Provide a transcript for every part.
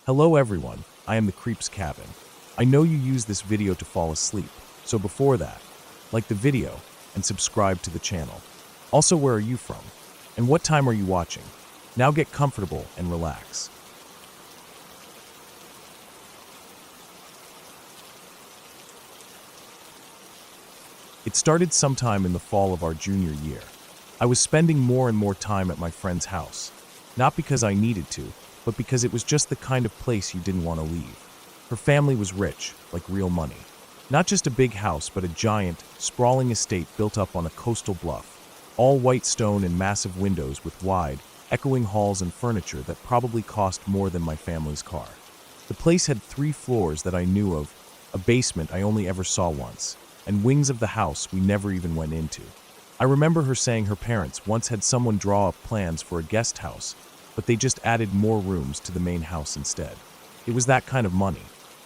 Hello everyone, I am the Creep's Cabin. I know you use this video to fall asleep, so before that, like the video and subscribe to the channel. Also, where are you from? And what time are you watching? Now get comfortable and relax. It started sometime in the fall of our junior year. I was spending more and more time at my friend's house. Not because I needed to, but because it was just the kind of place you didn't want to leave. Her family was rich, like real money. Not just a big house, but a giant, sprawling estate built up on a coastal bluff. All white stone and massive windows with wide, echoing halls and furniture that probably cost more than my family's car. The place had 3 floors that I knew of, a basement I only ever saw once, and wings of the house we never even went into. I remember her saying her parents once had someone draw up plans for a guest house, but they just added more rooms to the main house instead. It was that kind of money.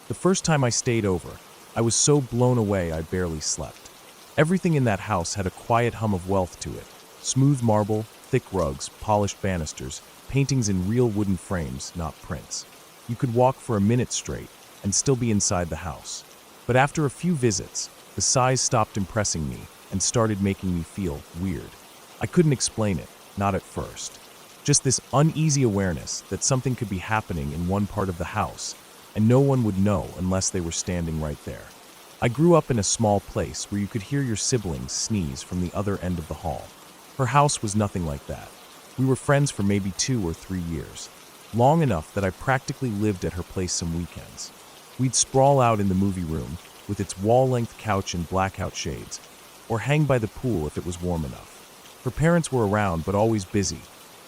The first time I stayed over, I was so blown away I barely slept. Everything in that house had a quiet hum of wealth to it. Smooth marble, thick rugs, polished banisters, paintings in real wooden frames, not prints. You could walk for a minute straight and still be inside the house. But after a few visits, the size stopped impressing me and started making me feel weird. I couldn't explain it, not at first. Just this uneasy awareness that something could be happening in one part of the house, and no one would know unless they were standing right there. I grew up in a small place where you could hear your siblings sneeze from the other end of the hall. Her house was nothing like that. We were friends for maybe 2 or 3 years, long enough that I practically lived at her place some weekends. We'd sprawl out in the movie room, with its wall-length couch and blackout shades, or hang by the pool if it was warm enough. Her parents were around but always busy,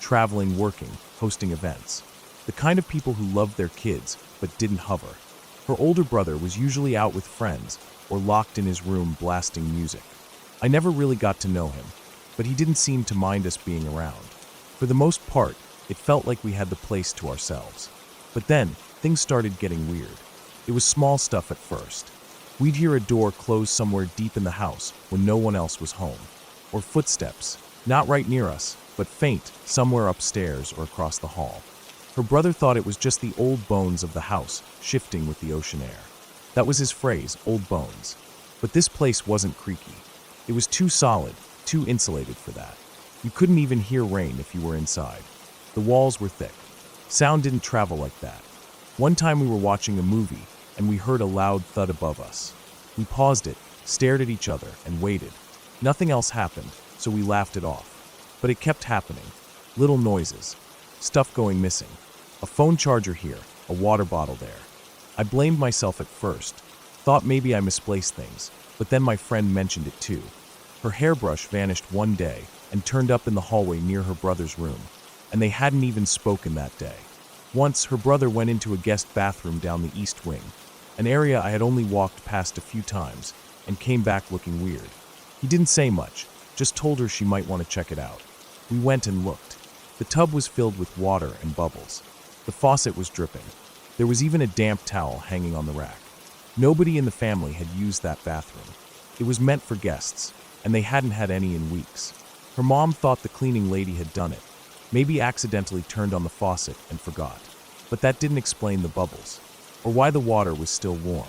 traveling, working, hosting events. The kind of people who loved their kids but didn't hover. Her older brother was usually out with friends or locked in his room blasting music. I never really got to know him, but he didn't seem to mind us being around. For the most part, it felt like we had the place to ourselves. But then, things started getting weird. It was small stuff at first. We'd hear a door close somewhere deep in the house when no one else was home. Or footsteps, not right near us, but faint, somewhere upstairs or across the hall. Her brother thought it was just the old bones of the house shifting with the ocean air. That was his phrase, old bones. But this place wasn't creaky. It was too solid, too insulated for that. You couldn't even hear rain if you were inside. The walls were thick. Sound didn't travel like that. One time we were watching a movie, and we heard a loud thud above us. We paused it, stared at each other, and waited. Nothing else happened, so we laughed it off. But it kept happening. Little noises. Stuff going missing. A phone charger here, a water bottle there. I blamed myself at first. Thought maybe I misplaced things, but then my friend mentioned it too. Her hairbrush vanished one day and turned up in the hallway near her brother's room, and they hadn't even spoken that day. Once, her brother went into a guest bathroom down the east wing, an area I had only walked past a few times, and came back looking weird. He didn't say much, just told her she might want to check it out. We went and looked. The tub was filled with water and bubbles. The faucet was dripping. There was even a damp towel hanging on the rack. Nobody in the family had used that bathroom. It was meant for guests, and they hadn't had any in weeks. Her mom thought the cleaning lady had done it, maybe accidentally turned on the faucet and forgot. But that didn't explain the bubbles, or why the water was still warm.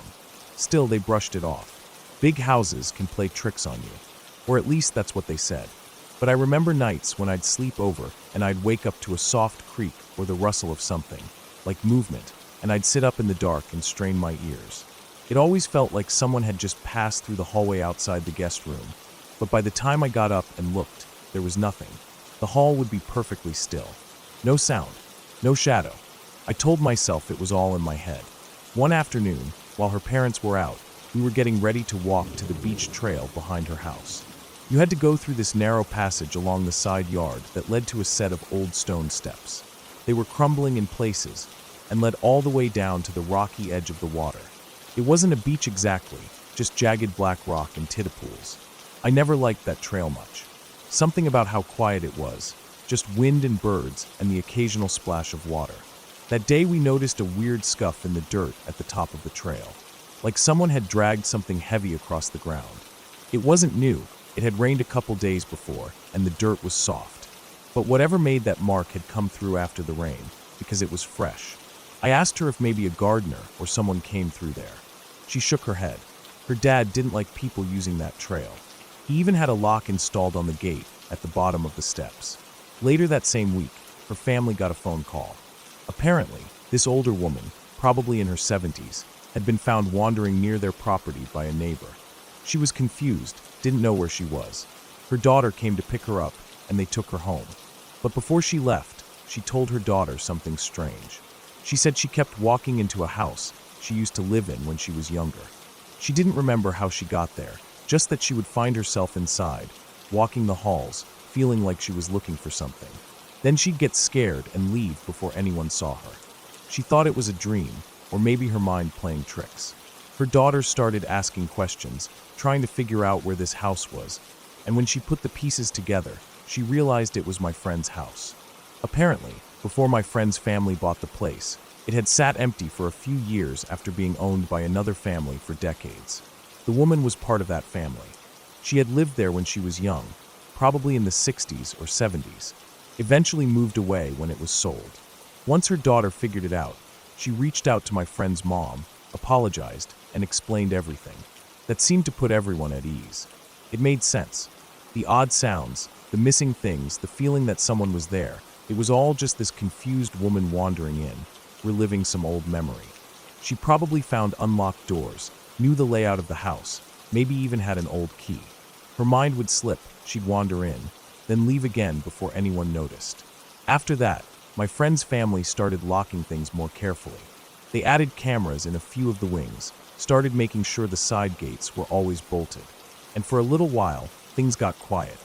Still, they brushed it off. Big houses can play tricks on you, or at least that's what they said. But I remember nights when I'd sleep over and I'd wake up to a soft creak or the rustle of something, like movement, and I'd sit up in the dark and strain my ears. It always felt like someone had just passed through the hallway outside the guest room, but by the time I got up and looked, there was nothing. The hall would be perfectly still. No sound, no shadow. I told myself it was all in my head. One afternoon, while her parents were out, we were getting ready to walk to the beach trail behind her house. You had to go through this narrow passage along the side yard that led to a set of old stone steps. They were crumbling in places and led all the way down to the rocky edge of the water. It wasn't a beach exactly, just jagged black rock and tidipools. I never liked that trail much. Something about how quiet it was, just wind and birds and the occasional splash of water. That day we noticed a weird scuff in the dirt at the top of the trail, like someone had dragged something heavy across the ground. It wasn't new, it had rained a couple days before, and the dirt was soft. But whatever made that mark had come through after the rain, because it was fresh. I asked her if maybe a gardener or someone came through there. She shook her head. Her dad didn't like people using that trail. He even had a lock installed on the gate at the bottom of the steps. Later that same week, her family got a phone call. Apparently, this older woman, probably in her 70s, had been found wandering near their property by a neighbor. She was confused, didn't know where she was. Her daughter came to pick her up, and they took her home. But before she left, she told her daughter something strange. She said she kept walking into a house she used to live in when she was younger. She didn't remember how she got there, just that she would find herself inside, walking the halls, feeling like she was looking for something. Then she'd get scared and leave before anyone saw her. She thought it was a dream, or maybe her mind playing tricks. Her daughter started asking questions, trying to figure out where this house was, and when she put the pieces together, she realized it was my friend's house. Apparently, before my friend's family bought the place, it had sat empty for a few years after being owned by another family for decades. The woman was part of that family. She had lived there when she was young, probably in the 60s or 70s, eventually moved away when it was sold. Once her daughter figured it out, she reached out to my friend's mom, apologized, and explained everything. That seemed to put everyone at ease. It made sense. The odd sounds, the missing things, the feeling that someone was there, it was all just this confused woman wandering in, reliving some old memory. She probably found unlocked doors, knew the layout of the house, maybe even had an old key. Her mind would slip, she'd wander in, then leave again before anyone noticed. After that, my friend's family started locking things more carefully. They added cameras in a few of the wings, started making sure the side gates were always bolted. And for a little while, things got quiet.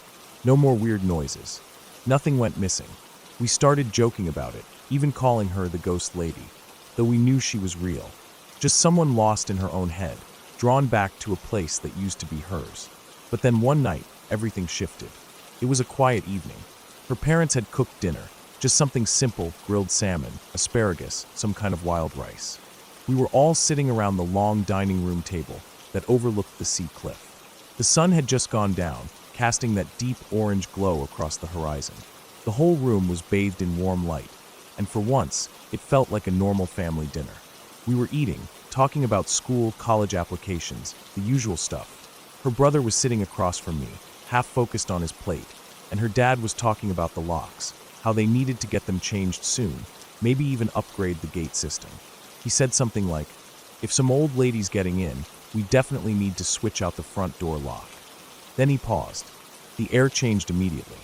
No more weird noises. Nothing went missing. We started joking about it, even calling her the ghost lady, though we knew she was real. Just someone lost in her own head, drawn back to a place that used to be hers. But then one night, everything shifted. It was a quiet evening. Her parents had cooked dinner, just something simple, grilled salmon, asparagus, some kind of wild rice. We were all sitting around the long dining room table that overlooked the sea cliff. The sun had just gone down, casting that deep orange glow across the horizon. The whole room was bathed in warm light, and for once, it felt like a normal family dinner. We were eating, talking about school, college applications, the usual stuff. Her brother was sitting across from me, half focused on his plate, and her dad was talking about the locks, how they needed to get them changed soon, maybe even upgrade the gate system. He said something like, "If some old lady's getting in, we definitely need to switch out the front door lock." Then he paused. The air changed immediately.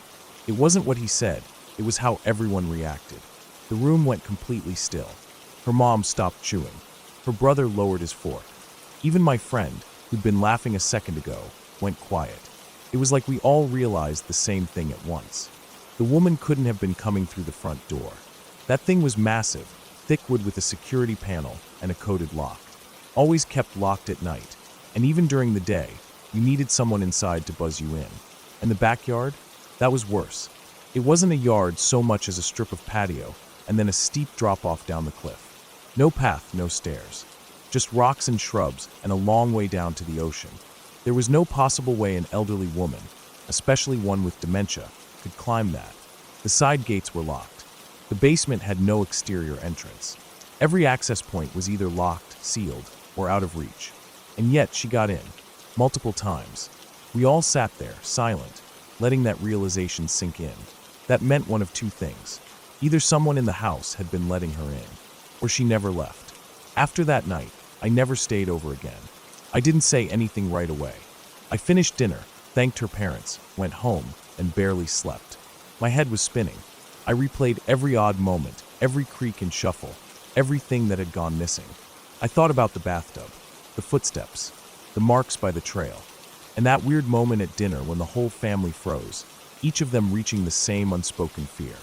It wasn't what he said, it was how everyone reacted. The room went completely still. Her mom stopped chewing. Her brother lowered his fork. Even my friend, who'd been laughing a second ago, went quiet. It was like we all realized the same thing at once. The woman couldn't have been coming through the front door. That thing was massive, thick wood with a security panel and a coded lock. Always kept locked at night, and even during the day, you needed someone inside to buzz you in. And the backyard? That was worse. It wasn't a yard so much as a strip of patio, and then a steep drop-off down the cliff. No path, no stairs. Just rocks and shrubs, and a long way down to the ocean. There was no possible way an elderly woman, especially one with dementia, could climb that. The side gates were locked. The basement had no exterior entrance. Every access point was either locked, sealed, or out of reach. And yet she got in, multiple times. We all sat there, silent, letting that realization sink in. That meant one of two things. Either someone in the house had been letting her in, or she never left. After that night, I never stayed over again. I didn't say anything right away. I finished dinner, thanked her parents, went home, and barely slept. My head was spinning. I replayed every odd moment, every creak and shuffle, everything that had gone missing. I thought about the bathtub, the footsteps, the marks by the trail, and that weird moment at dinner when the whole family froze, each of them reaching the same unspoken fear.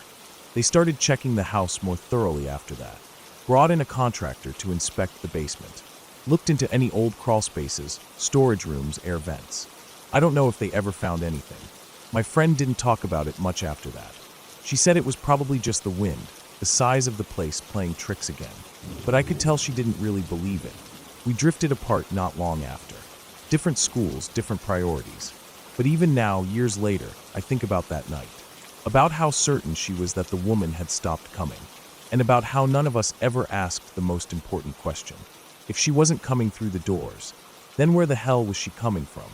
They started checking the house more thoroughly after that, brought in a contractor to inspect the basement, looked into any old crawl spaces, storage rooms, air vents. I don't know if they ever found anything. My friend didn't talk about it much after that. She said it was probably just the wind, the size of the place playing tricks again. But I could tell she didn't really believe it. We drifted apart not long after. Different schools, different priorities. But even now, years later, I think about that night. About how certain she was that the woman had stopped coming. and about how none of us ever asked the most important question. If she wasn't coming through the doors, then where the hell was she coming from?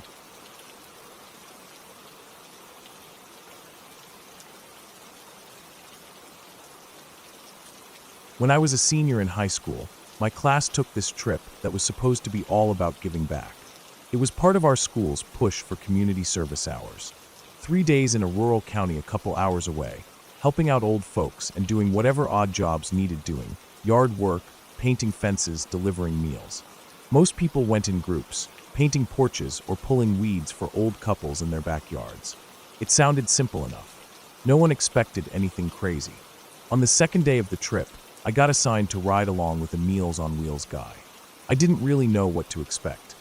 When I was a senior in high school, my class took this trip that was supposed to be all about giving back. It was part of our school's push for community service hours. 3 days in a rural county a couple hours away, helping out old folks and doing whatever odd jobs needed doing, yard work, painting fences, delivering meals. Most people went in groups, painting porches or pulling weeds for old couples in their backyards. It sounded simple enough. No one expected anything crazy. On the second day of the trip, I got assigned to ride along with a Meals on Wheels guy. I didn't really know what to expect.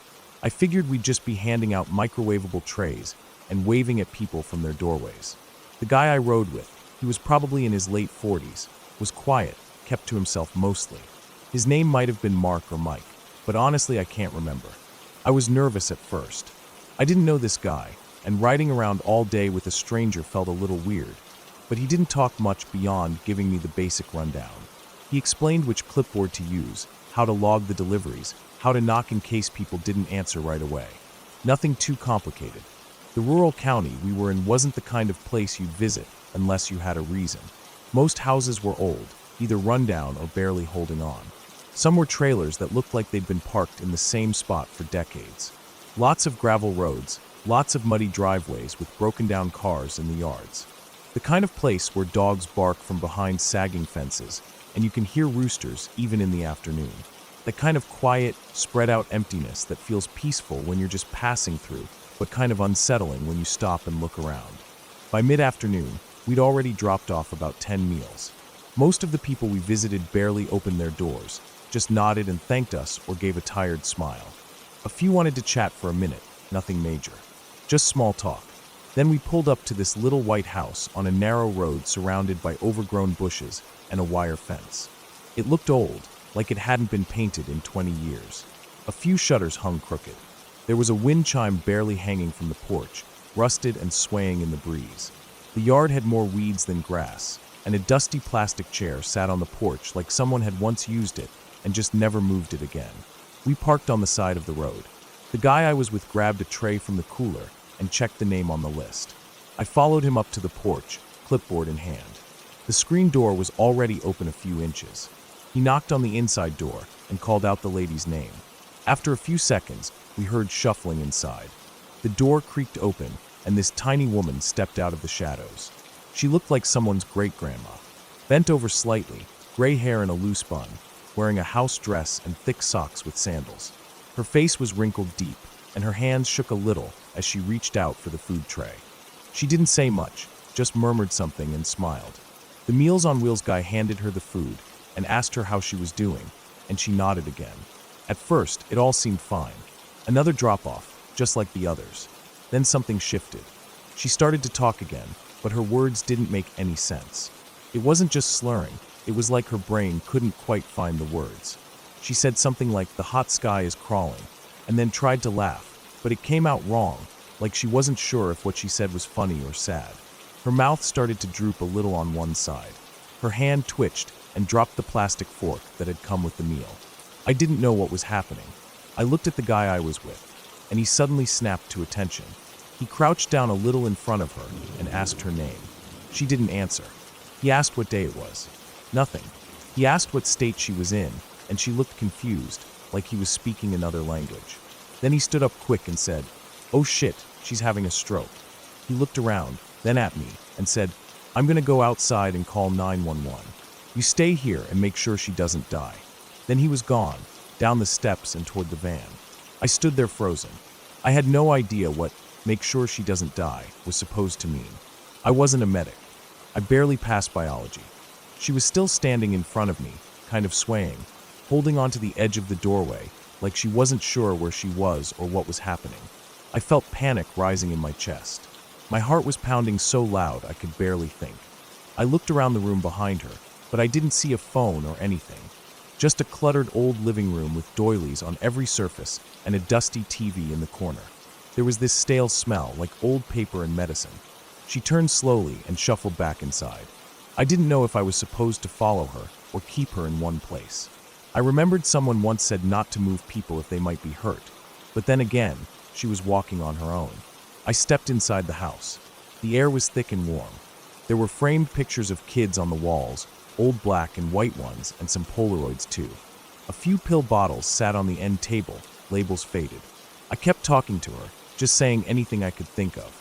I figured we'd just be handing out microwavable trays and waving at people from their doorways. The guy I rode with, he was probably in his late 40s, was quiet, kept to himself mostly. His name might have been Mark or Mike, but honestly I can't remember. I was nervous at first. I didn't know this guy, and riding around all day with a stranger felt a little weird, but he didn't talk much beyond giving me the basic rundown. He explained which clipboard to use, how to log the deliveries, how to knock in case people didn't answer right away. Nothing too complicated. The rural county we were in wasn't the kind of place you'd visit unless you had a reason. Most houses were old, either run down or barely holding on. Some were trailers that looked like they'd been parked in the same spot for decades. Lots of gravel roads, lots of muddy driveways with broken down cars in the yards. The kind of place where dogs bark from behind sagging fences, and you can hear roosters even in the afternoon. The kind of quiet, spread out emptiness that feels peaceful when you're just passing through, but kind of unsettling when you stop and look around. By mid-afternoon, we'd already dropped off about 10 meals. Most of the people we visited barely opened their doors, just nodded and thanked us or gave a tired smile. A few wanted to chat for a minute, nothing major. Just small talk. Then we pulled up to this little white house on a narrow road surrounded by overgrown bushes and a wire fence. It looked old, like it hadn't been painted in 20 years. A few shutters hung crooked. There was a wind chime barely hanging from the porch, rusted and swaying in the breeze. The yard had more weeds than grass, and a dusty plastic chair sat on the porch like someone had once used it and just never moved it again. We parked on the side of the road. The guy I was with grabbed a tray from the cooler and checked the name on the list. I followed him up to the porch, clipboard in hand. The screen door was already open a few inches. He knocked on the inside door and called out the lady's name. After a few seconds, we heard shuffling inside. The door creaked open, and this tiny woman stepped out of the shadows. She looked like someone's great-grandma. Bent over slightly, gray hair in a loose bun, wearing a house dress and thick socks with sandals. Her face was wrinkled deep, and her hands shook a little as she reached out for the food tray. She didn't say much, just murmured something and smiled. The Meals on Wheels guy handed her the food and asked her how she was doing, and she nodded again. At first, it all seemed fine. Another drop-off, just like the others. Then something shifted. She started to talk again, but her words didn't make any sense. It wasn't just slurring, it was like her brain couldn't quite find the words. She said something like, "The hot sky is crawling," and then tried to laugh, but it came out wrong, like she wasn't sure if what she said was funny or sad. Her mouth started to droop a little on one side. Her hand twitched and dropped the plastic fork that had come with the meal. I didn't know what was happening. I looked at the guy I was with, and he suddenly snapped to attention. He crouched down a little in front of her and asked her name. She didn't answer. He asked what day it was. Nothing. He asked what state she was in, and she looked confused, like he was speaking another language. Then he stood up quick and said, "Oh shit, she's having a stroke." He looked around, then at me, and said, "I'm gonna go outside and call 911. You stay here and make sure she doesn't die." Then he was gone, down the steps and toward the van. I stood there frozen. I had no idea what "make sure she doesn't die" was supposed to mean. I wasn't a medic. I barely passed biology. She was still standing in front of me, kind of swaying, holding onto the edge of the doorway, like she wasn't sure where she was or what was happening. I felt panic rising in my chest. My heart was pounding so loud I could barely think. I looked around the room behind her, but I didn't see a phone or anything. Just a cluttered old living room with doilies on every surface and a dusty TV in the corner. There was this stale smell like old paper and medicine. She turned slowly and shuffled back inside. I didn't know if I was supposed to follow her or keep her in one place. I remembered someone once said not to move people if they might be hurt, but then again, she was walking on her own. I stepped inside the house. The air was thick and warm. There were framed pictures of kids on the walls, old black and white ones, and some Polaroids too. A few pill bottles sat on the end table, labels faded. I kept talking to her, just saying anything I could think of.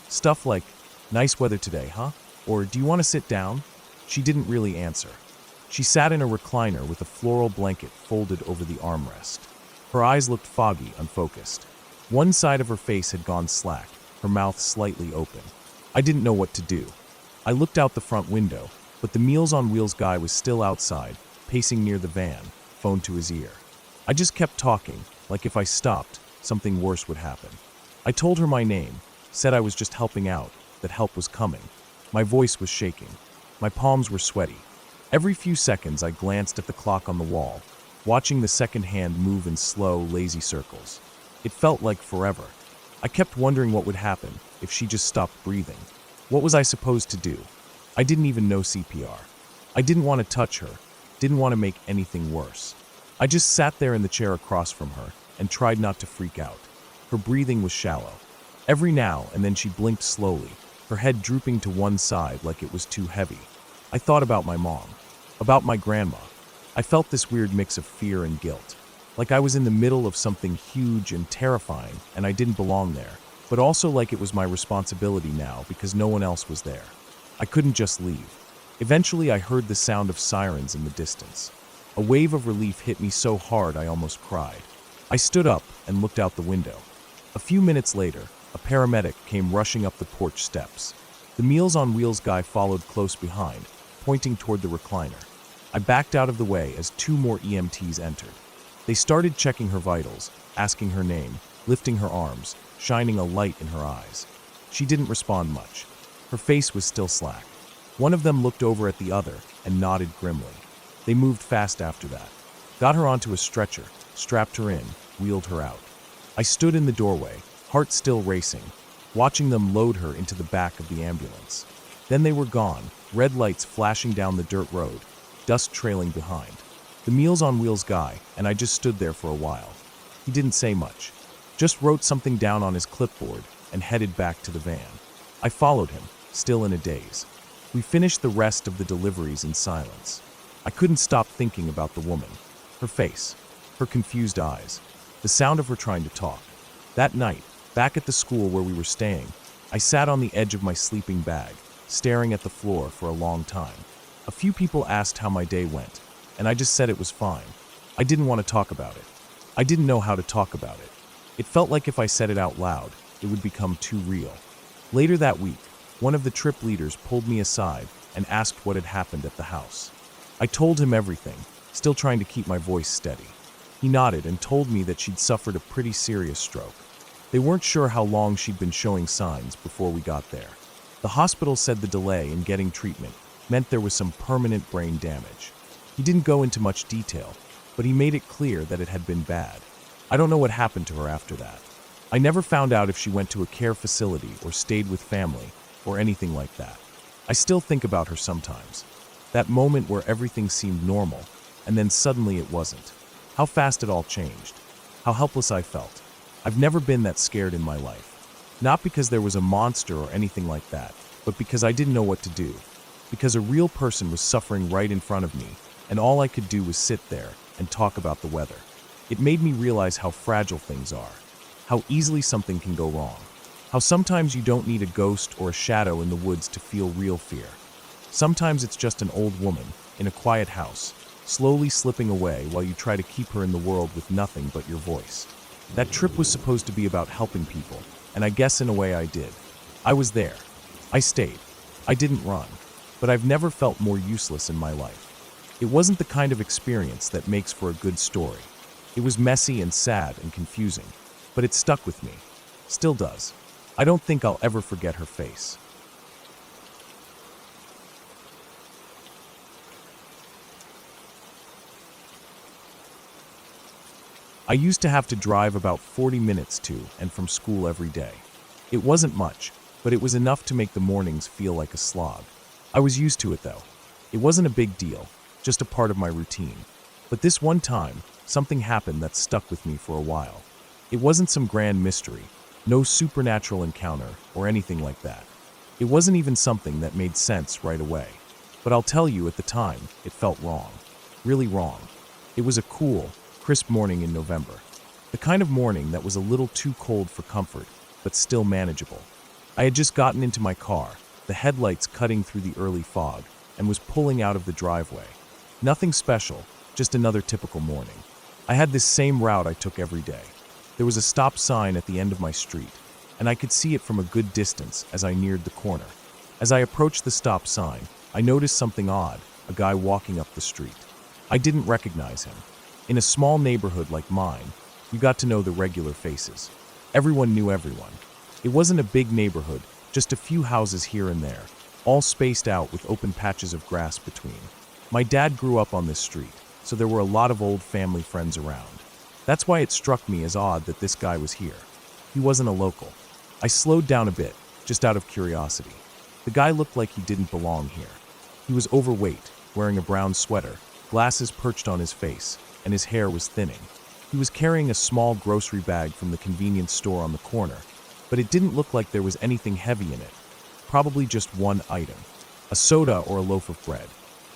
Stuff like, "Nice weather today, huh?" Or, "Do you want to sit down?" She didn't really answer. She sat in a recliner with a floral blanket folded over the armrest. Her eyes looked foggy, unfocused. One side of her face had gone slack, her mouth slightly open. I didn't know what to do. I looked out the front window, but the Meals on Wheels guy was still outside, pacing near the van, phone to his ear. I just kept talking, like if I stopped, something worse would happen. I told her my name, said I was just helping out, that help was coming. My voice was shaking. My palms were sweaty. Every few seconds I glanced at the clock on the wall, watching the second hand move in slow, lazy circles. It felt like forever. I kept wondering what would happen if she just stopped breathing. What was I supposed to do? I didn't even know CPR. I didn't want to touch her, didn't want to make anything worse. I just sat there in the chair across from her and tried not to freak out. Her breathing was shallow. Every now and then she blinked slowly, her head drooping to one side like it was too heavy. I thought about my mom, about my grandma. I felt this weird mix of fear and guilt, like I was in the middle of something huge and terrifying and I didn't belong there, but also like it was my responsibility now because no one else was there. I couldn't just leave. Eventually I heard the sound of sirens in the distance. A wave of relief hit me so hard I almost cried. I stood up and looked out the window. A few minutes later, a paramedic came rushing up the porch steps. The Meals on Wheels guy followed close behind, pointing toward the recliner. I backed out of the way as two more EMTs entered. They started checking her vitals, asking her name, lifting her arms, shining a light in her eyes. She didn't respond much. Her face was still slack. One of them looked over at the other and nodded grimly. They moved fast after that. Got her onto a stretcher, strapped her in, wheeled her out. I stood in the doorway, heart still racing, watching them load her into the back of the ambulance. Then they were gone, red lights flashing down the dirt road, dust trailing behind. The Meals on Wheels guy and I just stood there for a while. He didn't say much, just wrote something down on his clipboard and headed back to the van. I followed him, still in a daze. We finished the rest of the deliveries in silence. I couldn't stop thinking about the woman, her face, her confused eyes, the sound of her trying to talk. That night, back at the school where we were staying, I sat on the edge of my sleeping bag, staring at the floor for a long time. A few people asked how my day went, and I just said it was fine. I didn't want to talk about it. I didn't know how to talk about it. It felt like if I said it out loud, it would become too real. Later that week, one of the trip leaders pulled me aside and asked what had happened at the house. I told him everything, still trying to keep my voice steady. He nodded and told me that she'd suffered a pretty serious stroke. They weren't sure how long she'd been showing signs before we got there. The hospital said the delay in getting treatment meant there was some permanent brain damage. He didn't go into much detail, but he made it clear that it had been bad. I don't know what happened to her after that. I never found out if she went to a care facility or stayed with family or anything like that. I still think about her sometimes. That moment where everything seemed normal, and then suddenly it wasn't. How fast it all changed. How helpless I felt. I've never been that scared in my life. Not because there was a monster or anything like that, but because I didn't know what to do. Because a real person was suffering right in front of me, and all I could do was sit there and talk about the weather. It made me realize how fragile things are. How easily something can go wrong. How sometimes you don't need a ghost or a shadow in the woods to feel real fear. Sometimes it's just an old woman in a quiet house, slowly slipping away while you try to keep her in the world with nothing but your voice. That trip was supposed to be about helping people, and I guess in a way I did. I was there. I stayed. I didn't run. But I've never felt more useless in my life. It wasn't the kind of experience that makes for a good story. It was messy and sad and confusing, but it stuck with me. Still does. I don't think I'll ever forget her face. I used to have to drive about 40 minutes to and from school every day. It wasn't much, but it was enough to make the mornings feel like a slog. I was used to it though. It wasn't a big deal, just a part of my routine. But this one time, something happened that stuck with me for a while. It wasn't some grand mystery, no supernatural encounter or anything like that. It wasn't even something that made sense right away. But I'll tell you, at the time, it felt wrong. Really wrong. It was a cool, crisp morning in November. The kind of morning that was a little too cold for comfort, but still manageable. I had just gotten into my car, the headlights cutting through the early fog, and was pulling out of the driveway. Nothing special, just another typical morning. I had this same route I took every day. There was a stop sign at the end of my street, and I could see it from a good distance as I neared the corner. As I approached the stop sign, I noticed something odd, a guy walking up the street. I didn't recognize him. In a small neighborhood like mine, you got to know the regular faces. Everyone knew everyone. It wasn't a big neighborhood, just a few houses here and there, all spaced out with open patches of grass between. My dad grew up on this street, so there were a lot of old family friends around. That's why it struck me as odd that this guy was here. He wasn't a local. I slowed down a bit, just out of curiosity. The guy looked like he didn't belong here. He was overweight, wearing a brown sweater, glasses perched on his face, and his hair was thinning. He was carrying a small grocery bag from the convenience store on the corner, but it didn't look like there was anything heavy in it. Probably just one item. A soda or a loaf of bread.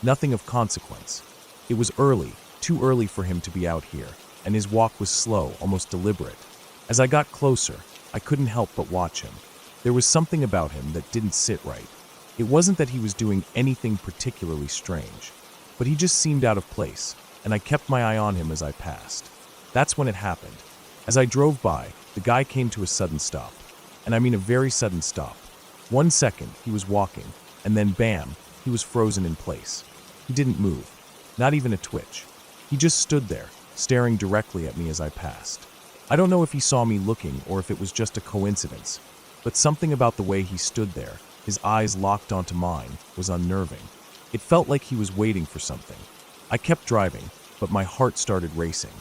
Nothing of consequence. It was early, too early for him to be out here, and his walk was slow, almost deliberate. As I got closer, I couldn't help but watch him. There was something about him that didn't sit right. It wasn't that he was doing anything particularly strange, but he just seemed out of place, and I kept my eye on him as I passed. That's when it happened. As I drove by, the guy came to a sudden stop. And I mean a very sudden stop. 1 second, he was walking, and then bam, he was frozen in place. He didn't move, not even a twitch. He just stood there, staring directly at me as I passed. I don't know if he saw me looking or if it was just a coincidence, but something about the way he stood there, his eyes locked onto mine, was unnerving. It felt like he was waiting for something. I kept driving, but my heart started racing.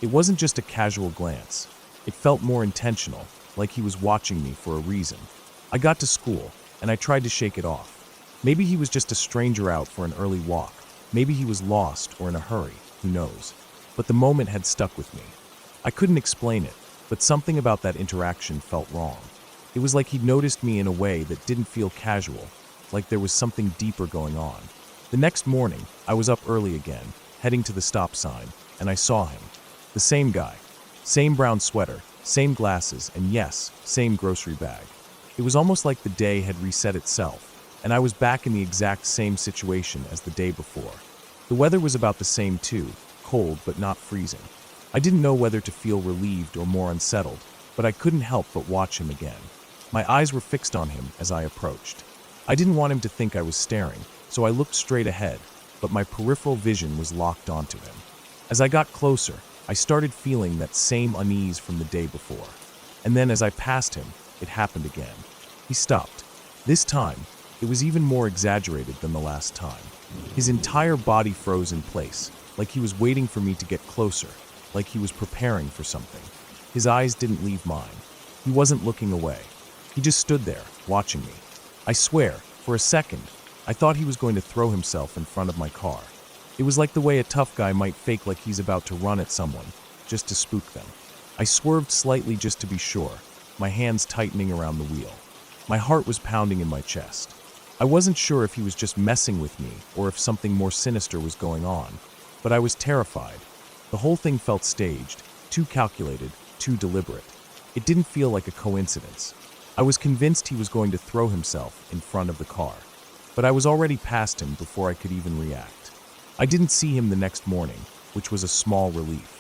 It wasn't just a casual glance. It felt more intentional, like he was watching me for a reason. I got to school, and I tried to shake it off. Maybe he was just a stranger out for an early walk. Maybe he was lost or in a hurry, who knows. But the moment had stuck with me. I couldn't explain it, but something about that interaction felt wrong. It was like he'd noticed me in a way that didn't feel casual, like there was something deeper going on. The next morning, I was up early again, heading to the stop sign, and I saw him. The same guy. Same brown sweater, same glasses, and yes, same grocery bag. It was almost like the day had reset itself, and I was back in the exact same situation as the day before. The weather was about the same too, cold but not freezing. I didn't know whether to feel relieved or more unsettled, but I couldn't help but watch him again. My eyes were fixed on him as I approached. I didn't want him to think I was staring, so I looked straight ahead, but my peripheral vision was locked onto him. As I got closer, I started feeling that same unease from the day before. And then as I passed him, it happened again. He stopped. This time, it was even more exaggerated than the last time. His entire body froze in place, like he was waiting for me to get closer, like he was preparing for something. His eyes didn't leave mine. He wasn't looking away. He just stood there, watching me. I swear, for a second, I thought he was going to throw himself in front of my car. It was like the way a tough guy might fake like he's about to run at someone, just to spook them. I swerved slightly just to be sure, my hands tightening around the wheel. My heart was pounding in my chest. I wasn't sure if he was just messing with me or if something more sinister was going on, but I was terrified. The whole thing felt staged, too calculated, too deliberate. It didn't feel like a coincidence. I was convinced he was going to throw himself in front of the car, but I was already past him before I could even react. I didn't see him the next morning, which was a small relief.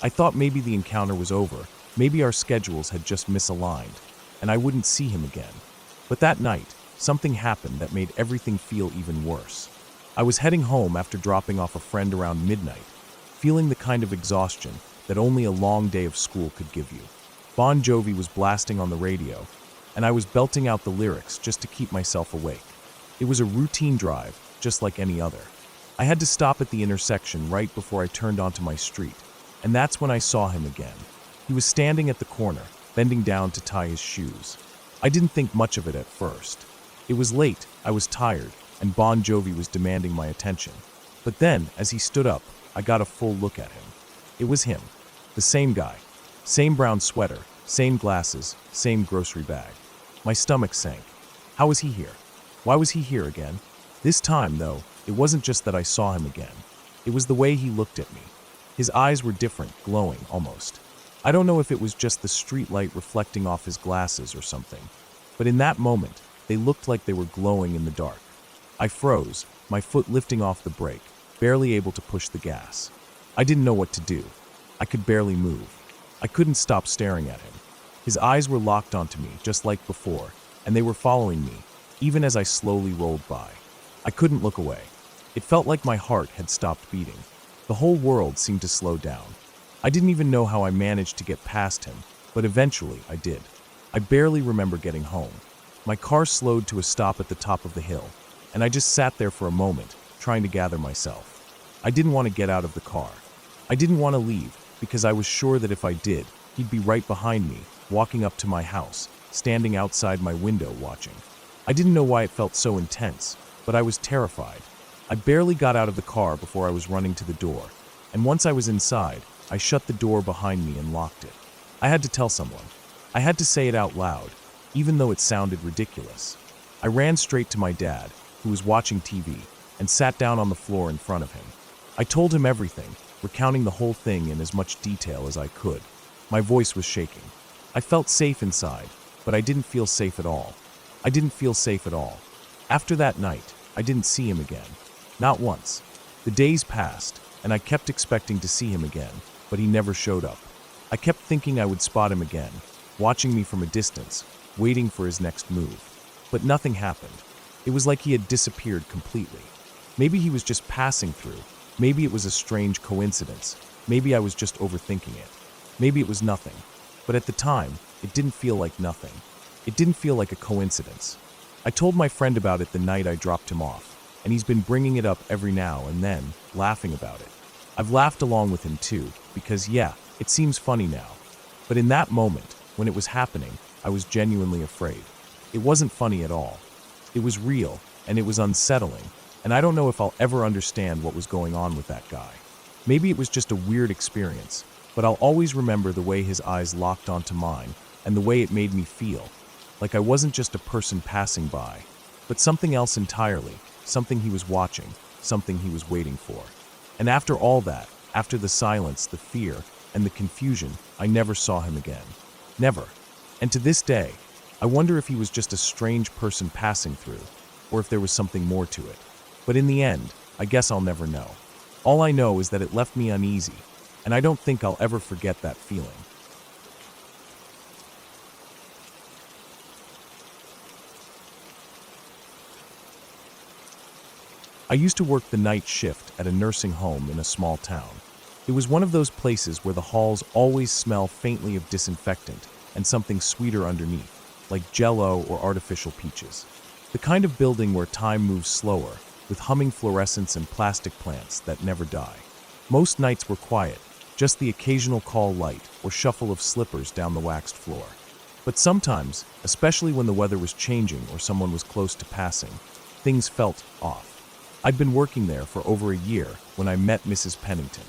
I thought maybe the encounter was over, maybe our schedules had just misaligned, and I wouldn't see him again. But that night, something happened that made everything feel even worse. I was heading home after dropping off a friend around midnight, feeling the kind of exhaustion that only a long day of school could give you. Bon Jovi was blasting on the radio, and I was belting out the lyrics just to keep myself awake. It was a routine drive, just like any other. I had to stop at the intersection right before I turned onto my street, and that's when I saw him again. He was standing at the corner, bending down to tie his shoes. I didn't think much of it at first. It was late, I was tired, and Bon Jovi was demanding my attention. But then, as he stood up, I got a full look at him. It was him. The same guy. Same brown sweater, same glasses, same grocery bag. My stomach sank. How was he here? Why was he here again? This time, though, it wasn't just that I saw him again. It was the way he looked at me. His eyes were different, glowing, almost. I don't know if it was just the street light reflecting off his glasses or something, but in that moment, they looked like they were glowing in the dark. I froze, my foot lifting off the brake, barely able to push the gas. I didn't know what to do. I could barely move. I couldn't stop staring at him. His eyes were locked onto me, just like before, and they were following me, even as I slowly rolled by. I couldn't look away. It felt like my heart had stopped beating. The whole world seemed to slow down. I didn't even know how I managed to get past him, but eventually I did. I barely remember getting home. My car slowed to a stop at the top of the hill, and I just sat there for a moment, trying to gather myself. I didn't want to get out of the car. I didn't want to leave, because I was sure that if I did, he'd be right behind me, walking up to my house, standing outside my window watching. I didn't know why it felt so intense, but I was terrified. I barely got out of the car before I was running to the door, and once I was inside, I shut the door behind me and locked it. I had to tell someone. I had to say it out loud, even though it sounded ridiculous. I ran straight to my dad, who was watching TV, and sat down on the floor in front of him. I told him everything, recounting the whole thing in as much detail as I could. My voice was shaking. I felt safe inside, but I didn't feel safe at all. I didn't feel safe at all. After that night, I didn't see him again. Not once. The days passed, and I kept expecting to see him again, but he never showed up. I kept thinking I would spot him again, watching me from a distance, waiting for his next move. But nothing happened. It was like he had disappeared completely. Maybe he was just passing through. Maybe it was a strange coincidence. Maybe I was just overthinking it. Maybe it was nothing. But at the time, it didn't feel like nothing. It didn't feel like a coincidence. I told my friend about it the night I dropped him off, and he's been bringing it up every now and then, laughing about it. I've laughed along with him too, because yeah, it seems funny now. But in that moment, when it was happening, I was genuinely afraid. It wasn't funny at all. It was real, and it was unsettling, and I don't know if I'll ever understand what was going on with that guy. Maybe it was just a weird experience, but I'll always remember the way his eyes locked onto mine, and the way it made me feel, like I wasn't just a person passing by, but something else entirely, something he was watching, something he was waiting for. And after all that, after the silence, the fear, and the confusion, I never saw him again. Never. And to this day, I wonder if he was just a strange person passing through, or if there was something more to it. But in the end, I guess I'll never know. All I know is that it left me uneasy, and I don't think I'll ever forget that feeling. I used to work the night shift at a nursing home in a small town. It was one of those places where the halls always smell faintly of disinfectant and something sweeter underneath, like Jell-O or artificial peaches. The kind of building where time moves slower, with humming fluorescents and plastic plants that never die. Most nights were quiet, just the occasional call light or shuffle of slippers down the waxed floor. But sometimes, especially when the weather was changing or someone was close to passing, things felt off. I'd been working there for over a year when I met Mrs. Pennington.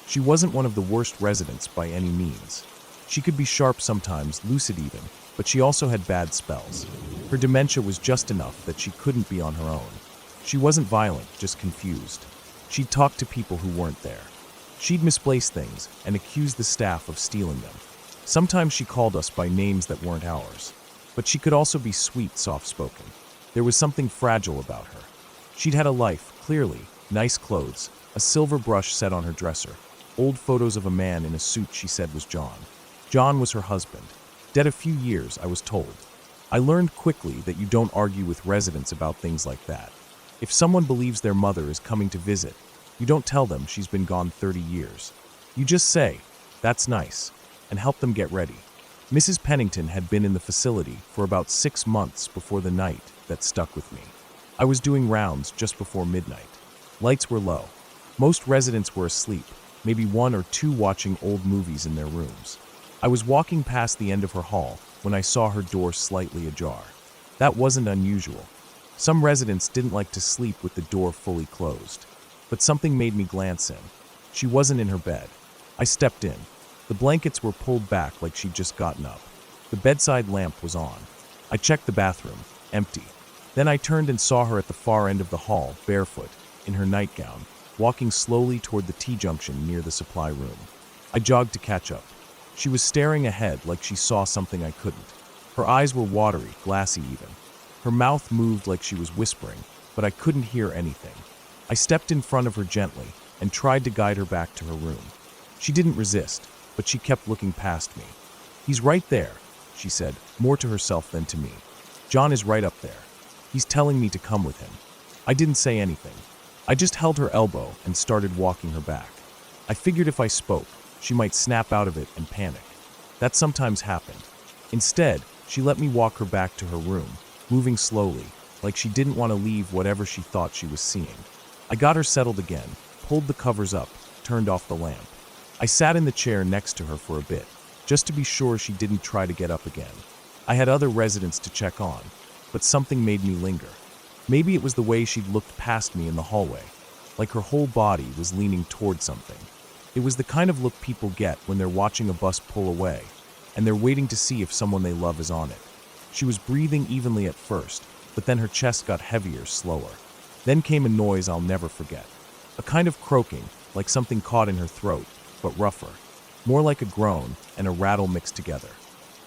She wasn't one of the worst residents by any means. She could be sharp sometimes, lucid even, but she also had bad spells. Her dementia was just enough that she couldn't be on her own. She wasn't violent, just confused. She'd talk to people who weren't there. She'd misplace things and accuse the staff of stealing them. Sometimes she called us by names that weren't ours. But she could also be sweet, soft-spoken. There was something fragile about her. She'd had a life, clearly, nice clothes, a silver brush set on her dresser, old photos of a man in a suit she said was John. John was her husband. Dead a few years, I was told. I learned quickly that you don't argue with residents about things like that. If someone believes their mother is coming to visit, you don't tell them she's been gone 30 years. You just say, "That's nice," and help them get ready. Mrs. Pennington had been in the facility for about 6 months before the night that stuck with me. I was doing rounds just before midnight. Lights were low. Most residents were asleep, maybe 1 or 2 watching old movies in their rooms. I was walking past the end of her hall when I saw her door slightly ajar. That wasn't unusual. Some residents didn't like to sleep with the door fully closed. But something made me glance in. She wasn't in her bed. I stepped in. The blankets were pulled back like she'd just gotten up. The bedside lamp was on. I checked the bathroom. Empty. Then I turned and saw her at the far end of the hall, barefoot, in her nightgown, walking slowly toward the T-junction near the supply room. I jogged to catch up. She was staring ahead like she saw something I couldn't. Her eyes were watery, glassy even. Her mouth moved like she was whispering, but I couldn't hear anything. I stepped in front of her gently and tried to guide her back to her room. She didn't resist, but she kept looking past me. "He's right there," she said, more to herself than to me. "John is right up there. He's telling me to come with him." I didn't say anything. I just held her elbow and started walking her back. I figured if I spoke, she might snap out of it and panic. That sometimes happened. Instead, she let me walk her back to her room, moving slowly, like she didn't want to leave whatever she thought she was seeing. I got her settled again, pulled the covers up, turned off the lamp. I sat in the chair next to her for a bit, just to be sure she didn't try to get up again. I had other residents to check on, but something made me linger. Maybe it was the way she'd looked past me in the hallway, like her whole body was leaning toward something. It was the kind of look people get when they're watching a bus pull away, and they're waiting to see if someone they love is on it. She was breathing evenly at first, but then her chest got heavier, slower. Then came a noise I'll never forget. A kind of croaking, like something caught in her throat, but rougher. More like a groan and a rattle mixed together.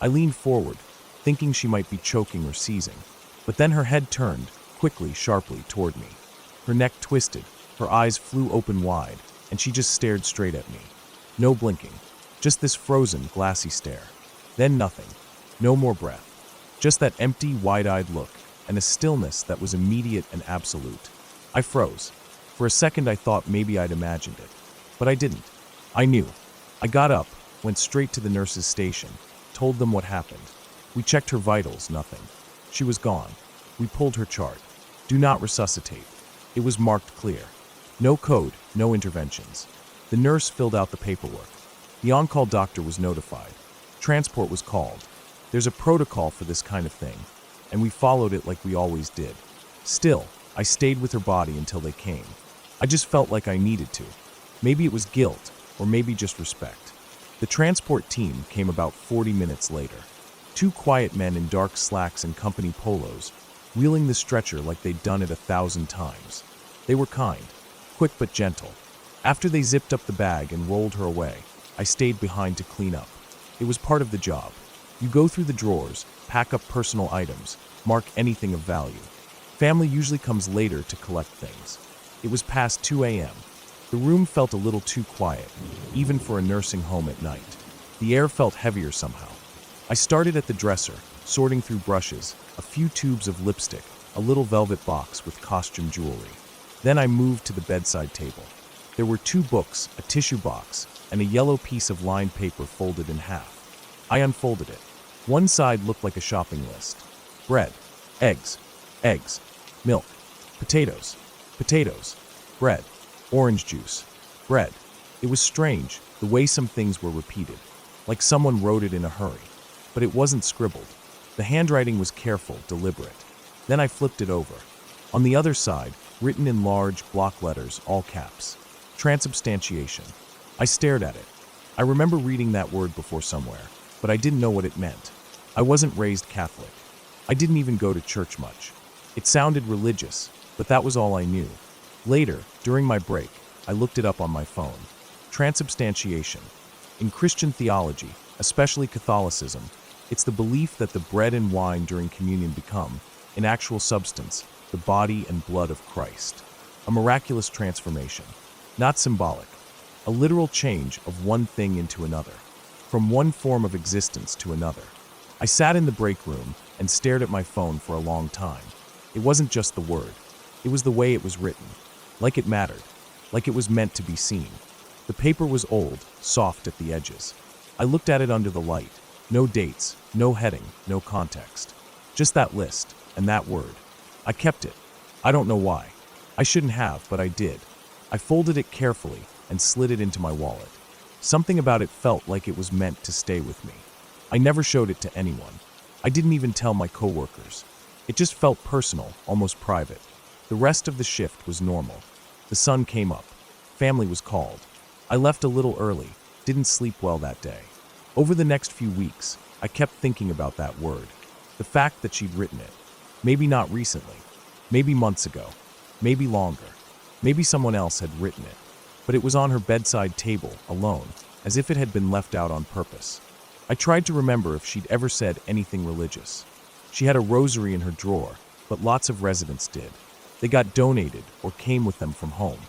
I leaned forward, thinking she might be choking or seizing. But then her head turned, quickly, sharply, toward me. Her neck twisted, her eyes flew open wide, and she just stared straight at me. No blinking. Just this frozen, glassy stare. Then nothing. No more breath. Just that empty, wide-eyed look, and a stillness that was immediate and absolute. I froze. For a second I thought maybe I'd imagined it. But I didn't. I knew. I got up, went straight to the nurse's station, told them what happened. We checked her vitals, nothing. She was gone. We pulled her chart. Do not resuscitate. It was marked clear. No code, no interventions. The nurse filled out the paperwork. The on-call doctor was notified. Transport was called. There's a protocol for this kind of thing, and we followed it like we always did. Still, I stayed with her body until they came. I just felt like I needed to. Maybe it was guilt, or maybe just respect. The transport team came about 40 minutes later. Two quiet men in dark slacks and company polos, wheeling the stretcher like they'd done it 1,000 times. They were kind, quick but gentle. After they zipped up the bag and rolled her away, I stayed behind to clean up. It was part of the job. You go through the drawers, pack up personal items, mark anything of value. Family usually comes later to collect things. It was past 2 a.m. The room felt a little too quiet, even for a nursing home at night. The air felt heavier somehow. I started at the dresser, sorting through brushes, a few tubes of lipstick, a little velvet box with costume jewelry. Then I moved to the bedside table. There were 2 books, a tissue box, and a yellow piece of lined paper folded in half. I unfolded it. One side looked like a shopping list. Bread, eggs, milk, potatoes, bread, orange juice, bread. It was strange, the way some things were repeated, like someone wrote it in a hurry. But it wasn't scribbled. The handwriting was careful, deliberate. Then I flipped it over. On the other side, written in large block letters, all caps, transubstantiation. I stared at it. I remember reading that word before somewhere, but I didn't know what it meant. I wasn't raised Catholic. I didn't even go to church much. It sounded religious, but that was all I knew. Later, during my break, I looked it up on my phone. Transubstantiation. In Christian theology, especially Catholicism, it's the belief that the bread and wine during communion become, in actual substance, the body and blood of Christ. A miraculous transformation. Not symbolic. A literal change of one thing into another. From one form of existence to another. I sat in the break room and stared at my phone for a long time. It wasn't just the word. It was the way it was written. Like it mattered. Like it was meant to be seen. The paper was old, soft at the edges. I looked at it under the light. No dates, no heading, no context. Just that list, and that word. I kept it. I don't know why. I shouldn't have, but I did. I folded it carefully and slid it into my wallet. Something about it felt like it was meant to stay with me. I never showed it to anyone. I didn't even tell my coworkers. It just felt personal, almost private. The rest of the shift was normal. The sun came up. Family was called. I left a little early, didn't sleep well that day. Over the next few weeks, I kept thinking about that word. The fact that she'd written it. Maybe not recently. Maybe months ago. Maybe longer. Maybe someone else had written it. But it was on her bedside table, alone, as if it had been left out on purpose. I tried to remember if she'd ever said anything religious. She had a rosary in her drawer, but lots of residents did. They got donated or came with them from home.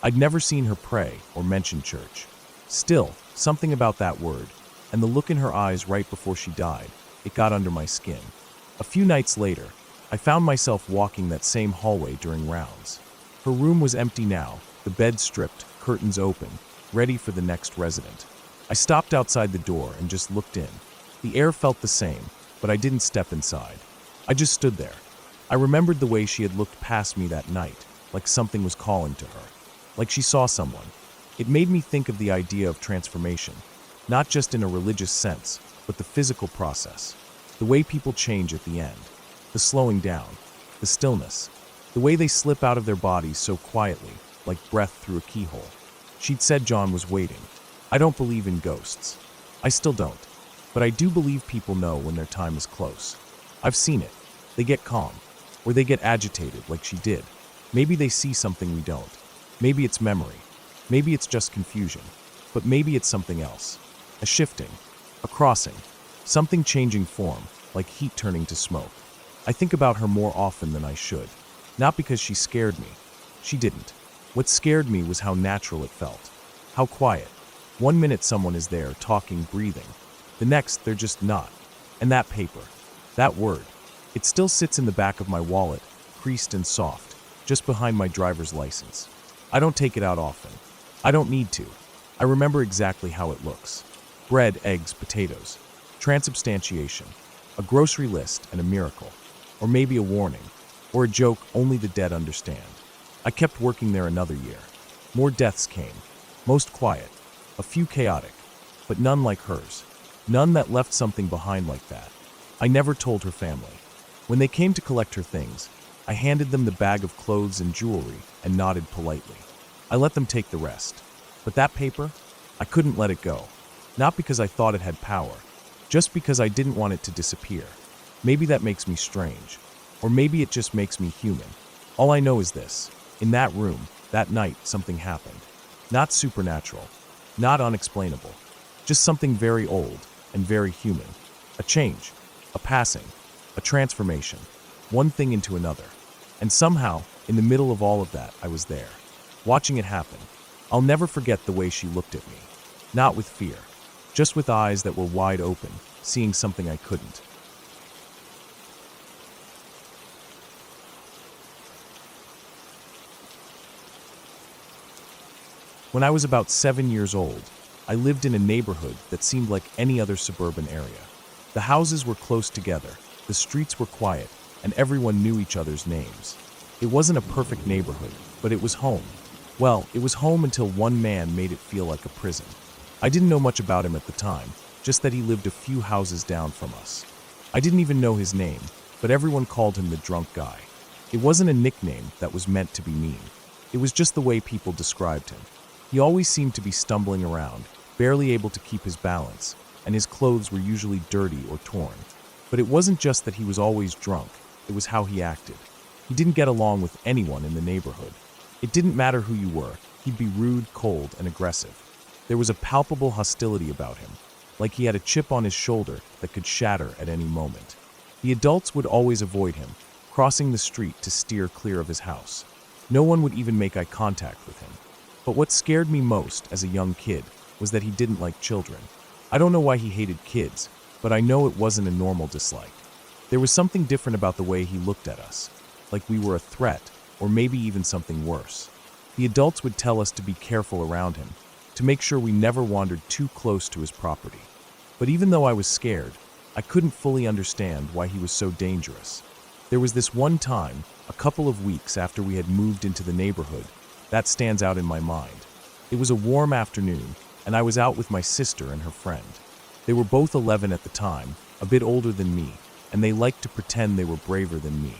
I'd never seen her pray or mention church. Still, something about that word, and the look in her eyes right before she died, it got under my skin. A few nights later, I found myself walking that same hallway during rounds. Her room was empty now, the bed stripped, curtains open, ready for the next resident. I stopped outside the door and just looked in. The air felt the same, but I didn't step inside. I just stood there. I remembered the way she had looked past me that night, like something was calling to her, like she saw someone. It made me think of the idea of transformation, not just in a religious sense, but the physical process, the way people change at the end, the slowing down, the stillness, the way they slip out of their bodies so quietly, like breath through a keyhole. She'd said John was waiting. I don't believe in ghosts. I still don't, but I do believe people know when their time is close. I've seen it. They get calm, or they get agitated like she did. Maybe they see something we don't. Maybe it's memory. Maybe it's just confusion. But maybe it's something else. A shifting, a crossing, something changing form, like heat turning to smoke. I think about her more often than I should. Not because she scared me. She didn't. What scared me was how natural it felt. How quiet. 1 minute someone is there, talking, breathing. The next, they're just not. And that paper, that word, it still sits in the back of my wallet, creased and soft, just behind my driver's license. I don't take it out often. I don't need to. I remember exactly how it looks. Bread, eggs, potatoes. Transubstantiation. A grocery list and a miracle. Or maybe a warning. Or a joke only the dead understand. I kept working there another year. More deaths came. Most quiet. A few chaotic. But none like hers. None that left something behind like that. I never told her family. When they came to collect her things, I handed them the bag of clothes and jewelry and nodded politely. I let them take the rest. But that paper? I couldn't let it go. Not because I thought it had power, just because I didn't want it to disappear. Maybe that makes me strange. Or maybe it just makes me human. All I know is this. In that room, that night, something happened. Not supernatural. Not unexplainable. Just something very old and very human. A change. A passing. A transformation. One thing into another. And somehow, in the middle of all of that, I was there. Watching it happen. I'll never forget the way she looked at me. Not with fear. Just with eyes that were wide open, seeing something I couldn't. When I was about 7 years old, I lived in a neighborhood that seemed like any other suburban area. The houses were close together, the streets were quiet, and everyone knew each other's names. It wasn't a perfect neighborhood, but it was home. Well, it was home until one man made it feel like a prison. I didn't know much about him at the time, just that he lived a few houses down from us. I didn't even know his name, but everyone called him the drunk guy. It wasn't a nickname that was meant to be mean. It was just the way people described him. He always seemed to be stumbling around, barely able to keep his balance, and his clothes were usually dirty or torn. But it wasn't just that he was always drunk, it was how he acted. He didn't get along with anyone in the neighborhood. It didn't matter who you were, he'd be rude, cold, and aggressive. There was a palpable hostility about him, like he had a chip on his shoulder that could shatter at any moment. The adults would always avoid him, crossing the street to steer clear of his house. No one would even make eye contact with him. But what scared me most as a young kid was that he didn't like children. I don't know why he hated kids, but I know it wasn't a normal dislike. There was something different about the way he looked at us, like we were a threat, or maybe even something worse. The adults would tell us to be careful around him, to make sure we never wandered too close to his property. But even though I was scared, I couldn't fully understand why he was so dangerous. There was this one time, a couple of weeks after we had moved into the neighborhood, that stands out in my mind. It was a warm afternoon, and I was out with my sister and her friend. They were both 11 at the time, a bit older than me, and they liked to pretend they were braver than me.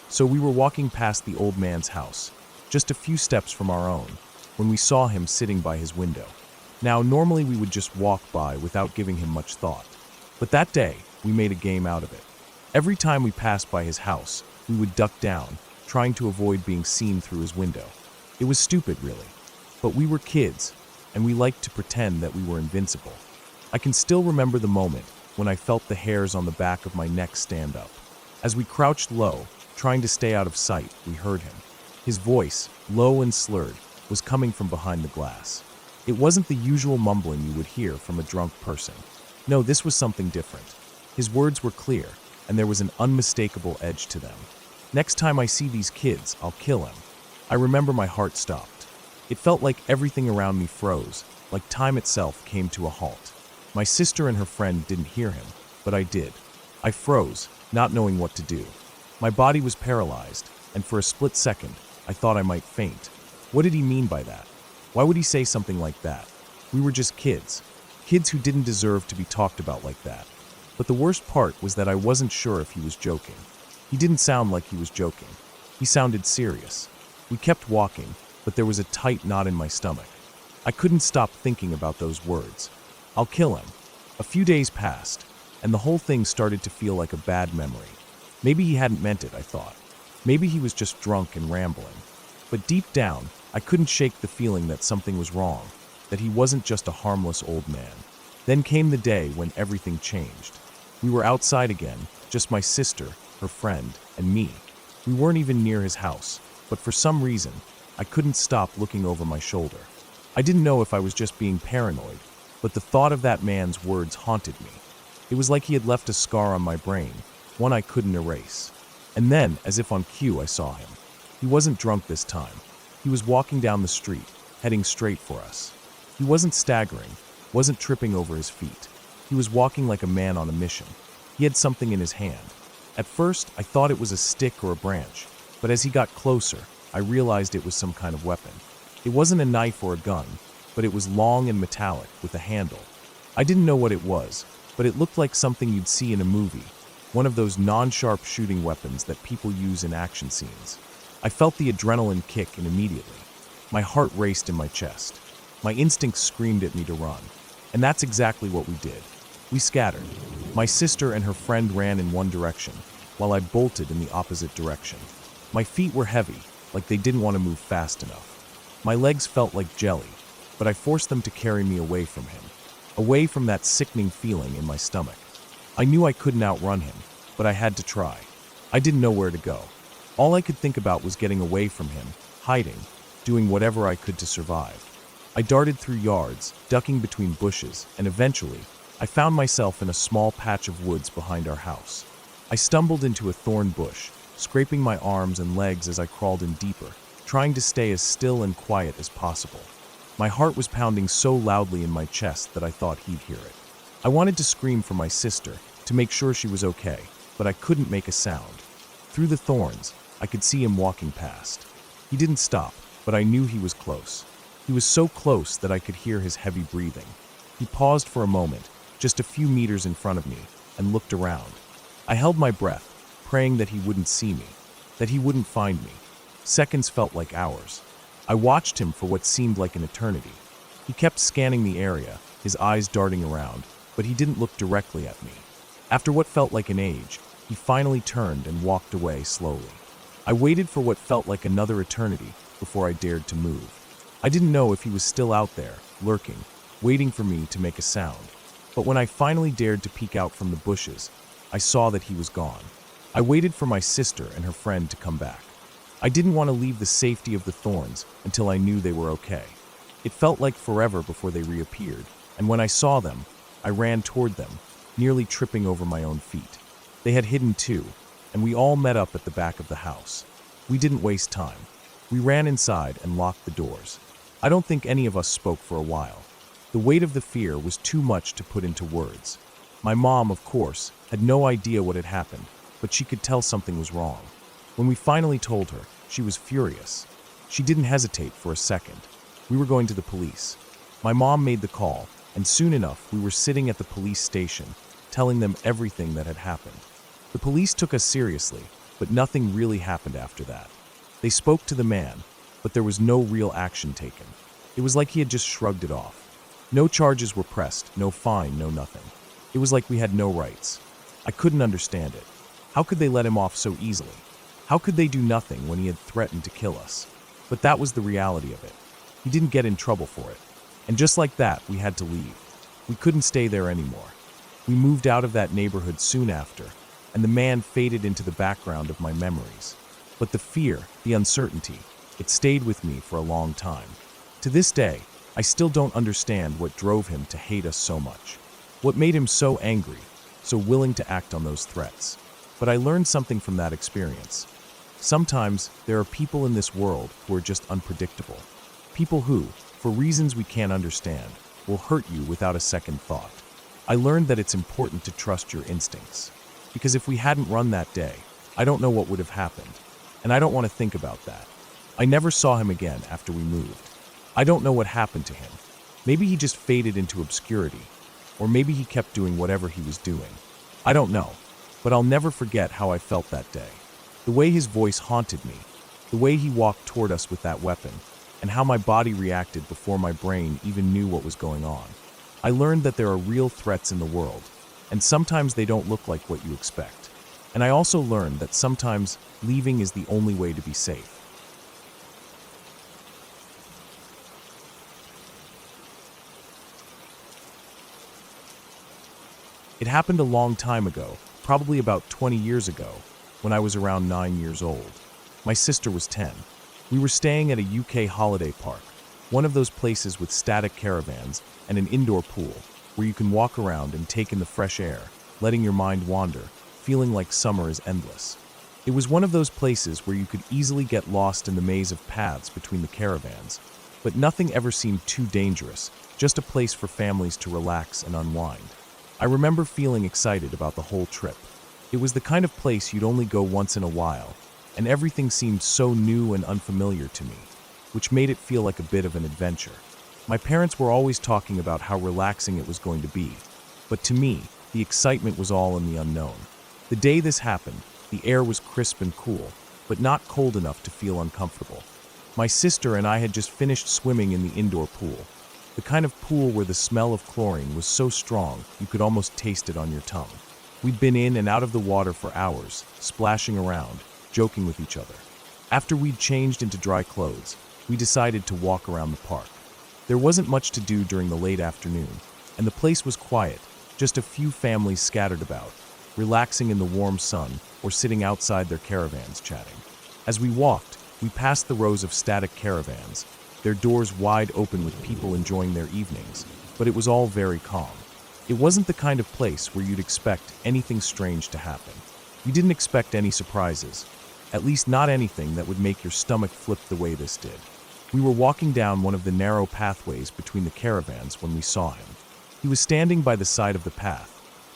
So we were walking past the old man's house, just a few steps from our own, when we saw him sitting by his window. Now, normally we would just walk by without giving him much thought, but that day, we made a game out of it. Every time we passed by his house, we would duck down, trying to avoid being seen through his window. It was stupid, really, but we were kids, and we liked to pretend that we were invincible. I can still remember the moment when I felt the hairs on the back of my neck stand up. As we crouched low, trying to stay out of sight, we heard him. His voice, low and slurred, was coming from behind the glass. It wasn't the usual mumbling you would hear from a drunk person. No, this was something different. His words were clear, and there was an unmistakable edge to them. Next time I see these kids, I'll kill him. I remember my heart stopped. It felt like everything around me froze, like time itself came to a halt. My sister and her friend didn't hear him, but I did. I froze, not knowing what to do. My body was paralyzed, and for a split second, I thought I might faint. What did he mean by that? Why would he say something like that? We were just kids. Kids who didn't deserve to be talked about like that. But the worst part was that I wasn't sure if he was joking. He didn't sound like he was joking. He sounded serious. We kept walking, but there was a tight knot in my stomach. I couldn't stop thinking about those words. I'll kill him. A few days passed, and the whole thing started to feel like a bad memory. Maybe he hadn't meant it, I thought. Maybe he was just drunk and rambling. But deep down, I couldn't shake the feeling that something was wrong, that he wasn't just a harmless old man. Then came the day when everything changed. We were outside again, just my sister, her friend, and me. We weren't even near his house, but for some reason, I couldn't stop looking over my shoulder. I didn't know if I was just being paranoid, but the thought of that man's words haunted me. It was like he had left a scar on my brain, one I couldn't erase. And then, as if on cue, I saw him. He wasn't drunk this time. He was walking down the street, heading straight for us. He wasn't staggering, wasn't tripping over his feet. He was walking like a man on a mission. He had something in his hand. At first, I thought it was a stick or a branch, but as he got closer, I realized it was some kind of weapon. It wasn't a knife or a gun, but it was long and metallic with a handle. I didn't know what it was, but it looked like something you'd see in a movie, one of those non-sharp shooting weapons that people use in action scenes. I felt the adrenaline kick, and immediately, my heart raced in my chest. My instincts screamed at me to run, and that's exactly what we did. We scattered. My sister and her friend ran in one direction, while I bolted in the opposite direction. My feet were heavy, like they didn't want to move fast enough. My legs felt like jelly, but I forced them to carry me away from him, away from that sickening feeling in my stomach. I knew I couldn't outrun him, but I had to try. I didn't know where to go. All I could think about was getting away from him, hiding, doing whatever I could to survive. I darted through yards, ducking between bushes, and eventually, I found myself in a small patch of woods behind our house. I stumbled into a thorn bush, scraping my arms and legs as I crawled in deeper, trying to stay as still and quiet as possible. My heart was pounding so loudly in my chest that I thought he'd hear it. I wanted to scream for my sister, to make sure she was okay, but I couldn't make a sound. Through the thorns, I could see him walking past. He didn't stop, but I knew he was close. He was so close that I could hear his heavy breathing. He paused for a moment, just a few meters in front of me, and looked around. I held my breath, praying that he wouldn't see me, that he wouldn't find me. Seconds felt like hours. I watched him for what seemed like an eternity. He kept scanning the area, his eyes darting around, but he didn't look directly at me. After what felt like an age, he finally turned and walked away slowly. I waited for what felt like another eternity before I dared to move. I didn't know if he was still out there, lurking, waiting for me to make a sound. But when I finally dared to peek out from the bushes, I saw that he was gone. I waited for my sister and her friend to come back. I didn't want to leave the safety of the thorns until I knew they were okay. It felt like forever before they reappeared, and when I saw them, I ran toward them, nearly tripping over my own feet. They had hidden too, and we all met up at the back of the house. We didn't waste time. We ran inside and locked the doors. I don't think any of us spoke for a while. The weight of the fear was too much to put into words. My mom, of course, had no idea what had happened, but she could tell something was wrong. When we finally told her, she was furious. She didn't hesitate for a second. We were going to the police. My mom made the call, and soon enough we were sitting at the police station, telling them everything that had happened. The police took us seriously, but nothing really happened after that. They spoke to the man, but there was no real action taken. It was like he had just shrugged it off. No charges were pressed, no fine, no nothing. It was like we had no rights. I couldn't understand it. How could they let him off so easily? How could they do nothing when he had threatened to kill us? But that was the reality of it. He didn't get in trouble for it. And just like that, we had to leave. We couldn't stay there anymore. We moved out of that neighborhood soon after, and the man faded into the background of my memories. But the fear, the uncertainty, it stayed with me for a long time. To this day, I still don't understand what drove him to hate us so much. What made him so angry, so willing to act on those threats. But I learned something from that experience. Sometimes there are people in this world who are just unpredictable. People who, for reasons we can't understand, will hurt you without a second thought. I learned that it's important to trust your instincts. Because if we hadn't run that day, I don't know what would have happened. And I don't want to think about that. I never saw him again after we moved. I don't know what happened to him. Maybe he just faded into obscurity. Or maybe he kept doing whatever he was doing. I don't know. But I'll never forget how I felt that day. The way his voice haunted me. The way he walked toward us with that weapon. And how my body reacted before my brain even knew what was going on. I learned that there are real threats in the world. And sometimes they don't look like what you expect. And I also learned that sometimes leaving is the only way to be safe. It happened a long time ago, probably about 20 years ago, when I was around 9 years old. My sister was 10. We were staying at a UK holiday park, one of those places with static caravans and an indoor pool, where you can walk around and take in the fresh air, letting your mind wander, feeling like summer is endless. It was one of those places where you could easily get lost in the maze of paths between the caravans, but nothing ever seemed too dangerous, just a place for families to relax and unwind. I remember feeling excited about the whole trip. It was the kind of place you'd only go once in a while, and everything seemed so new and unfamiliar to me, which made it feel like a bit of an adventure. My parents were always talking about how relaxing it was going to be, but to me, the excitement was all in the unknown. The day this happened, the air was crisp and cool, but not cold enough to feel uncomfortable. My sister and I had just finished swimming in the indoor pool, the kind of pool where the smell of chlorine was so strong you could almost taste it on your tongue. We'd been in and out of the water for hours, splashing around, joking with each other. After we'd changed into dry clothes, we decided to walk around the park. There wasn't much to do during the late afternoon, and the place was quiet, just a few families scattered about, relaxing in the warm sun or sitting outside their caravans chatting. As we walked, we passed the rows of static caravans, their doors wide open with people enjoying their evenings, but it was all very calm. It wasn't the kind of place where you'd expect anything strange to happen. You didn't expect any surprises, at least not anything that would make your stomach flip the way this did. We were walking down one of the narrow pathways between the caravans when we saw him. He was standing by the side of the path,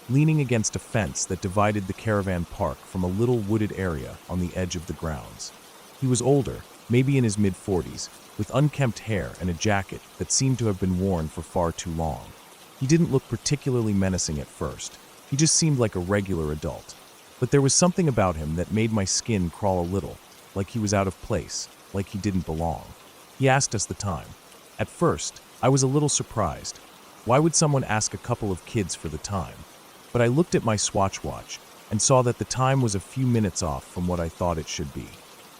leaning against a fence that divided the caravan park from a little wooded area on the edge of the grounds. He was older, maybe in his mid-40s, with unkempt hair and a jacket that seemed to have been worn for far too long. He didn't look particularly menacing at first. He just seemed like a regular adult. But there was something about him that made my skin crawl a little, like he was out of place, like he didn't belong. He asked us the time. At first, I was a little surprised. Why would someone ask a couple of kids for the time? But I looked at my Swatch watch and saw that the time was a few minutes off from what I thought it should be.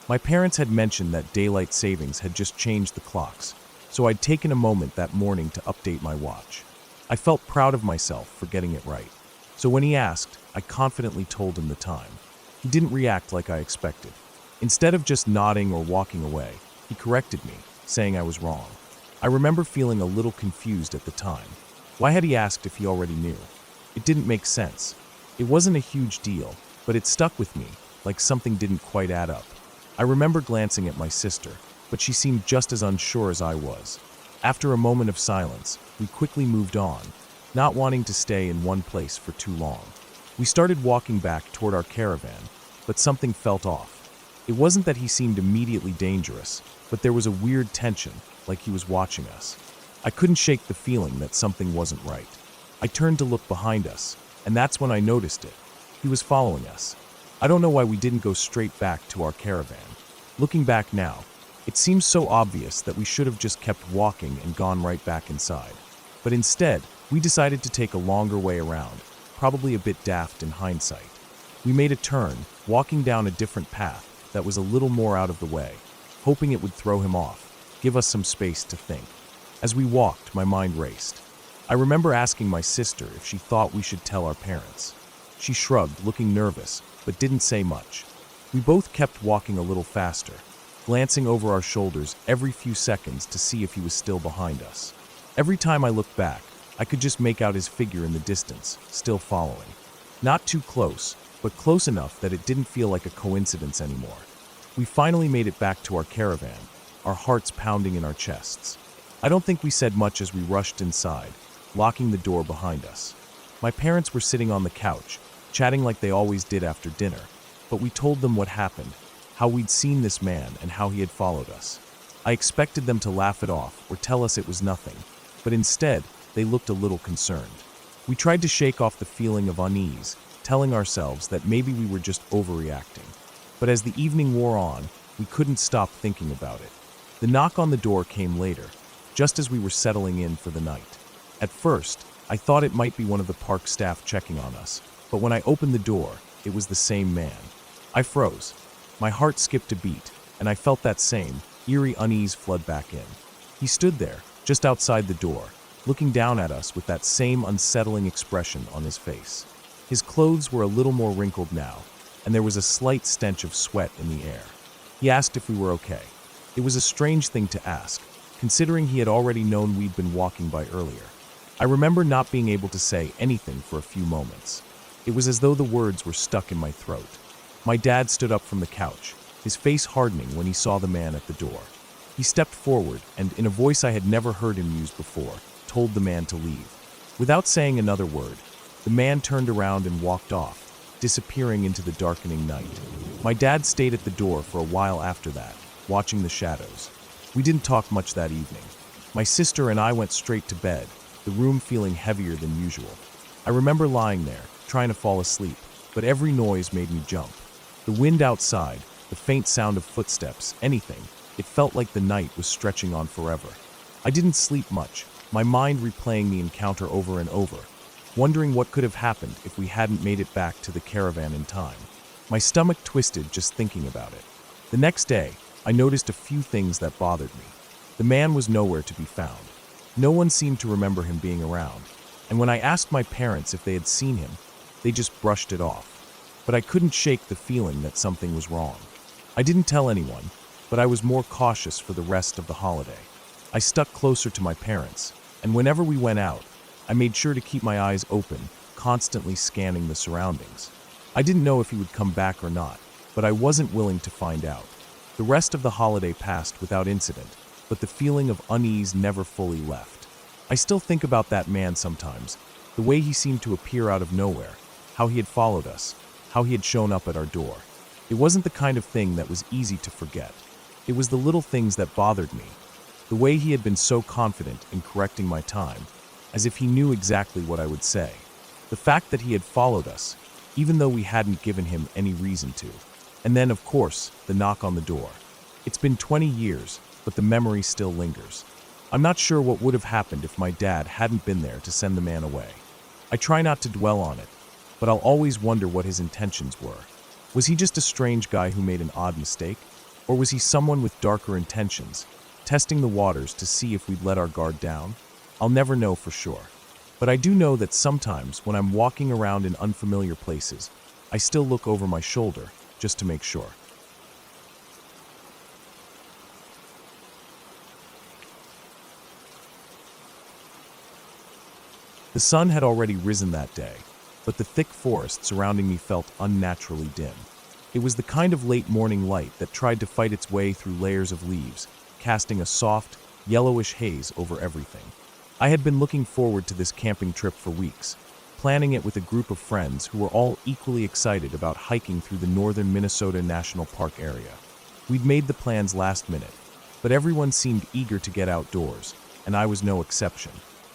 My parents had mentioned that daylight savings had just changed the clocks, so I'd taken a moment that morning to update my watch. I felt proud of myself for getting it right. So when he asked, I confidently told him the time. He didn't react like I expected. Instead of just nodding or walking away, he corrected me, saying I was wrong. I remember feeling a little confused at the time. Why had he asked if he already knew? It didn't make sense. It wasn't a huge deal, but it stuck with me, like something didn't quite add up. I remember glancing at my sister, but she seemed just as unsure as I was. After a moment of silence, we quickly moved on, not wanting to stay in one place for too long. We started walking back toward our caravan, but something felt off. It wasn't that he seemed immediately dangerous, but there was a weird tension, like he was watching us. I couldn't shake the feeling that something wasn't right. I turned to look behind us, and that's when I noticed it. He was following us. I don't know why we didn't go straight back to our caravan. Looking back now, it seems so obvious that we should have just kept walking and gone right back inside. But instead, we decided to take a longer way around, probably a bit daft in hindsight. We made a turn, walking down a different path that was a little more out of the way, hoping it would throw him off, give us some space to think. As we walked, my mind raced. I remember asking my sister if she thought we should tell our parents. She shrugged, looking nervous, but didn't say much. We both kept walking a little faster, glancing over our shoulders every few seconds to see if he was still behind us. Every time I looked back, I could just make out his figure in the distance, still following. Not too close, but close enough that it didn't feel like a coincidence anymore. We finally made it back to our caravan, our hearts pounding in our chests. I don't think we said much as we rushed inside, locking the door behind us. My parents were sitting on the couch, chatting like they always did after dinner, but we told them what happened, how we'd seen this man and how he had followed us. I expected them to laugh it off or tell us it was nothing, but instead, they looked a little concerned. We tried to shake off the feeling of unease, telling ourselves that maybe we were just overreacting. But as the evening wore on, we couldn't stop thinking about it. The knock on the door came later, just as we were settling in for the night. At first, I thought it might be one of the park staff checking on us, but when I opened the door, it was the same man. I froze. My heart skipped a beat, and I felt that same, eerie unease flood back in. He stood there, just outside the door, looking down at us with that same unsettling expression on his face. His clothes were a little more wrinkled now, and there was a slight stench of sweat in the air. He asked if we were okay. It was a strange thing to ask, considering he had already known we'd been walking by earlier. I remember not being able to say anything for a few moments. It was as though the words were stuck in my throat. My dad stood up from the couch, his face hardening when he saw the man at the door. He stepped forward and, in a voice I had never heard him use before, told the man to leave. Without saying another word, the man turned around and walked off, disappearing into the darkening night. My dad stayed at the door for a while after that, watching the shadows. We didn't talk much that evening. My sister and I went straight to bed, the room feeling heavier than usual. I remember lying there, trying to fall asleep, but every noise made me jump. The wind outside, the faint sound of footsteps, anything. It felt like the night was stretching on forever. I didn't sleep much, my mind replaying the encounter over and over, wondering what could have happened if we hadn't made it back to the caravan in time. My stomach twisted just thinking about it. The next day, I noticed a few things that bothered me. The man was nowhere to be found. No one seemed to remember him being around, and when I asked my parents if they had seen him, they just brushed it off. But I couldn't shake the feeling that something was wrong. I didn't tell anyone, but I was more cautious for the rest of the holiday. I stuck closer to my parents, and whenever we went out, I made sure to keep my eyes open, constantly scanning the surroundings. I didn't know if he would come back or not, but I wasn't willing to find out. The rest of the holiday passed without incident, but the feeling of unease never fully left. I still think about that man sometimes, the way he seemed to appear out of nowhere, how he had followed us, how he had shown up at our door. It wasn't the kind of thing that was easy to forget. It was the little things that bothered me. The way he had been so confident in correcting my time, as if he knew exactly what I would say. The fact that he had followed us, even though we hadn't given him any reason to. And then, of course, the knock on the door. It's been 20 years, but the memory still lingers. I'm not sure what would have happened if my dad hadn't been there to send the man away. I try not to dwell on it, but I'll always wonder what his intentions were. Was he just a strange guy who made an odd mistake? Or was he someone with darker intentions, testing the waters to see if we'd let our guard down? I'll never know for sure. But I do know that sometimes when I'm walking around in unfamiliar places, I still look over my shoulder just to make sure. The sun had already risen that day, but the thick forest surrounding me felt unnaturally dim. It was the kind of late morning light that tried to fight its way through layers of leaves, casting a soft, yellowish haze over everything. I had been looking forward to this camping trip for weeks, planning it with a group of friends who were all equally excited about hiking through the northern Minnesota National Park area. We'd made the plans last minute, but everyone seemed eager to get outdoors, and I was no exception.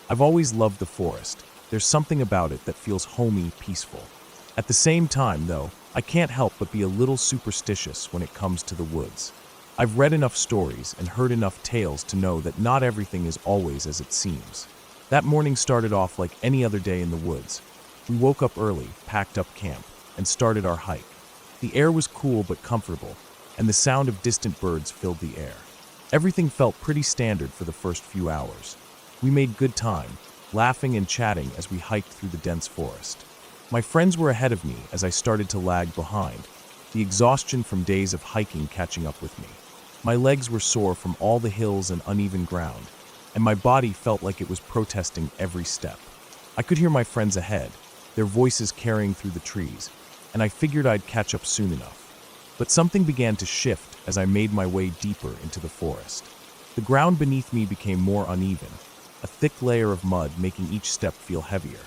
I've always loved the forest. There's something about it that feels homey, peaceful. At the same time, though, I can't help but be a little superstitious when it comes to the woods. I've read enough stories and heard enough tales to know that not everything is always as it seems. That morning started off like any other day in the woods. We woke up early, packed up camp, and started our hike. The air was cool but comfortable, and the sound of distant birds filled the air. Everything felt pretty standard for the first few hours. We made good time, laughing and chatting as we hiked through the dense forest. My friends were ahead of me as I started to lag behind, the exhaustion from days of hiking catching up with me. My legs were sore from all the hills and uneven ground, and my body felt like it was protesting every step. I could hear my friends ahead, their voices carrying through the trees, and I figured I'd catch up soon enough. But something began to shift as I made my way deeper into the forest. The ground beneath me became more uneven, a thick layer of mud making each step feel heavier.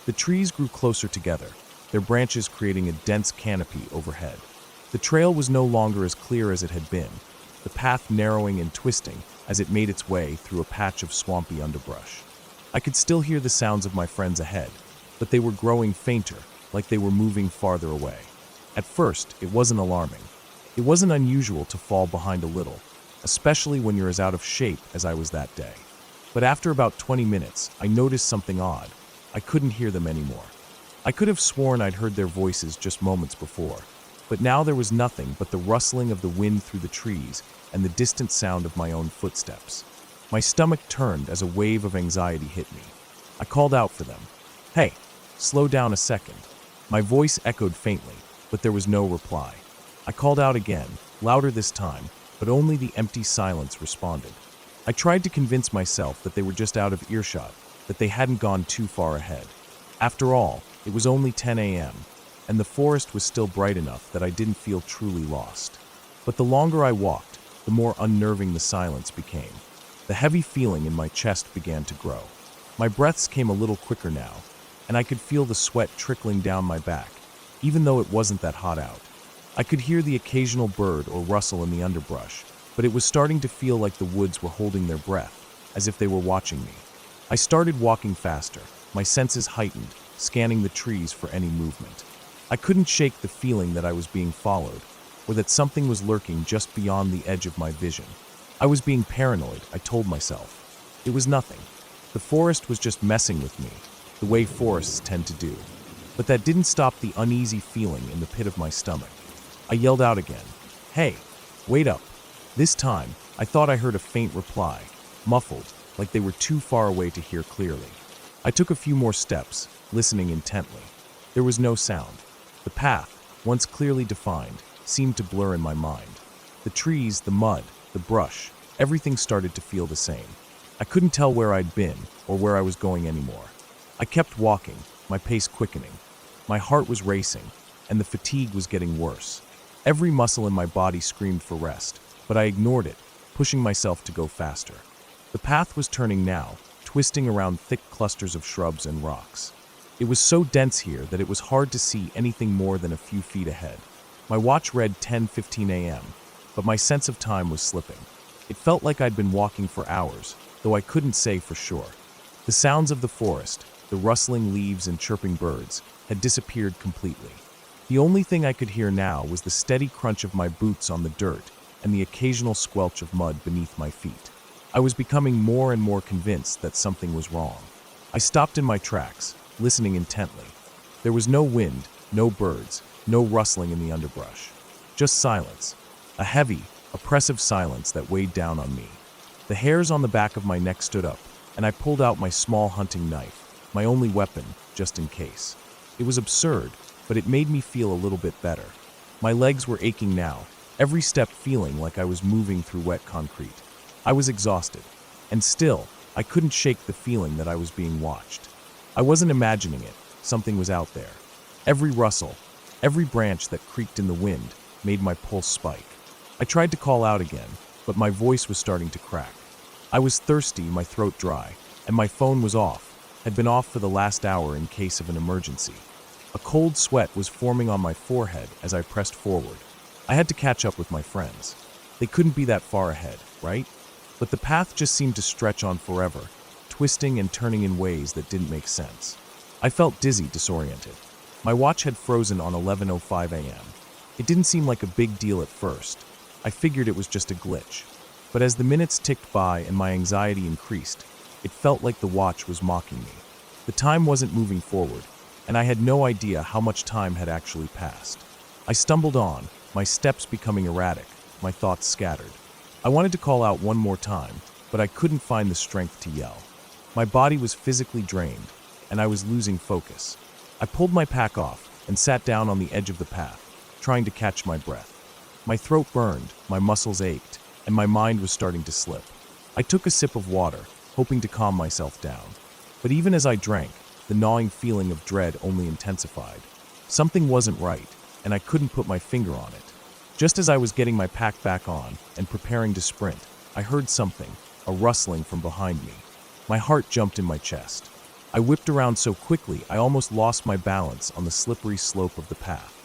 The trees grew closer together, their branches creating a dense canopy overhead. The trail was no longer as clear as it had been, the path narrowing and twisting as it made its way through a patch of swampy underbrush. I could still hear the sounds of my friends ahead, but they were growing fainter, like they were moving farther away. At first, it wasn't alarming. It wasn't unusual to fall behind a little, especially when you're as out of shape as I was that day. But after about 20 minutes, I noticed something odd. I couldn't hear them anymore. I could have sworn I'd heard their voices just moments before, but now there was nothing but the rustling of the wind through the trees and the distant sound of my own footsteps. My stomach turned as a wave of anxiety hit me. I called out for them. "Hey, slow down a second." My voice echoed faintly, but there was no reply. I called out again, louder this time, but only the empty silence responded. I tried to convince myself that they were just out of earshot, that they hadn't gone too far ahead. After all, it was only 10 a.m., and the forest was still bright enough that I didn't feel truly lost. But the longer I walked, the more unnerving the silence became. The heavy feeling in my chest began to grow. My breaths came a little quicker now, and I could feel the sweat trickling down my back, even though it wasn't that hot out. I could hear the occasional bird or rustle in the underbrush, but it was starting to feel like the woods were holding their breath, as if they were watching me. I started walking faster, my senses heightened, scanning the trees for any movement. I couldn't shake the feeling that I was being followed, or that something was lurking just beyond the edge of my vision. I was being paranoid, I told myself. It was nothing. The forest was just messing with me, the way forests tend to do. But that didn't stop the uneasy feeling in the pit of my stomach. I yelled out again, "Hey, wait up." This time, I thought I heard a faint reply, muffled, like they were too far away to hear clearly. I took a few more steps, listening intently. There was no sound. The path, once clearly defined, seemed to blur in my mind. The trees, the mud, the brush, everything started to feel the same. I couldn't tell where I'd been or where I was going anymore. I kept walking, my pace quickening. My heart was racing, and the fatigue was getting worse. Every muscle in my body screamed for rest, but I ignored it, pushing myself to go faster. The path was turning now, twisting around thick clusters of shrubs and rocks. It was so dense here that it was hard to see anything more than a few feet ahead. My watch read 10:15 a.m., but my sense of time was slipping. It felt like I'd been walking for hours, though I couldn't say for sure. The sounds of the forest, the rustling leaves and chirping birds, had disappeared completely. The only thing I could hear now was the steady crunch of my boots on the dirt and the occasional squelch of mud beneath my feet. I was becoming more and more convinced that something was wrong. I stopped in my tracks, listening intently. There was no wind, no birds, no rustling in the underbrush. Just silence. A heavy, oppressive silence that weighed down on me. The hairs on the back of my neck stood up, and I pulled out my small hunting knife, my only weapon, just in case. It was absurd, but it made me feel a little bit better. My legs were aching now, every step feeling like I was moving through wet concrete. I was exhausted, and still, I couldn't shake the feeling that I was being watched. I wasn't imagining it, something was out there. Every rustle, every branch that creaked in the wind, made my pulse spike. I tried to call out again, but my voice was starting to crack. I was thirsty, my throat dry, and my phone was off, had been off for the last hour in case of an emergency. A cold sweat was forming on my forehead as I pressed forward. I had to catch up with my friends. They couldn't be that far ahead, right? But the path just seemed to stretch on forever, twisting and turning in ways that didn't make sense. I felt dizzy, disoriented. My watch had frozen on 11:05 a.m. It didn't seem like a big deal at first. I figured it was just a glitch. But as the minutes ticked by and my anxiety increased, it felt like the watch was mocking me. The time wasn't moving forward, and I had no idea how much time had actually passed. I stumbled on, my steps becoming erratic, my thoughts scattered. I wanted to call out one more time, but I couldn't find the strength to yell. My body was physically drained, and I was losing focus. I pulled my pack off and sat down on the edge of the path, trying to catch my breath. My throat burned, my muscles ached, and my mind was starting to slip. I took a sip of water, hoping to calm myself down. But even as I drank, the gnawing feeling of dread only intensified. Something wasn't right, and I couldn't put my finger on it. Just as I was getting my pack back on and preparing to sprint, I heard something, a rustling from behind me. My heart jumped in my chest. I whipped around so quickly I almost lost my balance on the slippery slope of the path.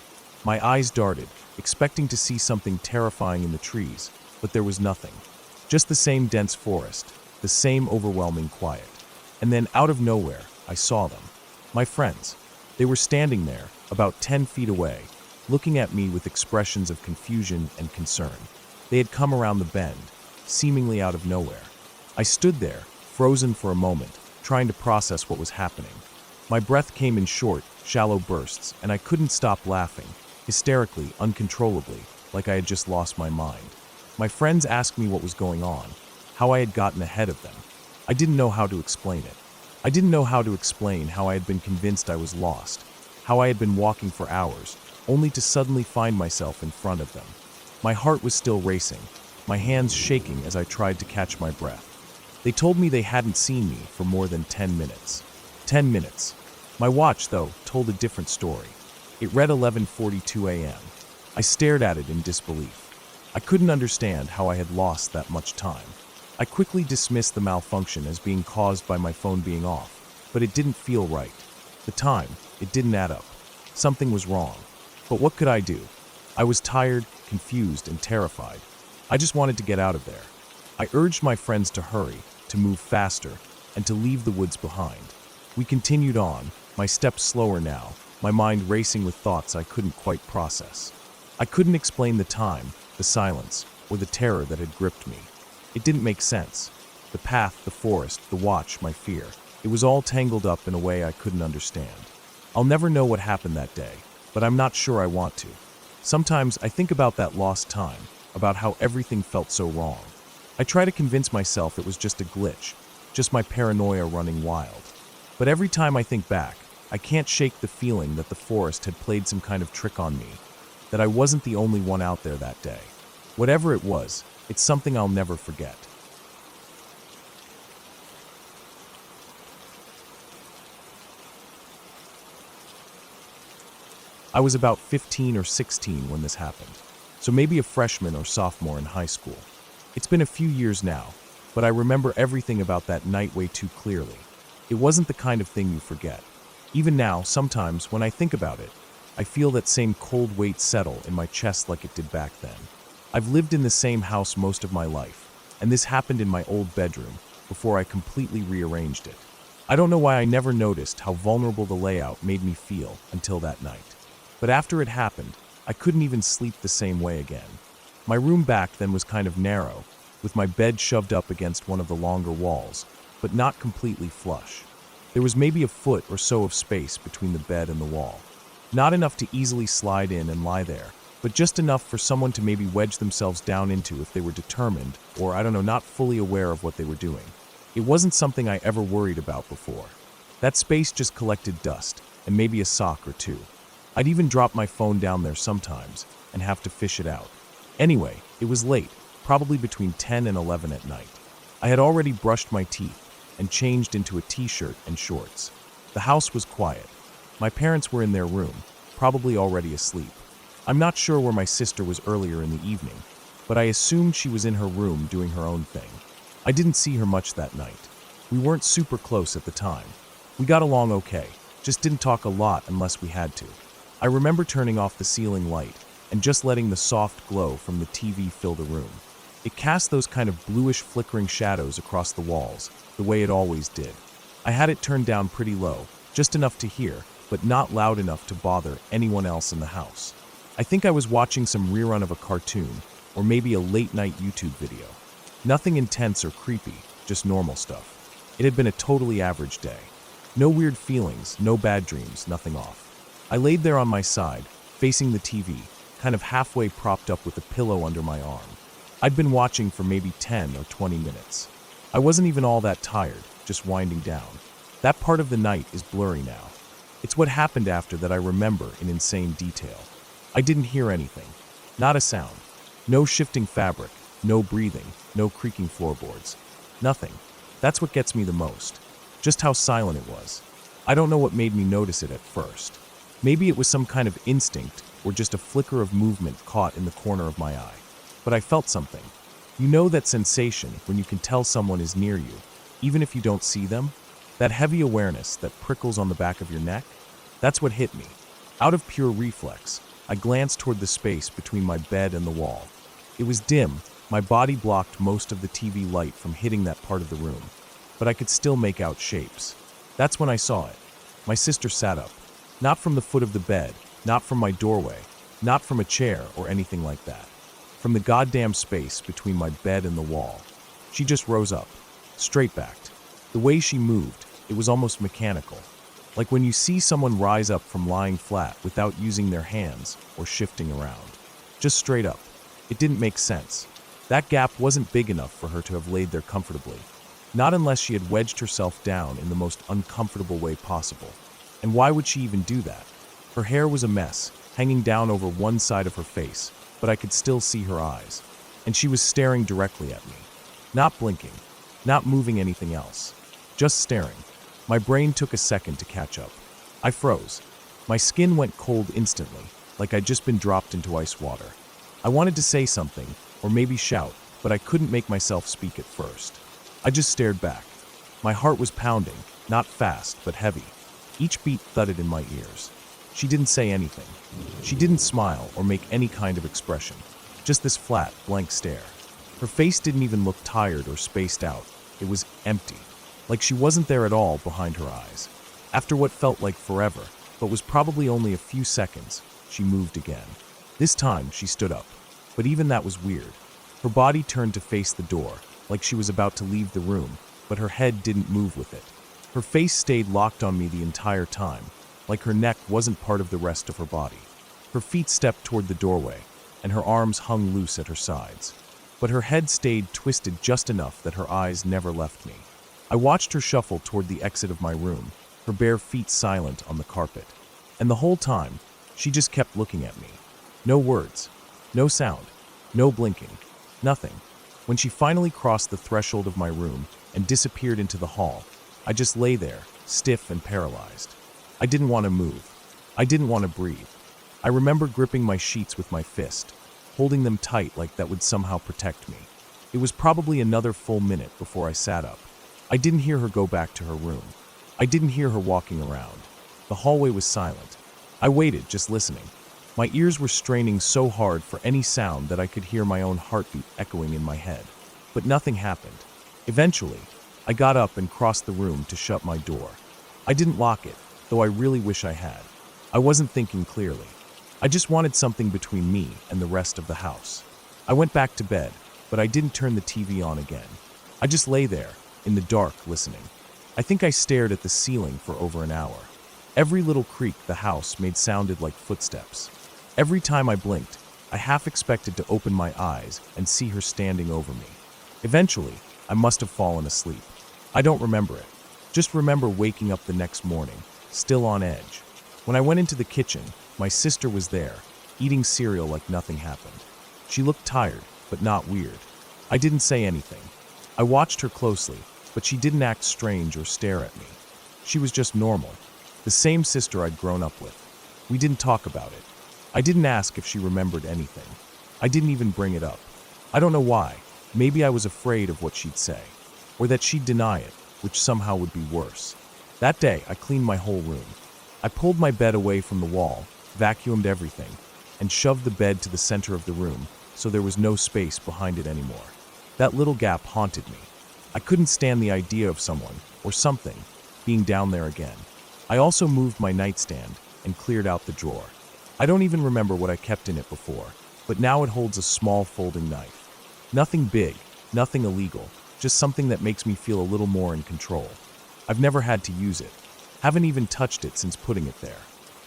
My eyes darted, expecting to see something terrifying in the trees, but there was nothing. Just the same dense forest, the same overwhelming quiet. And then, out of nowhere, I saw them. My friends. They were standing there, about 10 feet away, looking at me with expressions of confusion and concern. They had come around the bend, seemingly out of nowhere. I stood there, frozen for a moment, trying to process what was happening. My breath came in short, shallow bursts, and I couldn't stop laughing, hysterically, uncontrollably, like I had just lost my mind. My friends asked me what was going on, how I had gotten ahead of them. I didn't know how to explain it. I didn't know how to explain how I had been convinced I was lost, how I had been walking for hours, only to suddenly find myself in front of them. My heart was still racing, my hands shaking as I tried to catch my breath. They told me they hadn't seen me for more than 10 minutes. 10 minutes. My watch, though, told a different story. It read 11:42 a.m. I stared at it in disbelief. I couldn't understand how I had lost that much time. I quickly dismissed the malfunction as being caused by my phone being off, but it didn't feel right. The time, it didn't add up. Something was wrong. But what could I do? I was tired, confused, and terrified. I just wanted to get out of there. I urged my friends to hurry, to move faster, and to leave the woods behind. We continued on, my steps slower now, my mind racing with thoughts I couldn't quite process. I couldn't explain the time, the silence, or the terror that had gripped me. It didn't make sense. The path, the forest, the watch, my fear. It was all tangled up in a way I couldn't understand. I'll never know what happened that day, but I'm not sure I want to. Sometimes I think about that lost time, about how everything felt so wrong. I try to convince myself it was just a glitch, just my paranoia running wild. But every time I think back, I can't shake the feeling that the forest had played some kind of trick on me, that I wasn't the only one out there that day. Whatever it was, it's something I'll never forget. I was about 15 or 16 when this happened, so maybe a freshman or sophomore in high school. It's been a few years now, but I remember everything about that night way too clearly. It wasn't the kind of thing you forget. Even now, sometimes, when I think about it, I feel that same cold weight settle in my chest like it did back then. I've lived in the same house most of my life, and this happened in my old bedroom before I completely rearranged it. I don't know why I never noticed how vulnerable the layout made me feel until that night. But after it happened, I couldn't even sleep the same way again. My room back then was kind of narrow, with my bed shoved up against one of the longer walls, but not completely flush. There was maybe a foot or so of space between the bed and the wall. Not enough to easily slide in and lie there, but just enough for someone to maybe wedge themselves down into if they were determined, or I don't know, not fully aware of what they were doing. It wasn't something I ever worried about before. That space just collected dust, and maybe a sock or two. I'd even drop my phone down there sometimes, and have to fish it out. Anyway, it was late, probably between 10 and 11 at night. I had already brushed my teeth, and changed into a t-shirt and shorts. The house was quiet. My parents were in their room, probably already asleep. I'm not sure where my sister was earlier in the evening, but I assumed she was in her room doing her own thing. I didn't see her much that night. We weren't super close at the time. We got along okay, just didn't talk a lot unless we had to. I remember turning off the ceiling light and just letting the soft glow from the TV fill the room. It cast those kind of bluish flickering shadows across the walls, the way it always did. I had it turned down pretty low, just enough to hear, but not loud enough to bother anyone else in the house. I think I was watching some rerun of a cartoon, or maybe a late-night YouTube video. Nothing intense or creepy, just normal stuff. It had been a totally average day. No weird feelings, no bad dreams, nothing off. I laid there on my side, facing the TV, kind of halfway propped up with a pillow under my arm. I'd been watching for maybe 10 or 20 minutes. I wasn't even all that tired, just winding down. That part of the night is blurry now. It's what happened after that I remember in insane detail. I didn't hear anything. Not a sound. No shifting fabric, no breathing, no creaking floorboards. Nothing. That's what gets me the most. Just how silent it was. I don't know what made me notice it at first. Maybe it was some kind of instinct or just a flicker of movement caught in the corner of my eye. But I felt something. You know that sensation when you can tell someone is near you, even if you don't see them? That heavy awareness that prickles on the back of your neck? That's what hit me. Out of pure reflex, I glanced toward the space between my bed and the wall. It was dim, my body blocked most of the TV light from hitting that part of the room, but I could still make out shapes. That's when I saw it. My sister sat up. Not from the foot of the bed, not from my doorway, not from a chair or anything like that. From the goddamn space between my bed and the wall. She just rose up, straight-backed. The way she moved, it was almost mechanical. Like when you see someone rise up from lying flat without using their hands or shifting around. Just straight up. It didn't make sense. That gap wasn't big enough for her to have laid there comfortably. Not unless she had wedged herself down in the most uncomfortable way possible. And why would she even do that? Her hair was a mess, hanging down over one side of her face, but I could still see her eyes. And she was staring directly at me. Not blinking, not moving anything else. Just staring. My brain took a second to catch up. I froze. My skin went cold instantly, like I'd just been dropped into ice water. I wanted to say something, or maybe shout, but I couldn't make myself speak at first. I just stared back. My heart was pounding, not fast, but heavy. Each beat thudded in my ears. She didn't say anything. She didn't smile or make any kind of expression. Just this flat, blank stare. Her face didn't even look tired or spaced out. It was empty. Like she wasn't there at all behind her eyes. After what felt like forever, but was probably only a few seconds, she moved again. This time, she stood up. But even that was weird. Her body turned to face the door, like she was about to leave the room, but her head didn't move with it. Her face stayed locked on me the entire time, like her neck wasn't part of the rest of her body. Her feet stepped toward the doorway, and her arms hung loose at her sides. But her head stayed twisted just enough that her eyes never left me. I watched her shuffle toward the exit of my room, her bare feet silent on the carpet. And the whole time, she just kept looking at me. No words, no sound, no blinking, nothing. When she finally crossed the threshold of my room and disappeared into the hall, I just lay there, stiff and paralyzed. I didn't want to move. I didn't want to breathe. I remember gripping my sheets with my fist, holding them tight like that would somehow protect me. It was probably another full minute before I sat up. I didn't hear her go back to her room. I didn't hear her walking around. The hallway was silent. I waited, just listening. My ears were straining so hard for any sound that I could hear my own heartbeat echoing in my head. But nothing happened. Eventually, I got up and crossed the room to shut my door. I didn't lock it, though I really wish I had. I wasn't thinking clearly. I just wanted something between me and the rest of the house. I went back to bed, but I didn't turn the TV on again. I just lay there, in the dark, listening. I think I stared at the ceiling for over an hour. Every little creak the house made sounded like footsteps. Every time I blinked, I half expected to open my eyes and see her standing over me. Eventually, I must have fallen asleep. I don't remember it. Just remember waking up the next morning, still on edge. When I went into the kitchen, my sister was there, eating cereal like nothing happened. She looked tired, but not weird. I didn't say anything. I watched her closely, but she didn't act strange or stare at me. She was just normal, the same sister I'd grown up with. We didn't talk about it. I didn't ask if she remembered anything. I didn't even bring it up. I don't know why. Maybe I was afraid of what she'd say, or that she'd deny it, which somehow would be worse. That day, I cleaned my whole room. I pulled my bed away from the wall, vacuumed everything, and shoved the bed to the center of the room so there was no space behind it anymore. That little gap haunted me. I couldn't stand the idea of someone, or something, being down there again. I also moved my nightstand and cleared out the drawer. I don't even remember what I kept in it before, but now it holds a small folding knife. Nothing big, nothing illegal, just something that makes me feel a little more in control. I've never had to use it, haven't even touched it since putting it there.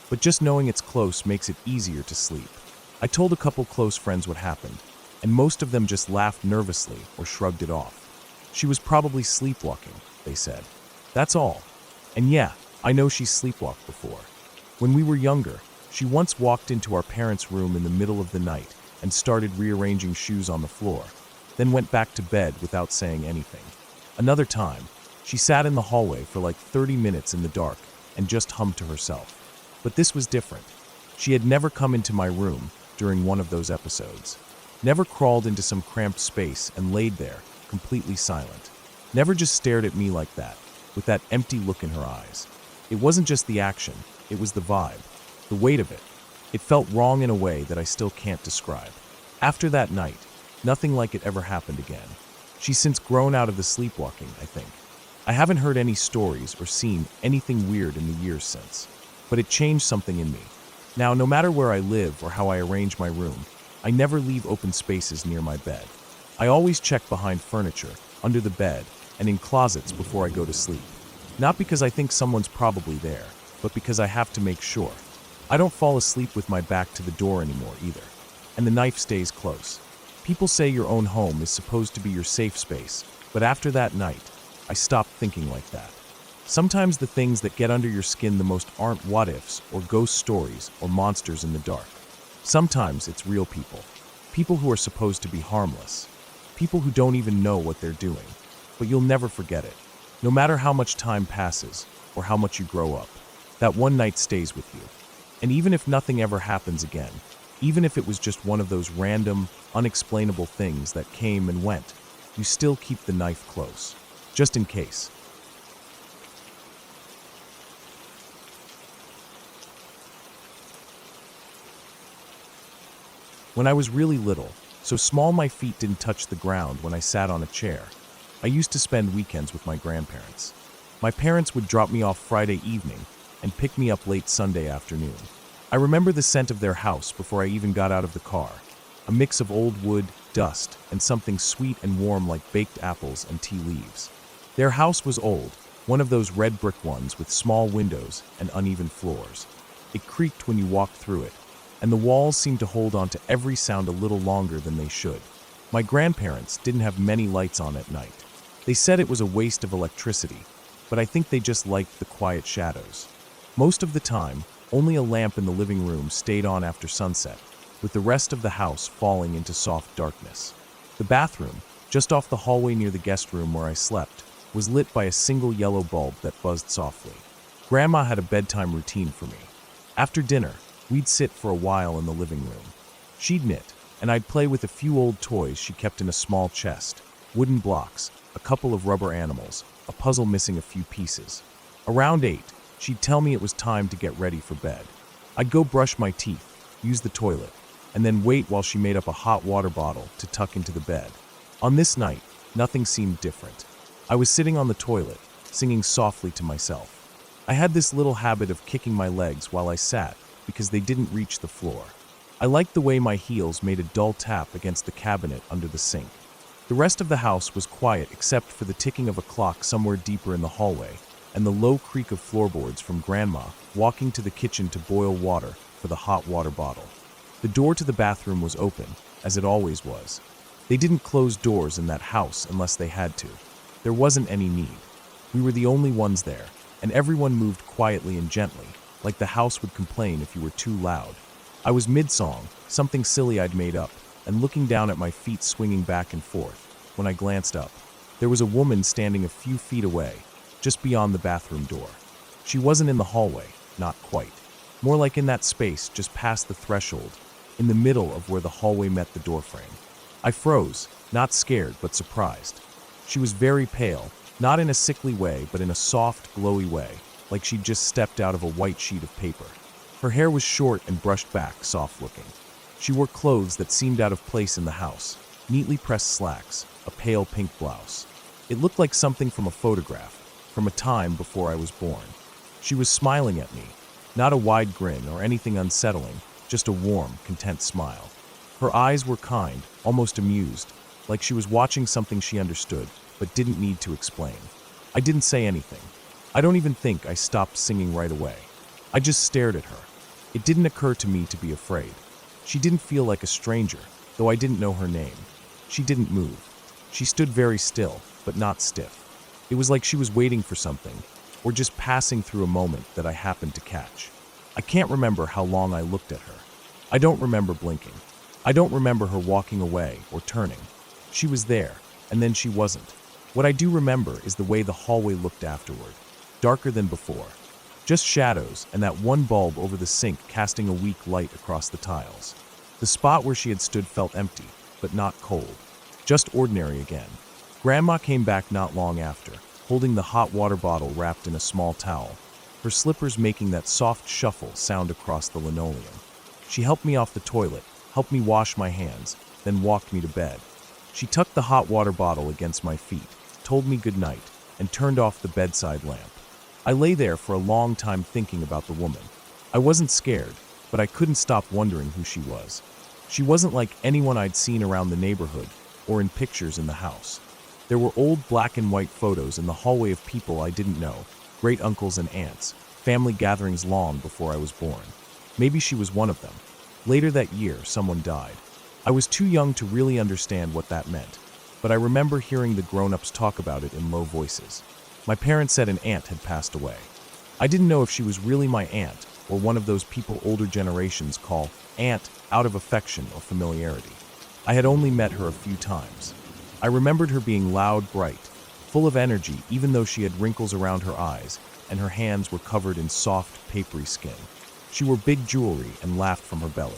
But just knowing it's close makes it easier to sleep. I told a couple close friends what happened, and most of them just laughed nervously or shrugged it off. She was probably sleepwalking, they said. That's all. And yeah, I know she's sleepwalked before. When we were younger, she once walked into our parents' room in the middle of the night and started rearranging shoes on the floor, then went back to bed without saying anything. Another time, she sat in the hallway for like 30 minutes in the dark and just hummed to herself. But this was different. She had never come into my room during one of those episodes. Never crawled into some cramped space and laid there, completely silent. Never just stared at me like that, with that empty look in her eyes. It wasn't just the action, it was the vibe, the weight of it. It felt wrong in a way that I still can't describe. After that night, nothing like it ever happened again. She's since grown out of the sleepwalking, I think. I haven't heard any stories or seen anything weird in the years since, but it changed something in me. Now, no matter where I live or how I arrange my room, I never leave open spaces near my bed. I always check behind furniture, under the bed, and in closets before I go to sleep. Not because I think someone's probably there, but because I have to make sure. I don't fall asleep with my back to the door anymore either, and the knife stays close. People say your own home is supposed to be your safe space, but after that night, I stopped thinking like that. Sometimes the things that get under your skin the most aren't what-ifs or ghost stories or monsters in the dark. Sometimes it's real people. People who are supposed to be harmless. People who don't even know what they're doing. But you'll never forget it. No matter how much time passes or how much you grow up, that one night stays with you. And even if nothing ever happens again, even if it was just one of those random, unexplainable things that came and went, you still keep the knife close, just in case. When I was really little, so small my feet didn't touch the ground when I sat on a chair, I used to spend weekends with my grandparents. My parents would drop me off Friday evening and pick me up late Sunday afternoon. I remember the scent of their house before I even got out of the car, a mix of old wood, dust, and something sweet and warm like baked apples and tea leaves. Their house was old, one of those red brick ones with small windows and uneven floors. It creaked when you walked through it, and the walls seemed to hold on to every sound a little longer than they should. My grandparents didn't have many lights on at night. They said it was a waste of electricity, but I think they just liked the quiet shadows. Most of the time, only a lamp in the living room stayed on after sunset, with the rest of the house falling into soft darkness. The bathroom, just off the hallway near the guest room where I slept, was lit by a single yellow bulb that buzzed softly. Grandma had a bedtime routine for me. After dinner, we'd sit for a while in the living room. She'd knit, and I'd play with a few old toys she kept in a small chest, wooden blocks, a couple of rubber animals, a puzzle missing a few pieces. Around 8, she'd tell me it was time to get ready for bed. I'd go brush my teeth, use the toilet, and then wait while she made up a hot water bottle to tuck into the bed. On this night, nothing seemed different. I was sitting on the toilet, singing softly to myself. I had this little habit of kicking my legs while I sat because they didn't reach the floor. I liked the way my heels made a dull tap against the cabinet under the sink. The rest of the house was quiet except for the ticking of a clock somewhere deeper in the hallway and the low creak of floorboards from Grandma walking to the kitchen to boil water for the hot water bottle. The door to the bathroom was open, as it always was. They didn't close doors in that house unless they had to. There wasn't any need. We were the only ones there, and everyone moved quietly and gently, like the house would complain if you were too loud. I was mid-song, something silly I'd made up, and looking down at my feet swinging back and forth, when I glanced up. There was a woman standing a few feet away, just beyond the bathroom door. She wasn't in the hallway, not quite. More like in that space just past the threshold, in the middle of where the hallway met the doorframe. I froze, not scared but surprised. She was very pale, not in a sickly way but in a soft, glowy way, like she'd just stepped out of a white sheet of paper. Her hair was short and brushed back, soft-looking. She wore clothes that seemed out of place in the house, neatly pressed slacks, a pale pink blouse. It looked like something from a photograph, from a time before I was born. She was smiling at me, not a wide grin or anything unsettling, just a warm, content smile. Her eyes were kind, almost amused, like she was watching something she understood, but didn't need to explain. I didn't say anything. I don't even think I stopped singing right away. I just stared at her. It didn't occur to me to be afraid. She didn't feel like a stranger, though I didn't know her name. She didn't move. She stood very still, but not stiff. It was like she was waiting for something, or just passing through a moment that I happened to catch. I can't remember how long I looked at her. I don't remember blinking. I don't remember her walking away or turning. She was there, and then she wasn't. What I do remember is the way the hallway looked afterward, darker than before. Just shadows and that one bulb over the sink casting a weak light across the tiles. The spot where she had stood felt empty, but not cold. Just ordinary again. Grandma came back not long after, holding the hot water bottle wrapped in a small towel, her slippers making that soft shuffle sound across the linoleum. She helped me off the toilet, helped me wash my hands, then walked me to bed. She tucked the hot water bottle against my feet, told me good night, and turned off the bedside lamp. I lay there for a long time thinking about the woman. I wasn't scared, but I couldn't stop wondering who she was. She wasn't like anyone I'd seen around the neighborhood or in pictures in the house. There were old black and white photos in the hallway of people I didn't know, great uncles and aunts, family gatherings long before I was born. Maybe she was one of them. Later that year, someone died. I was too young to really understand what that meant, but I remember hearing the grown-ups talk about it in low voices. My parents said an aunt had passed away. I didn't know if she was really my aunt or one of those people older generations call aunt out of affection or familiarity. I had only met her a few times. I remembered her being loud, bright, full of energy even though she had wrinkles around her eyes and her hands were covered in soft, papery skin. She wore big jewelry and laughed from her belly.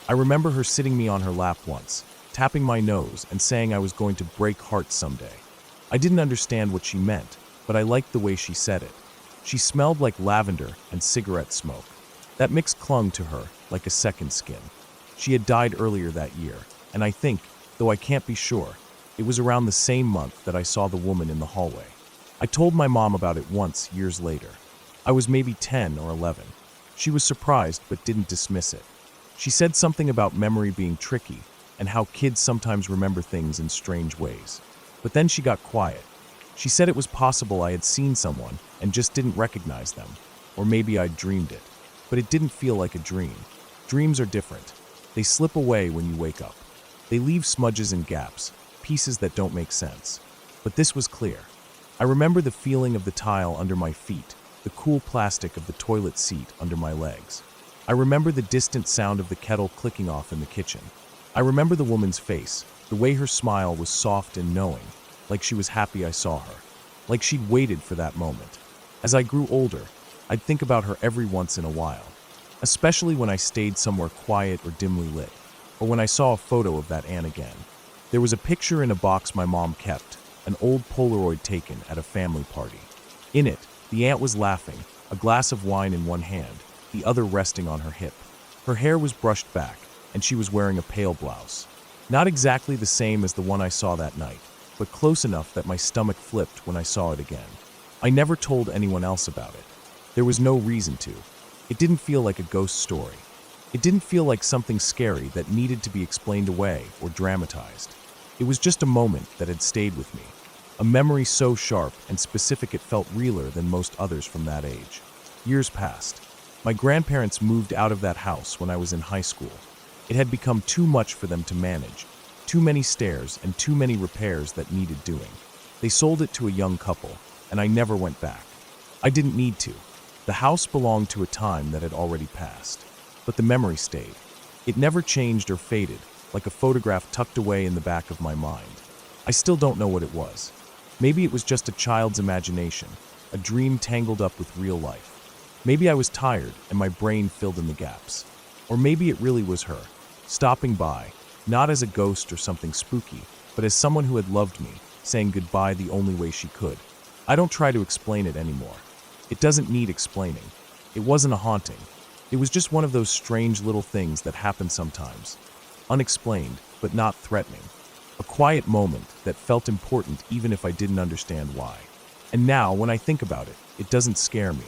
I remember her sitting me on her lap once, tapping my nose and saying I was going to break hearts someday. I didn't understand what she meant, but I liked the way she said it. She smelled like lavender and cigarette smoke. That mix clung to her like a second skin. She had died earlier that year, and I think, though I can't be sure, it was around the same month that I saw the woman in the hallway. I told my mom about it once, years later. I was maybe 10 or 11. She was surprised but didn't dismiss it. She said something about memory being tricky and how kids sometimes remember things in strange ways. But then she got quiet. She said it was possible I had seen someone and just didn't recognize them, or maybe I'd dreamed it. But it didn't feel like a dream. Dreams are different. They slip away when you wake up. They leave smudges and gaps, pieces that don't make sense. But this was clear. I remember the feeling of the tile under my feet, the cool plastic of the toilet seat under my legs. I remember the distant sound of the kettle clicking off in the kitchen. I remember the woman's face, the way her smile was soft and knowing, like she was happy I saw her, like she'd waited for that moment. As I grew older, I'd think about her every once in a while, especially when I stayed somewhere quiet or dimly lit, or when I saw a photo of that aunt again. There was a picture in a box my mom kept, an old Polaroid taken at a family party. In it, the aunt was laughing, a glass of wine in one hand, the other resting on her hip. Her hair was brushed back, and she was wearing a pale blouse. Not exactly the same as the one I saw that night, but close enough that my stomach flipped when I saw it again. I never told anyone else about it. There was no reason to. It didn't feel like a ghost story. It didn't feel like something scary that needed to be explained away or dramatized. It was just a moment that had stayed with me. A memory so sharp and specific it felt realer than most others from that age. Years passed. My grandparents moved out of that house when I was in high school. It had become too much for them to manage, too many stairs and too many repairs that needed doing. They sold it to a young couple, and I never went back. I didn't need to. The house belonged to a time that had already passed. But the memory stayed. It never changed or faded, like a photograph tucked away in the back of my mind. I still don't know what it was. Maybe it was just a child's imagination, a dream tangled up with real life. Maybe I was tired and my brain filled in the gaps. Or maybe it really was her, stopping by, not as a ghost or something spooky, but as someone who had loved me, saying goodbye the only way she could. I don't try to explain it anymore. It doesn't need explaining. It wasn't a haunting. It was just one of those strange little things that happen sometimes. Unexplained, but not threatening. A quiet moment that felt important even if I didn't understand why. And now, when I think about it, it doesn't scare me.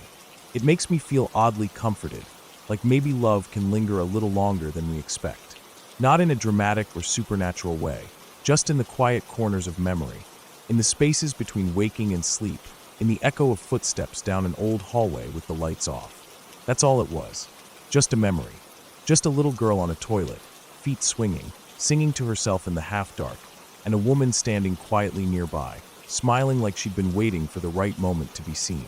It makes me feel oddly comforted, like maybe love can linger a little longer than we expect. Not in a dramatic or supernatural way, just in the quiet corners of memory, in the spaces between waking and sleep, in the echo of footsteps down an old hallway with the lights off. That's all it was. Just a memory. Just a little girl on a toilet, feet swinging, singing to herself in the half-dark, and a woman standing quietly nearby, smiling like she'd been waiting for the right moment to be seen.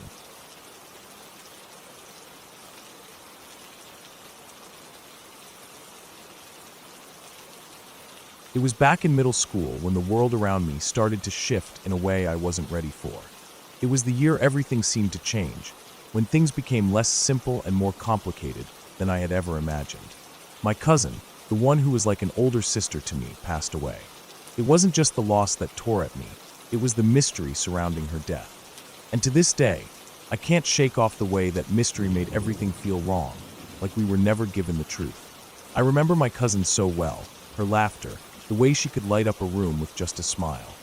It was back in middle school when the world around me started to shift in a way I wasn't ready for. It was the year everything seemed to change, when things became less simple and more complicated than I had ever imagined. My cousin, the one who was like an older sister to me, passed away. It wasn't just the loss that tore at me, it was the mystery surrounding her death. And to this day, I can't shake off the way that mystery made everything feel wrong, like we were never given the truth. I remember my cousin so well, her laughter, the way she could light up a room with just a smile.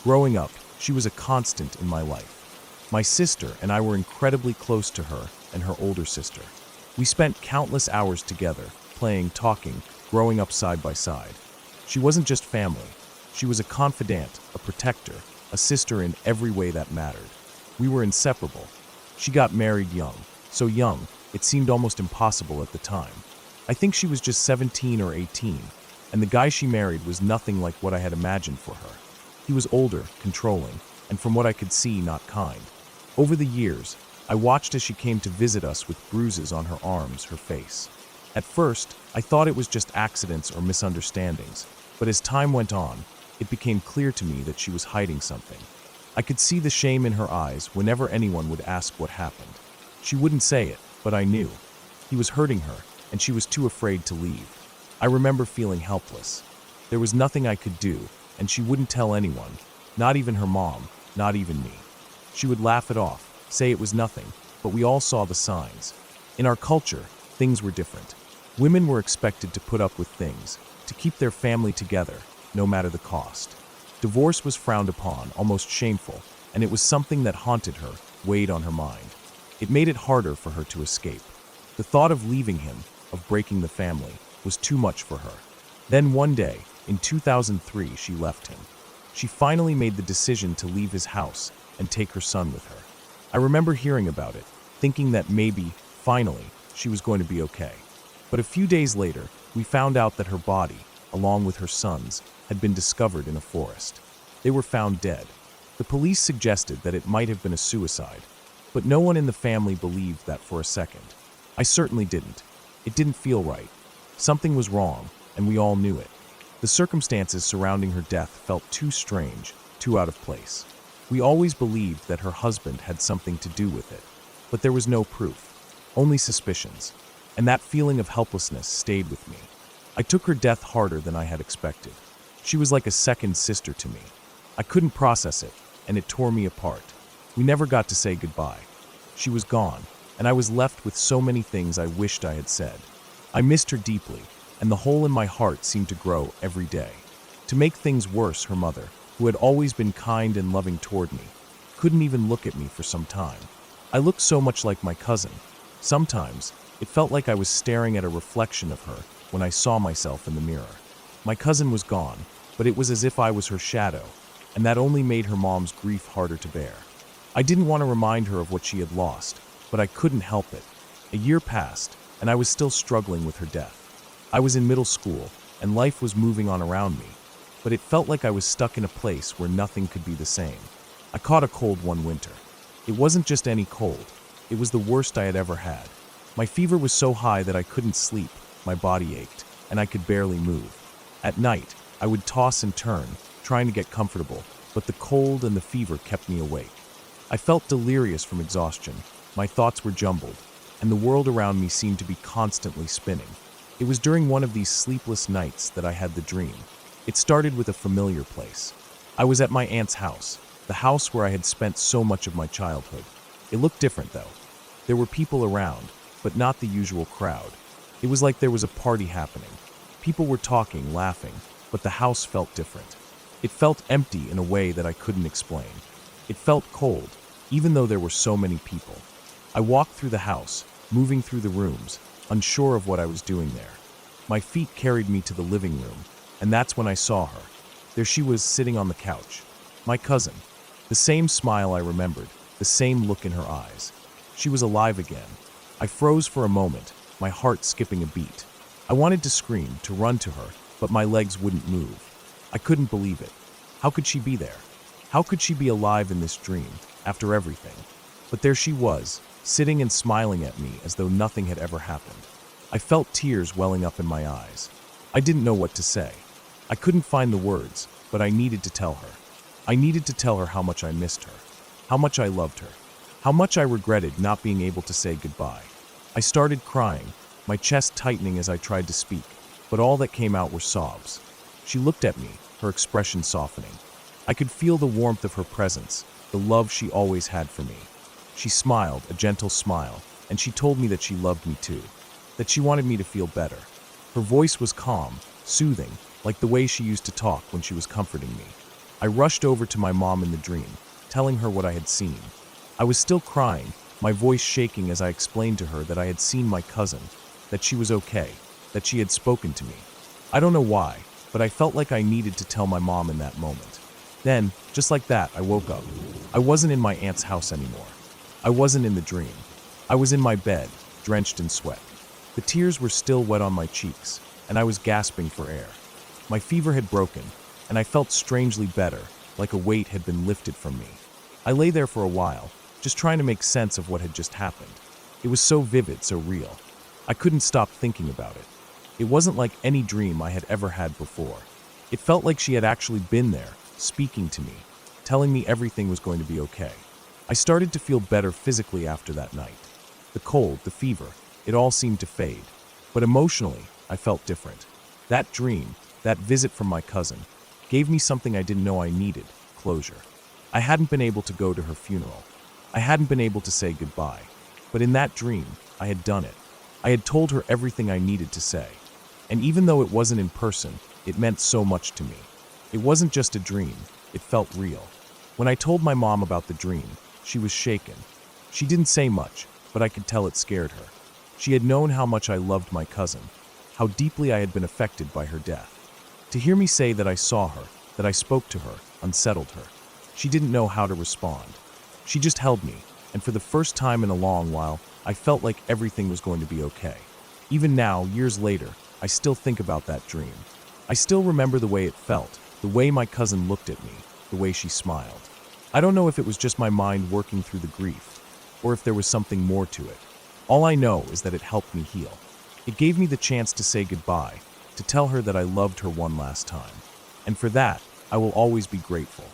Growing up, she was a constant in my life. My sister and I were incredibly close to her and her older sister. We spent countless hours together, playing, talking, growing up side by side. She wasn't just family. She was a confidant, a protector, a sister in every way that mattered. We were inseparable. She got married young, so young, it seemed almost impossible at the time. I think she was just 17 or 18, and the guy she married was nothing like what I had imagined for her. He was older, controlling, and from what I could see, not kind. Over the years, I watched as she came to visit us with bruises on her arms, her face. At first, I thought it was just accidents or misunderstandings, but as time went on, it became clear to me that she was hiding something. I could see the shame in her eyes whenever anyone would ask what happened. She wouldn't say it, but I knew. He was hurting her, and she was too afraid to leave. I remember feeling helpless. There was nothing I could do, and she wouldn't tell anyone, not even her mom, not even me. She would laugh it off, say it was nothing, but we all saw the signs. In our culture, things were different. Women were expected to put up with things, to keep their family together, no matter the cost. Divorce was frowned upon, almost shameful, and it was something that haunted her, weighed on her mind. It made it harder for her to escape. The thought of leaving him, of breaking the family, was too much for her. Then one day, in 2003, she left him. She finally made the decision to leave his house and take her son with her. I remember hearing about it, thinking that maybe, finally, she was going to be okay. But a few days later, we found out that her body, along with her son's, had been discovered in a forest. They were found dead. The police suggested that it might have been a suicide, but no one in the family believed that for a second. I certainly didn't. It didn't feel right. Something was wrong, and we all knew it. The circumstances surrounding her death felt too strange, too out of place. We always believed that her husband had something to do with it, but there was no proof, only suspicions, and that feeling of helplessness stayed with me. I took her death harder than I had expected. She was like a second sister to me. I couldn't process it, and it tore me apart. We never got to say goodbye. She was gone, and I was left with so many things I wished I had said. I missed her deeply, and the hole in my heart seemed to grow every day. To make things worse, her mother, who had always been kind and loving toward me, couldn't even look at me for some time. I looked so much like my cousin. Sometimes, it felt like I was staring at a reflection of her when I saw myself in the mirror. My cousin was gone, but it was as if I was her shadow, and that only made her mom's grief harder to bear. I didn't want to remind her of what she had lost, but I couldn't help it. A year passed, and I was still struggling with her death. I was in middle school, and life was moving on around me, but it felt like I was stuck in a place where nothing could be the same. I caught a cold one winter. It wasn't just any cold. It was the worst I had ever had. My fever was so high that I couldn't sleep, my body ached, and I could barely move. At night, I would toss and turn, trying to get comfortable, but the cold and the fever kept me awake. I felt delirious from exhaustion, my thoughts were jumbled, and the world around me seemed to be constantly spinning. It was during one of these sleepless nights that I had the dream. It started with a familiar place. I was at my aunt's house, the house where I had spent so much of my childhood. It looked different, though. There were people around, but not the usual crowd. It was like there was a party happening. People were talking, laughing, but the house felt different. It felt empty in a way that I couldn't explain. It felt cold, even though there were so many people. I walked through the house, moving through the rooms, unsure of what I was doing there. My feet carried me to the living room, and that's when I saw her. There she was, sitting on the couch. My cousin. The same smile I remembered, the same look in her eyes. She was alive again. I froze for a moment, my heart skipping a beat. I wanted to scream, to run to her, but my legs wouldn't move. I couldn't believe it. How could she be there? How could she be alive in this dream, after everything? But there she was, sitting and smiling at me as though nothing had ever happened. I felt tears welling up in my eyes. I didn't know what to say. I couldn't find the words, but I needed to tell her. I needed to tell her how much I missed her, how much I loved her, how much I regretted not being able to say goodbye. I started crying, my chest tightening as I tried to speak, but all that came out were sobs. She looked at me, her expression softening. I could feel the warmth of her presence, the love she always had for me. She smiled, a gentle smile, and she told me that she loved me too, that she wanted me to feel better. Her voice was calm, soothing, like the way she used to talk when she was comforting me. I rushed over to my mom in the dream, telling her what I had seen. I was still crying, my voice shaking as I explained to her that I had seen my cousin, that she was okay, that she had spoken to me. I don't know why, but I felt like I needed to tell my mom in that moment. Then, just like that, I woke up. I wasn't in my aunt's house anymore. I wasn't in the dream. I was in my bed, drenched in sweat. The tears were still wet on my cheeks, and I was gasping for air. My fever had broken, and I felt strangely better, like a weight had been lifted from me. I lay there for a while, just trying to make sense of what had just happened. It was so vivid, so real. I couldn't stop thinking about it. It wasn't like any dream I had ever had before. It felt like she had actually been there, speaking to me, telling me everything was going to be okay. I started to feel better physically after that night. The cold, the fever, it all seemed to fade. But emotionally, I felt different. That dream, that visit from my cousin, gave me something I didn't know I needed: closure. I hadn't been able to go to her funeral. I hadn't been able to say goodbye. But in that dream, I had done it. I had told her everything I needed to say. And even though it wasn't in person, it meant so much to me. It wasn't just a dream, it felt real. When I told my mom about the dream, she was shaken. She didn't say much, but I could tell it scared her. She had known how much I loved my cousin, how deeply I had been affected by her death. To hear me say that I saw her, that I spoke to her, unsettled her. She didn't know how to respond. She just held me, and for the first time in a long while, I felt like everything was going to be okay. Even now, years later, I still think about that dream. I still remember the way it felt, the way my cousin looked at me, the way she smiled. I don't know if it was just my mind working through the grief, or if there was something more to it. All I know is that it helped me heal. It gave me the chance to say goodbye, to tell her that I loved her one last time. And for that, I will always be grateful.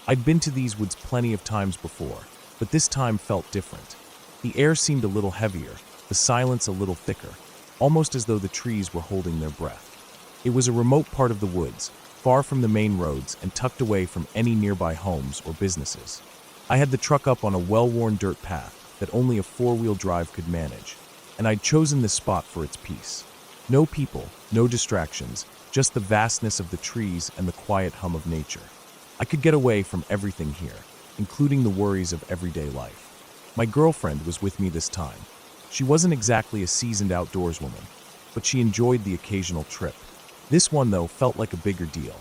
I'd been to these woods plenty of times before, but this time felt different. The air seemed a little heavier, the silence a little thicker, almost as though the trees were holding their breath. It was a remote part of the woods, far from the main roads and tucked away from any nearby homes or businesses. I had the truck up on a well-worn dirt path that only a four-wheel drive could manage, and I'd chosen this spot for its peace. No people, no distractions, just the vastness of the trees and the quiet hum of nature. I could get away from everything here, including the worries of everyday life. My girlfriend was with me this time. She wasn't exactly a seasoned outdoorswoman, but she enjoyed the occasional trip. This one, though, felt like a bigger deal.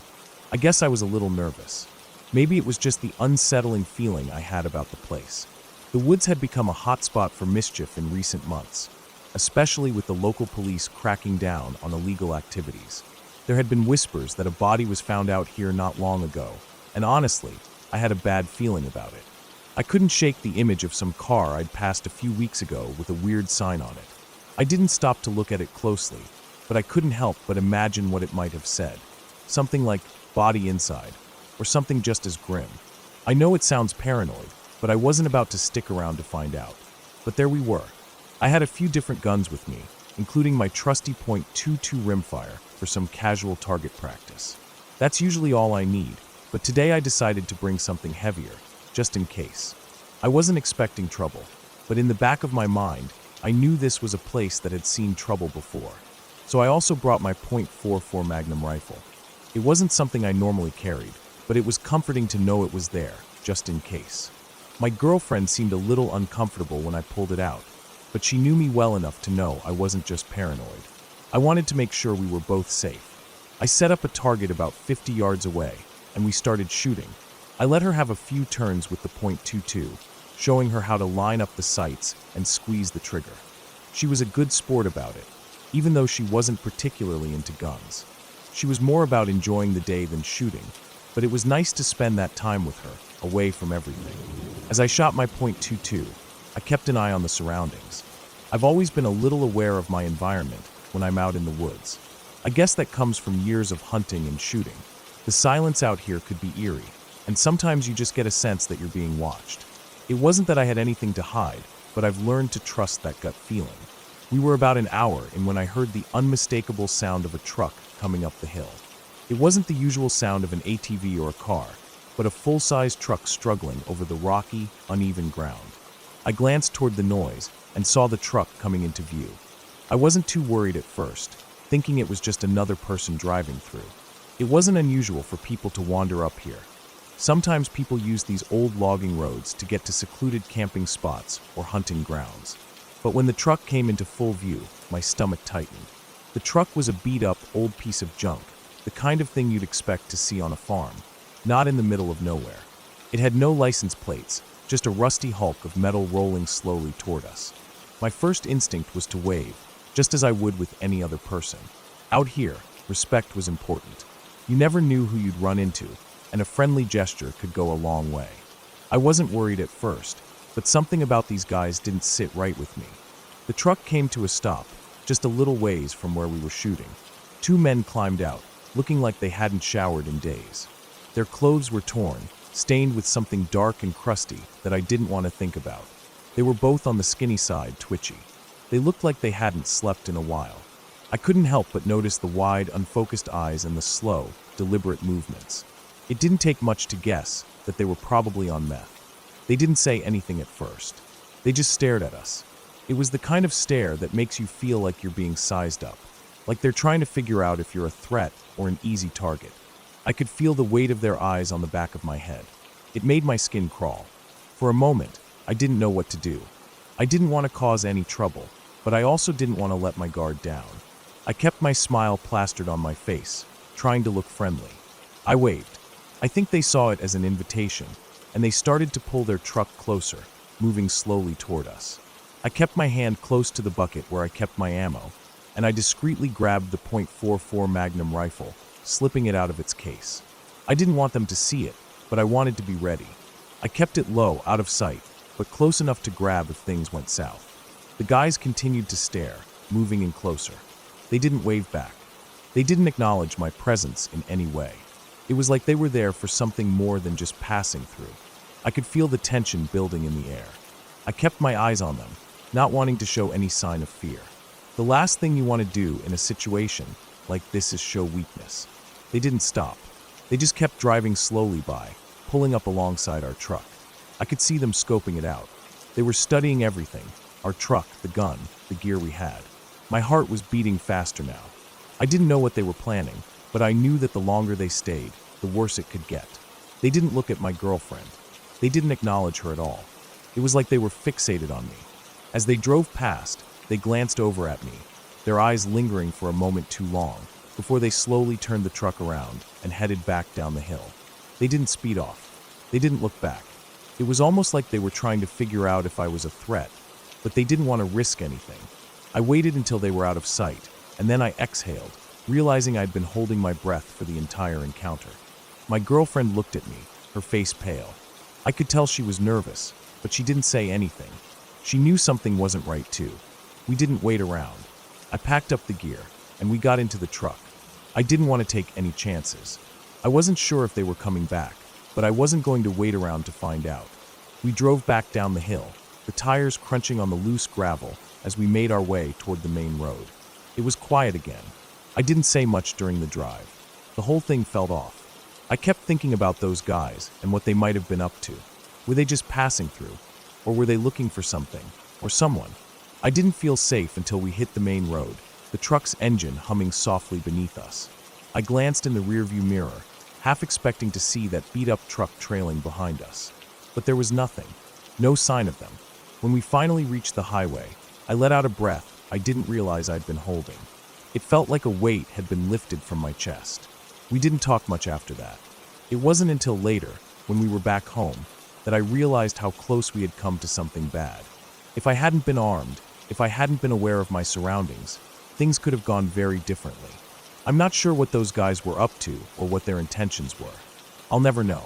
I guess I was a little nervous. Maybe it was just the unsettling feeling I had about the place. The woods had become a hotspot for mischief in recent months, especially with the local police cracking down on illegal activities. There had been whispers that a body was found out here not long ago, and honestly, I had a bad feeling about it. I couldn't shake the image of some car I'd passed a few weeks ago with a weird sign on it. I didn't stop to look at it closely, but I couldn't help but imagine what it might have said. Something like "body inside," or something just as grim. I know it sounds paranoid, but I wasn't about to stick around to find out. But there we were. I had a few different guns with me, including my trusty .22 rimfire for some casual target practice. That's usually all I need, but today I decided to bring something heavier, just in case. I wasn't expecting trouble, but in the back of my mind, I knew this was a place that had seen trouble before. So I also brought my .44 Magnum rifle. It wasn't something I normally carried, but it was comforting to know it was there, just in case. My girlfriend seemed a little uncomfortable when I pulled it out, but she knew me well enough to know I wasn't just paranoid. I wanted to make sure we were both safe. I set up a target about 50 yards away, and we started shooting. I let her have a few turns with the .22, showing her how to line up the sights and squeeze the trigger. She was a good sport about it, even though she wasn't particularly into guns. She was more about enjoying the day than shooting, but it was nice to spend that time with her, away from everything. As I shot my .22, I kept an eye on the surroundings. I've always been a little aware of my environment when I'm out in the woods. I guess that comes from years of hunting and shooting. The silence out here could be eerie, and sometimes you just get a sense that you're being watched. It wasn't that I had anything to hide, but I've learned to trust that gut feeling. We were about an hour in when I heard the unmistakable sound of a truck coming up the hill. It wasn't the usual sound of an ATV or a car, but a full-size truck struggling over the rocky, uneven ground. I glanced toward the noise and saw the truck coming into view. I wasn't too worried at first, thinking it was just another person driving through. It wasn't unusual for people to wander up here. Sometimes people use these old logging roads to get to secluded camping spots or hunting grounds. But when the truck came into full view, my stomach tightened. The truck was a beat-up, old piece of junk, the kind of thing you'd expect to see on a farm, not in the middle of nowhere. It had no license plates, just a rusty hulk of metal rolling slowly toward us. My first instinct was to wave, just as I would with any other person. Out here, respect was important. You never knew who you'd run into, and a friendly gesture could go a long way. I wasn't worried at first, but something about these guys didn't sit right with me. The truck came to a stop, just a little ways from where we were shooting. Two men climbed out, looking like they hadn't showered in days. Their clothes were torn, stained with something dark and crusty that I didn't want to think about. They were both on the skinny side, twitchy. They looked like they hadn't slept in a while. I couldn't help but notice the wide, unfocused eyes and the slow, deliberate movements. It didn't take much to guess that they were probably on meth. They didn't say anything at first. They just stared at us. It was the kind of stare that makes you feel like you're being sized up, like they're trying to figure out if you're a threat or an easy target. I could feel the weight of their eyes on the back of my head. It made my skin crawl. For a moment, I didn't know what to do. I didn't want to cause any trouble, but I also didn't want to let my guard down. I kept my smile plastered on my face, trying to look friendly. I waved. I think they saw it as an invitation, and they started to pull their truck closer, moving slowly toward us. I kept my hand close to the bucket where I kept my ammo, and I discreetly grabbed the .44 Magnum rifle, slipping it out of its case. I didn't want them to see it, but I wanted to be ready. I kept it low, out of sight, but close enough to grab if things went south. The guys continued to stare, moving in closer. They didn't wave back. They didn't acknowledge my presence in any way. It was like they were there for something more than just passing through. I could feel the tension building in the air. I kept my eyes on them, not wanting to show any sign of fear. The last thing you want to do in a situation like this is show weakness. They didn't stop. They just kept driving slowly by, pulling up alongside our truck. I could see them scoping it out. They were studying everything, our truck, the gun, the gear we had. My heart was beating faster now. I didn't know what they were planning, but I knew that the longer they stayed, the worse it could get. They didn't look at my girlfriend. They didn't acknowledge her at all. It was like they were fixated on me. As they drove past, they glanced over at me, their eyes lingering for a moment too long, before they slowly turned the truck around and headed back down the hill. They didn't speed off. They didn't look back. It was almost like they were trying to figure out if I was a threat, but they didn't want to risk anything. I waited until they were out of sight, and then I exhaled, realizing I'd been holding my breath for the entire encounter. My girlfriend looked at me, her face pale. I could tell she was nervous, but she didn't say anything. She knew something wasn't right too. We didn't wait around. I packed up the gear, and we got into the truck. I didn't want to take any chances. I wasn't sure if they were coming back, but I wasn't going to wait around to find out. We drove back down the hill, the tires crunching on the loose gravel as we made our way toward the main road. It was quiet again. I didn't say much during the drive. The whole thing felt off. I kept thinking about those guys and what they might have been up to. Were they just passing through? Or were they looking for something? Or someone? I didn't feel safe until we hit the main road, the truck's engine humming softly beneath us. I glanced in the rearview mirror, half expecting to see that beat-up truck trailing behind us. But there was nothing. No sign of them. When we finally reached the highway, I let out a breath I didn't realize I'd been holding. It felt like a weight had been lifted from my chest. We didn't talk much after that. It wasn't until later, when we were back home, that I realized how close we had come to something bad. If I hadn't been armed, if I hadn't been aware of my surroundings, things could have gone very differently. I'm not sure what those guys were up to or what their intentions were. I'll never know.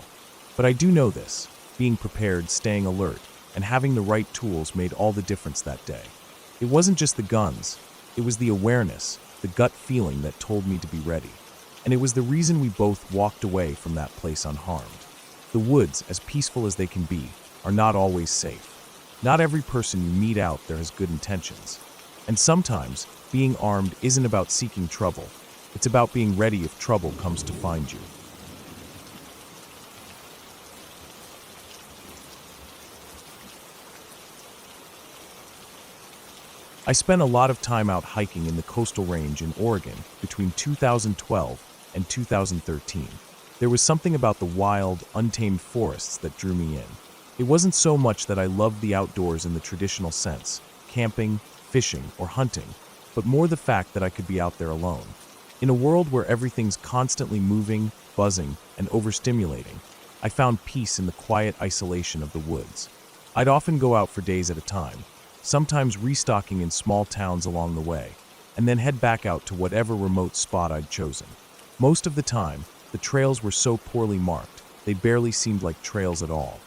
But I do know this: being prepared, staying alert, and having the right tools made all the difference that day. It wasn't just the guns. It was the awareness, the gut feeling that told me to be ready. And it was the reason we both walked away from that place unharmed. The woods, as peaceful as they can be, are not always safe. Not every person you meet out there has good intentions. And sometimes, being armed isn't about seeking trouble. It's about being ready if trouble comes to find you. I spent a lot of time out hiking in the coastal range in Oregon between 2012 and 2013. There was something about the wild, untamed forests that drew me in. It wasn't so much that I loved the outdoors in the traditional sense, camping, fishing, or hunting, but more the fact that I could be out there alone. In a world where everything's constantly moving, buzzing, and overstimulating, I found peace in the quiet isolation of the woods. I'd often go out for days at a time, sometimes restocking in small towns along the way, and then head back out to whatever remote spot I'd chosen. Most of the time, the trails were so poorly marked, they barely seemed like trails at all.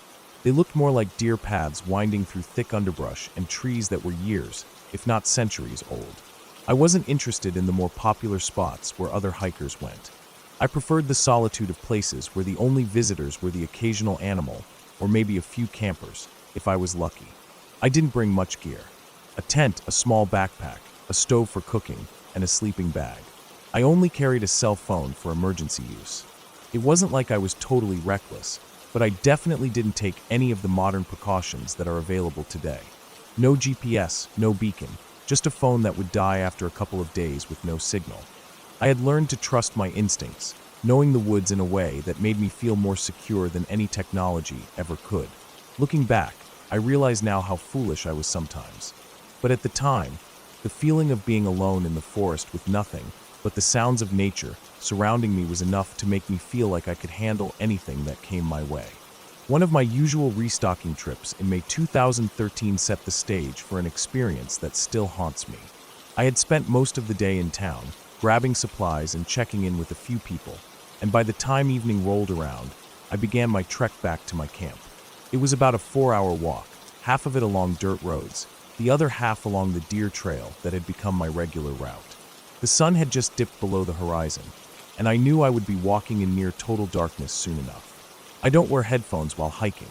They looked more like deer paths winding through thick underbrush and trees that were years, if not centuries, old. I wasn't interested in the more popular spots where other hikers went. I preferred the solitude of places where the only visitors were the occasional animal, or maybe a few campers, if I was lucky. I didn't bring much gear. A tent, a small backpack, a stove for cooking, and a sleeping bag. I only carried a cell phone for emergency use. It wasn't like I was totally reckless, but I definitely didn't take any of the modern precautions that are available today. No GPS, no beacon, just a phone that would die after a couple of days with no signal. I had learned to trust my instincts, knowing the woods in a way that made me feel more secure than any technology ever could. Looking back, I realize now how foolish I was sometimes. But at the time, the feeling of being alone in the forest with nothing but the sounds of nature surrounding me was enough to make me feel like I could handle anything that came my way. One of my usual restocking trips in May 2013 set the stage for an experience that still haunts me. I had spent most of the day in town, grabbing supplies and checking in with a few people, and by the time evening rolled around, I began my trek back to my camp. It was about a 4-hour walk, half of it along dirt roads, the other half along the deer trail that had become my regular route. The sun had just dipped below the horizon, and I knew I would be walking in near total darkness soon enough. I don't wear headphones while hiking.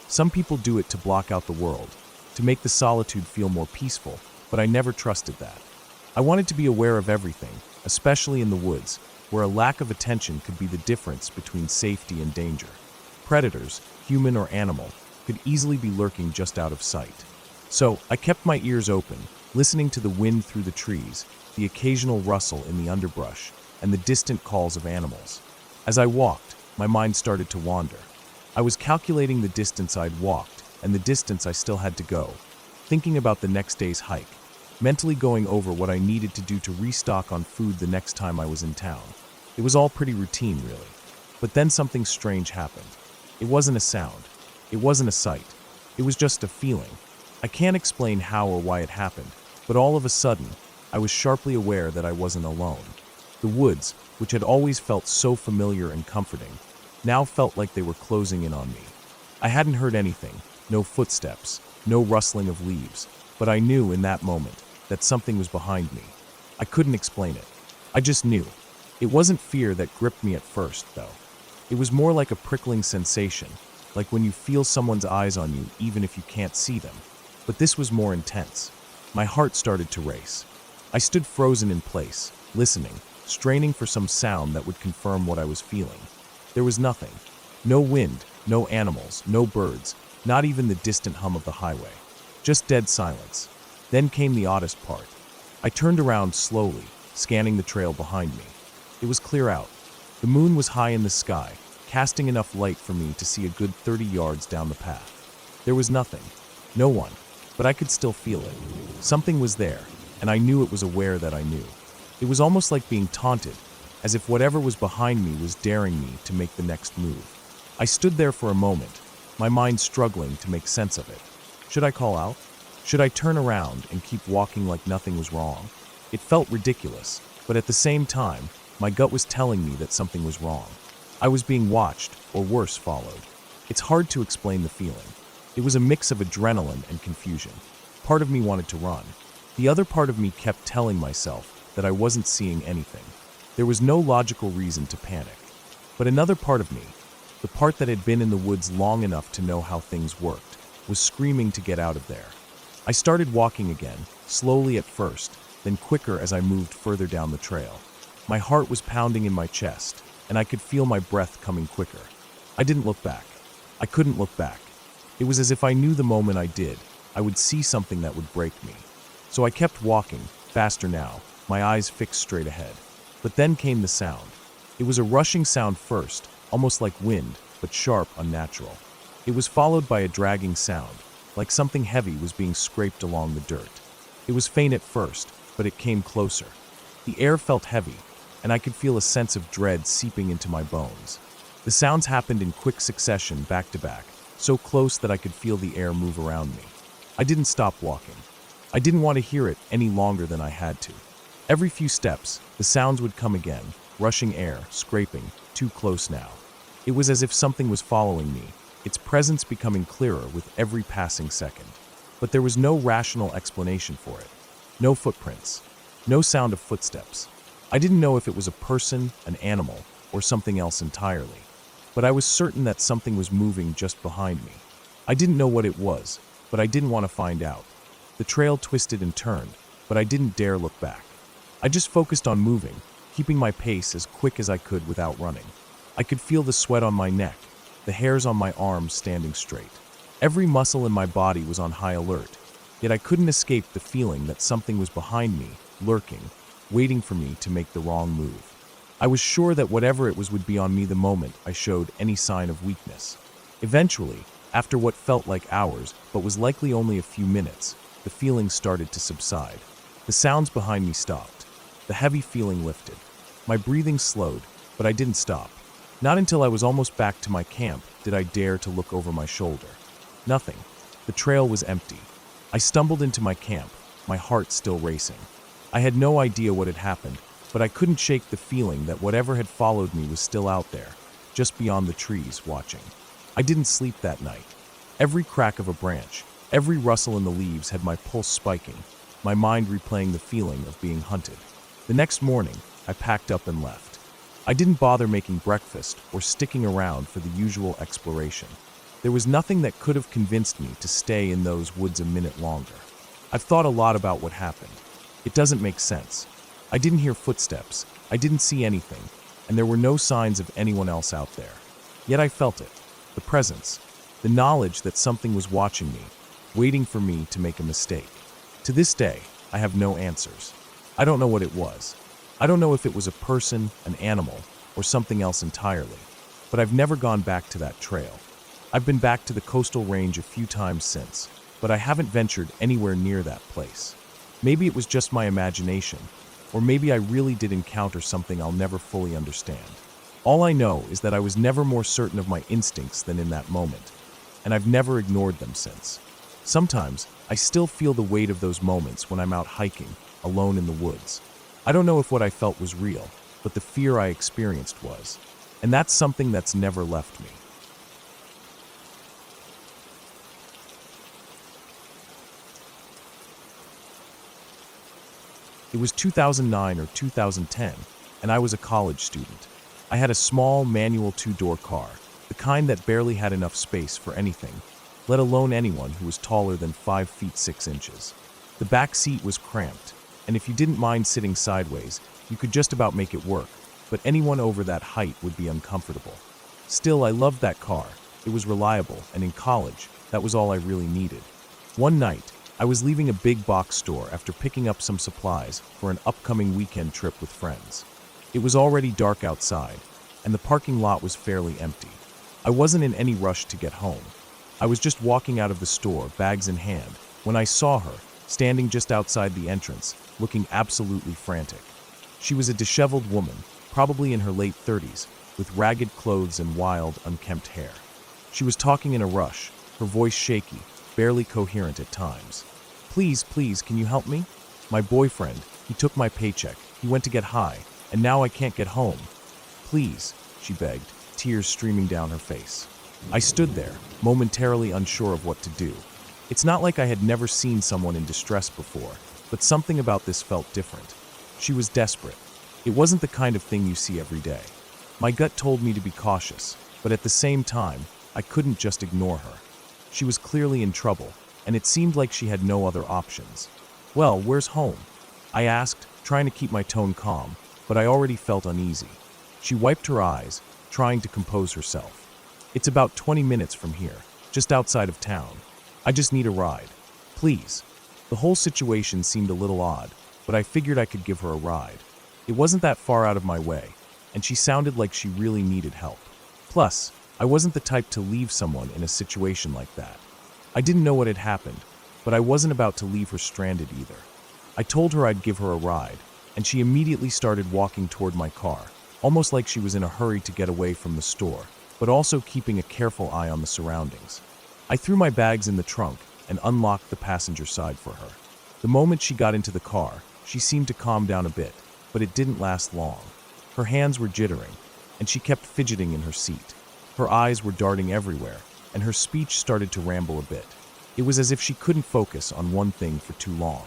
Some people do it to block out the world, to make the solitude feel more peaceful, but I never trusted that. I wanted to be aware of everything, especially in the woods, where a lack of attention could be the difference between safety and danger. Predators, human or animal, could easily be lurking just out of sight. So I kept my ears open, listening to the wind through the trees, the occasional rustle in the underbrush, and the distant calls of animals. As I walked, my mind started to wander. I was calculating the distance I'd walked and the distance I still had to go, thinking about the next day's hike, mentally going over what I needed to do to restock on food the next time I was in town. It was all pretty routine, really. But then something strange happened. It wasn't a sound. It wasn't a sight. It was just a feeling. I can't explain how or why it happened, but all of a sudden, I was sharply aware that I wasn't alone. The woods, which had always felt so familiar and comforting, now felt like they were closing in on me. I hadn't heard anything, no footsteps, no rustling of leaves, but I knew in that moment that something was behind me. I couldn't explain it. I just knew. It wasn't fear that gripped me at first, though. It was more like a prickling sensation, like when you feel someone's eyes on you even if you can't see them. But this was more intense. My heart started to race. I stood frozen in place, listening, straining for some sound that would confirm what I was feeling. There was nothing. No wind, no animals, no birds, not even the distant hum of the highway. Just dead silence. Then came the oddest part. I turned around slowly, scanning the trail behind me. It was clear out. The moon was high in the sky, casting enough light for me to see a good 30 yards down the path. There was nothing. No one. But I could still feel it. Something was there, and I knew it was aware that I knew. It was almost like being taunted, as if whatever was behind me was daring me to make the next move. I stood there for a moment, my mind struggling to make sense of it. Should I call out? Should I turn around and keep walking like nothing was wrong? It felt ridiculous, but at the same time, my gut was telling me that something was wrong. I was being watched, or worse, followed. It's hard to explain the feeling. It was a mix of adrenaline and confusion. Part of me wanted to run. The other part of me kept telling myself that I wasn't seeing anything. There was no logical reason to panic. But another part of me, the part that had been in the woods long enough to know how things worked, was screaming to get out of there. I started walking again, slowly at first, then quicker as I moved further down the trail. My heart was pounding in my chest, and I could feel my breath coming quicker. I didn't look back. I couldn't look back. It was as if I knew the moment I did, I would see something that would break me. So I kept walking, faster now, my eyes fixed straight ahead. But then came the sound. It was a rushing sound first, almost like wind, but sharp, unnatural. It was followed by a dragging sound, like something heavy was being scraped along the dirt. It was faint at first, but it came closer. The air felt heavy, and I could feel a sense of dread seeping into my bones. The sounds happened in quick succession, back to back, so close that I could feel the air move around me. I didn't stop walking. I didn't want to hear it any longer than I had to. Every few steps, the sounds would come again, rushing air, scraping, too close now. It was as if something was following me, its presence becoming clearer with every passing second. But there was no rational explanation for it. No footprints. No sound of footsteps. I didn't know if it was a person, an animal, or something else entirely. But I was certain that something was moving just behind me. I didn't know what it was, but I didn't want to find out. The trail twisted and turned, but I didn't dare look back. I just focused on moving, keeping my pace as quick as I could without running. I could feel the sweat on my neck, the hairs on my arms standing straight. Every muscle in my body was on high alert, yet I couldn't escape the feeling that something was behind me, lurking, waiting for me to make the wrong move. I was sure that whatever it was would be on me the moment I showed any sign of weakness. Eventually, after what felt like hours, but was likely only a few minutes, the feeling started to subside. The sounds behind me stopped. The heavy feeling lifted. My breathing slowed, but I didn't stop. Not until I was almost back to my camp did I dare to look over my shoulder. Nothing. The trail was empty. I stumbled into my camp, my heart still racing. I had no idea what had happened, but I couldn't shake the feeling that whatever had followed me was still out there, just beyond the trees, watching. I didn't sleep that night. Every crack of a branch, every rustle in the leaves had my pulse spiking, my mind replaying the feeling of being hunted. The next morning, I packed up and left. I didn't bother making breakfast or sticking around for the usual exploration. There was nothing that could have convinced me to stay in those woods a minute longer. I've thought a lot about what happened. It doesn't make sense. I didn't hear footsteps, I didn't see anything, and there were no signs of anyone else out there. Yet I felt it, the presence, the knowledge that something was watching me, waiting for me to make a mistake. To this day, I have no answers. I don't know what it was. I don't know if it was a person, an animal, or something else entirely, but I've never gone back to that trail. I've been back to the coastal range a few times since, but I haven't ventured anywhere near that place. Maybe it was just my imagination, or maybe I really did encounter something I'll never fully understand. All I know is that I was never more certain of my instincts than in that moment, and I've never ignored them since. Sometimes, I still feel the weight of those moments when I'm out hiking, alone in the woods. I don't know if what I felt was real, but the fear I experienced was. And that's something that's never left me. It was 2009 or 2010, and I was a college student. I had a small, manual two-door car, the kind that barely had enough space for anything, let alone anyone who was taller than 5 feet 6 inches. The back seat was cramped, and if you didn't mind sitting sideways, you could just about make it work, but anyone over that height would be uncomfortable. Still, I loved that car. It was reliable, and in college, that was all I really needed. One night, I was leaving a big box store after picking up some supplies for an upcoming weekend trip with friends. It was already dark outside, and the parking lot was fairly empty. I wasn't in any rush to get home. I was just walking out of the store, bags in hand, when I saw her, standing just outside the entrance, looking absolutely frantic. She was a disheveled woman, probably in her late 30s, with ragged clothes and wild, unkempt hair. She was talking in a rush, her voice shaky, barely coherent at times. Please, can you help me? My boyfriend, he took my paycheck, he went to get high, and now I can't get home. Please, she begged, tears streaming down her face. I stood there, momentarily unsure of what to do. It's not like I had never seen someone in distress before, but something about this felt different. She was desperate. It wasn't the kind of thing you see every day. My gut told me to be cautious, but at the same time, I couldn't just ignore her. She was clearly in trouble, and it seemed like she had no other options. Well, where's home? I asked, trying to keep my tone calm, but I already felt uneasy. She wiped her eyes, trying to compose herself. It's about 20 minutes from here, just outside of town. I just need a ride. Please. The whole situation seemed a little odd, but I figured I could give her a ride. It wasn't that far out of my way, and she sounded like she really needed help. Plus, I wasn't the type to leave someone in a situation like that. I didn't know what had happened, but I wasn't about to leave her stranded either. I told her I'd give her a ride, and she immediately started walking toward my car, almost like she was in a hurry to get away from the store, but also keeping a careful eye on the surroundings. I threw my bags in the trunk and unlocked the passenger side for her. The moment she got into the car, she seemed to calm down a bit, but it didn't last long. Her hands were jittering, and she kept fidgeting in her seat. Her eyes were darting everywhere, and her speech started to ramble a bit. It was as if she couldn't focus on one thing for too long.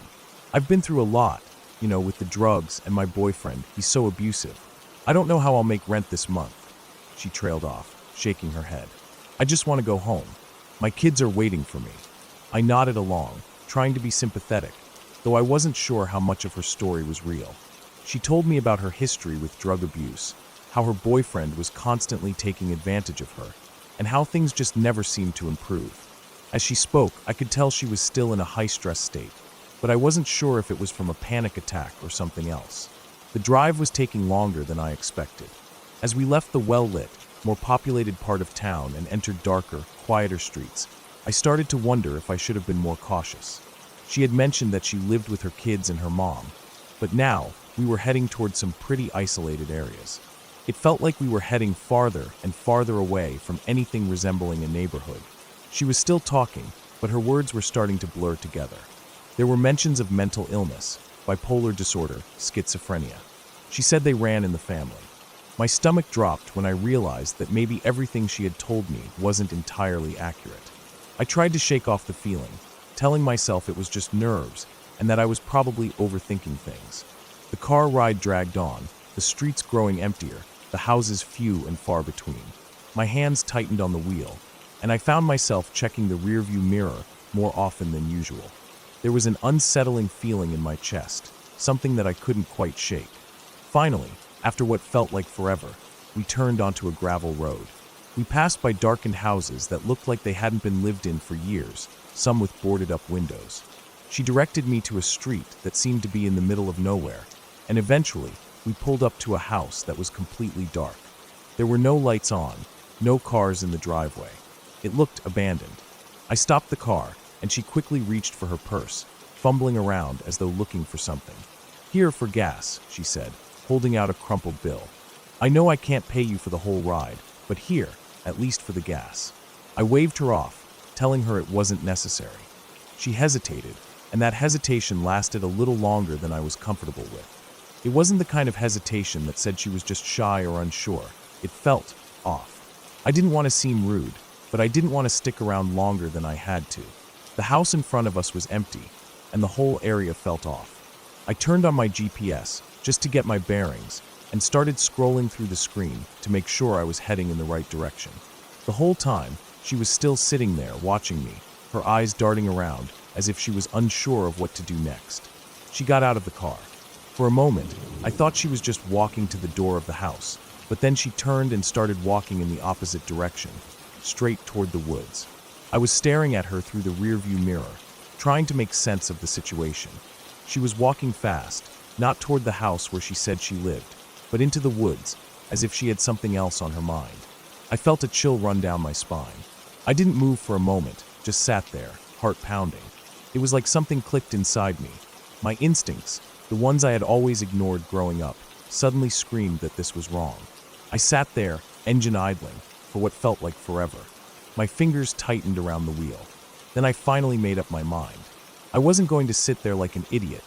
I've been through a lot, with the drugs and my boyfriend. He's so abusive. I don't know how I'll make rent this month. She trailed off, shaking her head. I just want to go home. My kids are waiting for me. I nodded along, trying to be sympathetic, though I wasn't sure how much of her story was real. She told me about her history with drug abuse, how her boyfriend was constantly taking advantage of her, and how things just never seemed to improve. As she spoke, I could tell she was still in a high-stress state, but I wasn't sure if it was from a panic attack or something else. The drive was taking longer than I expected. As we left the well-lit, more populated part of town and entered darker, quieter streets, I started to wonder if I should have been more cautious. She had mentioned that she lived with her kids and her mom, but now we were heading towards some pretty isolated areas. It felt like we were heading farther and farther away from anything resembling a neighborhood. She was still talking, but her words were starting to blur together. There were mentions of mental illness, bipolar disorder, schizophrenia. She said they ran in the family. My stomach dropped when I realized that maybe everything she had told me wasn't entirely accurate. I tried to shake off the feeling, telling myself it was just nerves and that I was probably overthinking things. The car ride dragged on, the streets growing emptier, the houses few and far between. My hands tightened on the wheel, and I found myself checking the rearview mirror more often than usual. There was an unsettling feeling in my chest, something that I couldn't quite shake. Finally, after what felt like forever, we turned onto a gravel road. We passed by darkened houses that looked like they hadn't been lived in for years, some with boarded-up windows. She directed me to a street that seemed to be in the middle of nowhere, and eventually, we pulled up to a house that was completely dark. There were no lights on, no cars in the driveway. It looked abandoned. I stopped the car, and she quickly reached for her purse, fumbling around as though looking for something. "Here for gas," she said, holding out a crumpled bill. "I know I can't pay you for the whole ride, but here, at least for the gas." I waved her off, telling her it wasn't necessary. She hesitated, and that hesitation lasted a little longer than I was comfortable with. It wasn't the kind of hesitation that said she was just shy or unsure. It felt off. I didn't want to seem rude, but I didn't want to stick around longer than I had to. The house in front of us was empty, and the whole area felt off. I turned on my GPS just to get my bearings and started scrolling through the screen to make sure I was heading in the right direction. The whole time, she was still sitting there watching me, her eyes darting around as if she was unsure of what to do next. She got out of the car. For a moment, I thought she was just walking to the door of the house, but then she turned and started walking in the opposite direction, straight toward the woods. I was staring at her through the rearview mirror, trying to make sense of the situation. She was walking fast, not toward the house where she said she lived, but into the woods, as if she had something else on her mind. I felt a chill run down my spine. I didn't move for a moment, just sat there, heart pounding. It was like something clicked inside me. My instincts, the ones I had always ignored growing up, suddenly screamed that this was wrong. I sat there, engine idling, for what felt like forever. My fingers tightened around the wheel. Then I finally made up my mind. I wasn't going to sit there like an idiot,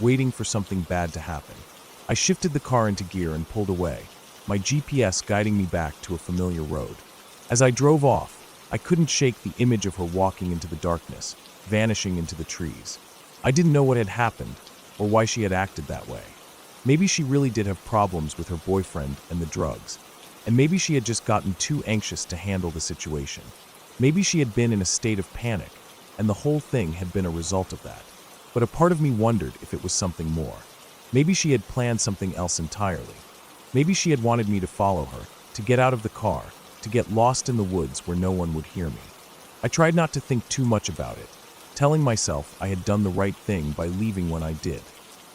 waiting for something bad to happen. I shifted the car into gear and pulled away, my GPS guiding me back to a familiar road. As I drove off, I couldn't shake the image of her walking into the darkness, vanishing into the trees. I didn't know what had happened, or why she had acted that way. Maybe she really did have problems with her boyfriend and the drugs, and maybe she had just gotten too anxious to handle the situation. Maybe she had been in a state of panic, and the whole thing had been a result of that. But a part of me wondered if it was something more. Maybe she had planned something else entirely. Maybe she had wanted me to follow her, to get out of the car, to get lost in the woods where no one would hear me. I tried not to think too much about it, telling myself I had done the right thing by leaving when I did.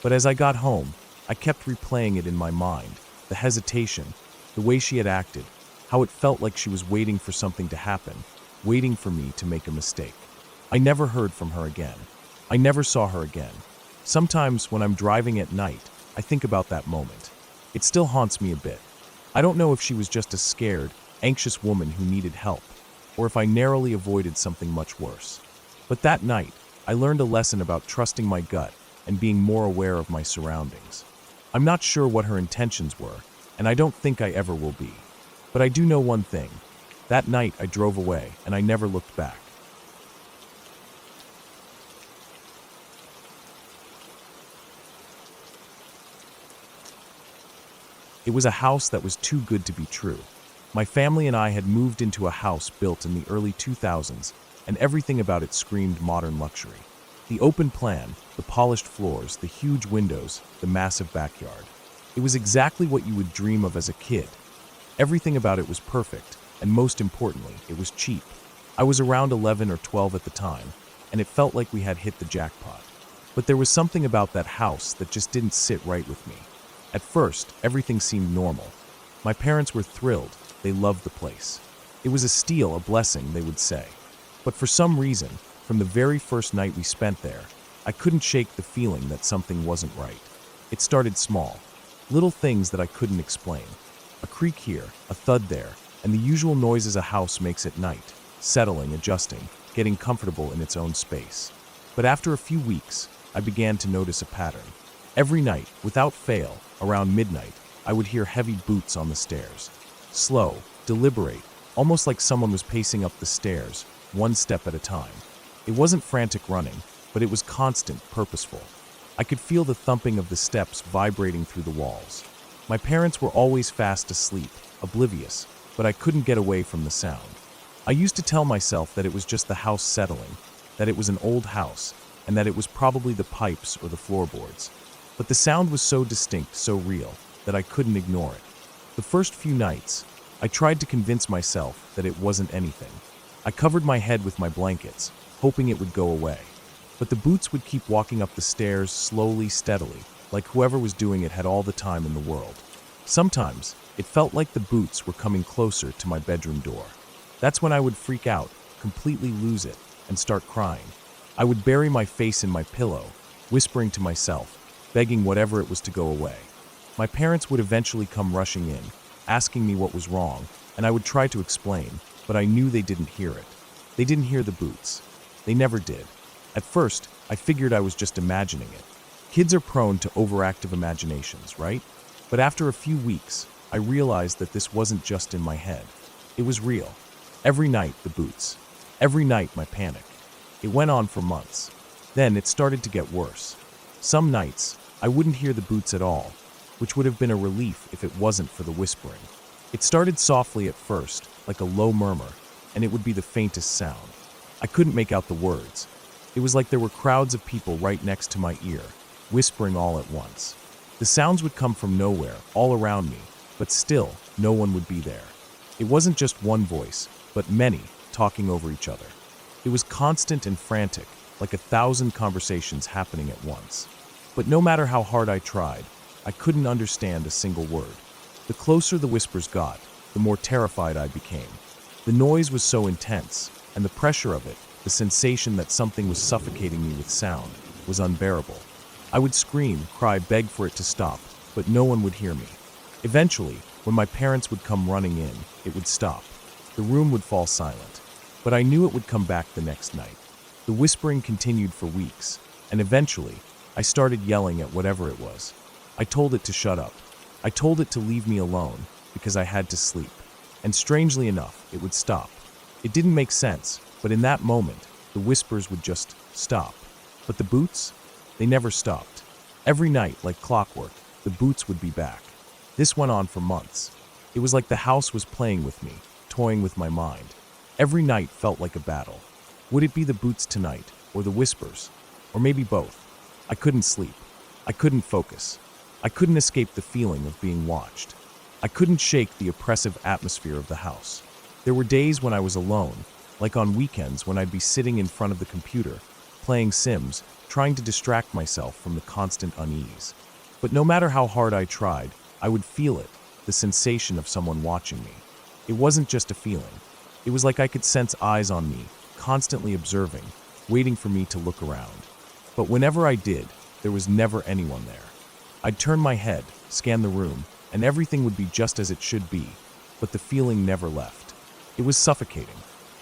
But as I got home, I kept replaying it in my mind, the hesitation, the way she had acted, how it felt like she was waiting for something to happen, waiting for me to make a mistake. I never heard from her again. I never saw her again. Sometimes when I'm driving at night, I think about that moment. It still haunts me a bit. I don't know if she was just a scared, anxious woman who needed help, or if I narrowly avoided something much worse. But that night, I learned a lesson about trusting my gut and being more aware of my surroundings. I'm not sure what her intentions were, and I don't think I ever will be. But I do know one thing. That night I drove away, and I never looked back. It was a house that was too good to be true. My family and I had moved into a house built in the early 2000s, and everything about it screamed modern luxury. The open plan, the polished floors, the huge windows, the massive backyard. It was exactly what you would dream of as a kid. Everything about it was perfect, and most importantly, it was cheap. I was around 11 or 12 at the time, and it felt like we had hit the jackpot. But there was something about that house that just didn't sit right with me. At first, everything seemed normal. My parents were thrilled. They loved the place. It was a steal, a blessing, they would say. But for some reason, from the very first night we spent there, I couldn't shake the feeling that something wasn't right. It started small. Little things that I couldn't explain. A creak here, a thud there, and the usual noises a house makes at night, settling, adjusting, getting comfortable in its own space. But after a few weeks, I began to notice a pattern. Every night, without fail, around midnight, I would hear heavy boots on the stairs. Slow, deliberate, almost like someone was pacing up the stairs, one step at a time. It wasn't frantic running, but it was constant, purposeful. I could feel the thumping of the steps vibrating through the walls. My parents were always fast asleep, oblivious, but I couldn't get away from the sound. I used to tell myself that it was just the house settling, that it was an old house, and that it was probably the pipes or the floorboards. But the sound was so distinct, so real, that I couldn't ignore it. The first few nights, I tried to convince myself that it wasn't anything. I covered my head with my blankets, hoping it would go away. But the boots would keep walking up the stairs slowly, steadily, like whoever was doing it had all the time in the world. Sometimes, it felt like the boots were coming closer to my bedroom door. That's when I would freak out, completely lose it, and start crying. I would bury my face in my pillow, whispering to myself, begging whatever it was to go away. My parents would eventually come rushing in, asking me what was wrong, and I would try to explain, but I knew they didn't hear it. They didn't hear the boots. They never did. At first, I figured I was just imagining it. Kids are prone to overactive imaginations, right? But after a few weeks, I realized that this wasn't just in my head. It was real. Every night, the boots. Every night, my panic. It went on for months. Then it started to get worse. Some nights, I wouldn't hear the boots at all, which would have been a relief if it wasn't for the whispering. It started softly at first, like a low murmur, and it would be the faintest sound. I couldn't make out the words. It was like there were crowds of people right next to my ear, whispering all at once. The sounds would come from nowhere, all around me, but still, no one would be there. It wasn't just one voice, but many, talking over each other. It was constant and frantic, like 1,000 conversations happening at once. But no matter how hard I tried, I couldn't understand a single word. The closer the whispers got, the more terrified I became. The noise was so intense, and the pressure of it, the sensation that something was suffocating me with sound, was unbearable. I would scream, cry, beg for it to stop, but no one would hear me. Eventually, when my parents would come running in, it would stop. The room would fall silent. But I knew it would come back the next night. The whispering continued for weeks, and eventually, I started yelling at whatever it was. I told it to shut up. I told it to leave me alone, because I had to sleep. And strangely enough, it would stop. It didn't make sense, but in that moment, the whispers would just stop. But the boots? They never stopped. Every night, like clockwork, the boots would be back. This went on for months. It was like the house was playing with me, toying with my mind. Every night felt like a battle. Would it be the boots tonight, or the whispers? Or maybe both? I couldn't sleep. I couldn't focus. I couldn't escape the feeling of being watched. I couldn't shake the oppressive atmosphere of the house. There were days when I was alone, like on weekends when I'd be sitting in front of the computer, playing Sims, trying to distract myself from the constant unease. But no matter how hard I tried, I would feel it, the sensation of someone watching me. It wasn't just a feeling. It was like I could sense eyes on me, constantly observing, waiting for me to look around. But whenever I did, there was never anyone there. I'd turn my head, scan the room, and everything would be just as it should be, but the feeling never left. It was suffocating.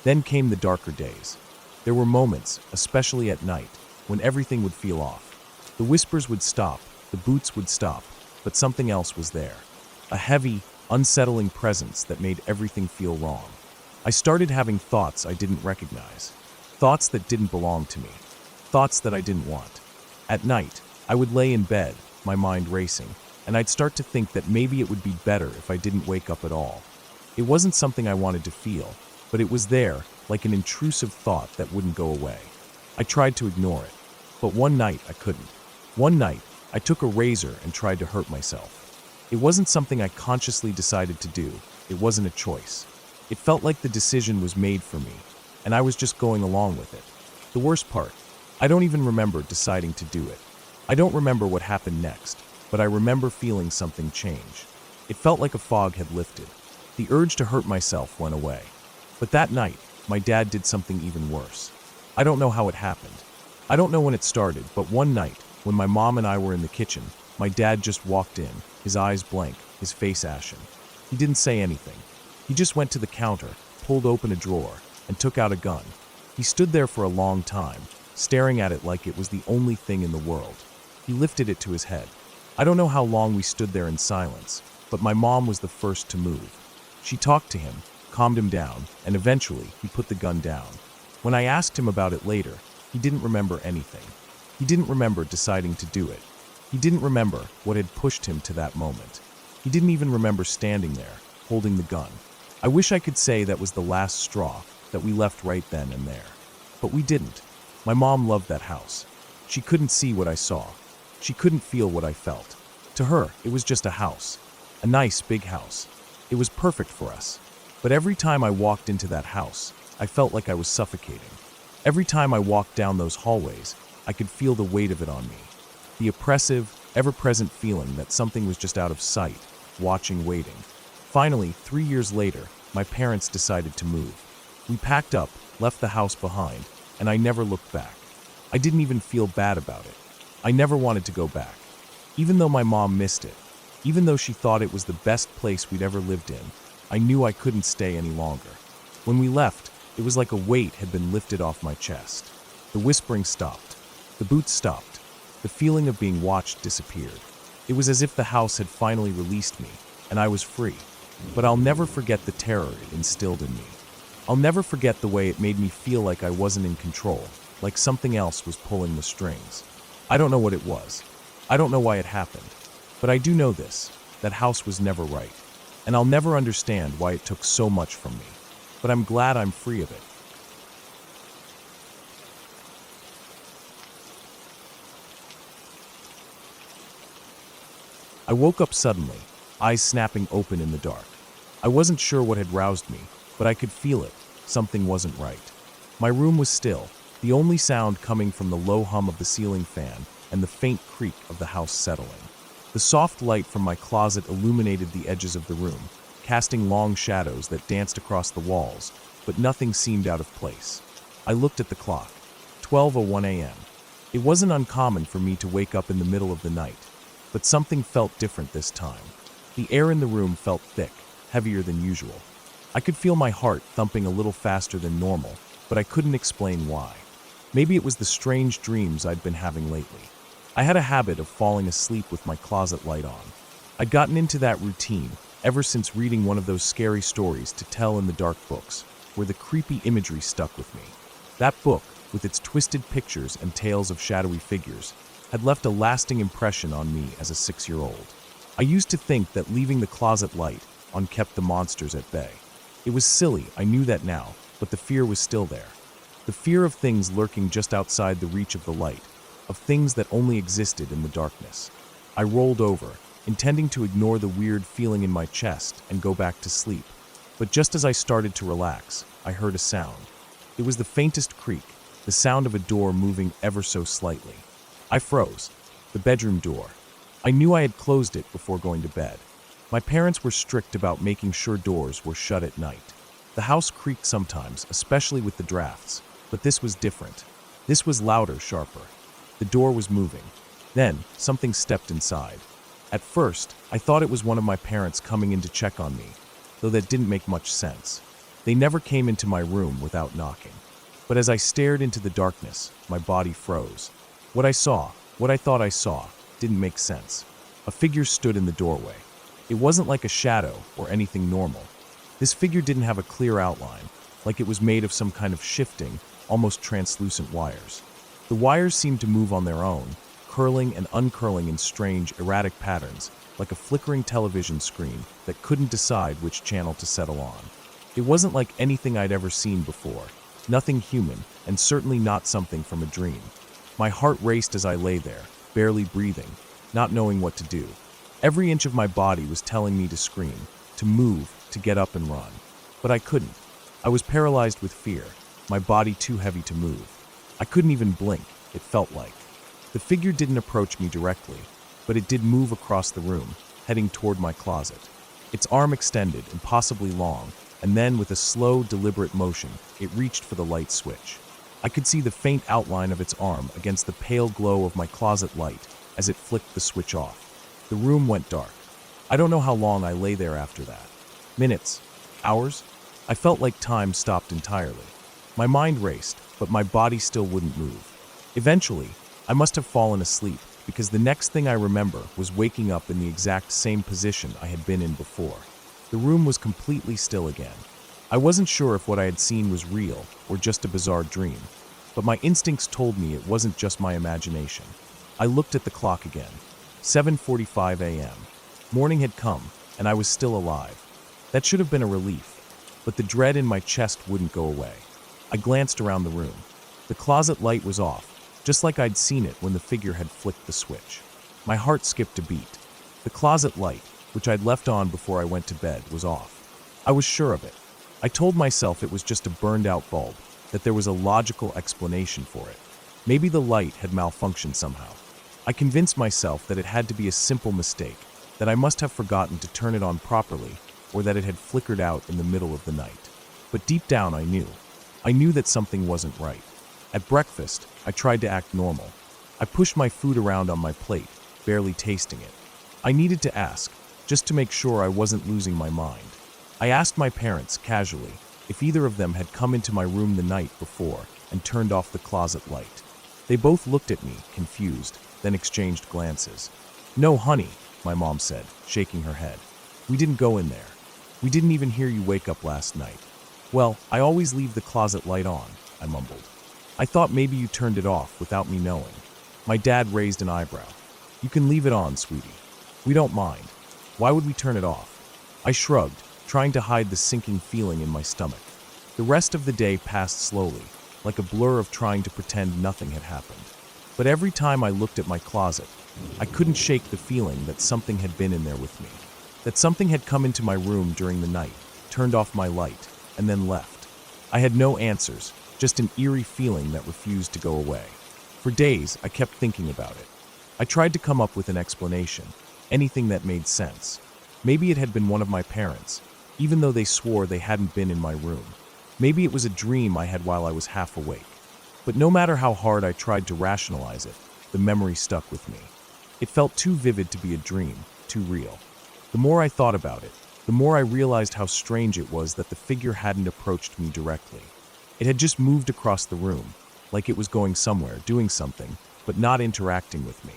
Then came the darker days. There were moments, especially at night, when everything would feel off. The whispers would stop, the boots would stop, but something else was there. A heavy, unsettling presence that made everything feel wrong. I started having thoughts I didn't recognize. Thoughts that didn't belong to me. Thoughts that I didn't want. At night, I would lay in bed, my mind racing, and I'd start to think that maybe it would be better if I didn't wake up at all. It wasn't something I wanted to feel, but it was there, like an intrusive thought that wouldn't go away. I tried to ignore it, but one night I couldn't. One night, I took a razor and tried to hurt myself. It wasn't something I consciously decided to do. It wasn't a choice. It felt like the decision was made for me, and I was just going along with it. The worst part, I don't even remember deciding to do it. I don't remember what happened next, but I remember feeling something change. It felt like a fog had lifted. The urge to hurt myself went away. But that night, my dad did something even worse. I don't know how it happened. I don't know when it started, but one night, when my mom and I were in the kitchen, my dad just walked in, his eyes blank, his face ashen. He didn't say anything. He just went to the counter, pulled open a drawer, and took out a gun. He stood there for a long time, staring at it like it was the only thing in the world. He lifted it to his head. I don't know how long we stood there in silence, but my mom was the first to move. She talked to him, calmed him down, and eventually he put the gun down. When I asked him about it later, he didn't remember anything. He didn't remember deciding to do it. He didn't remember what had pushed him to that moment. He didn't even remember standing there, holding the gun. I wish I could say that was the last straw, that we left right then and there. But we didn't. My mom loved that house. She couldn't see what I saw. She couldn't feel what I felt. To her, it was just a house. A nice, big house. It was perfect for us. But every time I walked into that house, I felt like I was suffocating. Every time I walked down those hallways, I could feel the weight of it on me. The oppressive, ever-present feeling that something was just out of sight, watching, waiting. Finally, 3 years later, my parents decided to move. We packed up, left the house behind, and I never looked back. I didn't even feel bad about it. I never wanted to go back. Even though my mom missed it, even though she thought it was the best place we'd ever lived in, I knew I couldn't stay any longer. When we left, it was like a weight had been lifted off my chest. The whispering stopped. The boots stopped. The feeling of being watched disappeared. It was as if the house had finally released me, and I was free. But I'll never forget the terror it instilled in me. I'll never forget the way it made me feel like I wasn't in control, like something else was pulling the strings. I don't know what it was. I don't know why it happened. But I do know this, that house was never right. And I'll never understand why it took so much from me. But I'm glad I'm free of it. I woke up suddenly, eyes snapping open in the dark. I wasn't sure what had roused me, but I could feel it. Something wasn't right. My room was still, the only sound coming from the low hum of the ceiling fan and the faint creak of the house settling. The soft light from my closet illuminated the edges of the room, casting long shadows that danced across the walls, but nothing seemed out of place. I looked at the clock. 12:01 a.m. It wasn't uncommon for me to wake up in the middle of the night, but something felt different this time. The air in the room felt thick, heavier than usual. I could feel my heart thumping a little faster than normal, but I couldn't explain why. Maybe it was the strange dreams I'd been having lately. I had a habit of falling asleep with my closet light on. I'd gotten into that routine ever since reading one of those scary stories to tell in the dark books, where the creepy imagery stuck with me. That book, with its twisted pictures and tales of shadowy figures, had left a lasting impression on me as a 6-year-old. I used to think that leaving the closet light on kept the monsters at bay. It was silly, I knew that now, but the fear was still there. The fear of things lurking just outside the reach of the light, of things that only existed in the darkness. I rolled over, intending to ignore the weird feeling in my chest and go back to sleep. But just as I started to relax, I heard a sound. It was the faintest creak, the sound of a door moving ever so slightly. I froze. The bedroom door. I knew I had closed it before going to bed. My parents were strict about making sure doors were shut at night. The house creaked sometimes, especially with the drafts, but this was different. This was louder, sharper. The door was moving. Then, something stepped inside. At first, I thought it was one of my parents coming in to check on me, though that didn't make much sense. They never came into my room without knocking. But as I stared into the darkness, my body froze. What I thought I saw, didn't make sense. A figure stood in the doorway. It wasn't like a shadow or anything normal. This figure didn't have a clear outline, like it was made of some kind of shifting, almost translucent wires. The wires seemed to move on their own, curling and uncurling in strange, erratic patterns, like a flickering television screen that couldn't decide which channel to settle on. It wasn't like anything I'd ever seen before, nothing human, and certainly not something from a dream. My heart raced as I lay there, barely breathing, not knowing what to do. Every inch of my body was telling me to scream, to move, to get up and run. But I couldn't. I was paralyzed with fear, my body too heavy to move. I couldn't even blink, it felt like. The figure didn't approach me directly, but it did move across the room, heading toward my closet. Its arm extended, impossibly long, and then with a slow, deliberate motion, it reached for the light switch. I could see the faint outline of its arm against the pale glow of my closet light as it flicked the switch off. The room went dark. I don't know how long I lay there after that. Minutes? Hours? I felt like time stopped entirely. My mind raced, but my body still wouldn't move. Eventually, I must have fallen asleep, because the next thing I remember was waking up in the exact same position I had been in before. The room was completely still again. I wasn't sure if what I had seen was real or just a bizarre dream, but my instincts told me it wasn't just my imagination. I looked at the clock again. 7:45 a.m. Morning had come, and I was still alive. That should have been a relief, but the dread in my chest wouldn't go away. I glanced around the room. The closet light was off, just like I'd seen it when the figure had flicked the switch. My heart skipped a beat. The closet light, which I'd left on before I went to bed, was off. I was sure of it. I told myself it was just a burned-out bulb, that there was a logical explanation for it. Maybe the light had malfunctioned somehow. I convinced myself that it had to be a simple mistake, that I must have forgotten to turn it on properly, or that it had flickered out in the middle of the night. But deep down I knew that something wasn't right. At breakfast, I tried to act normal. I pushed my food around on my plate, barely tasting it. I needed to ask, just to make sure I wasn't losing my mind. I asked my parents, casually, if either of them had come into my room the night before and turned off the closet light. They both looked at me, confused, then exchanged glances. "No, honey," my mom said, shaking her head. "We didn't go in there. We didn't even hear you wake up last night." "Well, I always leave the closet light on," I mumbled. "I thought maybe you turned it off without me knowing." My dad raised an eyebrow. "You can leave it on, sweetie. We don't mind. Why would we turn it off?" I shrugged, trying to hide the sinking feeling in my stomach. The rest of the day passed slowly, like a blur of trying to pretend nothing had happened. But every time I looked at my closet, I couldn't shake the feeling that something had been in there with me. That something had come into my room during the night, turned off my light, and then left. I had no answers, just an eerie feeling that refused to go away. For days, I kept thinking about it. I tried to come up with an explanation, anything that made sense. Maybe it had been one of my parents, even though they swore they hadn't been in my room. Maybe it was a dream I had while I was half awake. But no matter how hard I tried to rationalize it, the memory stuck with me. It felt too vivid to be a dream, too real. The more I thought about it, the more I realized how strange it was that the figure hadn't approached me directly. It had just moved across the room, like it was going somewhere, doing something, but not interacting with me.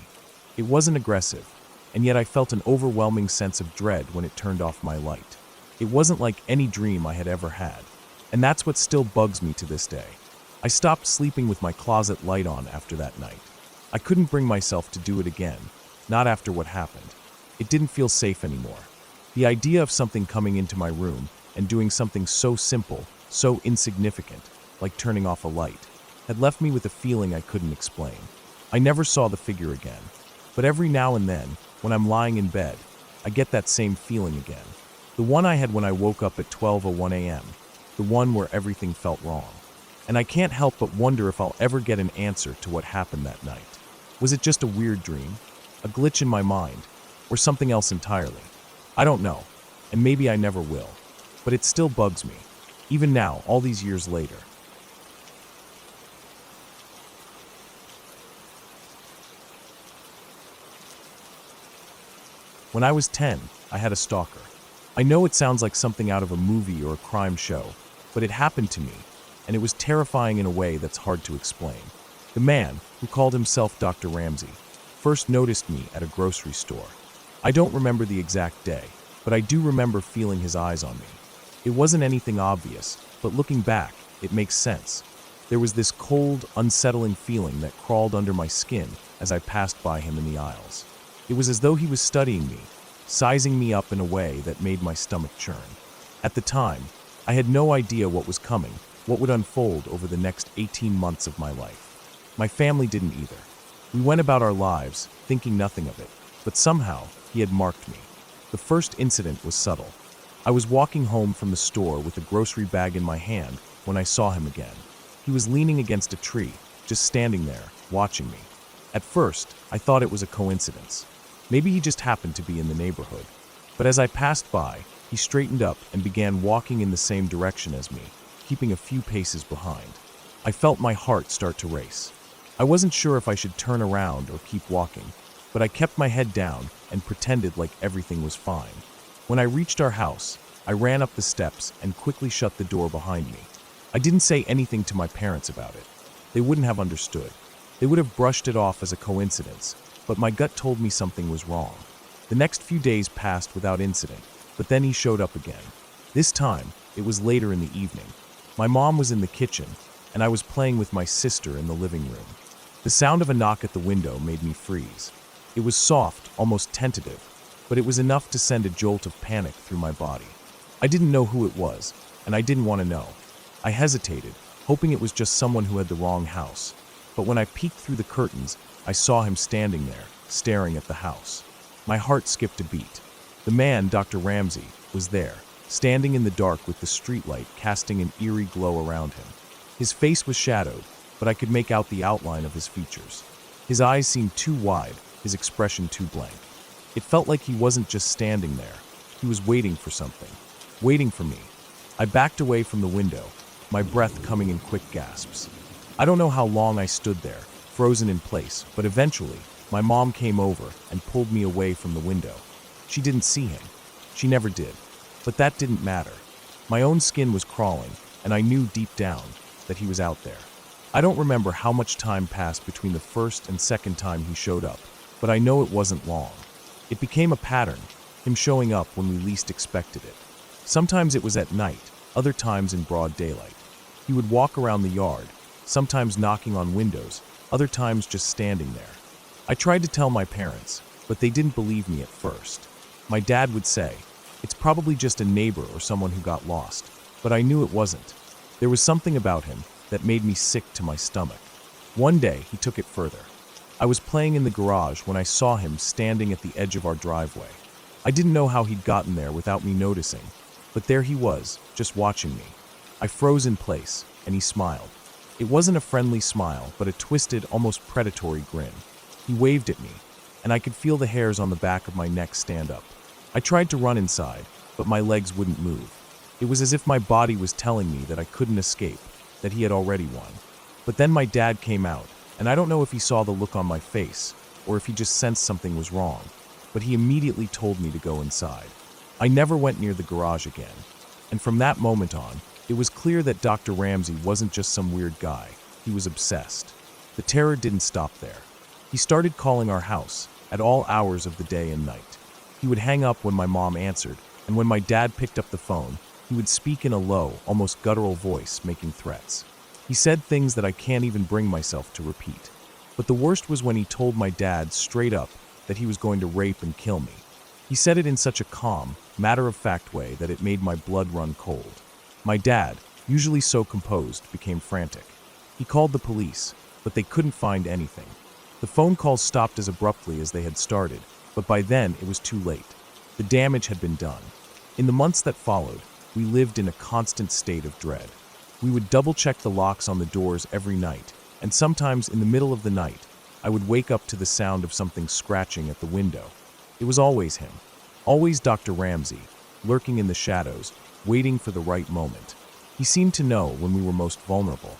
It wasn't aggressive, and yet I felt an overwhelming sense of dread when it turned off my light. It wasn't like any dream I had ever had, and that's what still bugs me to this day. I stopped sleeping with my closet light on after that night. I couldn't bring myself to do it again, not after what happened. It didn't feel safe anymore. The idea of something coming into my room and doing something so simple, so insignificant, like turning off a light, had left me with a feeling I couldn't explain. I never saw the figure again, but every now and then, when I'm lying in bed, I get that same feeling again. The one I had when I woke up at 12:01 a.m., the one where everything felt wrong. And I can't help but wonder if I'll ever get an answer to what happened that night. Was it just a weird dream, a glitch in my mind, or something else entirely? I don't know, and maybe I never will, but it still bugs me, even now, all these years later. When I was 10, I had a stalker. I know it sounds like something out of a movie or a crime show, but it happened to me, and it was terrifying in a way that's hard to explain. The man, who called himself Dr. Ramsey, first noticed me at a grocery store. I don't remember the exact day, but I do remember feeling his eyes on me. It wasn't anything obvious, but looking back, it makes sense. There was this cold, unsettling feeling that crawled under my skin as I passed by him in the aisles. It was as though he was studying me, sizing me up in a way that made my stomach churn. At the time, I had no idea what was coming, what would unfold over the next 18 months of my life. My family didn't either. We went about our lives, thinking nothing of it, but somehow he had marked me. The first incident was subtle. I was walking home from the store with a grocery bag in my hand when I saw him again. He was leaning against a tree, just standing there, watching me. At first, I thought it was a coincidence. Maybe he just happened to be in the neighborhood. But as I passed by, he straightened up and began walking in the same direction as me, keeping a few paces behind. I felt my heart start to race. I wasn't sure if I should turn around or keep walking, but I kept my head down and pretended like everything was fine. When I reached our house, I ran up the steps and quickly shut the door behind me. I didn't say anything to my parents about it. They wouldn't have understood. They would have brushed it off as a coincidence, but my gut told me something was wrong. The next few days passed without incident, but then he showed up again. This time, it was later in the evening. My mom was in the kitchen, and I was playing with my sister in the living room. The sound of a knock at the window made me freeze. It was soft, almost tentative, but it was enough to send a jolt of panic through my body. I didn't know who it was, and I didn't want to know. I hesitated, hoping it was just someone who had the wrong house. But when I peeked through the curtains, I saw him standing there, staring at the house. My heart skipped a beat. The man, Dr. Ramsey, was there, standing in the dark with the streetlight casting an eerie glow around him. His face was shadowed, but I could make out the outline of his features. His eyes seemed too wide, his expression too blank. It felt like he wasn't just standing there. He was waiting for something. Waiting for me. I backed away from the window, my breath coming in quick gasps. I don't know how long I stood there, frozen in place, but eventually, my mom came over and pulled me away from the window. She didn't see him. She never did. But that didn't matter. My own skin was crawling, and I knew deep down that he was out there. I don't remember how much time passed between the first and second time he showed up, but I know it wasn't long. It became a pattern, him showing up when we least expected it. Sometimes it was at night, other times in broad daylight. He would walk around the yard, sometimes knocking on windows, other times just standing there. I tried to tell my parents, but they didn't believe me at first. My dad would say, "It's probably just a neighbor or someone who got lost," but I knew it wasn't. There was something about him that made me sick to my stomach. One day, he took it further. I was playing in the garage when I saw him standing at the edge of our driveway. I didn't know how he'd gotten there without me noticing, but there he was, just watching me. I froze in place, and he smiled. It wasn't a friendly smile, but a twisted, almost predatory grin. He waved at me, and I could feel the hairs on the back of my neck stand up. I tried to run inside, but my legs wouldn't move. It was as if my body was telling me that I couldn't escape, that he had already won. But then my dad came out, and I don't know if he saw the look on my face, or if he just sensed something was wrong, but he immediately told me to go inside. I never went near the garage again, and from that moment on, it was clear that Dr. Ramsey wasn't just some weird guy. He was obsessed. The terror didn't stop there. He started calling our house at all hours of the day and night. He would hang up when my mom answered, and when my dad picked up the phone, he would speak in a low, almost guttural voice, making threats. He said things that I can't even bring myself to repeat. But the worst was when he told my dad straight up that he was going to rape and kill me. He said it in such a calm, matter-of-fact way that it made my blood run cold. My dad, usually so composed, became frantic. He called the police, but they couldn't find anything. The phone calls stopped as abruptly as they had started, but by then it was too late. The damage had been done. In the months that followed, we lived in a constant state of dread. We would double-check the locks on the doors every night, and sometimes in the middle of the night, I would wake up to the sound of something scratching at the window. It was always him, always Dr. Ramsey, lurking in the shadows, waiting for the right moment. He seemed to know when we were most vulnerable.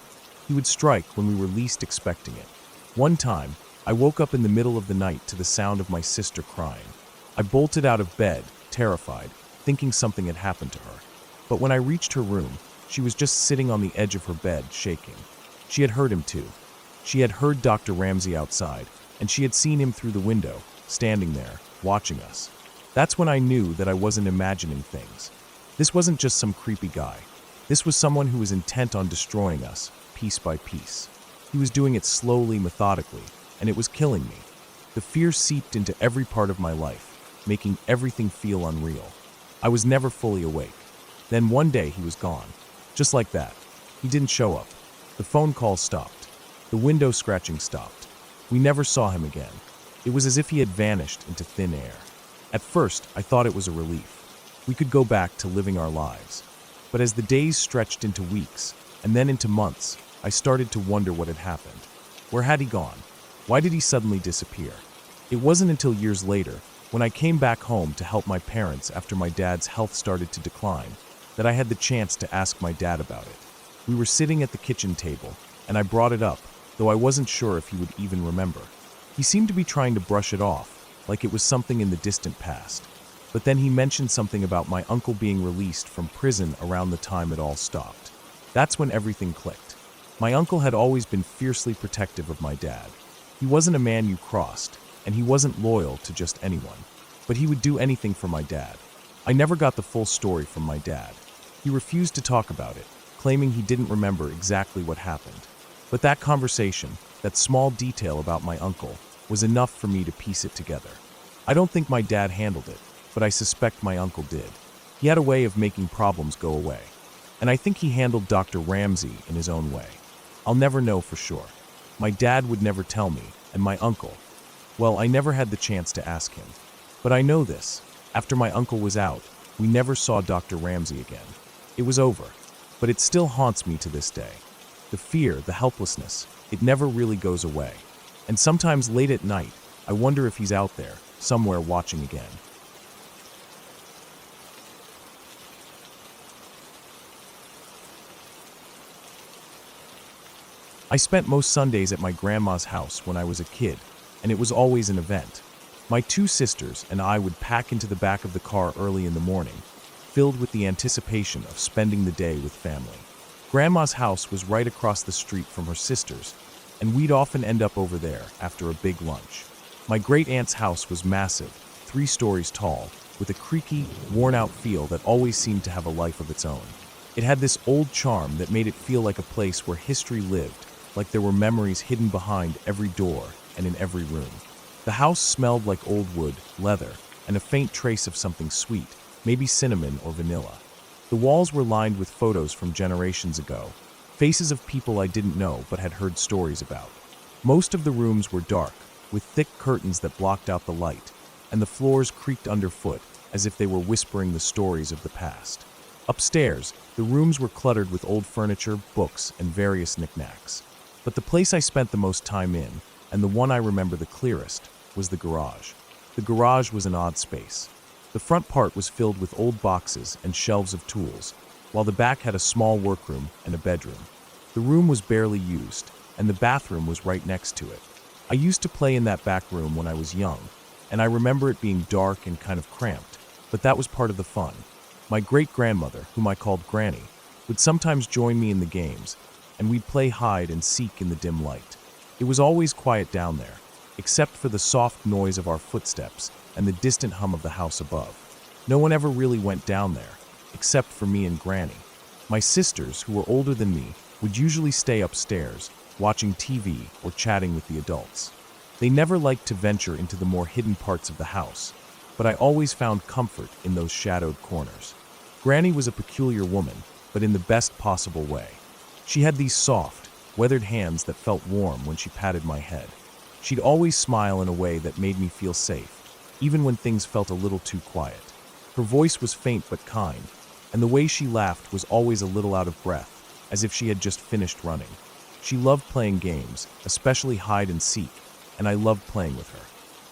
He would strike when we were least expecting it. One time, I woke up in the middle of the night to the sound of my sister crying. I bolted out of bed, terrified, thinking something had happened to her. But when I reached her room, she was just sitting on the edge of her bed, shaking. She had heard him too. She had heard Dr. Ramsey outside, and she had seen him through the window, standing there, watching us. That's when I knew that I wasn't imagining things. This wasn't just some creepy guy. This was someone who was intent on destroying us, piece by piece. He was doing it slowly, methodically, and it was killing me. The fear seeped into every part of my life, making everything feel unreal. I was never fully awake. Then one day he was gone. Just like that. He didn't show up. The phone calls stopped. The window scratching stopped. We never saw him again. It was as if he had vanished into thin air. At first, I thought it was a relief. We could go back to living our lives. But as the days stretched into weeks, and then into months, I started to wonder what had happened. Where had he gone? Why did he suddenly disappear? It wasn't until years later, when I came back home to help my parents after my dad's health started to decline, that I had the chance to ask my dad about it. We were sitting at the kitchen table, and I brought it up, though I wasn't sure if he would even remember. He seemed to be trying to brush it off, like it was something in the distant past. But then he mentioned something about my uncle being released from prison around the time it all stopped. That's when everything clicked. My uncle had always been fiercely protective of my dad. He wasn't a man you crossed, and he wasn't loyal to just anyone. But he would do anything for my dad. I never got the full story from my dad. He refused to talk about it, claiming he didn't remember exactly what happened. But that conversation, that small detail about my uncle, was enough for me to piece it together. I don't think my dad handled it, but I suspect my uncle did. He had a way of making problems go away. And I think he handled Dr. Ramsey in his own way. I'll never know for sure. My dad would never tell me, and my uncle, well, I never had the chance to ask him. But I know this. After my uncle was out, we never saw Dr. Ramsey again. It was over, but it still haunts me to this day. The fear, the helplessness, it never really goes away. And sometimes late at night, I wonder if he's out there, somewhere watching again. I spent most Sundays at my grandma's house when I was a kid, and it was always an event. My two sisters and I would pack into the back of the car early in the morning, filled with the anticipation of spending the day with family. Grandma's house was right across the street from her sister's, and we'd often end up over there after a big lunch. My great-aunt's house was massive, 3 stories tall, with a creaky, worn-out feel that always seemed to have a life of its own. It had this old charm that made it feel like a place where history lived, like there were memories hidden behind every door and in every room. The house smelled like old wood, leather, and a faint trace of something sweet, maybe cinnamon or vanilla. The walls were lined with photos from generations ago, faces of people I didn't know but had heard stories about. Most of the rooms were dark, with thick curtains that blocked out the light, and the floors creaked underfoot as if they were whispering the stories of the past. Upstairs, the rooms were cluttered with old furniture, books, and various knickknacks. But the place I spent the most time in, and the one I remember the clearest, was the garage. The garage was an odd space. The front part was filled with old boxes and shelves of tools, while the back had a small workroom and a bedroom. The room was barely used, and the bathroom was right next to it. I used to play in that back room when I was young, and I remember it being dark and kind of cramped, but that was part of the fun. My great-grandmother, whom I called Granny, would sometimes join me in the games, and we'd play hide and seek in the dim light. It was always quiet down there, except for the soft noise of our footsteps and the distant hum of the house above. No one ever really went down there, except for me and Granny. My sisters, who were older than me, would usually stay upstairs, watching TV or chatting with the adults. They never liked to venture into the more hidden parts of the house, but I always found comfort in those shadowed corners. Granny was a peculiar woman, but in the best possible way. She had these soft, weathered hands that felt warm when she patted my head. She'd always smile in a way that made me feel safe, even when things felt a little too quiet. Her voice was faint but kind, and the way she laughed was always a little out of breath, as if she had just finished running. She loved playing games, especially hide and seek, and I loved playing with her.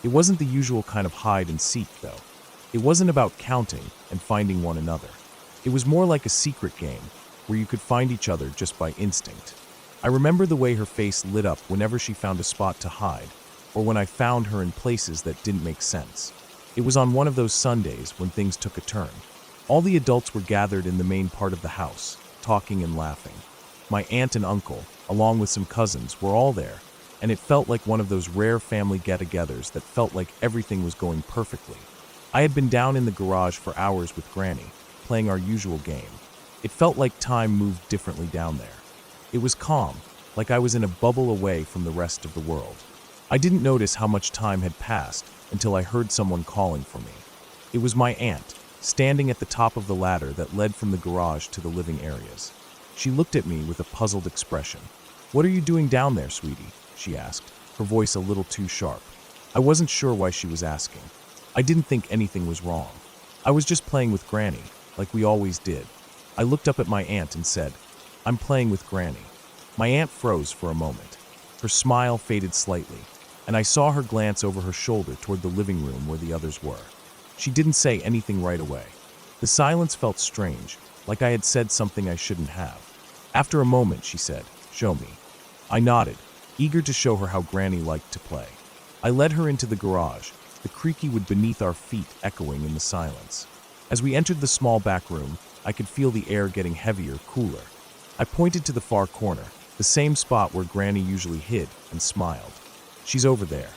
It wasn't the usual kind of hide and seek, though. It wasn't about counting and finding one another. It was more like a secret game, where you could find each other just by instinct. I remember the way her face lit up whenever she found a spot to hide, or when I found her in places that didn't make sense. It was on one of those Sundays when things took a turn. All the adults were gathered in the main part of the house, talking and laughing. My aunt and uncle, along with some cousins, were all there, and it felt like one of those rare family get-togethers that felt like everything was going perfectly. I had been down in the garage for hours with Granny, playing our usual game. It felt like time moved differently down there. It was calm, like I was in a bubble away from the rest of the world. I didn't notice how much time had passed until I heard someone calling for me. It was my aunt, standing at the top of the ladder that led from the garage to the living areas. She looked at me with a puzzled expression. "What are you doing down there, sweetie?" she asked, her voice a little too sharp. I wasn't sure why she was asking. I didn't think anything was wrong. I was just playing with Granny, like we always did. I looked up at my aunt and said, "I'm playing with Granny." My aunt froze for a moment. Her smile faded slightly, and I saw her glance over her shoulder toward the living room where the others were. She didn't say anything right away. The silence felt strange, like I had said something I shouldn't have. After a moment, she said, "Show me." I nodded, eager to show her how Granny liked to play. I led her into the garage, the creaky wood beneath our feet echoing in the silence. As we entered the small back room, I could feel the air getting heavier, cooler. I pointed to the far corner, the same spot where Granny usually hid, and smiled. "She's over there."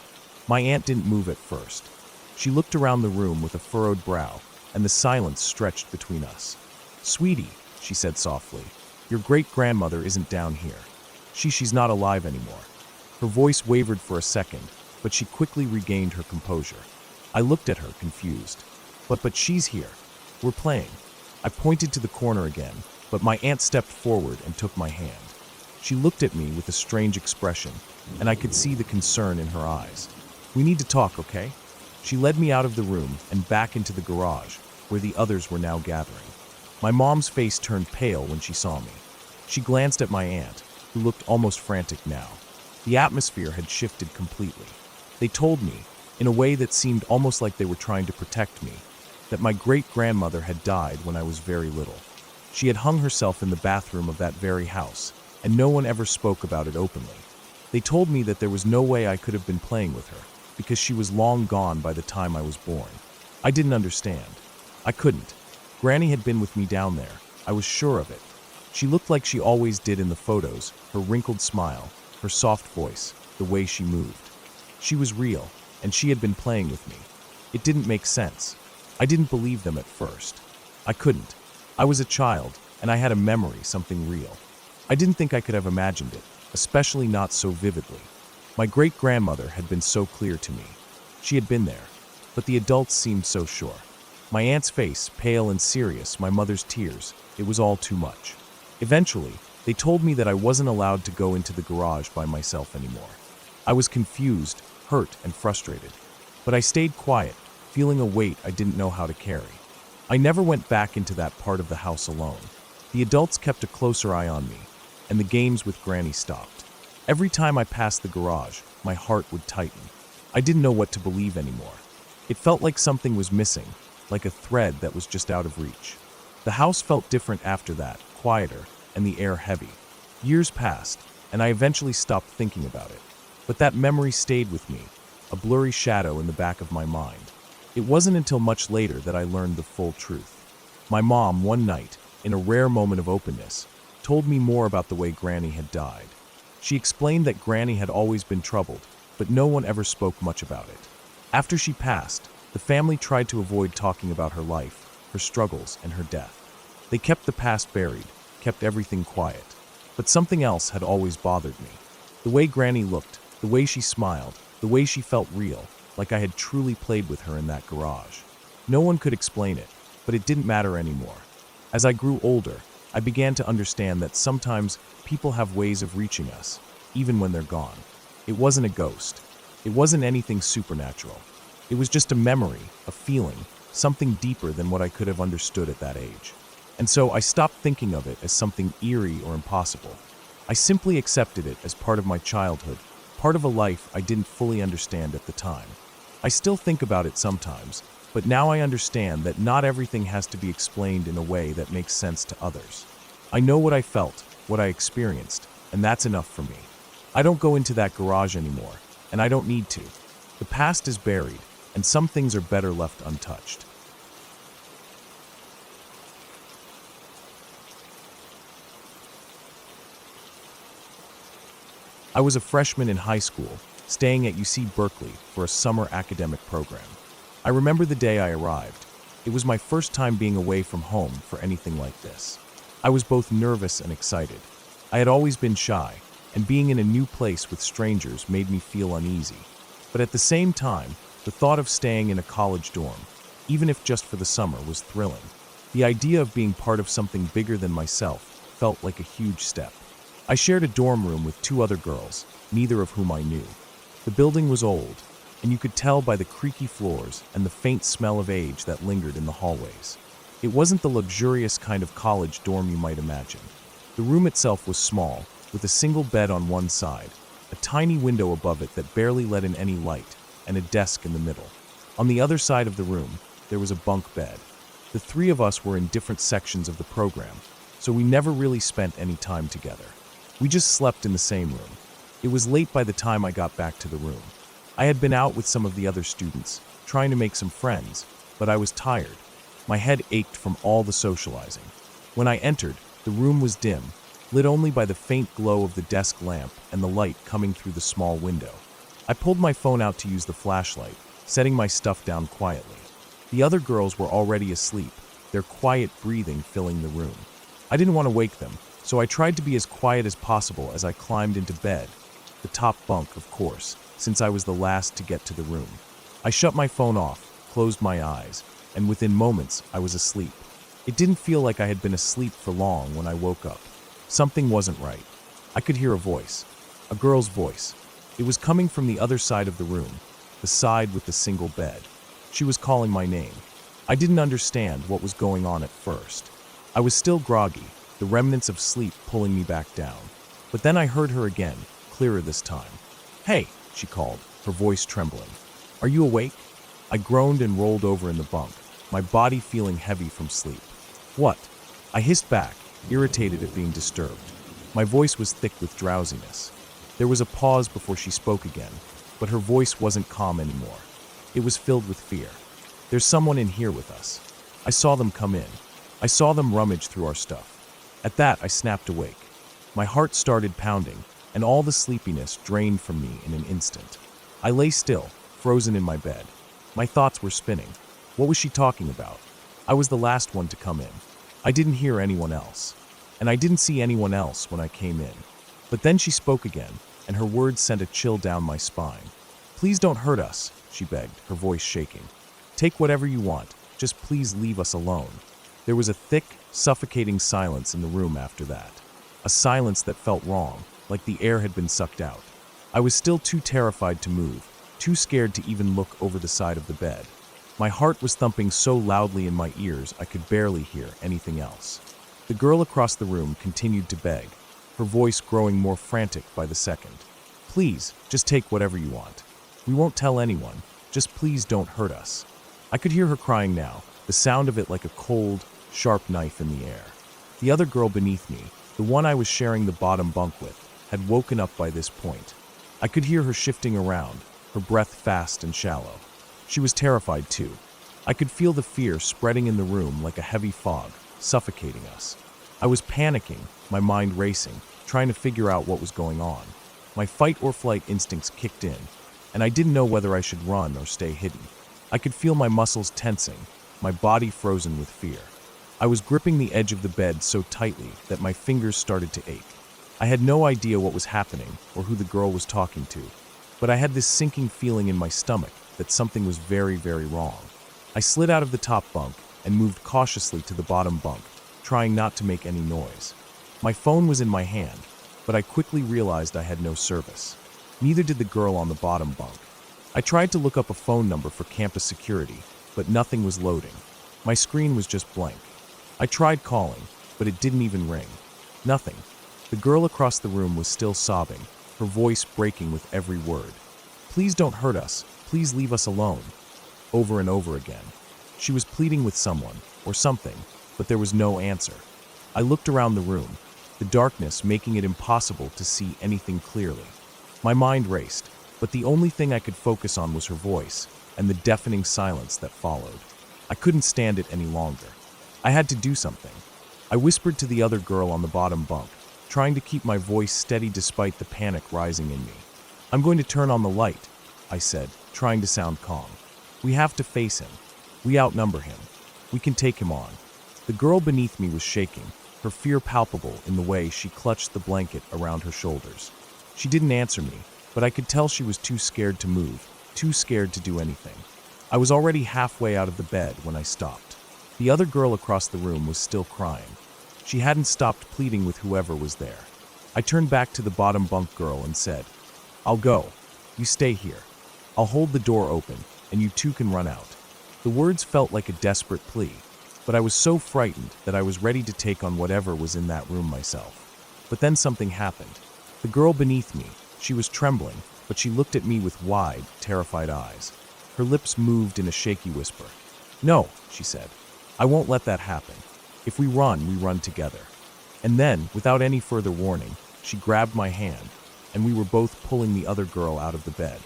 My aunt didn't move at first. She looked around the room with a furrowed brow, and the silence stretched between us. "Sweetie," she said softly, "your great-grandmother isn't down here. She's not alive anymore." Her voice wavered for a second, but she quickly regained her composure. I looked at her, confused. But she's here. We're playing." I pointed to the corner again, but my aunt stepped forward and took my hand. She looked at me with a strange expression, and I could see the concern in her eyes. "We need to talk, okay?" She led me out of the room and back into the garage, where the others were now gathering. My mom's face turned pale when she saw me. She glanced at my aunt, who looked almost frantic now. The atmosphere had shifted completely. They told me, in a way that seemed almost like they were trying to protect me, that my great-grandmother had died when I was very little. She had hung herself in the bathroom of that very house, and no one ever spoke about it openly. They told me that there was no way I could have been playing with her, because she was long gone by the time I was born. I didn't understand. I couldn't. Granny had been with me down there. I was sure of it. She looked like she always did in the photos, her wrinkled smile, her soft voice, the way she moved. She was real, and she had been playing with me. It didn't make sense. I didn't believe them at first. I couldn't. I was a child, and I had a memory, something real. I didn't think I could have imagined it, especially not so vividly. My great-grandmother had been so clear to me. She had been there, but the adults seemed so sure. My aunt's face, pale and serious, my mother's tears, it was all too much. Eventually, they told me that I wasn't allowed to go into the garage by myself anymore. I was confused, hurt, and frustrated, but I stayed quiet, feeling a weight I didn't know how to carry. I never went back into that part of the house alone. The adults kept a closer eye on me, and the games with Granny stopped. Every time I passed the garage, my heart would tighten. I didn't know what to believe anymore. It felt like something was missing, like a thread that was just out of reach. The house felt different after that, quieter, and the air heavy. Years passed, and I eventually stopped thinking about it. But that memory stayed with me, a blurry shadow in the back of my mind. It wasn't until much later that I learned the full truth. My mom, one night, in a rare moment of openness, told me more about the way Granny had died. She explained that Granny had always been troubled, but no one ever spoke much about it. After she passed, the family tried to avoid talking about her life, her struggles, and her death. They kept the past buried, kept everything quiet. But something else had always bothered me. The way Granny looked, the way she smiled, the way she felt real, like I had truly played with her in that garage. No one could explain it, but it didn't matter anymore. As I grew older, I began to understand that sometimes people have ways of reaching us, even when they're gone. It wasn't a ghost. It wasn't anything supernatural. It was just a memory, a feeling, something deeper than what I could have understood at that age. And so I stopped thinking of it as something eerie or impossible. I simply accepted it as part of my childhood, part of a life I didn't fully understand at the time. I still think about it sometimes, but now I understand that not everything has to be explained in a way that makes sense to others. I know what I felt, what I experienced, and that's enough for me. I don't go into that garage anymore, and I don't need to. The past is buried, and some things are better left untouched. I was a freshman in high school, staying at UC Berkeley for a summer academic program. I remember the day I arrived. It was my first time being away from home for anything like this. I was both nervous and excited. I had always been shy, and being in a new place with strangers made me feel uneasy. But at the same time, the thought of staying in a college dorm, even if just for the summer, was thrilling. The idea of being part of something bigger than myself felt like a huge step. I shared a dorm room with two other girls, neither of whom I knew. The building was old, and you could tell by the creaky floors and the faint smell of age that lingered in the hallways. It wasn't the luxurious kind of college dorm you might imagine. The room itself was small, with a single bed on one side, a tiny window above it that barely let in any light, and a desk in the middle. On the other side of the room, there was a bunk bed. The three of us were in different sections of the program, so we never really spent any time together. We just slept in the same room. It was late by the time I got back to the room. I had been out with some of the other students, trying to make some friends, but I was tired. My head ached from all the socializing. When I entered, the room was dim, lit only by the faint glow of the desk lamp and the light coming through the small window. I pulled my phone out to use the flashlight, setting my stuff down quietly. The other girls were already asleep, their quiet breathing filling the room. I didn't want to wake them, so I tried to be as quiet as possible as I climbed into bed, the top bunk, of course, since I was the last to get to the room. I shut my phone off, closed my eyes, and within moments I was asleep. It didn't feel like I had been asleep for long when I woke up. Something wasn't right. I could hear a voice, a girl's voice. It was coming from the other side of the room, the side with the single bed. She was calling my name. I didn't understand what was going on at first. I was still groggy, the remnants of sleep pulling me back down. But then I heard her again, clearer this time. "Hey," she called, her voice trembling. "Are you awake?" I groaned and rolled over in the bunk, my body feeling heavy from sleep. "What?" I hissed back, irritated at being disturbed. My voice was thick with drowsiness. There was a pause before she spoke again, but her voice wasn't calm anymore. It was filled with fear. "There's someone in here with us. I saw them come in. I saw them rummage through our stuff." At that, I snapped awake. My heart started pounding, and all the sleepiness drained from me in an instant. I lay still, frozen in my bed. My thoughts were spinning. What was she talking about? I was the last one to come in. I didn't hear anyone else. And I didn't see anyone else when I came in. But then she spoke again, and her words sent a chill down my spine. "Please don't hurt us," she begged, her voice shaking. "Take whatever you want. Just please leave us alone." There was a thick, suffocating silence in the room after that. A silence that felt wrong, like the air had been sucked out. I was still too terrified to move, too scared to even look over the side of the bed. My heart was thumping so loudly in my ears I could barely hear anything else. The girl across the room continued to beg, her voice growing more frantic by the second. "Please, just take whatever you want." "We won't tell anyone. Just please don't hurt us." I could hear her crying now, the sound of it like a cold, sharp knife in the air. The other girl beneath me, the one I was sharing the bottom bunk with, had woken up by this point. I could hear her shifting around, her breath fast and shallow. She was terrified too. I could feel the fear spreading in the room like a heavy fog, suffocating us. I was panicking, my mind racing, trying to figure out what was going on. My fight or flight instincts kicked in, and I didn't know whether I should run or stay hidden. I could feel my muscles tensing, my body frozen with fear. I was gripping the edge of the bed so tightly that my fingers started to ache. I had no idea what was happening or who the girl was talking to, but I had this sinking feeling in my stomach that something was very, very wrong. I slid out of the top bunk and moved cautiously to the bottom bunk, trying not to make any noise. My phone was in my hand, but I quickly realized I had no service. Neither did the girl on the bottom bunk. I tried to look up a phone number for campus security, but nothing was loading. My screen was just blank. I tried calling, but it didn't even ring. Nothing. The girl across the room was still sobbing, her voice breaking with every word. "Please don't hurt us. Please leave us alone." Over and over again. She was pleading with someone, or something, but there was no answer. I looked around the room, the darkness making it impossible to see anything clearly. My mind raced, but the only thing I could focus on was her voice, and the deafening silence that followed. I couldn't stand it any longer. I had to do something. I whispered to the other girl on the bottom bunk, trying to keep my voice steady despite the panic rising in me. "I'm going to turn on the light," I said, trying to sound calm. "We have to face him. We outnumber him. We can take him on." The girl beneath me was shaking, her fear palpable in the way she clutched the blanket around her shoulders. She didn't answer me, but I could tell she was too scared to move, too scared to do anything. I was already halfway out of the bed when I stopped. The other girl across the room was still crying. She hadn't stopped pleading with whoever was there. I turned back to the bottom bunk girl and said, "I'll go. You stay here. I'll hold the door open, and you two can run out." The words felt like a desperate plea, but I was so frightened that I was ready to take on whatever was in that room myself. But then something happened. The girl beneath me, she was trembling, but she looked at me with wide, terrified eyes. Her lips moved in a shaky whisper. "No," she said. "I won't let that happen. If we run together." And then, without any further warning, she grabbed my hand, and we were both pulling the other girl out of the bed.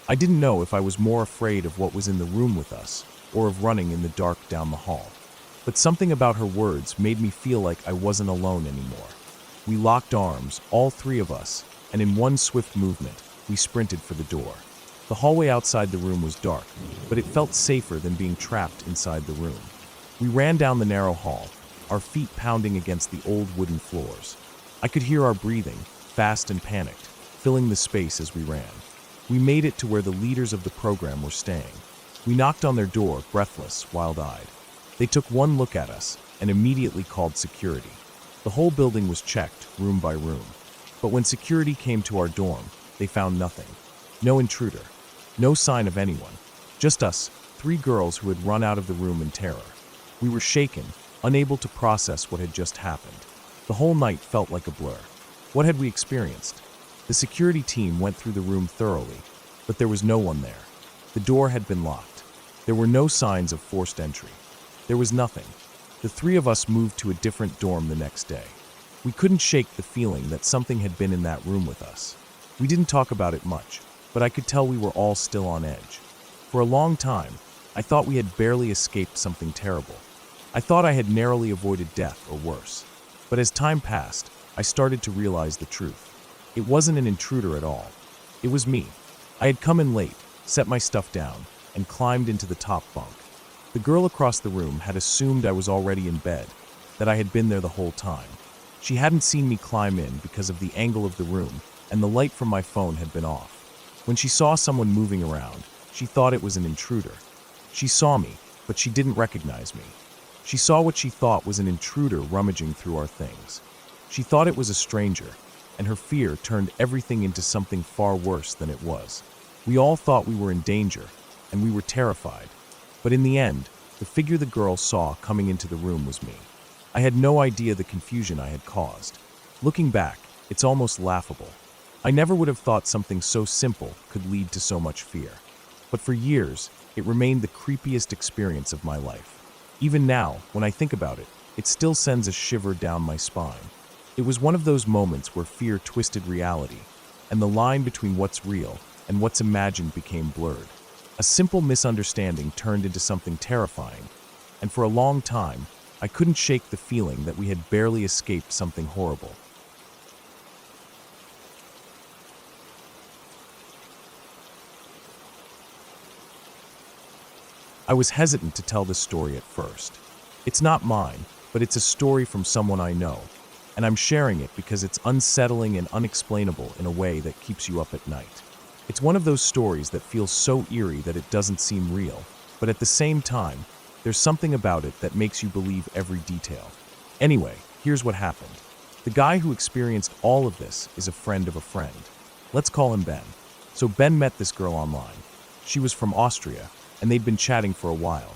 I didn't know if I was more afraid of what was in the room with us, or of running in the dark down the hall. But something about her words made me feel like I wasn't alone anymore. We locked arms, all three of us, and in one swift movement, we sprinted for the door. The hallway outside the room was dark, but it felt safer than being trapped inside the room. We ran down the narrow hall, our feet pounding against the old wooden floors. I could hear our breathing, fast and panicked, filling the space as we ran. We made it to where the leaders of the program were staying. We knocked on their door, breathless, wild-eyed. They took one look at us and immediately called security. The whole building was checked, room by room. But when security came to our dorm, they found nothing. No intruder. No sign of anyone. Just us, three girls who had run out of the room in terror. We were shaken, unable to process what had just happened. The whole night felt like a blur. What had we experienced? The security team went through the room thoroughly, but there was no one there. The door had been locked. There were no signs of forced entry. There was nothing. The three of us moved to a different dorm the next day. We couldn't shake the feeling that something had been in that room with us. We didn't talk about it much, but I could tell we were all still on edge. For a long time, I thought we had barely escaped something terrible. I thought I had narrowly avoided death or worse. But as time passed, I started to realize the truth. It wasn't an intruder at all. It was me. I had come in late, set my stuff down, and climbed into the top bunk. The girl across the room had assumed I was already in bed, that I had been there the whole time. She hadn't seen me climb in because of the angle of the room, and the light from my phone had been off. When she saw someone moving around, she thought it was an intruder. She saw me, but she didn't recognize me. She saw what she thought was an intruder rummaging through our things. She thought it was a stranger, and her fear turned everything into something far worse than it was. We all thought we were in danger, and we were terrified. But in the end, the figure the girl saw coming into the room was me. I had no idea the confusion I had caused. Looking back, it's almost laughable. I never would have thought something so simple could lead to so much fear. But for years, it remained the creepiest experience of my life. Even now, when I think about it, it still sends a shiver down my spine. It was one of those moments where fear twisted reality, and the line between what's real and what's imagined became blurred. A simple misunderstanding turned into something terrifying, and for a long time, I couldn't shake the feeling that we had barely escaped something horrible. I was hesitant to tell this story at first. It's not mine, but it's a story from someone I know, and I'm sharing it because it's unsettling and unexplainable in a way that keeps you up at night. It's one of those stories that feels so eerie that it doesn't seem real, but at the same time, there's something about it that makes you believe every detail. Anyway, here's what happened. The guy who experienced all of this is a friend of a friend. Let's call him Ben. So Ben met this girl online. She was from Austria, and they'd been chatting for a while.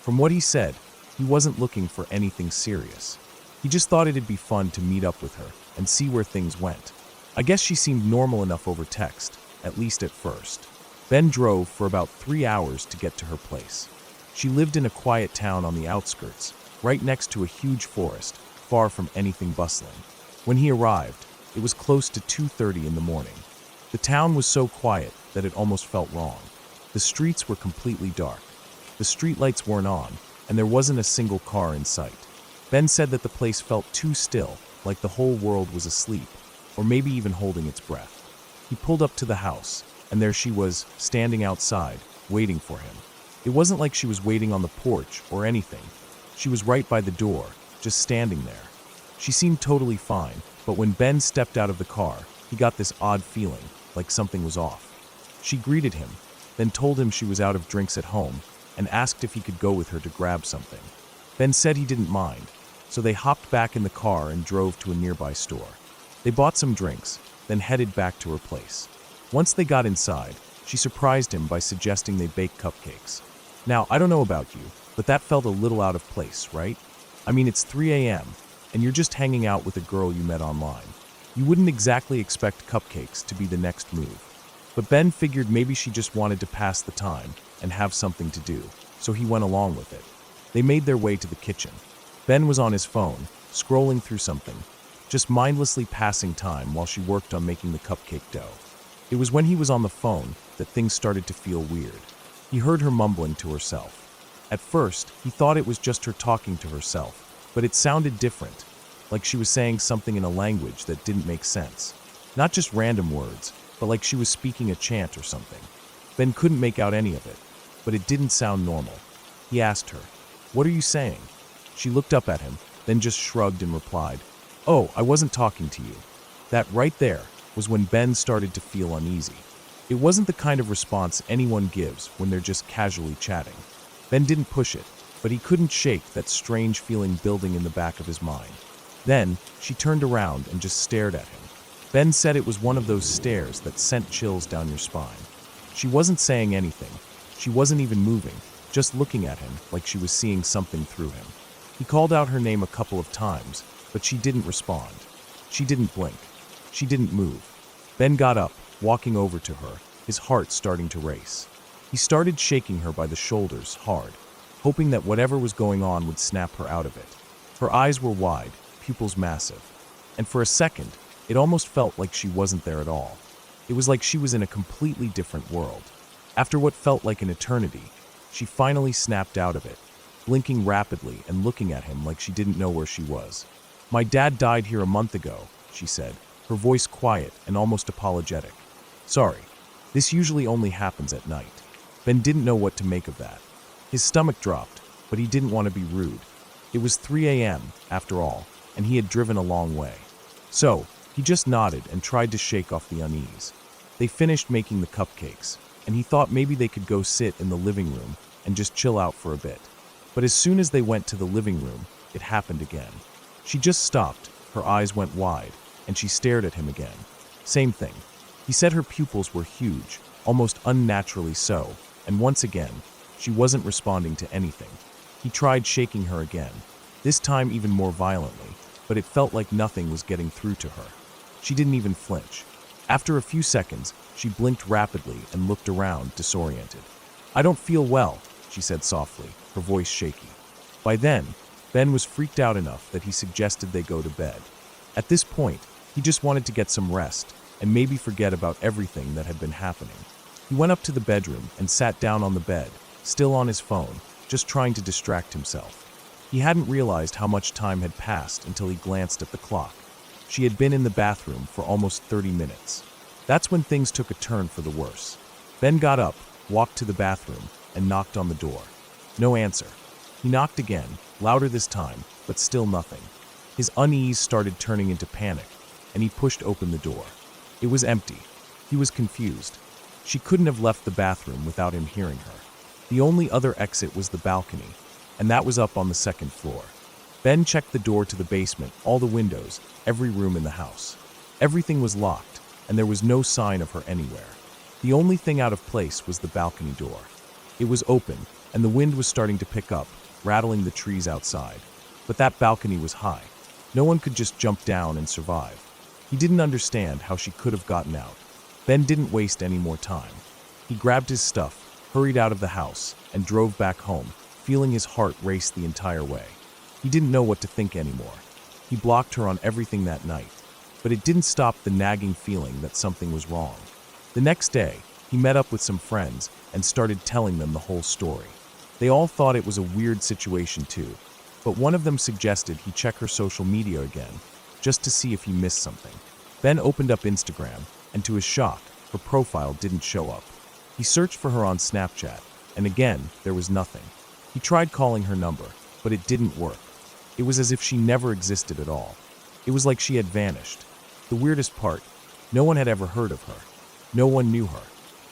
From what he said, he wasn't looking for anything serious. He just thought it'd be fun to meet up with her and see where things went. I guess she seemed normal enough over text, at least at first. Ben drove for about 3 hours to get to her place. She lived in a quiet town on the outskirts, right next to a huge forest, far from anything bustling. When he arrived, it was close to 2:30 in the morning. The town was so quiet that it almost felt wrong. The streets were completely dark. The streetlights weren't on, and there wasn't a single car in sight. Ben said that the place felt too still, like the whole world was asleep, or maybe even holding its breath. He pulled up to the house, and there she was, standing outside, waiting for him. It wasn't like she was waiting on the porch or anything. She was right by the door, just standing there. She seemed totally fine, but when Ben stepped out of the car, he got this odd feeling, like something was off. She greeted him, then told him she was out of drinks at home, and asked if he could go with her to grab something. Ben said he didn't mind, so they hopped back in the car and drove to a nearby store. They bought some drinks, then headed back to her place. Once they got inside, she surprised him by suggesting they bake cupcakes. Now, I don't know about you, but that felt a little out of place, right? I mean, it's 3 a.m., and you're just hanging out with a girl you met online. You wouldn't exactly expect cupcakes to be the next move. But Ben figured maybe she just wanted to pass the time and have something to do, so he went along with it. They made their way to the kitchen. Ben was on his phone, scrolling through something, just mindlessly passing time while she worked on making the cupcake dough. It was when he was on the phone that things started to feel weird. He heard her mumbling to herself. At first, he thought it was just her talking to herself, but it sounded different, like she was saying something in a language that didn't make sense. Not just random words, but like she was speaking a chant or something. Ben couldn't make out any of it, but it didn't sound normal. He asked her, "What are you saying?" She looked up at him, then just shrugged and replied, "Oh, I wasn't talking to you." That right there was when Ben started to feel uneasy. It wasn't the kind of response anyone gives when they're just casually chatting. Ben didn't push it, but he couldn't shake that strange feeling building in the back of his mind. Then, she turned around and just stared at him. Ben said it was one of those stares that sent chills down your spine. She wasn't saying anything. She wasn't even moving, just looking at him like she was seeing something through him. He called out her name a couple of times, but she didn't respond. She didn't blink. She didn't move. Ben got up, walking over to her, his heart starting to race. He started shaking her by the shoulders hard, hoping that whatever was going on would snap her out of it. Her eyes were wide, pupils massive, and for a second, it almost felt like she wasn't there at all. It was like she was in a completely different world. After what felt like an eternity, she finally snapped out of it, blinking rapidly and looking at him like she didn't know where she was. "My dad died here a month ago," she said, her voice quiet and almost apologetic. "Sorry, this usually only happens at night." Ben didn't know what to make of that. His stomach dropped, but he didn't want to be rude. It was 3 a.m., after all, and he had driven a long way. So, he just nodded and tried to shake off the unease. They finished making the cupcakes, and he thought maybe they could go sit in the living room and just chill out for a bit. But as soon as they went to the living room, it happened again. She just stopped, her eyes went wide, and she stared at him again. Same thing. He said her pupils were huge, almost unnaturally so, and once again, she wasn't responding to anything. He tried shaking her again, this time even more violently, but it felt like nothing was getting through to her. She didn't even flinch. After a few seconds, she blinked rapidly and looked around, disoriented. "I don't feel well," she said softly, her voice shaky. By then, Ben was freaked out enough that he suggested they go to bed. At this point, he just wanted to get some rest and maybe forget about everything that had been happening. He went up to the bedroom and sat down on the bed, still on his phone, just trying to distract himself. He hadn't realized how much time had passed until he glanced at the clock. She had been in the bathroom for almost 30 minutes. That's when things took a turn for the worse. Ben got up, walked to the bathroom, and knocked on the door. No answer. He knocked again, louder this time, but still nothing. His unease started turning into panic, and he pushed open the door. It was empty. He was confused. She couldn't have left the bathroom without him hearing her. The only other exit was the balcony, and that was up on the second floor. Ben checked the door to the basement, all the windows, every room in the house. Everything was locked, and there was no sign of her anywhere. The only thing out of place was the balcony door. It was open, and the wind was starting to pick up, rattling the trees outside. But that balcony was high. No one could just jump down and survive. He didn't understand how she could have gotten out. Ben didn't waste any more time. He grabbed his stuff, hurried out of the house, and drove back home, feeling his heart race the entire way. He didn't know what to think anymore. He blocked her on everything that night, but it didn't stop the nagging feeling that something was wrong. The next day, he met up with some friends and started telling them the whole story. They all thought it was a weird situation too, but one of them suggested he check her social media again, just to see if he missed something. Ben opened up Instagram, and to his shock, her profile didn't show up. He searched for her on Snapchat, and again, there was nothing. He tried calling her number, but it didn't work. It was as if she never existed at all. It was like she had vanished. The weirdest part, no one had ever heard of her. No one knew her.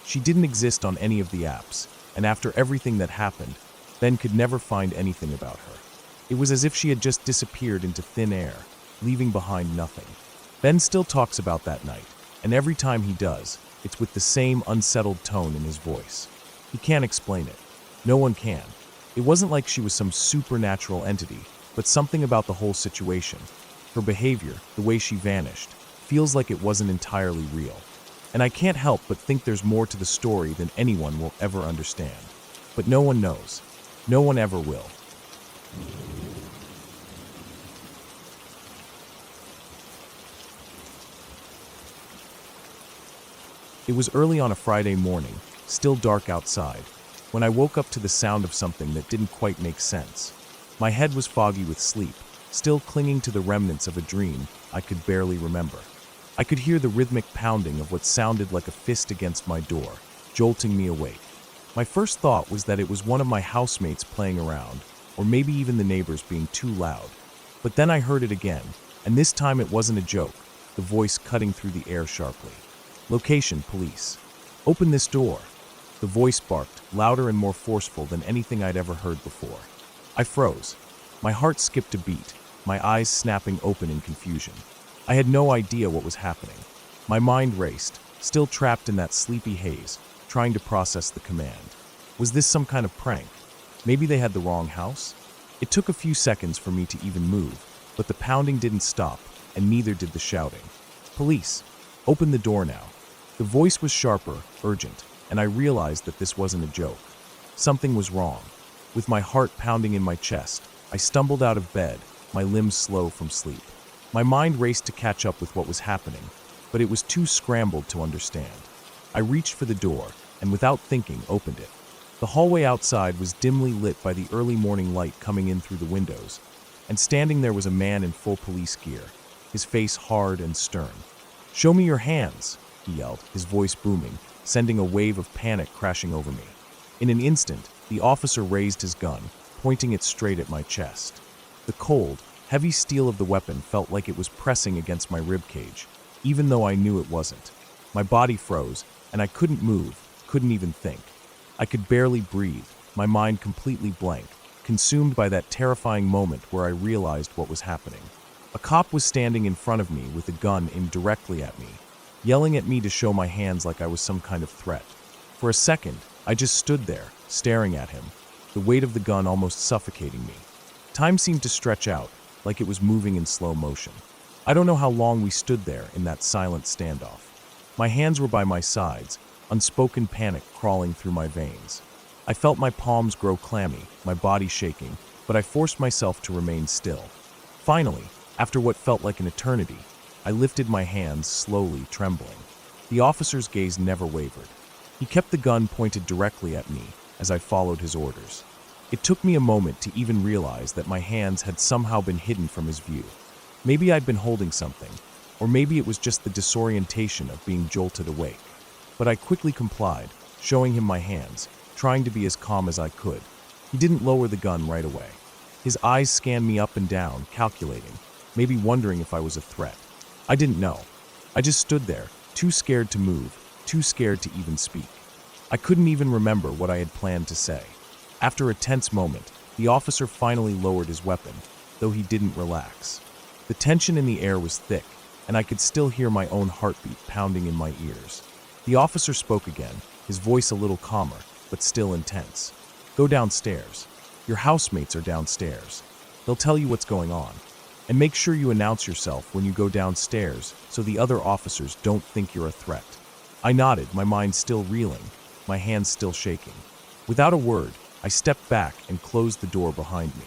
She didn't exist on any of the apps, and after everything that happened, Ben could never find anything about her. It was as if she had just disappeared into thin air, leaving behind nothing. Ben still talks about that night, and every time he does, it's with the same unsettled tone in his voice. He can't explain it. No one can. It wasn't like she was some supernatural entity, but something about the whole situation, her behavior, the way she vanished, feels like it wasn't entirely real. And I can't help but think there's more to the story than anyone will ever understand. But no one knows. No one ever will. It was early on a Friday morning, still dark outside, when I woke up to the sound of something that didn't quite make sense. My head was foggy with sleep, still clinging to the remnants of a dream I could barely remember. I could hear the rhythmic pounding of what sounded like a fist against my door, jolting me awake. My first thought was that it was one of my housemates playing around, or maybe even the neighbors being too loud. But then I heard it again, and this time it wasn't a joke, the voice cutting through the air sharply. "Location, police. Open this door." The voice barked, louder and more forceful than anything I'd ever heard before. I froze. My heart skipped a beat, my eyes snapping open in confusion. I had no idea what was happening. My mind raced, still trapped in that sleepy haze, trying to process the command. Was this some kind of prank? Maybe they had the wrong house? It took a few seconds for me to even move, but the pounding didn't stop, and neither did the shouting. "Police, open the door now." The voice was sharper, urgent, and I realized that this wasn't a joke. Something was wrong. With my heart pounding in my chest, I stumbled out of bed, my limbs slow from sleep. My mind raced to catch up with what was happening, but it was too scrambled to understand. I reached for the door, and without thinking, opened it. The hallway outside was dimly lit by the early morning light coming in through the windows, and standing there was a man in full police gear, his face hard and stern. "Show me your hands," he yelled, his voice booming, sending a wave of panic crashing over me. In an instant, the officer raised his gun, pointing it straight at my chest. The cold, heavy steel of the weapon felt like it was pressing against my ribcage, even though I knew it wasn't. My body froze, and I couldn't move, couldn't even think. I could barely breathe, my mind completely blank, consumed by that terrifying moment where I realized what was happening. A cop was standing in front of me with a gun aimed directly at me, yelling at me to show my hands like I was some kind of threat. For a second, I just stood there, staring at him, the weight of the gun almost suffocating me. Time seemed to stretch out, like it was moving in slow motion. I don't know how long we stood there in that silent standoff. My hands were by my sides, unspoken panic crawling through my veins. I felt my palms grow clammy, my body shaking, but I forced myself to remain still. Finally, after what felt like an eternity, I lifted my hands, slowly, trembling. The officer's gaze never wavered. He kept the gun pointed directly at me as I followed his orders. It took me a moment to even realize that my hands had somehow been hidden from his view. Maybe I'd been holding something, or maybe it was just the disorientation of being jolted awake. But I quickly complied, showing him my hands, trying to be as calm as I could. He didn't lower the gun right away. His eyes scanned me up and down, calculating, maybe wondering if I was a threat. I didn't know. I just stood there, too scared to move, too scared to even speak. I couldn't even remember what I had planned to say. After a tense moment, the officer finally lowered his weapon, though he didn't relax. The tension in the air was thick, and I could still hear my own heartbeat pounding in my ears. The officer spoke again, his voice a little calmer, but still intense. "Go downstairs. Your housemates are downstairs. They'll tell you what's going on. And make sure you announce yourself when you go downstairs so the other officers don't think you're a threat." I nodded, my mind still reeling, my hands still shaking. Without a word, I stepped back and closed the door behind me.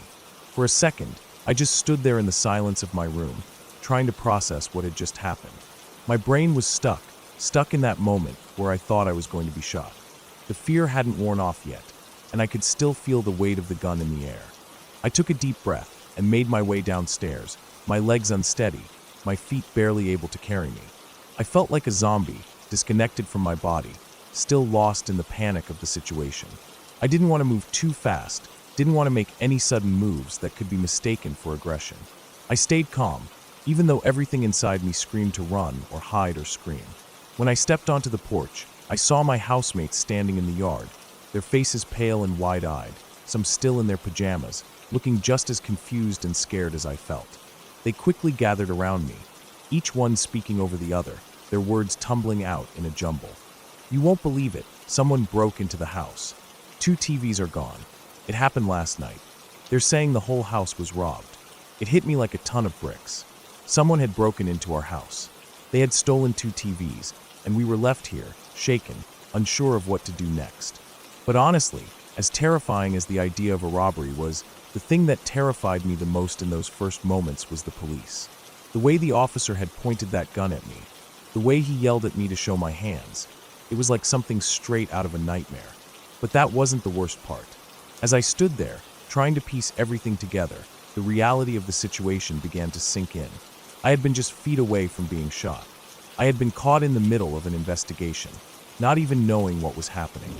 For a second, I just stood there in the silence of my room, trying to process what had just happened. My brain was stuck in that moment where I thought I was going to be shot. The fear hadn't worn off yet, and I could still feel the weight of the gun in the air. I took a deep breath and made my way downstairs, my legs unsteady, my feet barely able to carry me. I felt like a zombie, disconnected from my body, still lost in the panic of the situation. I didn't want to move too fast, didn't want to make any sudden moves that could be mistaken for aggression. I stayed calm, even though everything inside me screamed to run or hide or scream. When I stepped onto the porch, I saw my housemates standing in the yard, their faces pale and wide-eyed, some still in their pajamas, looking just as confused and scared as I felt. They quickly gathered around me, each one speaking over the other, their words tumbling out in a jumble. "You won't believe it, someone broke into the house. 2 TVs are gone. It happened last night. They're saying the whole house was robbed." It hit me like a ton of bricks. Someone had broken into our house. They had stolen 2 TVs, and we were left here, shaken, unsure of what to do next. But honestly, as terrifying as the idea of a robbery was, the thing that terrified me the most in those first moments was the police. The way the officer had pointed that gun at me, the way he yelled at me to show my hands, it was like something straight out of a nightmare. But that wasn't the worst part. As I stood there, trying to piece everything together, the reality of the situation began to sink in. I had been just feet away from being shot. I had been caught in the middle of an investigation, not even knowing what was happening.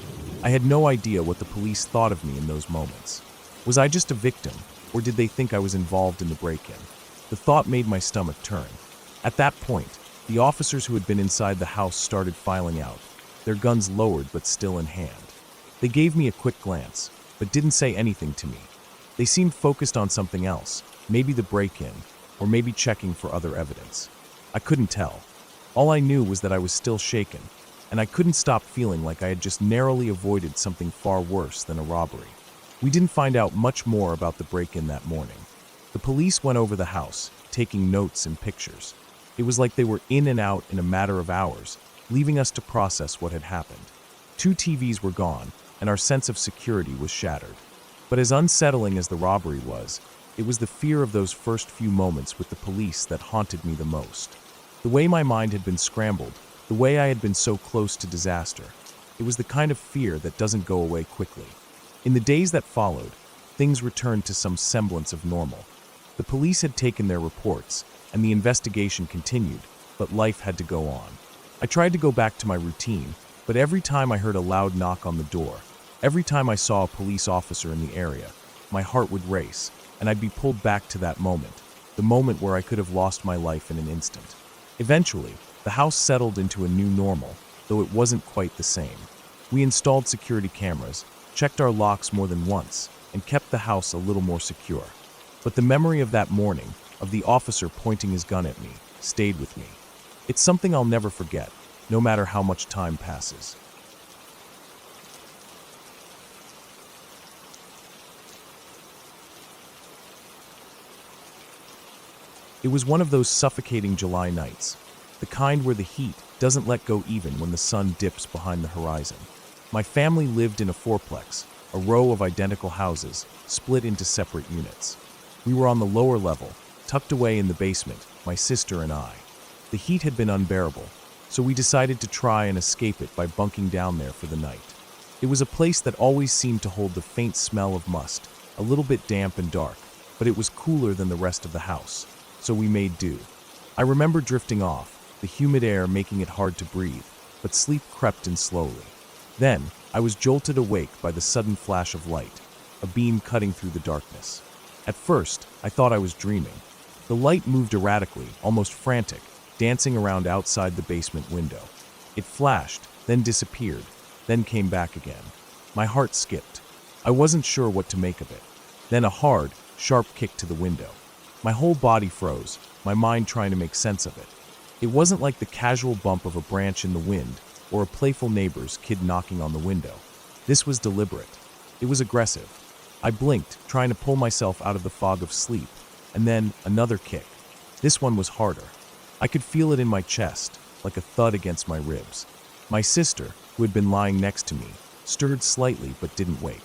I had no idea what the police thought of me in those moments. Was I just a victim, or did they think I was involved in the break-in? The thought made my stomach turn. At that point, the officers who had been inside the house started filing out, their guns lowered but still in hand. They gave me a quick glance, but didn't say anything to me. They seemed focused on something else, maybe the break-in, or maybe checking for other evidence. I couldn't tell. All I knew was that I was still shaken, and I couldn't stop feeling like I had just narrowly avoided something far worse than a robbery. We didn't find out much more about the break-in that morning. The police went over the house, taking notes and pictures. It was like they were in and out in a matter of hours, leaving us to process what had happened. 2 TVs were gone, and our sense of security was shattered. But as unsettling as the robbery was, it was the fear of those first few moments with the police that haunted me the most. The way my mind had been scrambled, the way I had been so close to disaster, it was the kind of fear that doesn't go away quickly. In the days that followed, things returned to some semblance of normal. The police had taken their reports, and the investigation continued, but life had to go on. I tried to go back to my routine, but every time I heard a loud knock on the door, every time I saw a police officer in the area, my heart would race, and I'd be pulled back to that moment, the moment where I could have lost my life in an instant. Eventually, the house settled into a new normal, though it wasn't quite the same. We installed security cameras, checked our locks more than once, and kept the house a little more secure. But the memory of that morning, of the officer pointing his gun at me, stayed with me. It's something I'll never forget, no matter how much time passes. It was one of those suffocating July nights. the kind where the heat doesn't let go even when the sun dips behind the horizon. My family lived in a fourplex, a row of identical houses, split into separate units. We were on the lower level, tucked away in the basement, my sister and I. The heat had been unbearable, so we decided to try and escape it by bunking down there for the night. It was a place that always seemed to hold the faint smell of must, a little bit damp and dark, but it was cooler than the rest of the house, so we made do. I remember drifting off, the humid air making it hard to breathe, but sleep crept in slowly. Then, I was jolted awake by the sudden flash of light, a beam cutting through the darkness. At first, I thought I was dreaming. The light moved erratically, almost frantic, dancing around outside the basement window. It flashed, then disappeared, then came back again. My heart skipped. I wasn't sure what to make of it. Then a hard, sharp kick to the window. My whole body froze, my mind trying to make sense of it. It wasn't like the casual bump of a branch in the wind or a playful neighbor's kid knocking on the window. This was deliberate. It was aggressive. I blinked, trying to pull myself out of the fog of sleep, and then another kick. This one was harder. I could feel it in my chest, like a thud against my ribs. My sister, who had been lying next to me, stirred slightly but didn't wake.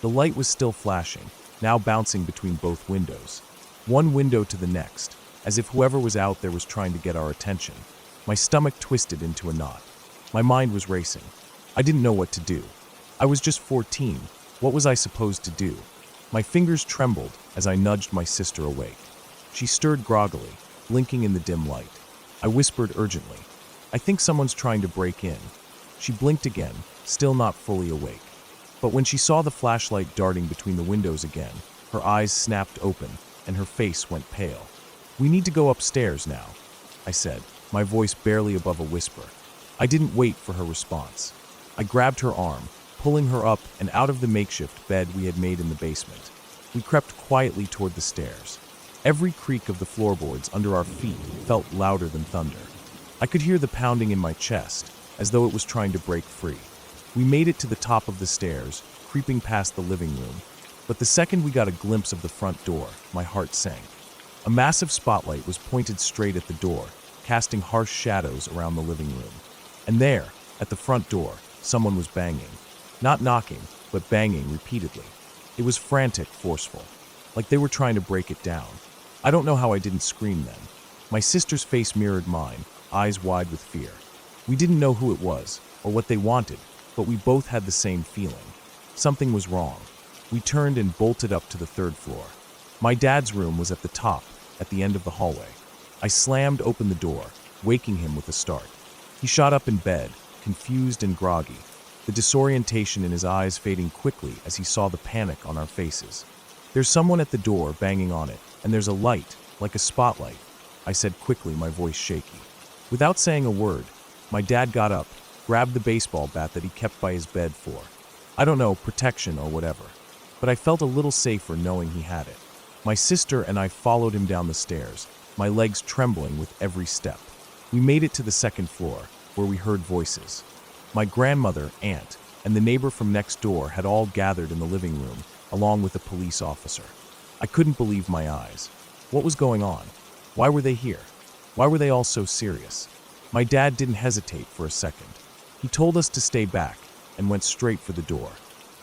The light was still flashing, now bouncing between both windows. One window to the next, as if whoever was out there was trying to get our attention. My stomach twisted into a knot. My mind was racing. I didn't know what to do. I was just 14. What was I supposed to do? My fingers trembled as I nudged my sister awake. She stirred groggily, blinking in the dim light. I whispered urgently, "I think someone's trying to break in." She blinked again, still not fully awake. But when she saw the flashlight darting between the windows again, her eyes snapped open and her face went pale. "We need to go upstairs now," I said, my voice barely above a whisper. I didn't wait for her response. I grabbed her arm, pulling her up and out of the makeshift bed we had made in the basement. We crept quietly toward the stairs. Every creak of the floorboards under our feet felt louder than thunder. I could hear the pounding in my chest, as though it was trying to break free. We made it to the top of the stairs, creeping past the living room. But the second we got a glimpse of the front door, my heart sank. A massive spotlight was pointed straight at the door, casting harsh shadows around the living room. And there, at the front door, someone was banging. Not knocking, but banging repeatedly. It was frantic, forceful, like they were trying to break it down. I don't know how I didn't scream then. My sister's face mirrored mine, eyes wide with fear. We didn't know who it was, or what they wanted, but we both had the same feeling. Something was wrong. We turned and bolted up to the third floor. My dad's room was at the top, at the end of the hallway. I slammed open the door, waking him with a start. He shot up in bed, confused and groggy, the disorientation in his eyes fading quickly as he saw the panic on our faces. "There's someone at the door banging on it, and there's a light, like a spotlight," I said quickly, my voice shaky. Without saying a word, my dad got up, grabbed the baseball bat that he kept by his bed for, I don't know, protection or whatever. But I felt a little safer knowing he had it. My sister and I followed him down the stairs, my legs trembling with every step. We made it to the second floor, where we heard voices. My grandmother, aunt, and the neighbor from next door had all gathered in the living room, along with a police officer. I couldn't believe my eyes. What was going on? Why were they here? Why were they all so serious? My dad didn't hesitate for a second. He told us to stay back and went straight for the door.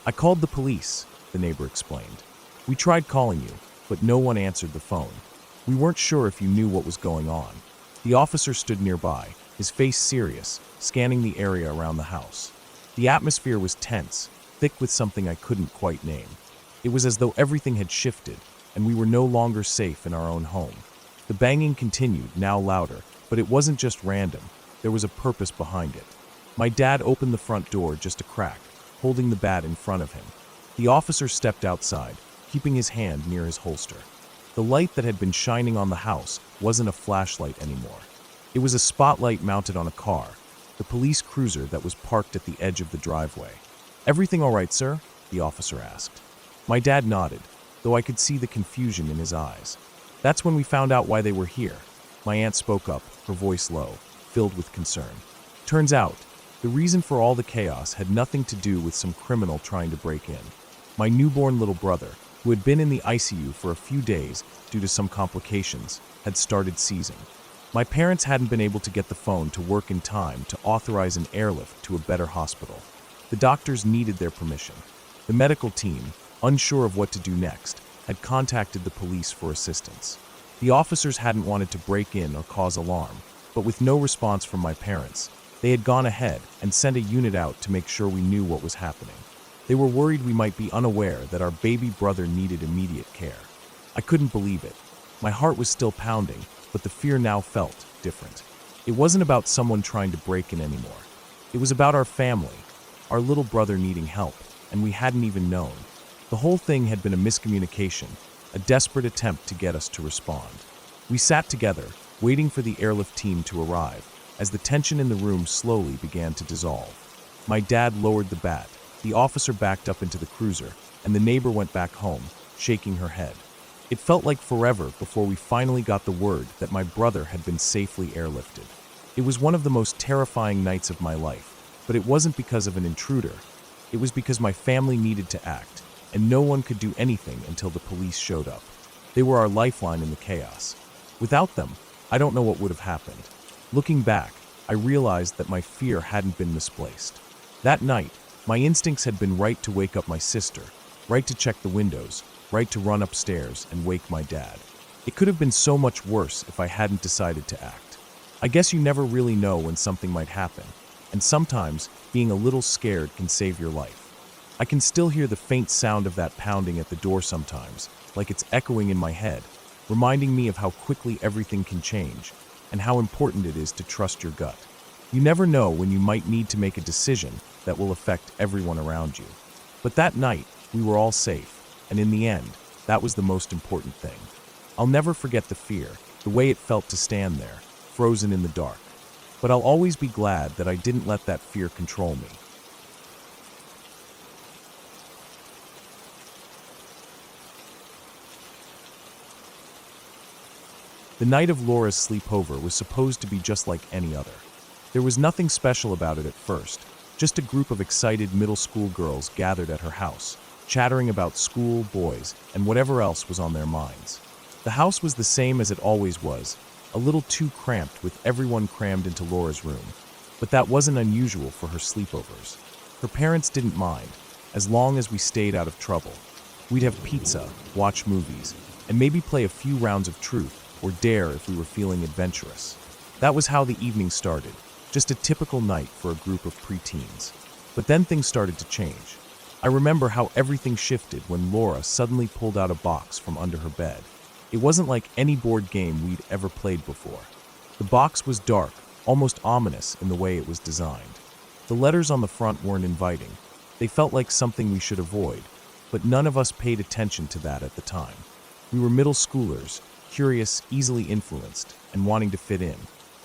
"I called the police," the neighbor explained. "We tried calling you, but no one answered the phone. We weren't sure if you knew what was going on." The officer stood nearby, his face serious, scanning the area around the house. The atmosphere was tense, thick with something I couldn't quite name. It was as though everything had shifted, and we were no longer safe in our own home. The banging continued, now louder, but it wasn't just random. There was a purpose behind it. My dad opened the front door just a crack, holding the bat in front of him. The officer stepped outside, keeping his hand near his holster. The light that had been shining on the house wasn't a flashlight anymore. It was a spotlight mounted on a car, the police cruiser that was parked at the edge of the driveway. "Everything all right, sir?" the officer asked. My dad nodded, though I could see the confusion in his eyes. "That's when we found out why they were here." My aunt spoke up, her voice low, filled with concern. "Turns out, the reason for all the chaos had nothing to do with some criminal trying to break in. My newborn little brother, who had been in the ICU for a few days due to some complications, had started seizing. My parents hadn't been able to get the phone to work in time to authorize an airlift to a better hospital. The doctors needed their permission. The medical team, unsure of what to do next, had contacted the police for assistance. The officers hadn't wanted to break in or cause alarm, but with no response from my parents, they had gone ahead and sent a unit out to make sure we knew what was happening. They were worried we might be unaware that our baby brother needed immediate care. I couldn't believe it. My heart was still pounding, but the fear now felt different. It wasn't about someone trying to break in anymore. It was about our family, our little brother needing help, and we hadn't even known. The whole thing had been a miscommunication, a desperate attempt to get us to respond. We sat together, waiting for the airlift team to arrive, as the tension in the room slowly began to dissolve. My dad lowered the bat, the officer backed up into the cruiser, and the neighbor went back home, shaking her head. It felt like forever before we finally got the word that my brother had been safely airlifted. It was one of the most terrifying nights of my life, but it wasn't because of an intruder. It was because my family needed to act, and no one could do anything until the police showed up. They were our lifeline in the chaos. Without them, I don't know what would have happened. Looking back, I realized that my fear hadn't been misplaced. That night, my instincts had been right to wake up my sister, right to check the windows, right to run upstairs and wake my dad. It could have been so much worse if I hadn't decided to act. I guess you never really know when something might happen, and sometimes being a little scared can save your life. I can still hear the faint sound of that pounding at the door sometimes, like it's echoing in my head, reminding me of how quickly everything can change and how important it is to trust your gut. You never know when you might need to make a decision that will affect everyone around you. But that night, we were all safe, and in the end, that was the most important thing. I'll never forget the fear, the way it felt to stand there, frozen in the dark. But I'll always be glad that I didn't let that fear control me. The night of Laura's sleepover was supposed to be just like any other. There was nothing special about it at first, just a group of excited middle school girls gathered at her house, chattering about school, boys, and whatever else was on their minds. The house was the same as it always was, a little too cramped with everyone crammed into Laura's room, but that wasn't unusual for her sleepovers. Her parents didn't mind, as long as we stayed out of trouble. We'd have pizza, watch movies, and maybe play a few rounds of truth or dare if we were feeling adventurous. That was how the evening started, just a typical night for a group of preteens. But then things started to change. I remember how everything shifted when Laura suddenly pulled out a box from under her bed. It wasn't like any board game we'd ever played before. The box was dark, almost ominous in the way it was designed. The letters on the front weren't inviting. They felt like something we should avoid, but none of us paid attention to that at the time. We were middle schoolers, curious, easily influenced, and wanting to fit in.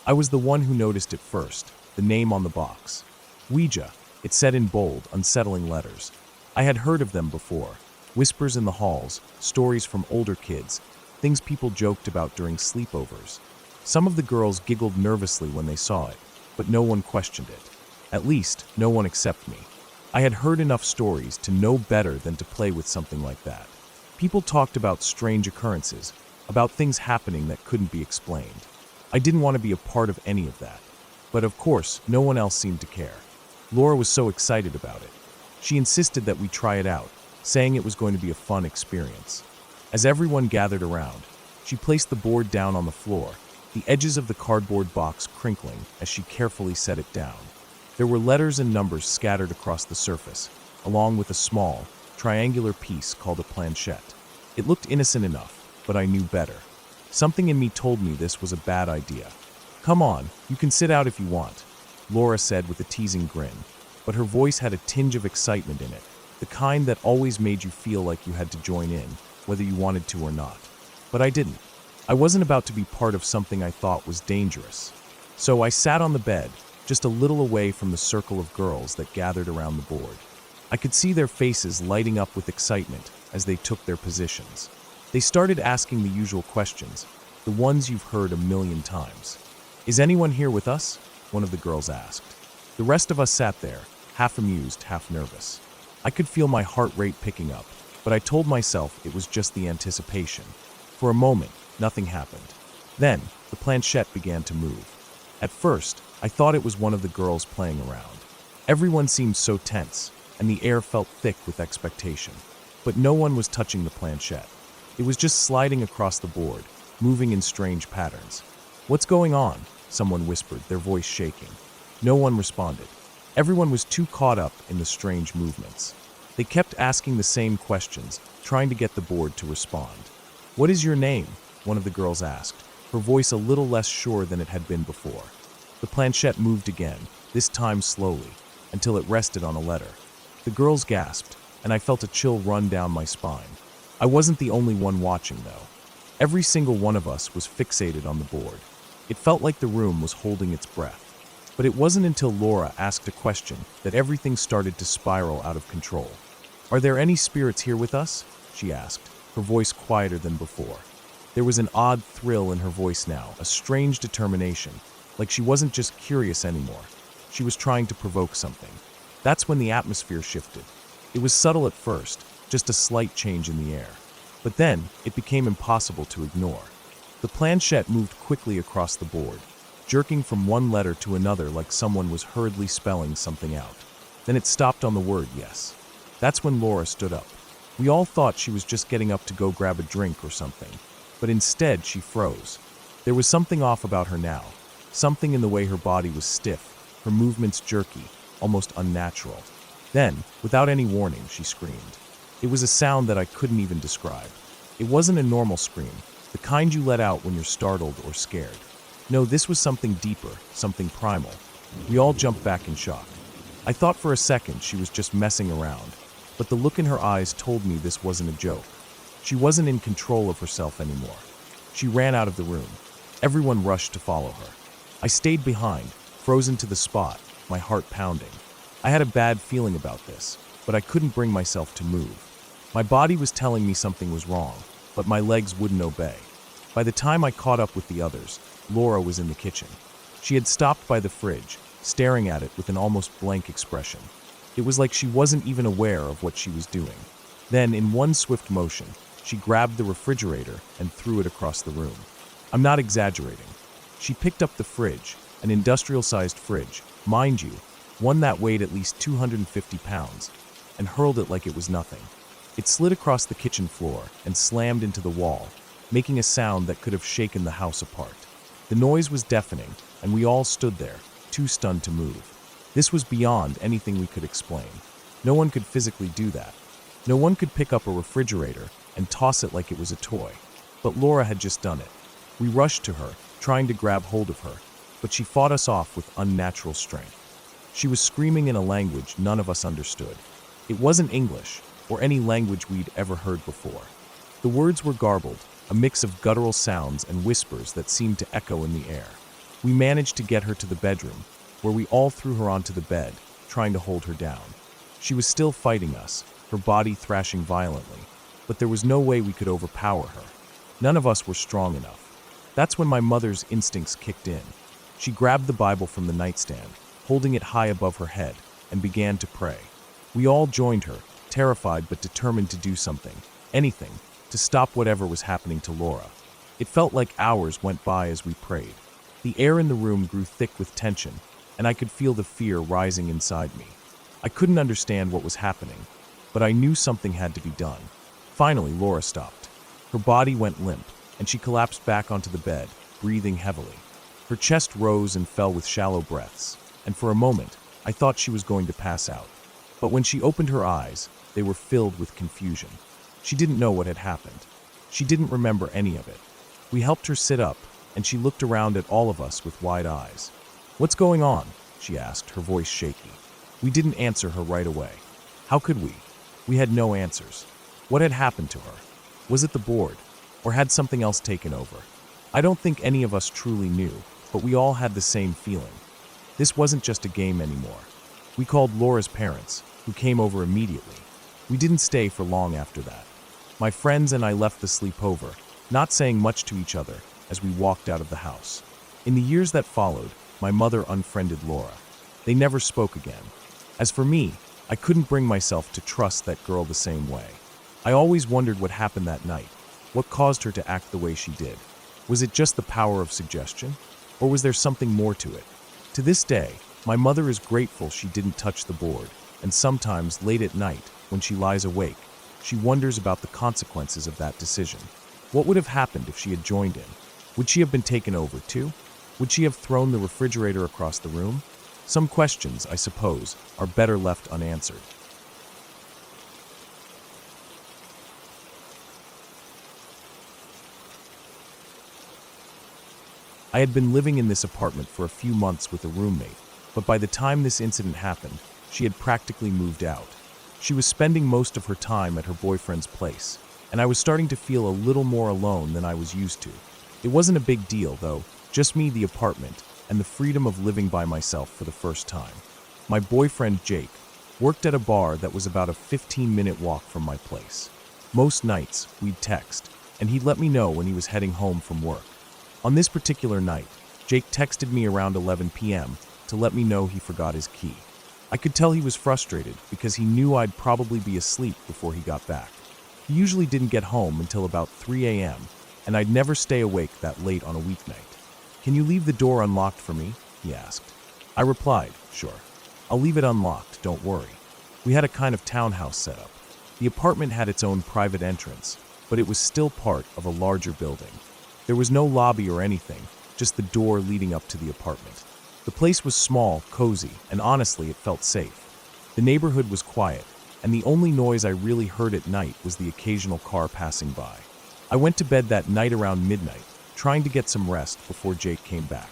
I was the one who noticed it first, the name on the box. Ouija, it said in bold, unsettling letters. I had heard of them before. Whispers in the halls, stories from older kids, things people joked about during sleepovers. Some of the girls giggled nervously when they saw it, but no one questioned it. At least, no one except me. I had heard enough stories to know better than to play with something like that. People talked about strange occurrences, about things happening that couldn't be explained. I didn't want to be a part of any of that. But of course, no one else seemed to care. Laura was so excited about it. She insisted that we try it out, saying it was going to be a fun experience. As everyone gathered around, she placed the board down on the floor, the edges of the cardboard box crinkling as she carefully set it down. There were letters and numbers scattered across the surface, along with a small, triangular piece called a planchette. It looked innocent enough, but I knew better. Something in me told me this was a bad idea. "Come on, you can sit out if you want," Laura said with a teasing grin, but her voice had a tinge of excitement in it, the kind that always made you feel like you had to join in, whether you wanted to or not. But I didn't. I wasn't about to be part of something I thought was dangerous. So I sat on the bed, just a little away from the circle of girls that gathered around the board. I could see their faces lighting up with excitement as they took their positions. They started asking the usual questions, the ones you've heard a million times. "Is anyone here with us?" one of the girls asked. The rest of us sat there, half amused, half nervous. I could feel my heart rate picking up, but I told myself it was just the anticipation. For a moment, nothing happened. Then, the planchette began to move. At first, I thought it was one of the girls playing around. Everyone seemed so tense, and the air felt thick with expectation. But no one was touching the planchette. It was just sliding across the board, moving in strange patterns. "What's going on?" someone whispered, their voice shaking. No one responded. Everyone was too caught up in the strange movements. They kept asking the same questions, trying to get the board to respond. "What is your name?" one of the girls asked, her voice a little less sure than it had been before. The planchette moved again, this time slowly, until it rested on a letter. The girls gasped, and I felt a chill run down my spine. I wasn't the only one watching, though. Every single one of us was fixated on the board. It felt like the room was holding its breath. But it wasn't until Laura asked a question that everything started to spiral out of control. "Are there any spirits here with us?" she asked, her voice quieter than before. There was an odd thrill in her voice now, a strange determination, like she wasn't just curious anymore. She was trying to provoke something. That's when the atmosphere shifted. It was subtle at first, just a slight change in the air. But then, it became impossible to ignore. The planchette moved quickly across the board, jerking from one letter to another like someone was hurriedly spelling something out. Then it stopped on the word yes. That's when Laura stood up. We all thought she was just getting up to go grab a drink or something, but instead she froze. There was something off about her now, something in the way her body was stiff, her movements jerky, almost unnatural. Then, without any warning, she screamed. It was a sound that I couldn't even describe. It wasn't a normal scream, the kind you let out when you're startled or scared. No, this was something deeper, something primal. We all jumped back in shock. I thought for a second she was just messing around, but the look in her eyes told me this wasn't a joke. She wasn't in control of herself anymore. She ran out of the room. Everyone rushed to follow her. I stayed behind, frozen to the spot, my heart pounding. I had a bad feeling about this, but I couldn't bring myself to move. My body was telling me something was wrong, but my legs wouldn't obey. By the time I caught up with the others, Laura was in the kitchen. She had stopped by the fridge, staring at it with an almost blank expression. It was like she wasn't even aware of what she was doing. Then, in one swift motion, she grabbed the refrigerator and threw it across the room. I'm not exaggerating. She picked up the fridge, an industrial-sized fridge, mind you, one that weighed at least 250 pounds, and hurled it like it was nothing. It slid across the kitchen floor and slammed into the wall, making a sound that could have shaken the house apart. The noise was deafening, and we all stood there, too stunned to move. This was beyond anything we could explain. No one could physically do that. No one could pick up a refrigerator and toss it like it was a toy. But Laura had just done it. We rushed to her, trying to grab hold of her, but she fought us off with unnatural strength. She was screaming in a language none of us understood. It wasn't English, or any language we'd ever heard before. The words were garbled, a mix of guttural sounds and whispers that seemed to echo in the air. We managed to get her to the bedroom, where we all threw her onto the bed, trying to hold her down. She was still fighting us, her body thrashing violently, but there was no way we could overpower her. None of us were strong enough. That's when my mother's instincts kicked in. She grabbed the Bible from the nightstand, holding it high above her head, and began to pray. We all joined her, terrified but determined to do something, anything, to stop whatever was happening to Laura. It felt like hours went by as we prayed. The air in the room grew thick with tension, and I could feel the fear rising inside me. I couldn't understand what was happening, but I knew something had to be done. Finally, Laura stopped. Her body went limp, and she collapsed back onto the bed, breathing heavily. Her chest rose and fell with shallow breaths, and for a moment, I thought she was going to pass out. But when she opened her eyes, they were filled with confusion. She didn't know what had happened. She didn't remember any of it. We helped her sit up, and she looked around at all of us with wide eyes. "What's going on?" she asked, her voice shaky. We didn't answer her right away. How could we? We had no answers. What had happened to her? Was it the board, or had something else taken over? I don't think any of us truly knew, but we all had the same feeling. This wasn't just a game anymore. We called Laura's parents, who came over immediately. We didn't stay for long after that. My friends and I left the sleepover, not saying much to each other as we walked out of the house. In the years that followed, my mother unfriended Laura. They never spoke again. As for me, I couldn't bring myself to trust that girl the same way. I always wondered what happened that night, what caused her to act the way she did. Was it just the power of suggestion? Or was there something more to it? To this day, my mother is grateful she didn't touch the board, and sometimes late at night, when she lies awake, she wonders about the consequences of that decision. What would have happened if she had joined in? Would she have been taken over too? Would she have thrown the refrigerator across the room? Some questions, I suppose, are better left unanswered. I had been living in this apartment for a few months with a roommate, but by the time this incident happened, she had practically moved out. She was spending most of her time at her boyfriend's place, and I was starting to feel a little more alone than I was used to. It wasn't a big deal, though, just me, the apartment, and the freedom of living by myself for the first time. My boyfriend, Jake, worked at a bar that was about a 15-minute walk from my place. Most nights, we'd text, and he'd let me know when he was heading home from work. On this particular night, Jake texted me around 11 p.m. to let me know he forgot his key. I could tell he was frustrated because he knew I'd probably be asleep before he got back. He usually didn't get home until about 3 a.m., and I'd never stay awake that late on a weeknight. "Can you leave the door unlocked for me?" he asked. I replied, "Sure. I'll leave it unlocked, don't worry." We had a kind of townhouse set up. The apartment had its own private entrance, but it was still part of a larger building. There was no lobby or anything, just the door leading up to the apartment. The place was small, cozy, and honestly, it felt safe. The neighborhood was quiet, and the only noise I really heard at night was the occasional car passing by. I went to bed that night around midnight, trying to get some rest before Jake came back.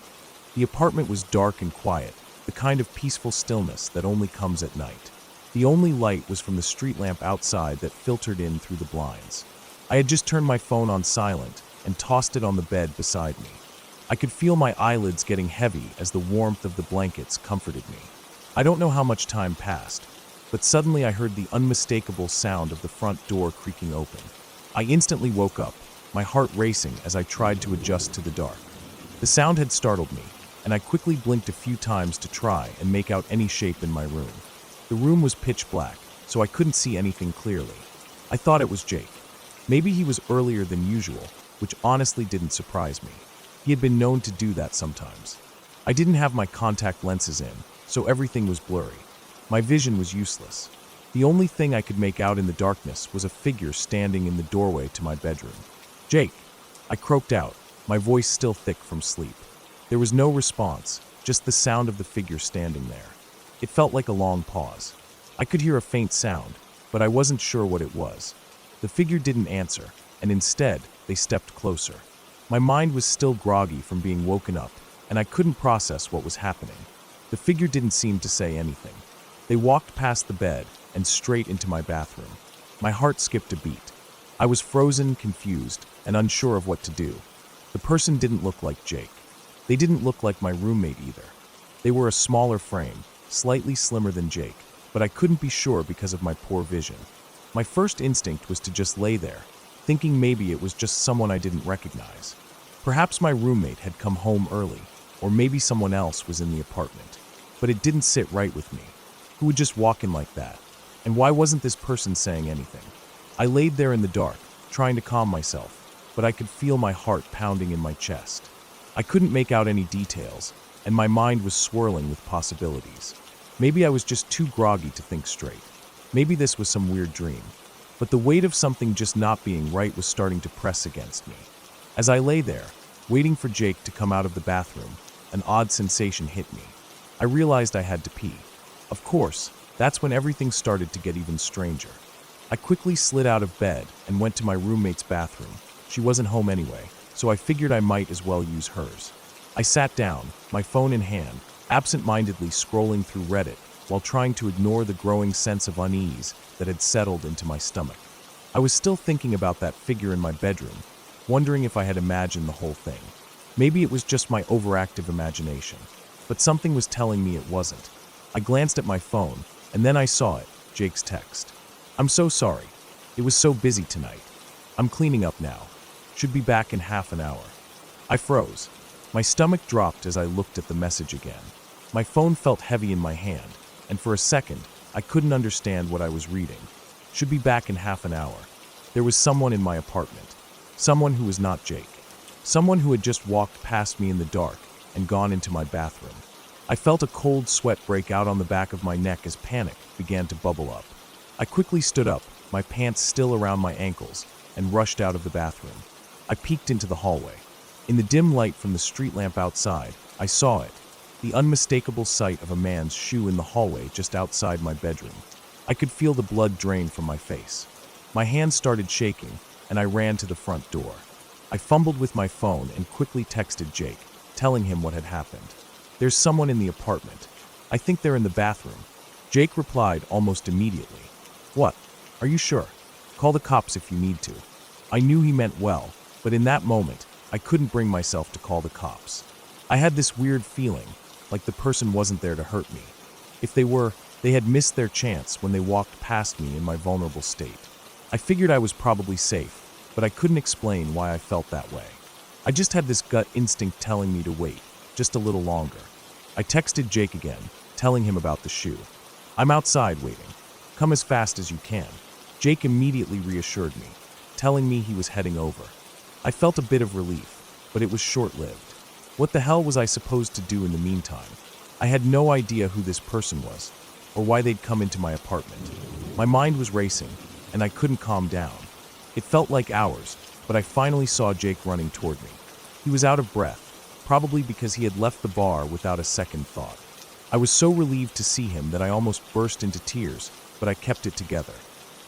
The apartment was dark and quiet, the kind of peaceful stillness that only comes at night. The only light was from the street lamp outside that filtered in through the blinds. I had just turned my phone on silent and tossed it on the bed beside me. I could feel my eyelids getting heavy as the warmth of the blankets comforted me. I don't know how much time passed, but suddenly I heard the unmistakable sound of the front door creaking open. I instantly woke up, my heart racing as I tried to adjust to the dark. The sound had startled me, and I quickly blinked a few times to try and make out any shape in my room. The room was pitch black, so I couldn't see anything clearly. I thought it was Jake. Maybe he was earlier than usual, which honestly didn't surprise me. He had been known to do that sometimes. I didn't have my contact lenses in, so everything was blurry. My vision was useless. The only thing I could make out in the darkness was a figure standing in the doorway to my bedroom. "Jake!" I croaked out, my voice still thick from sleep. There was no response, just the sound of the figure standing there. It felt like a long pause. I could hear a faint sound, but I wasn't sure what it was. The figure didn't answer, and instead, they stepped closer. My mind was still groggy from being woken up, and I couldn't process what was happening. The figure didn't seem to say anything. They walked past the bed and straight into my bathroom. My heart skipped a beat. I was frozen, confused, and unsure of what to do. The person didn't look like Jake. They didn't look like my roommate either. They were a smaller frame, slightly slimmer than Jake, but I couldn't be sure because of my poor vision. My first instinct was to just lay there, thinking maybe it was just someone I didn't recognize. Perhaps my roommate had come home early, or maybe someone else was in the apartment. But it didn't sit right with me. Who would just walk in like that? And why wasn't this person saying anything? I laid there in the dark, trying to calm myself, but I could feel my heart pounding in my chest. I couldn't make out any details, and my mind was swirling with possibilities. Maybe I was just too groggy to think straight. Maybe this was some weird dream. But the weight of something just not being right was starting to press against me. As I lay there, waiting for Jake to come out of the bathroom, an odd sensation hit me. I realized I had to pee. Of course, that's when everything started to get even stranger. I quickly slid out of bed and went to my roommate's bathroom. She wasn't home anyway, so I figured I might as well use hers. I sat down, my phone in hand, absent-mindedly scrolling through Reddit while trying to ignore the growing sense of unease that had settled into my stomach. I was still thinking about that figure in my bedroom, wondering if I had imagined the whole thing. Maybe it was just my overactive imagination, but something was telling me it wasn't. I glanced at my phone, and then I saw it, Jake's text. "I'm so sorry. It was so busy tonight. I'm cleaning up now. Should be back in half an hour." I froze. My stomach dropped as I looked at the message again. My phone felt heavy in my hand, and for a second, I couldn't understand what I was reading. Should be back in half an hour. There was someone in my apartment. Someone who was not Jake. Someone who had just walked past me in the dark and gone into my bathroom. I felt a cold sweat break out on the back of my neck as panic began to bubble up. I quickly stood up, my pants still around my ankles, and rushed out of the bathroom. I peeked into the hallway. In the dim light from the street lamp outside, I saw it, the unmistakable sight of a man's shoe in the hallway just outside my bedroom. I could feel the blood drain from my face. My hands started shaking, and I ran to the front door. I fumbled with my phone and quickly texted Jake, telling him what had happened. "There's someone in the apartment. I think they're in the bathroom." Jake replied almost immediately. "What? Are you sure? Call the cops if you need to." I knew he meant well, but in that moment, I couldn't bring myself to call the cops. I had this weird feeling, like the person wasn't there to hurt me. If they were, they had missed their chance when they walked past me in my vulnerable state. I figured I was probably safe, but I couldn't explain why I felt that way. I just had this gut instinct telling me to wait, just a little longer. I texted Jake again, telling him about the shoe. "I'm outside waiting. Come as fast as you can." Jake immediately reassured me, telling me he was heading over. I felt a bit of relief, but it was short-lived. What the hell was I supposed to do in the meantime? I had no idea who this person was, or why they'd come into my apartment. My mind was racing, and I couldn't calm down. It felt like hours, but I finally saw Jake running toward me. He was out of breath, probably because he had left the bar without a second thought. I was so relieved to see him that I almost burst into tears, but I kept it together.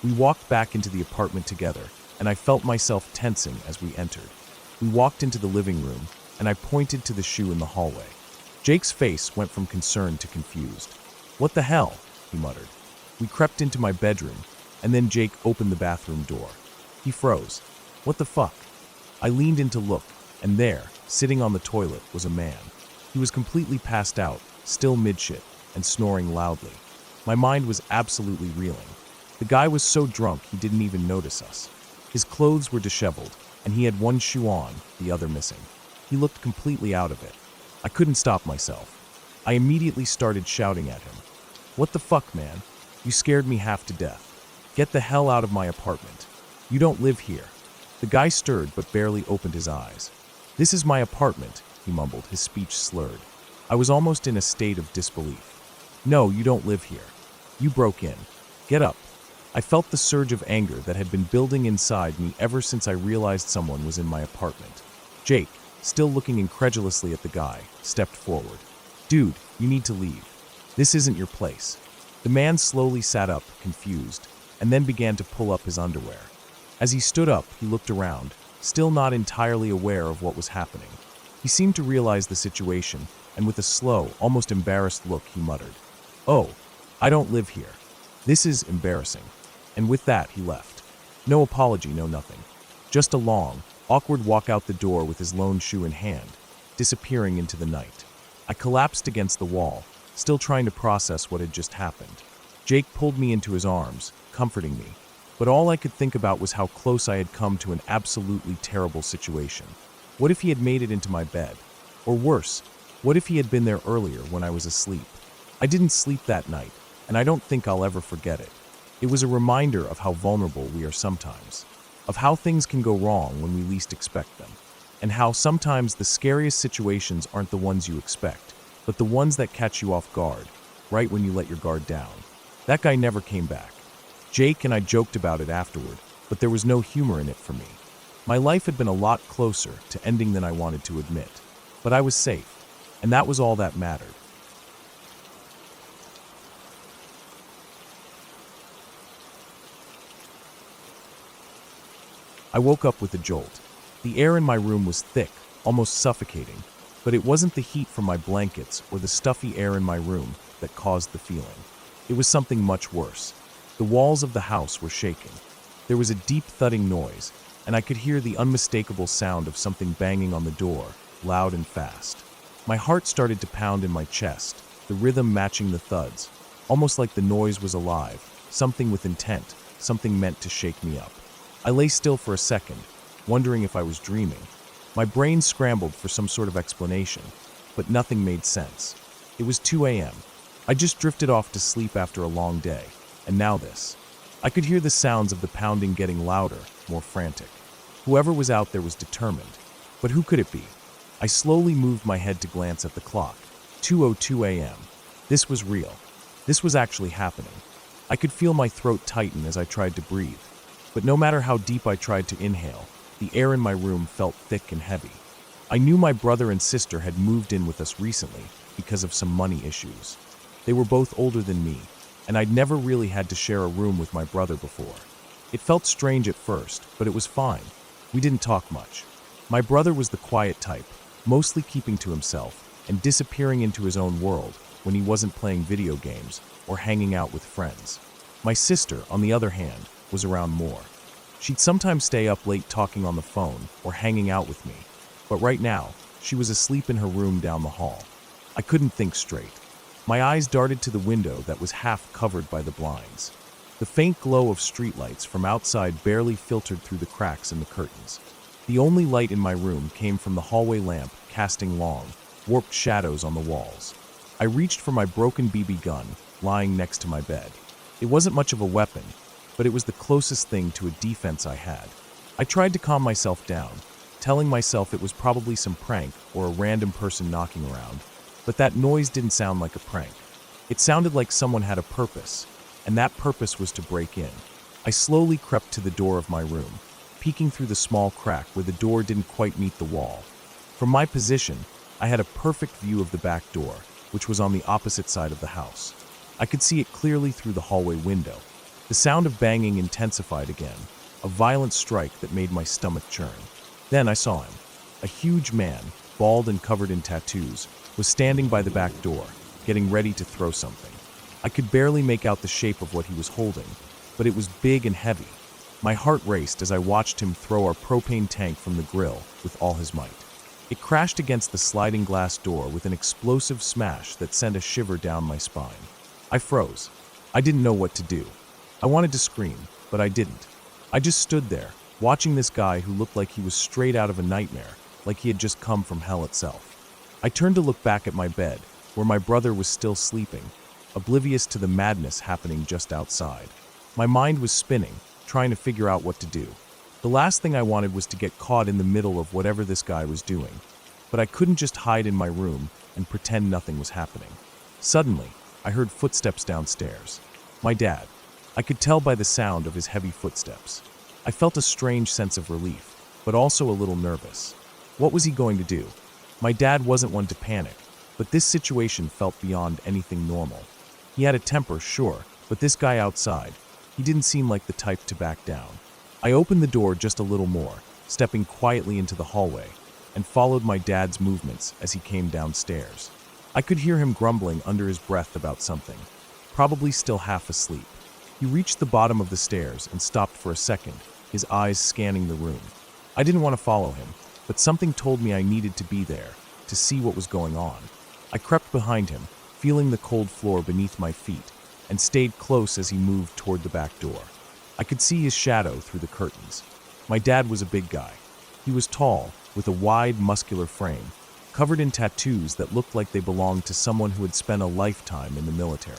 We walked back into the apartment together, and I felt myself tensing as we entered. We walked into the living room, and I pointed to the shoe in the hallway. Jake's face went from concerned to confused. "What the hell?" he muttered. We crept into my bedroom, and then Jake opened the bathroom door. He froze. "What the fuck?" I leaned in to look, and there, sitting on the toilet, was a man. He was completely passed out, still mid-shit, and snoring loudly. My mind was absolutely reeling. The guy was so drunk he didn't even notice us. His clothes were disheveled, and he had one shoe on, the other missing. He looked completely out of it. I couldn't stop myself. I immediately started shouting at him. "What the fuck, man? You scared me half to death. Get the hell out of my apartment. You don't live here." The guy stirred but barely opened his eyes. "This is my apartment," he mumbled, his speech slurred. I was almost in a state of disbelief. "No, you don't live here. You broke in. Get up." I felt the surge of anger that had been building inside me ever since I realized someone was in my apartment. Jake, still looking incredulously at the guy, stepped forward. "Dude, you need to leave. This isn't your place." The man slowly sat up, confused, and then began to pull up his underwear. As he stood up, he looked around, still not entirely aware of what was happening. He seemed to realize the situation, and with a slow, almost embarrassed look, he muttered, "Oh, I don't live here. This is embarrassing." And with that, he left. No apology, no nothing. Just a long, awkward walk out the door with his lone shoe in hand, disappearing into the night. I collapsed against the wall, still trying to process what had just happened. Jake pulled me into his arms, comforting me, but all I could think about was how close I had come to an absolutely terrible situation. What if he had made it into my bed? Or worse, what if he had been there earlier when I was asleep? I didn't sleep that night, and I don't think I'll ever forget it. It was a reminder of how vulnerable we are sometimes, of how things can go wrong when we least expect them, and how sometimes the scariest situations aren't the ones you expect, but the ones that catch you off guard, right when you let your guard down. That guy never came back. Jake and I joked about it afterward, but there was no humor in it for me. My life had been a lot closer to ending than I wanted to admit, but I was safe, and that was all that mattered. I woke up with a jolt. The air in my room was thick, almost suffocating, but it wasn't the heat from my blankets or the stuffy air in my room that caused the feeling. It was something much worse. The walls of the house were shaking. There was a deep thudding noise, and I could hear the unmistakable sound of something banging on the door, loud and fast. My heart started to pound in my chest, the rhythm matching the thuds, almost like the noise was alive, something with intent, something meant to shake me up. I lay still for a second, wondering if I was dreaming. My brain scrambled for some sort of explanation, but nothing made sense. It was 2 a.m. I just drifted off to sleep after a long day, and now this. I could hear the sounds of the pounding getting louder, more frantic. Whoever was out there was determined. But who could it be? I slowly moved my head to glance at the clock. 2:02 a.m. This was real. This was actually happening. I could feel my throat tighten as I tried to breathe. But no matter how deep I tried to inhale, the air in my room felt thick and heavy. I knew my brother and sister had moved in with us recently because of some money issues. They were both older than me, and I'd never really had to share a room with my brother before. It felt strange at first, but it was fine. We didn't talk much. My brother was the quiet type, mostly keeping to himself and disappearing into his own world when he wasn't playing video games or hanging out with friends. My sister, on the other hand, was around more. She'd sometimes stay up late talking on the phone or hanging out with me, but right now, she was asleep in her room down the hall. I couldn't think straight. My eyes darted to the window that was half covered by the blinds. The faint glow of streetlights from outside barely filtered through the cracks in the curtains. The only light in my room came from the hallway lamp, casting long, warped shadows on the walls. I reached for my broken BB gun, lying next to my bed. It wasn't much of a weapon, but it was the closest thing to a defense I had. I tried to calm myself down, telling myself it was probably some prank or a random person knocking around, but that noise didn't sound like a prank. It sounded like someone had a purpose, and that purpose was to break in. I slowly crept to the door of my room, peeking through the small crack where the door didn't quite meet the wall. From my position, I had a perfect view of the back door, which was on the opposite side of the house. I could see it clearly through the hallway window. The sound of banging intensified again, a violent strike that made my stomach churn. Then I saw him. A huge man, bald and covered in tattoos, was standing by the back door, getting ready to throw something. I could barely make out the shape of what he was holding, but it was big and heavy. My heart raced as I watched him throw our propane tank from the grill with all his might. It crashed against the sliding glass door with an explosive smash that sent a shiver down my spine. I froze. I didn't know what to do. I wanted to scream, but I didn't. I just stood there, watching this guy who looked like he was straight out of a nightmare, like he had just come from hell itself. I turned to look back at my bed, where my brother was still sleeping, oblivious to the madness happening just outside. My mind was spinning, trying to figure out what to do. The last thing I wanted was to get caught in the middle of whatever this guy was doing, but I couldn't just hide in my room and pretend nothing was happening. Suddenly, I heard footsteps downstairs. My dad. I could tell by the sound of his heavy footsteps. I felt a strange sense of relief, but also a little nervous. What was he going to do? My dad wasn't one to panic, but this situation felt beyond anything normal. He had a temper, sure, but this guy outside, he didn't seem like the type to back down. I opened the door just a little more, stepping quietly into the hallway, and followed my dad's movements as he came downstairs. I could hear him grumbling under his breath about something, probably still half asleep. He reached the bottom of the stairs and stopped for a second, his eyes scanning the room. I didn't want to follow him, but something told me I needed to be there, to see what was going on. I crept behind him, feeling the cold floor beneath my feet, and stayed close as he moved toward the back door. I could see his shadow through the curtains. My dad was a big guy. He was tall, with a wide, muscular frame, covered in tattoos that looked like they belonged to someone who had spent a lifetime in the military.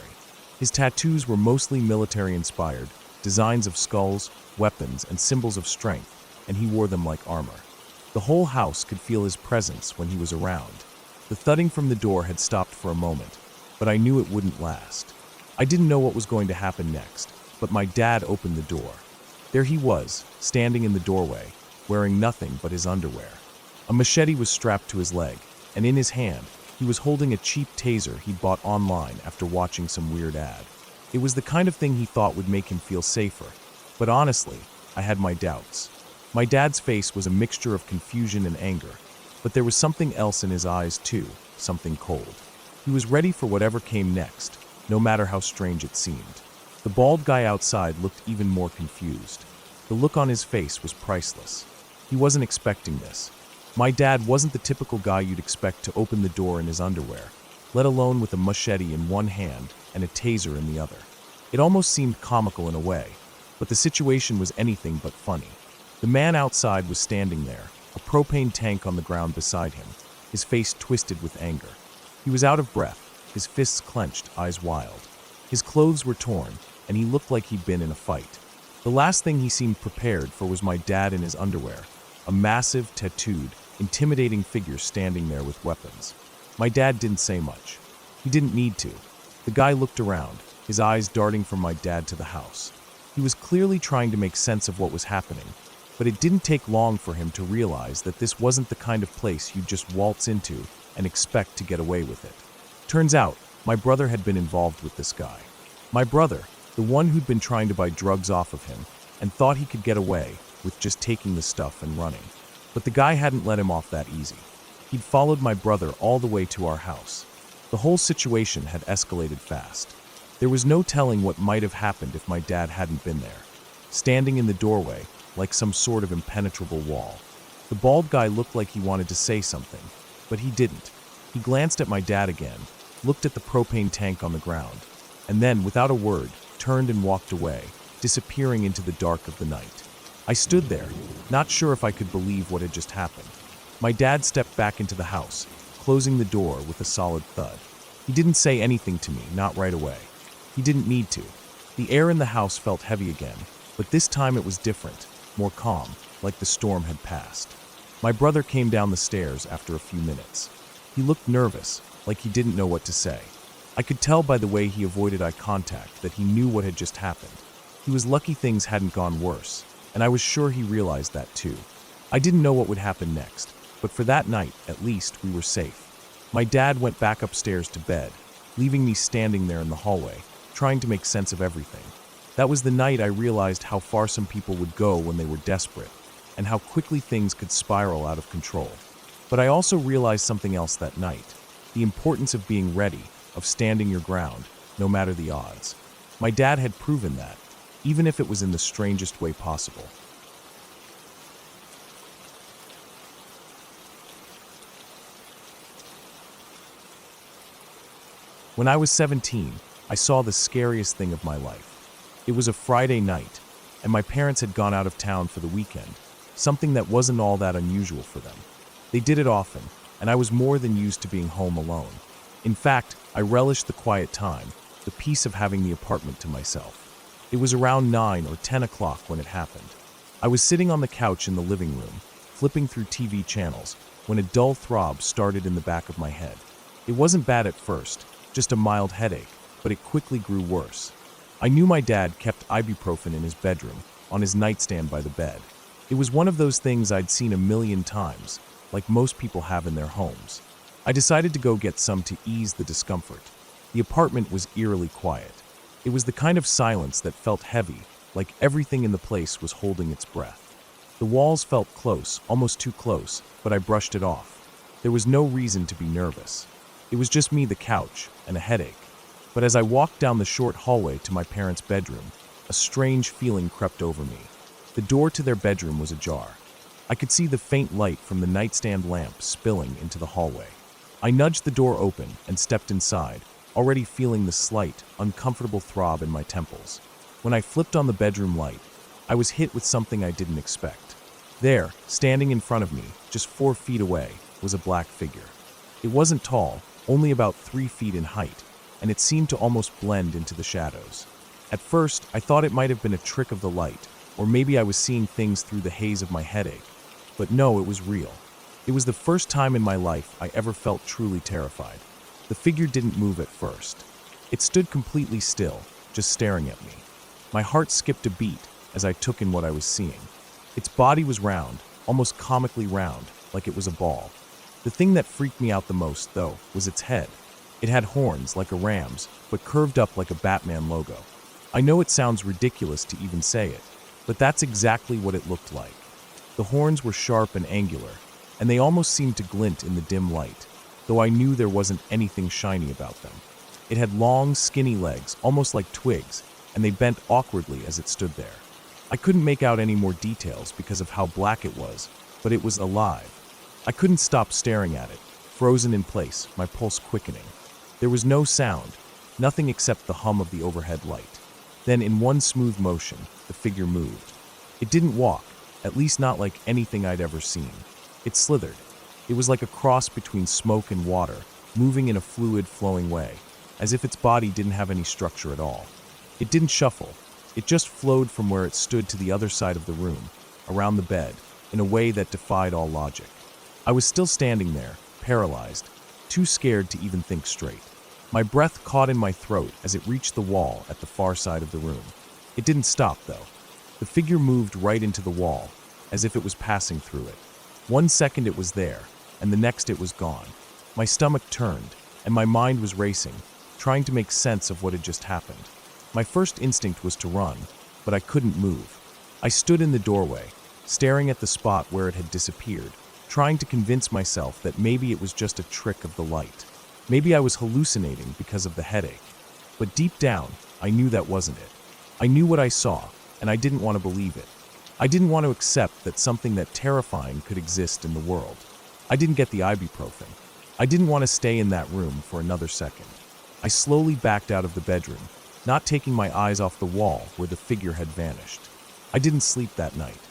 His tattoos were mostly military-inspired, designs of skulls, weapons, and symbols of strength, and he wore them like armor. The whole house could feel his presence when he was around. The thudding from the door had stopped for a moment, but I knew it wouldn't last. I didn't know what was going to happen next, but my dad opened the door. There he was, standing in the doorway, wearing nothing but his underwear. A machete was strapped to his leg, and in his hand, he was holding a cheap taser he'd bought online after watching some weird ad. It was the kind of thing he thought would make him feel safer, but honestly, I had my doubts. My dad's face was a mixture of confusion and anger, but there was something else in his eyes too, something cold. He was ready for whatever came next, no matter how strange it seemed. The bald guy outside looked even more confused. The look on his face was priceless. He wasn't expecting this. My dad wasn't the typical guy you'd expect to open the door in his underwear, let alone with a machete in one hand and a taser in the other. It almost seemed comical in a way, but the situation was anything but funny. The man outside was standing there, a propane tank on the ground beside him, his face twisted with anger. He was out of breath, his fists clenched, eyes wild. His clothes were torn, and he looked like he'd been in a fight. The last thing he seemed prepared for was my dad in his underwear, a massive, tattooed, intimidating figure standing there with weapons. My dad didn't say much. He didn't need to. The guy looked around, his eyes darting from my dad to the house. He was clearly trying to make sense of what was happening, but it didn't take long for him to realize that this wasn't the kind of place you'd just waltz into and expect to get away with it. Turns out, my brother had been involved with this guy. My brother, the one who'd been trying to buy drugs off of him and thought he could get away with just taking the stuff and running. But the guy hadn't let him off that easy. He'd followed my brother all the way to our house. The whole situation had escalated fast. There was no telling what might have happened if my dad hadn't been there, standing in the doorway like some sort of impenetrable wall. The bald guy looked like he wanted to say something, but he didn't. He glanced at my dad again, looked at the propane tank on the ground, and then, without a word, turned and walked away, disappearing into the dark of the night. I stood there, not sure if I could believe what had just happened. My dad stepped back into the house, closing the door with a solid thud. He didn't say anything to me, not right away. He didn't need to. The air in the house felt heavy again, but this time it was different, more calm, like the storm had passed. My brother came down the stairs after a few minutes. He looked nervous, like he didn't know what to say. I could tell by the way he avoided eye contact that he knew what had just happened. He was lucky things hadn't gone worse, and I was sure he realized that too. I didn't know what would happen next, but for that night, at least, we were safe. My dad went back upstairs to bed, leaving me standing there in the hallway, trying to make sense of everything. That was the night I realized how far some people would go when they were desperate, and how quickly things could spiral out of control. But I also realized something else that night, the importance of being ready, of standing your ground, no matter the odds. My dad had proven that, even if it was in the strangest way possible. When I was 17, I saw the scariest thing of my life. It was a Friday night, and my parents had gone out of town for the weekend, something that wasn't all that unusual for them. They did it often, and I was more than used to being home alone. In fact, I relished the quiet time, the peace of having the apartment to myself. It was around 9 or 10 o'clock when it happened. I was sitting on the couch in the living room, flipping through TV channels, when a dull throb started in the back of my head. It wasn't bad at first, just a mild headache, but it quickly grew worse. I knew my dad kept ibuprofen in his bedroom, on his nightstand by the bed. It was one of those things I'd seen a million times, like most people have in their homes. I decided to go get some to ease the discomfort. The apartment was eerily quiet. It was the kind of silence that felt heavy, like everything in the place was holding its breath. The walls felt close, almost too close, but I brushed it off. There was no reason to be nervous. It was just me, the couch, and a headache. But as I walked down the short hallway to my parents' bedroom, a strange feeling crept over me. The door to their bedroom was ajar. I could see the faint light from the nightstand lamp spilling into the hallway. I nudged the door open and stepped inside, already feeling the slight, uncomfortable throb in my temples. When I flipped on the bedroom light, I was hit with something I didn't expect. There, standing in front of me, just 4 feet away, was a black figure. It wasn't tall, only about 3 feet in height, and it seemed to almost blend into the shadows. At first, I thought it might have been a trick of the light, or maybe I was seeing things through the haze of my headache. But no, it was real. It was the first time in my life I ever felt truly terrified. The figure didn't move at first. It stood completely still, just staring at me. My heart skipped a beat as I took in what I was seeing. Its body was round, almost comically round, like it was a ball. The thing that freaked me out the most, though, was its head. It had horns like a ram's, but curved up like a Batman logo. I know it sounds ridiculous to even say it, but that's exactly what it looked like. The horns were sharp and angular, and they almost seemed to glint in the dim light, though I knew there wasn't anything shiny about them. It had long, skinny legs, almost like twigs, and they bent awkwardly as it stood there. I couldn't make out any more details because of how black it was, but it was alive. I couldn't stop staring at it, frozen in place, my pulse quickening. There was no sound, nothing except the hum of the overhead light. Then, in one smooth motion, the figure moved. It didn't walk, at least not like anything I'd ever seen. It slithered. It was like a cross between smoke and water, moving in a fluid, flowing way, as if its body didn't have any structure at all. It didn't shuffle. It just flowed from where it stood to the other side of the room, around the bed, in a way that defied all logic. I was still standing there, paralyzed, too scared to even think straight. My breath caught in my throat as it reached the wall at the far side of the room. It didn't stop, though. The figure moved right into the wall, as if it was passing through it. 1 second it was there, and the next it was gone. My stomach turned, and my mind was racing, trying to make sense of what had just happened. My first instinct was to run, but I couldn't move. I stood in the doorway, staring at the spot where it had disappeared, trying to convince myself that maybe it was just a trick of the light. Maybe I was hallucinating because of the headache. But deep down, I knew that wasn't it. I knew what I saw, and I didn't want to believe it. I didn't want to accept that something that terrifying could exist in the world. I didn't get the ibuprofen. I didn't want to stay in that room for another second. I slowly backed out of the bedroom, not taking my eyes off the wall where the figure had vanished. I didn't sleep that night.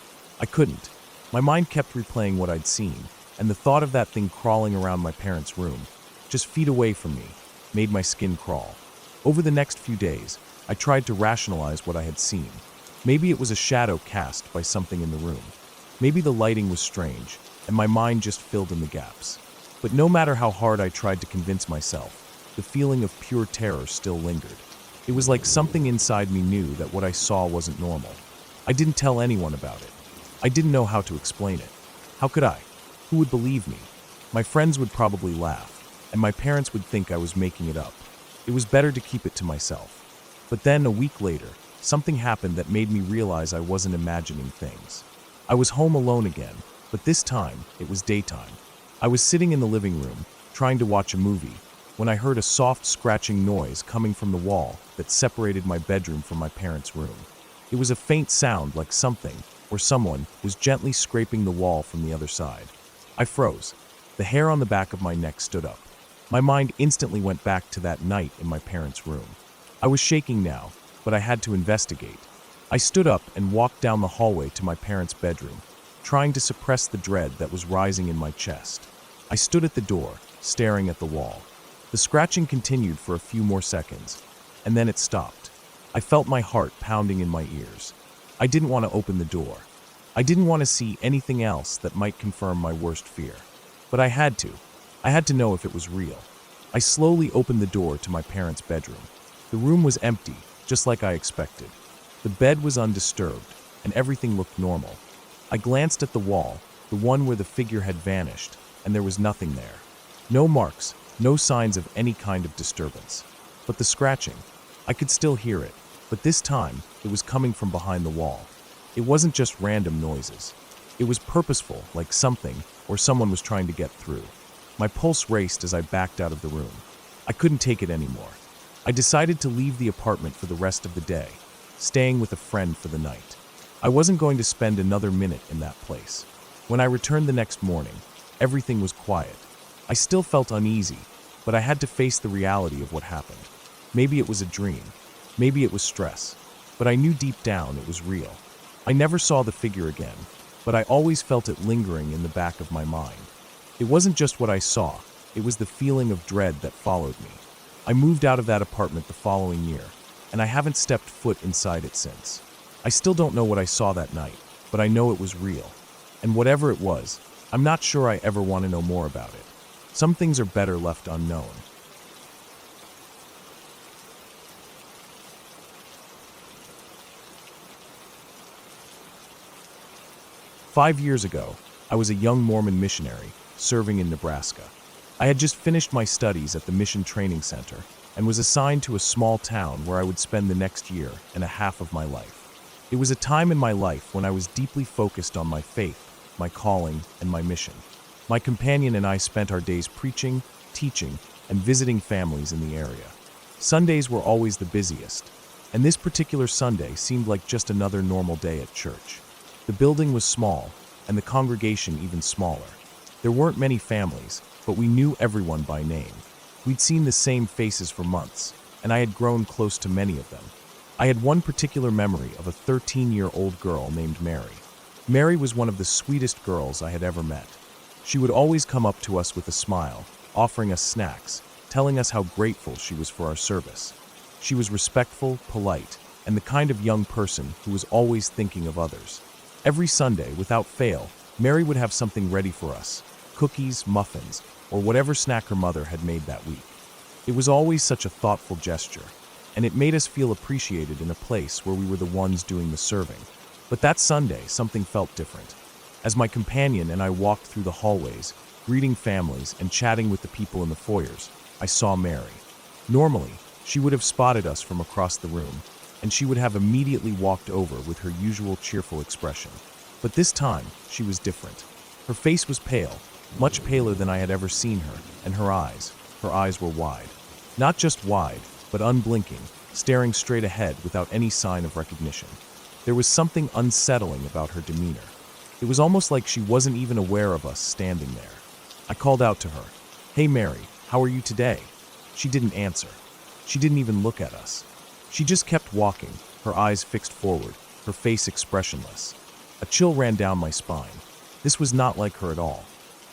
I couldn't. My mind kept replaying what I'd seen, and the thought of that thing crawling around my parents' room, just feet away from me, made my skin crawl. Over the next few days, I tried to rationalize what I had seen. Maybe it was a shadow cast by something in the room. Maybe the lighting was strange, and my mind just filled in the gaps. But no matter how hard I tried to convince myself, the feeling of pure terror still lingered. It was like something inside me knew that what I saw wasn't normal. I didn't tell anyone about it. I didn't know how to explain it. How could I? Who would believe me? My friends would probably laugh, and my parents would think I was making it up. It was better to keep it to myself. But then, a week later, something happened that made me realize I wasn't imagining things. I was home alone again, but this time, it was daytime. I was sitting in the living room, trying to watch a movie, when I heard a soft scratching noise coming from the wall that separated my bedroom from my parents' room. It was a faint sound like something, or someone, was gently scraping the wall from the other side. I froze. The hair on the back of my neck stood up. My mind instantly went back to that night in my parents' room. I was shaking now, but I had to investigate. I stood up and walked down the hallway to my parents' bedroom, trying to suppress the dread that was rising in my chest. I stood at the door, staring at the wall. The scratching continued for a few more seconds, and then it stopped. I felt my heart pounding in my ears. I didn't want to open the door. I didn't want to see anything else that might confirm my worst fear. But I had to. I had to know if it was real. I slowly opened the door to my parents' bedroom. The room was empty, just like I expected. The bed was undisturbed, and everything looked normal. I glanced at the wall, the one where the figure had vanished, and there was nothing there. No marks, no signs of any kind of disturbance. But the scratching, I could still hear it, but this time it was coming from behind the wall. It wasn't just random noises. It was purposeful, like something or someone was trying to get through. My pulse raced as I backed out of the room. I couldn't take it anymore. I decided to leave the apartment for the rest of the day, staying with a friend for the night. I wasn't going to spend another minute in that place. When I returned the next morning, everything was quiet. I still felt uneasy, but I had to face the reality of what happened. Maybe it was a dream. Maybe it was stress. But I knew deep down it was real. I never saw the figure again, but I always felt it lingering in the back of my mind. It wasn't just what I saw, it was the feeling of dread that followed me. I moved out of that apartment the following year, and I haven't stepped foot inside it since. I still don't know what I saw that night, but I know it was real. And whatever it was, I'm not sure I ever want to know more about it. Some things are better left unknown. "5 years ago, I was a young Mormon missionary serving in Nebraska. I had just finished my studies at the Mission Training Center and was assigned to a small town where I would spend the next year and a half of my life. It was a time in my life when I was deeply focused on my faith, my calling, and my mission. My companion and I spent our days preaching, teaching, and visiting families in the area. Sundays were always the busiest, and this particular Sunday seemed like just another normal day at church. The building was small, and the congregation even smaller. There weren't many families, but we knew everyone by name. We'd seen the same faces for months, and I had grown close to many of them. I had one particular memory of a 13-year-old girl named Mary. Mary was one of the sweetest girls I had ever met. She would always come up to us with a smile, offering us snacks, telling us how grateful she was for our service. She was respectful, polite, and the kind of young person who was always thinking of others. Every Sunday, without fail, Mary would have something ready for us: cookies, muffins, or whatever snack her mother had made that week. It was always such a thoughtful gesture, and it made us feel appreciated in a place where we were the ones doing the serving. But that Sunday, something felt different. As my companion and I walked through the hallways, greeting families and chatting with the people in the foyers, I saw Mary. Normally, she would have spotted us from across the room, and she would have immediately walked over with her usual cheerful expression. But this time, she was different. Her face was pale, much paler than I had ever seen her, and her eyes were wide. Not just wide, but unblinking, staring straight ahead without any sign of recognition. There was something unsettling about her demeanor. It was almost like she wasn't even aware of us standing there. I called out to her, "Hey Mary, how are you today?" She didn't answer. She didn't even look at us. She just kept walking, her eyes fixed forward, her face expressionless. A chill ran down my spine. This was not like her at all.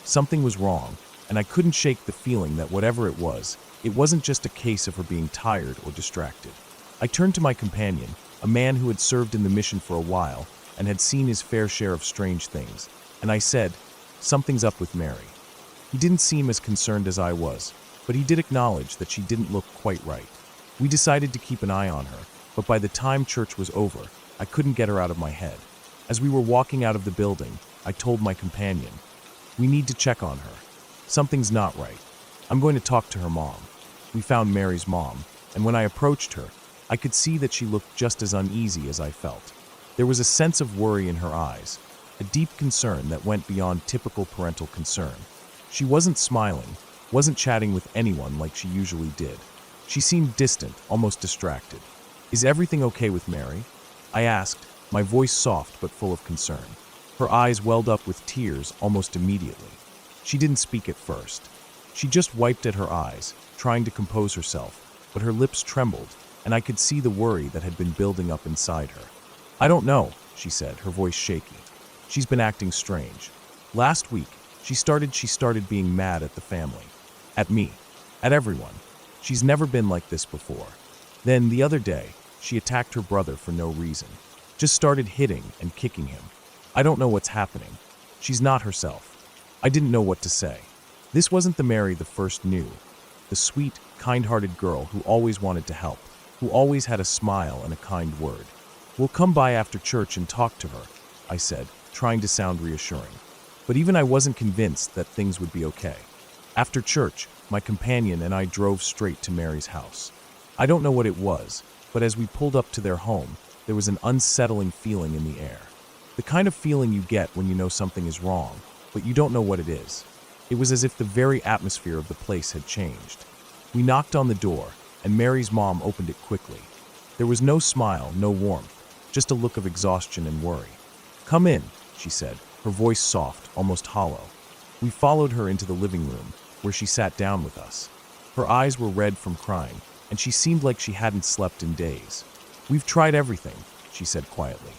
Something was wrong, and I couldn't shake the feeling that whatever it wasn't just a case of her being tired or distracted. I turned to my companion, a man who had served in the mission for a while and had seen his fair share of strange things, and I said, "Something's up with Mary." He didn't seem as concerned as I was, but he did acknowledge that she didn't look quite right. We decided to keep an eye on her, but by the time church was over, I couldn't get her out of my head. As we were walking out of the building, I told my companion, "We need to check on her. Something's not right. I'm going to talk to her mom." We found Mary's mom, and when I approached her, I could see that she looked just as uneasy as I felt. There was a sense of worry in her eyes, a deep concern that went beyond typical parental concern. She wasn't smiling, wasn't chatting with anyone like she usually did. She seemed distant, almost distracted. "Is everything okay with Mary?" I asked, my voice soft but full of concern. Her eyes welled up with tears almost immediately. She didn't speak at first. She just wiped at her eyes, trying to compose herself, but her lips trembled, and I could see the worry that had been building up inside her. "I don't know," she said, her voice shaky. "She's been acting strange. Last week, she started being mad at the family. At me. At everyone. She's never been like this before. Then, the other day, she attacked her brother for no reason. Just started hitting and kicking him. I don't know what's happening. She's not herself." I didn't know what to say. This wasn't the Mary the first knew. The sweet, kind-hearted girl who always wanted to help, who always had a smile and a kind word. "We'll come by after church and talk to her," I said, trying to sound reassuring. But even I wasn't convinced that things would be okay. After church, my companion and I drove straight to Mary's house. I don't know what it was, but as we pulled up to their home, there was an unsettling feeling in the air. The kind of feeling you get when you know something is wrong, but you don't know what it is. It was as if the very atmosphere of the place had changed. We knocked on the door, and Mary's mom opened it quickly. There was no smile, no warmth, just a look of exhaustion and worry. "Come in," she said, her voice soft, almost hollow. We followed her into the living room, where she sat down with us. Her eyes were red from crying, and she seemed like she hadn't slept in days. "We've tried everything," she said quietly.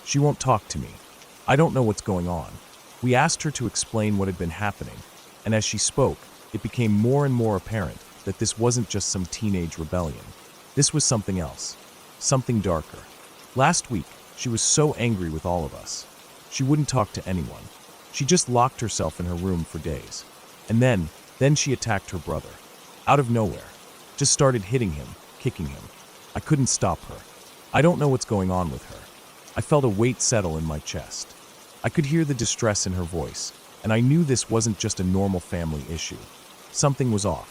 "She won't talk to me. I don't know what's going on." We asked her to explain what had been happening, and as she spoke, it became more and more apparent that this wasn't just some teenage rebellion. This was something else, something darker. Last week, she was so angry with all of us. She wouldn't talk to anyone. She just locked herself in her room for days. And then she attacked her brother. Out of nowhere. Just started hitting him, kicking him. I couldn't stop her. I don't know what's going on with her. I felt a weight settle in my chest. I could hear the distress in her voice, and I knew this wasn't just a normal family issue. Something was off.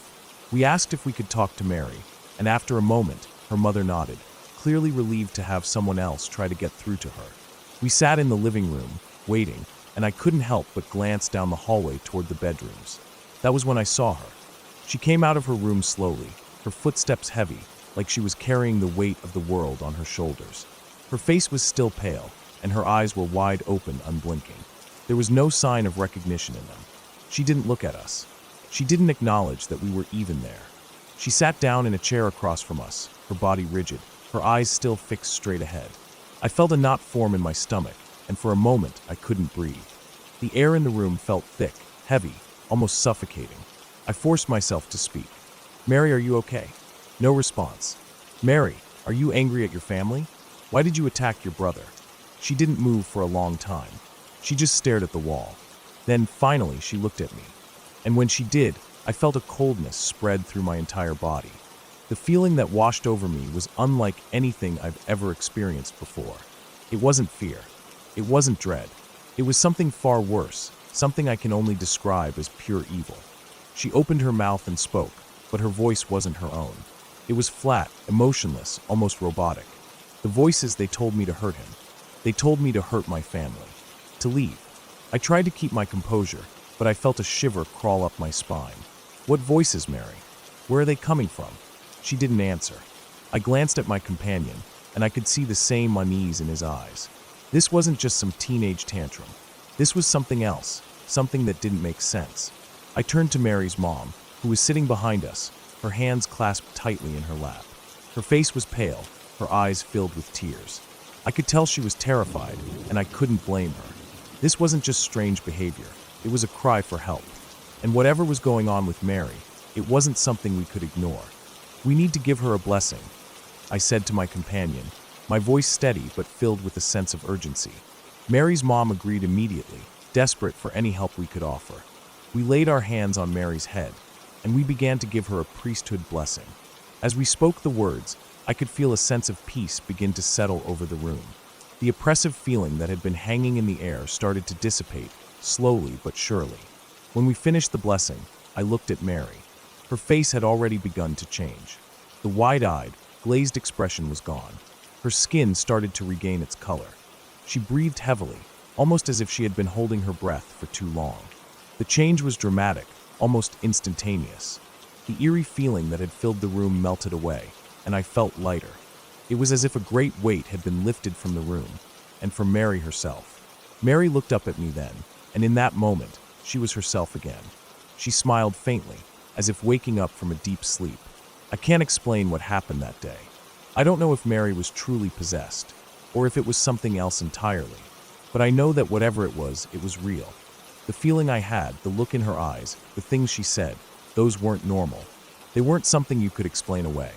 We asked if we could talk to Mary, and after a moment, her mother nodded, clearly relieved to have someone else try to get through to her. We sat in the living room, waiting, and I couldn't help but glance down the hallway toward the bedrooms. That was when I saw her. She came out of her room slowly, her footsteps heavy, like she was carrying the weight of the world on her shoulders. Her face was still pale, and her eyes were wide open, unblinking. There was no sign of recognition in them. She didn't look at us. She didn't acknowledge that we were even there. She sat down in a chair across from us, her body rigid, her eyes still fixed straight ahead. I felt a knot form in my stomach, and for a moment I couldn't breathe. The air in the room felt thick, heavy, almost suffocating. I forced myself to speak. "Mary, are you okay?" No response. "Mary, are you angry at your family? Why did you attack your brother?" She didn't move for a long time. She just stared at the wall. Then, finally, she looked at me. And when she did, I felt a coldness spread through my entire body. The feeling that washed over me was unlike anything I've ever experienced before. It wasn't fear. It wasn't dread. It was something far worse, something I can only describe as pure evil. She opened her mouth and spoke, but her voice wasn't her own. It was flat, emotionless, almost robotic. The voices, they told me to hurt him. They told me to hurt my family, to leave. I tried to keep my composure, but I felt a shiver crawl up my spine. What voices, Mary? Where are they coming from? She didn't answer. I glanced at my companion, and I could see the same unease in his eyes. This wasn't just some teenage tantrum. This was something else, something that didn't make sense. I turned to Mary's mom, who was sitting behind us, her hands clasped tightly in her lap. Her face was pale, her eyes filled with tears. I could tell she was terrified, and I couldn't blame her. This wasn't just strange behavior, it was a cry for help. And whatever was going on with Mary, it wasn't something we could ignore. We need to give her a blessing, I said to my companion, my voice steady but filled with a sense of urgency. Mary's mom agreed immediately, desperate for any help we could offer. We laid our hands on Mary's head, and we began to give her a priesthood blessing. As we spoke the words, I could feel a sense of peace begin to settle over the room. The oppressive feeling that had been hanging in the air started to dissipate, slowly but surely. When we finished the blessing, I looked at Mary. Her face had already begun to change. The wide-eyed, glazed expression was gone. Her skin started to regain its color. She breathed heavily, almost as if she had been holding her breath for too long. The change was dramatic, almost instantaneous. The eerie feeling that had filled the room melted away, and I felt lighter. It was as if a great weight had been lifted from the room, and from Mary herself. Mary looked up at me then, and in that moment, she was herself again. She smiled faintly, as if waking up from a deep sleep. I can't explain what happened that day. I don't know if Mary was truly possessed, or if it was something else entirely. But I know that whatever it was real. The feeling I had, the look in her eyes, the things she said, those weren't normal. They weren't something you could explain away.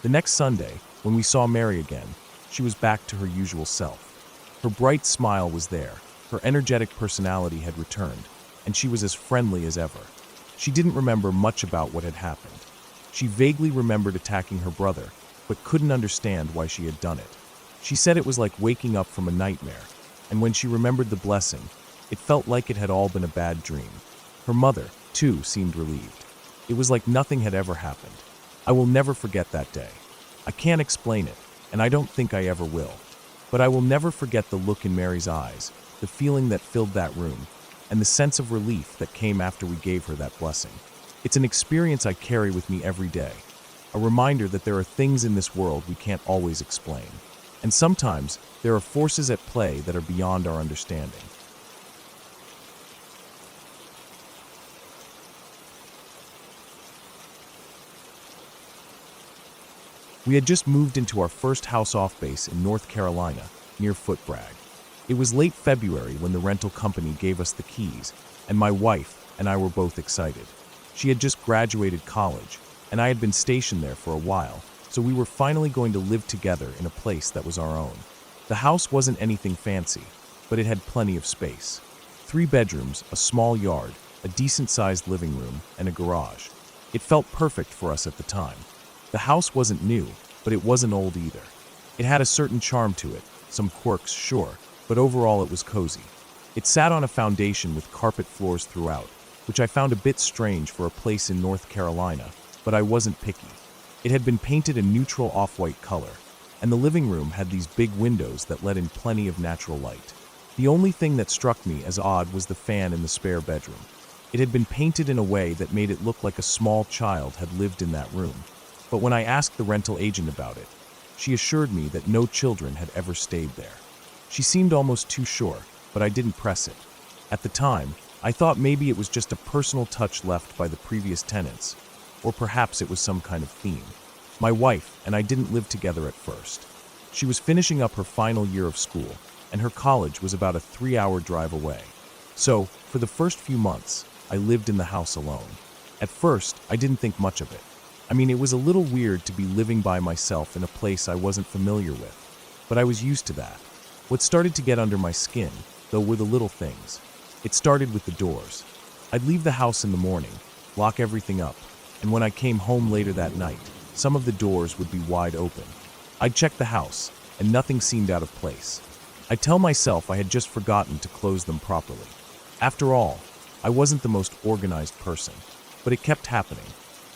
The next Sunday, when we saw Mary again, she was back to her usual self. Her bright smile was there, her energetic personality had returned, and she was as friendly as ever. She didn't remember much about what had happened. She vaguely remembered attacking her brother, but couldn't understand why she had done it. She said it was like waking up from a nightmare, and when she remembered the blessing, it felt like it had all been a bad dream. Her mother, too, seemed relieved. It was like nothing had ever happened. I will never forget that day. I can't explain it, and I don't think I ever will. But I will never forget the look in Mary's eyes, the feeling that filled that room, and the sense of relief that came after we gave her that blessing. It's an experience I carry with me every day, a reminder that there are things in this world we can't always explain. And sometimes, there are forces at play that are beyond our understanding. We had just moved into our first house off base in North Carolina, near Footbragg. It was late February when the rental company gave us the keys, and my wife and I were both excited. She had just graduated college, and I had been stationed there for a while, so we were finally going to live together in a place that was our own. The house wasn't anything fancy, but it had plenty of space. 3 bedrooms, a small yard, a decent-sized living room, and a garage. It felt perfect for us at the time. The house wasn't new, but it wasn't old either. It had a certain charm to it, some quirks, sure, but overall it was cozy. It sat on a foundation with carpet floors throughout, which I found a bit strange for a place in North Carolina, but I wasn't picky. It had been painted a neutral off-white color, and the living room had these big windows that let in plenty of natural light. The only thing that struck me as odd was the fan in the spare bedroom. It had been painted in a way that made it look like a small child had lived in that room. But when I asked the rental agent about it, she assured me that no children had ever stayed there. She seemed almost too sure, but I didn't press it. At the time, I thought maybe it was just a personal touch left by the previous tenants, or perhaps it was some kind of theme. My wife and I didn't live together at first. She was finishing up her final year of school, and her college was about a 3-hour drive away. So, for the first few months, I lived in the house alone. At first, I didn't think much of it. I mean, it was a little weird to be living by myself in a place I wasn't familiar with, but I was used to that. What started to get under my skin, though, were the little things. It started with the doors. I'd leave the house in the morning, lock everything up, and when I came home later that night, some of the doors would be wide open. I'd check the house, and nothing seemed out of place. I'd tell myself I had just forgotten to close them properly. After all, I wasn't the most organized person, but it kept happening.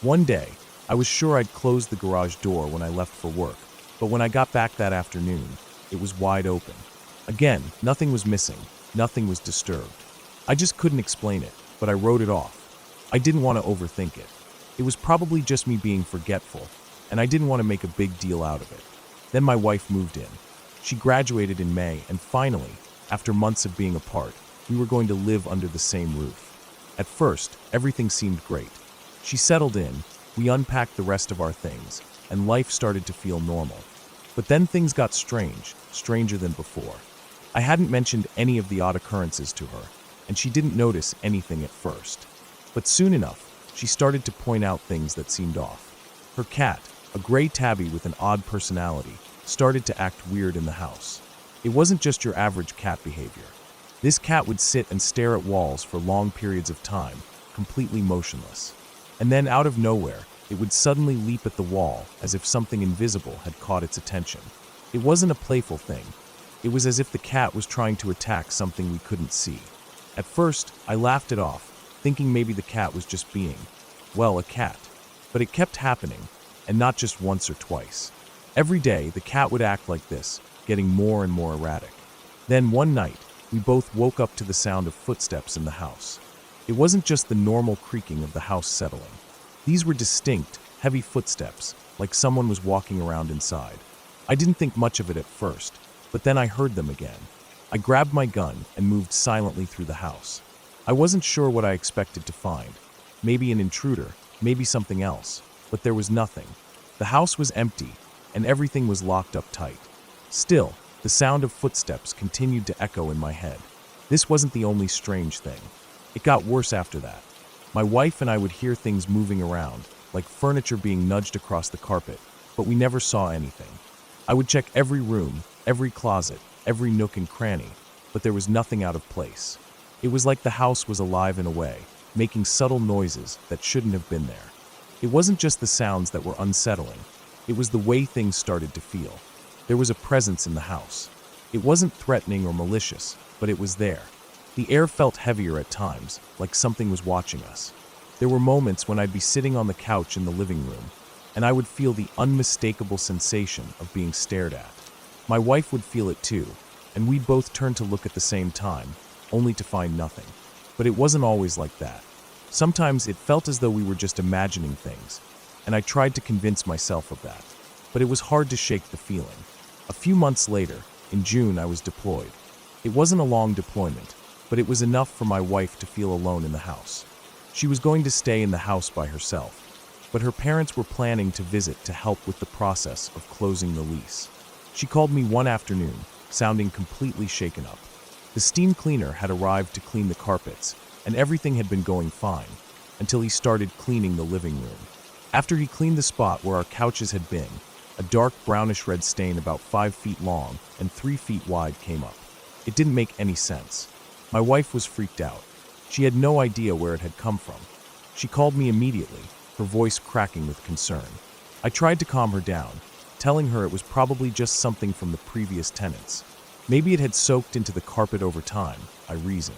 One day, I was sure I'd closed the garage door when I left for work, but when I got back that afternoon, it was wide open. Again, nothing was missing, nothing was disturbed. I just couldn't explain it, but I wrote it off. I didn't want to overthink it. It was probably just me being forgetful, and I didn't want to make a big deal out of it. Then my wife moved in. She graduated in May, and finally, after months of being apart, we were going to live under the same roof. At first, everything seemed great. She settled in, we unpacked the rest of our things, and life started to feel normal. But then things got strange, stranger than before. I hadn't mentioned any of the odd occurrences to her, and she didn't notice anything at first. But soon enough, she started to point out things that seemed off. Her cat, a gray tabby with an odd personality, started to act weird in the house. It wasn't just your average cat behavior. This cat would sit and stare at walls for long periods of time, completely motionless. And then out of nowhere, it would suddenly leap at the wall as if something invisible had caught its attention. It wasn't a playful thing. It was as if the cat was trying to attack something we couldn't see. At first, I laughed it off, thinking maybe the cat was just being, well, a cat. But it kept happening, and not just once or twice. Every day, the cat would act like this, getting more and more erratic. Then one night, we both woke up to the sound of footsteps in the house. It wasn't just the normal creaking of the house settling. These were distinct, heavy footsteps, like someone was walking around inside. I didn't think much of it at first, but then I heard them again. I grabbed my gun and moved silently through the house. I wasn't sure what I expected to find. Maybe an intruder, maybe something else, but there was nothing. The house was empty, and everything was locked up tight. Still, the sound of footsteps continued to echo in my head. This wasn't the only strange thing. It got worse after that. My wife and I would hear things moving around, like furniture being nudged across the carpet, but we never saw anything. I would check every room, every closet, every nook and cranny, but there was nothing out of place. It was like the house was alive in a way, making subtle noises that shouldn't have been there. It wasn't just the sounds that were unsettling. It was the way things started to feel. There was a presence in the house. It wasn't threatening or malicious, but it was there. The air felt heavier at times, like something was watching us. There were moments when I'd be sitting on the couch in the living room, and I would feel the unmistakable sensation of being stared at. My wife would feel it too, and we'd both turn to look at the same time, only to find nothing. But it wasn't always like that. Sometimes it felt as though we were just imagining things, and I tried to convince myself of that. But it was hard to shake the feeling. A few months later, in June, I was deployed. It wasn't a long deployment, but it was enough for my wife to feel alone in the house. She was going to stay in the house by herself, but her parents were planning to visit to help with the process of closing the lease. She called me one afternoon, sounding completely shaken up. The steam cleaner had arrived to clean the carpets, and everything had been going fine, until he started cleaning the living room. After he cleaned the spot where our couches had been, a dark brownish-red stain about 5 feet long and 3 feet wide came up. It didn't make any sense. My wife was freaked out. She had no idea where it had come from. She called me immediately, her voice cracking with concern. I tried to calm her down, telling her it was probably just something from the previous tenants. Maybe it had soaked into the carpet over time, I reasoned.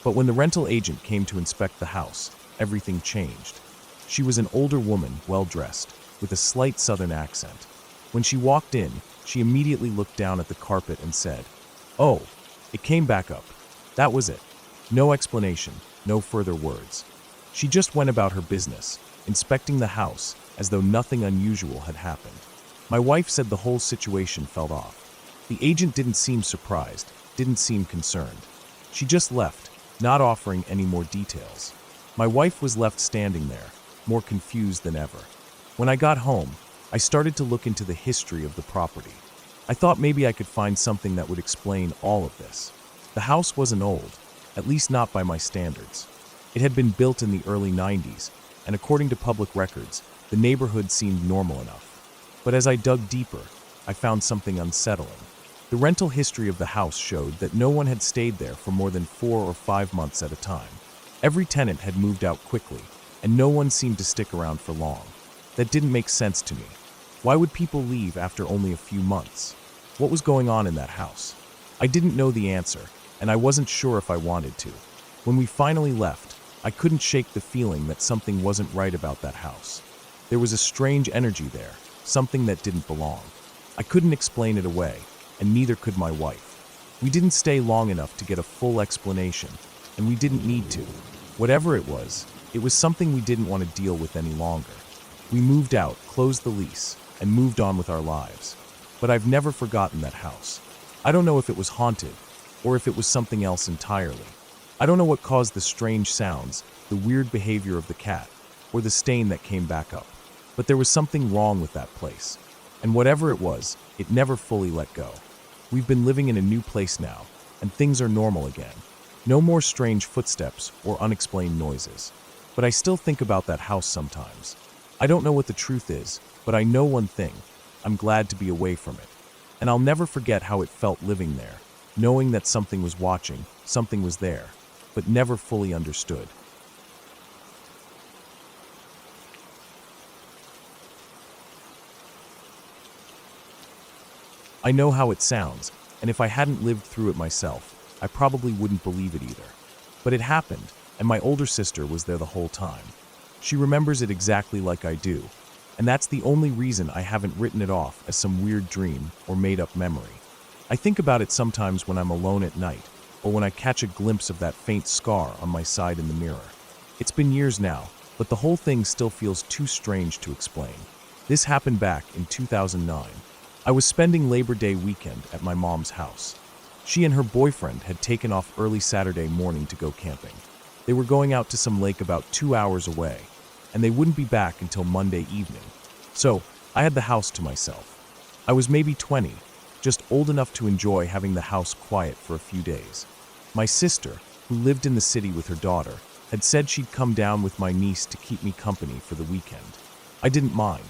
But when the rental agent came to inspect the house, everything changed. She was an older woman, well-dressed, with a slight southern accent. When she walked in, she immediately looked down at the carpet and said, "Oh, it came back up. That was it." No explanation, no further words. She just went about her business, inspecting the house as though nothing unusual had happened. My wife said the whole situation felt off. The agent didn't seem surprised, didn't seem concerned. She just left, not offering any more details. My wife was left standing there, more confused than ever. When I got home, I started to look into the history of the property. I thought maybe I could find something that would explain all of this. The house wasn't old, at least not by my standards. It had been built in the early 90s, and according to public records, the neighborhood seemed normal enough. But as I dug deeper, I found something unsettling. The rental history of the house showed that no one had stayed there for more than 4 or 5 months at a time. Every tenant had moved out quickly, and no one seemed to stick around for long. That didn't make sense to me. Why would people leave after only a few months? What was going on in that house? I didn't know the answer, and I wasn't sure if I wanted to. When we finally left, I couldn't shake the feeling that something wasn't right about that house. There was a strange energy there, something that didn't belong. I couldn't explain it away, and neither could my wife. We didn't stay long enough to get a full explanation, and we didn't need to. Whatever it was something we didn't want to deal with any longer. We moved out, closed the lease, and moved on with our lives. But I've never forgotten that house. I don't know if it was haunted, or if it was something else entirely. I don't know what caused the strange sounds, the weird behavior of the cat, or the stain that came back up. But there was something wrong with that place. And whatever it was, it never fully let go. We've been living in a new place now, and things are normal again. No more strange footsteps or unexplained noises. But I still think about that house sometimes. I don't know what the truth is, but I know one thing. I'm glad to be away from it. And I'll never forget how it felt living there, knowing that something was watching, something was there, but never fully understood. I know how it sounds, and if I hadn't lived through it myself, I probably wouldn't believe it either. But it happened, and my older sister was there the whole time. She remembers it exactly like I do, and that's the only reason I haven't written it off as some weird dream or made-up memory. I think about it sometimes when I'm alone at night, or when I catch a glimpse of that faint scar on my side in the mirror. It's been years now, but the whole thing still feels too strange to explain. This happened back in 2009. I was spending Labor Day weekend at my mom's house. She and her boyfriend had taken off early Saturday morning to go camping. They were going out to some lake about 2 hours away, and they wouldn't be back until Monday evening. So, I had the house to myself. I was maybe 20, just old enough to enjoy having the house quiet for a few days. My sister, who lived in the city with her daughter, had said she'd come down with my niece to keep me company for the weekend. I didn't mind.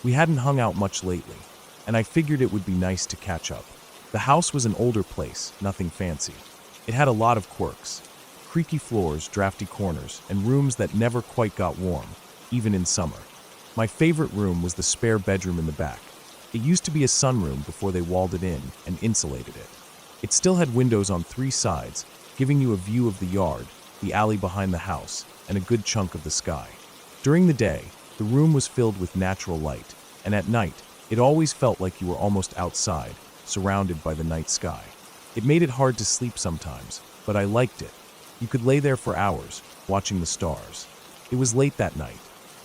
We hadn't hung out much lately, and I figured it would be nice to catch up. The house was an older place, nothing fancy. It had a lot of quirks. Creaky floors, drafty corners, and rooms that never quite got warm, even in summer. My favorite room was the spare bedroom in the back. It used to be a sunroom before they walled it in and insulated it. It still had windows on 3 sides, giving you a view of the yard, the alley behind the house, and a good chunk of the sky. During the day, the room was filled with natural light, and at night, it always felt like you were almost outside, surrounded by the night sky. It made it hard to sleep sometimes, but I liked it. You could lay there for hours, watching the stars. It was late that night.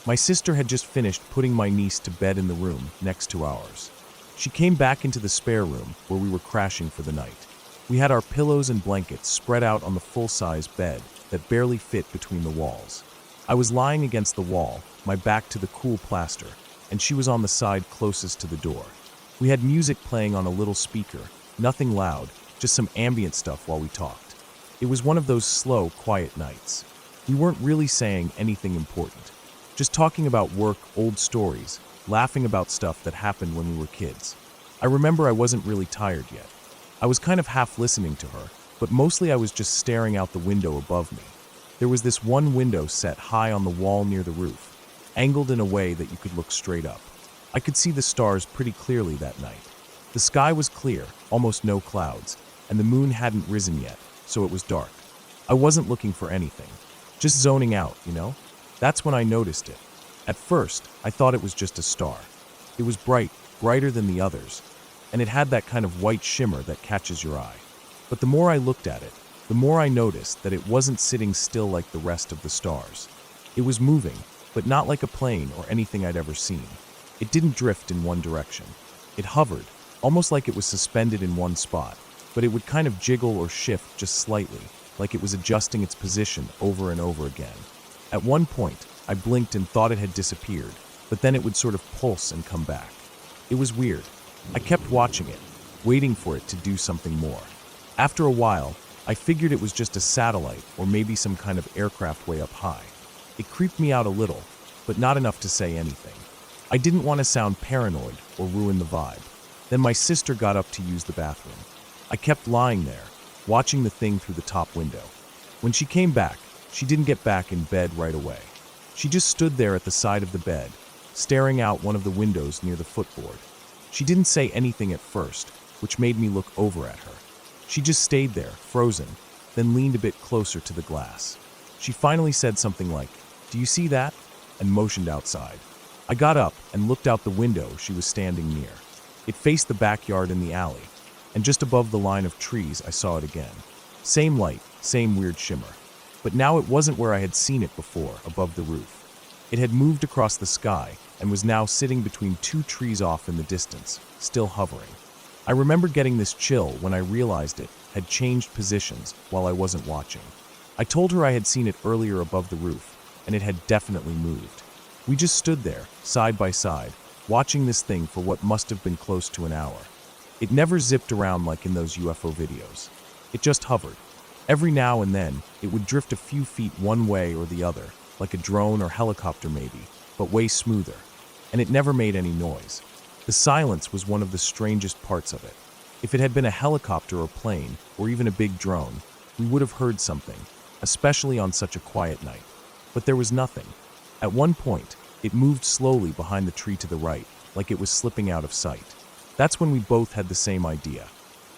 My sister had just finished putting my niece to bed in the room next to ours. She came back into the spare room where we were crashing for the night. We had our pillows and blankets spread out on the full-size bed that barely fit between the walls. I was lying against the wall, my back to the cool plaster, and she was on the side closest to the door. We had music playing on a little speaker, nothing loud, just some ambient stuff while we talked. It was one of those slow, quiet nights. We weren't really saying anything important. Just talking about work, old stories, laughing about stuff that happened when we were kids. I remember I wasn't really tired yet. I was kind of half listening to her, but mostly I was just staring out the window above me. There was this one window set high on the wall near the roof, angled in a way that you could look straight up. I could see the stars pretty clearly that night. The sky was clear, almost no clouds, and the moon hadn't risen yet, so it was dark. I wasn't looking for anything, just zoning out, you know? That's when I noticed it. At first, I thought it was just a star. It was bright, brighter than the others, and it had that kind of white shimmer that catches your eye. But the more I looked at it, the more I noticed that it wasn't sitting still like the rest of the stars. It was moving, but not like a plane or anything I'd ever seen. It didn't drift in one direction. It hovered, almost like it was suspended in one spot, but it would kind of jiggle or shift just slightly, like it was adjusting its position over and over again. At one point, I blinked and thought it had disappeared, but then it would sort of pulse and come back. It was weird. I kept watching it, waiting for it to do something more. After a while, I figured it was just a satellite or maybe some kind of aircraft way up high. It creeped me out a little, but not enough to say anything. I didn't want to sound paranoid or ruin the vibe. Then my sister got up to use the bathroom. I kept lying there, watching the thing through the top window. When she came back, she didn't get back in bed right away. She just stood there at the side of the bed, staring out one of the windows near the footboard. She didn't say anything at first, which made me look over at her. She just stayed there, frozen, then leaned a bit closer to the glass. She finally said something like, "Do you see that?" and motioned outside. I got up and looked out the window she was standing near. It faced the backyard and the alley, and just above the line of trees I saw it again. Same light, same weird shimmer. But now it wasn't where I had seen it before, above the roof. It had moved across the sky and was now sitting between two trees off in the distance, still hovering. I remember getting this chill when I realized it had changed positions while I wasn't watching. I told her I had seen it earlier above the roof, and it had definitely moved. We just stood there, side by side, watching this thing for what must have been close to an hour. It never zipped around like in those UFO videos. It just hovered. Every now and then, it would drift a few feet one way or the other, like a drone or helicopter maybe, but way smoother. And it never made any noise. The silence was one of the strangest parts of it. If it had been a helicopter or plane, or even a big drone, we would have heard something, especially on such a quiet night. But there was nothing. At one point, it moved slowly behind the tree to the right, like it was slipping out of sight. That's when we both had the same idea.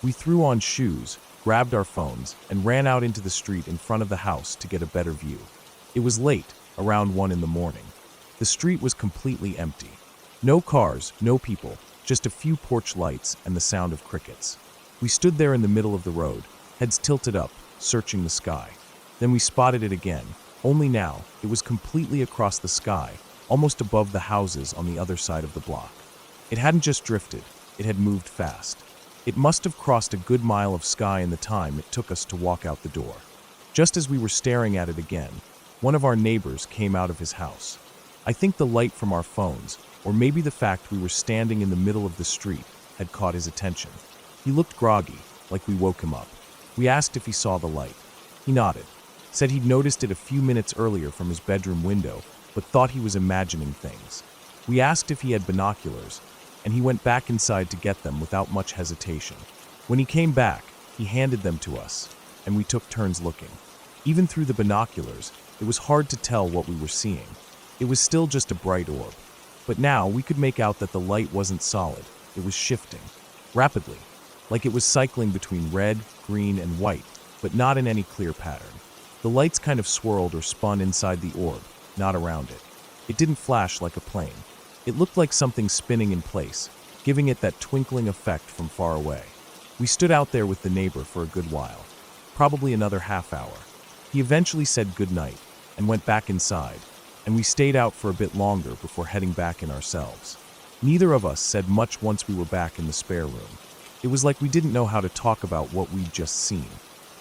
We threw on shoes, grabbed our phones, and ran out into the street in front of the house to get a better view. It was late, around 1 in the morning. The street was completely empty. No cars, no people, just a few porch lights and the sound of crickets. We stood there in the middle of the road, heads tilted up, searching the sky. Then we spotted it again, only now it was completely across the sky, almost above the houses on the other side of the block. It hadn't just drifted, it had moved fast. It must have crossed a good mile of sky in the time it took us to walk out the door. Just as we were staring at it again, one of our neighbors came out of his house. I think the light from our phones, or maybe the fact we were standing in the middle of the street, had caught his attention. He looked groggy, like we woke him up. We asked if he saw the light. He nodded, said he'd noticed it a few minutes earlier from his bedroom window, but thought he was imagining things. We asked if he had binoculars, and he went back inside to get them without much hesitation. When he came back, he handed them to us, and we took turns looking. Even through the binoculars, it was hard to tell what we were seeing. It was still just a bright orb. But now we could make out that the light wasn't solid. It was shifting, rapidly, like it was cycling between red, green, and white, but not in any clear pattern. The lights kind of swirled or spun inside the orb, not around it. It didn't flash like a plane. It looked like something spinning in place, giving it that twinkling effect from far away. We stood out there with the neighbor for a good while, probably another half hour. He eventually said goodnight and went back inside, and we stayed out for a bit longer before heading back in ourselves. Neither of us said much once we were back in the spare room. It was like we didn't know how to talk about what we'd just seen.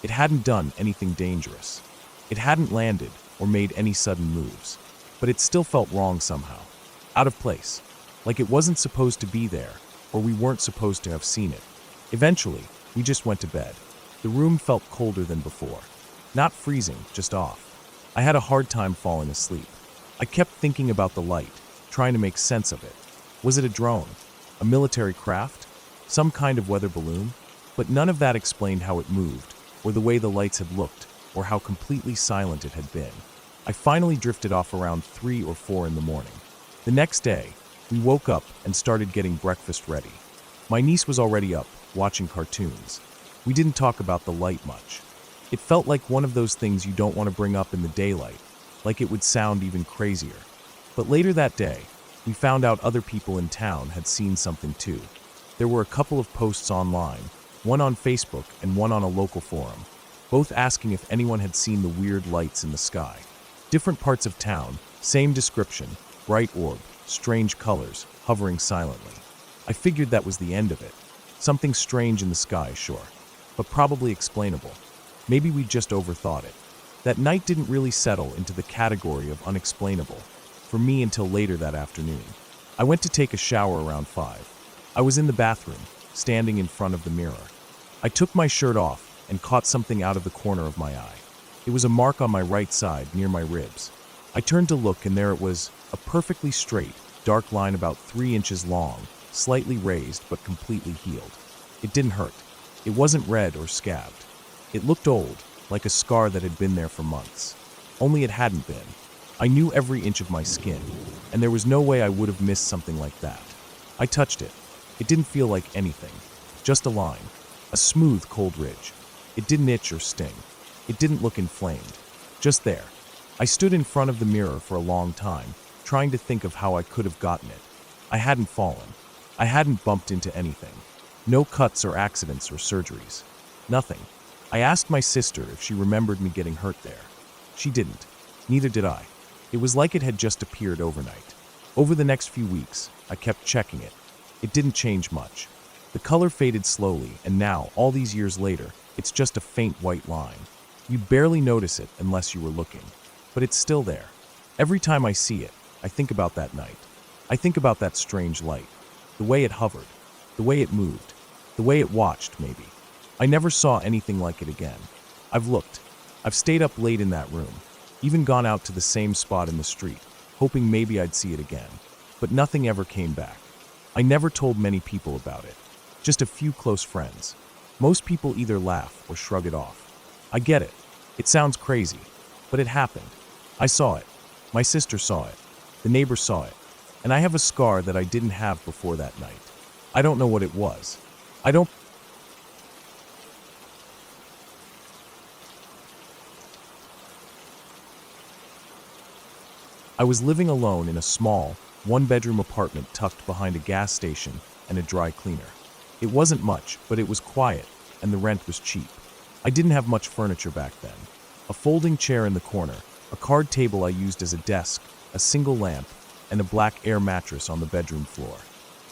It hadn't done anything dangerous. It hadn't landed or made any sudden moves, but it still felt wrong somehow. Out of place, like it wasn't supposed to be there, or we weren't supposed to have seen it. Eventually, we just went to bed. The room felt colder than before. Not freezing, just off. I had a hard time falling asleep. I kept thinking about the light, trying to make sense of it. Was it a drone? A military craft? Some kind of weather balloon? But none of that explained how it moved, or the way the lights had looked, or how completely silent it had been. I finally drifted off around 3 or 4 in the morning. The next day, we woke up and started getting breakfast ready. My niece was already up, watching cartoons. We didn't talk about the light much. It felt like one of those things you don't want to bring up in the daylight, like it would sound even crazier. But later that day, we found out other people in town had seen something too. There were a couple of posts online, one on Facebook and one on a local forum, both asking if anyone had seen the weird lights in the sky. Different parts of town, same description, bright orb, strange colors, hovering silently. I figured that was the end of it. Something strange in the sky, sure, but probably explainable. Maybe we just overthought it. That night didn't really settle into the category of unexplainable for me until later that afternoon. I went to take a shower around 5. I was in the bathroom, standing in front of the mirror. I took my shirt off and caught something out of the corner of my eye. It was a mark on my right side near my ribs. I turned to look, and there it was, a perfectly straight, dark line about 3 inches long, slightly raised but completely healed. It didn't hurt. It wasn't red or scabbed. It looked old, like a scar that had been there for months. Only it hadn't been. I knew every inch of my skin, and there was no way I would have missed something like that. I touched it. It didn't feel like anything. Just a line. A smooth, cold ridge. It didn't itch or sting. It didn't look inflamed. Just there. I stood in front of the mirror for a long time, trying to think of how I could have gotten it. I hadn't fallen. I hadn't bumped into anything. No cuts or accidents or surgeries. Nothing. I asked my sister if she remembered me getting hurt there. She didn't. Neither did I. It was like it had just appeared overnight. Over the next few weeks, I kept checking it. It didn't change much. The color faded slowly, and now, all these years later, it's just a faint white line. You'd barely notice it unless you were looking. But it's still there. Every time I see it, I think about that night. I think about that strange light. The way it hovered. The way it moved. The way it watched, maybe. I never saw anything like it again. I've looked. I've stayed up late in that room. Even gone out to the same spot in the street, hoping maybe I'd see it again. But nothing ever came back. I never told many people about it. Just a few close friends. Most people either laugh or shrug it off. I get it. It sounds crazy. But it happened. I saw it. My sister saw it. The neighbor saw it. And I have a scar that I didn't have before that night. I don't know what it was. I was living alone in a small, one-bedroom apartment tucked behind a gas station and a dry cleaner. It wasn't much, but it was quiet, and the rent was cheap. I didn't have much furniture back then. A folding chair in the corner, a card table I used as a desk, a single lamp, and a black air mattress on the bedroom floor.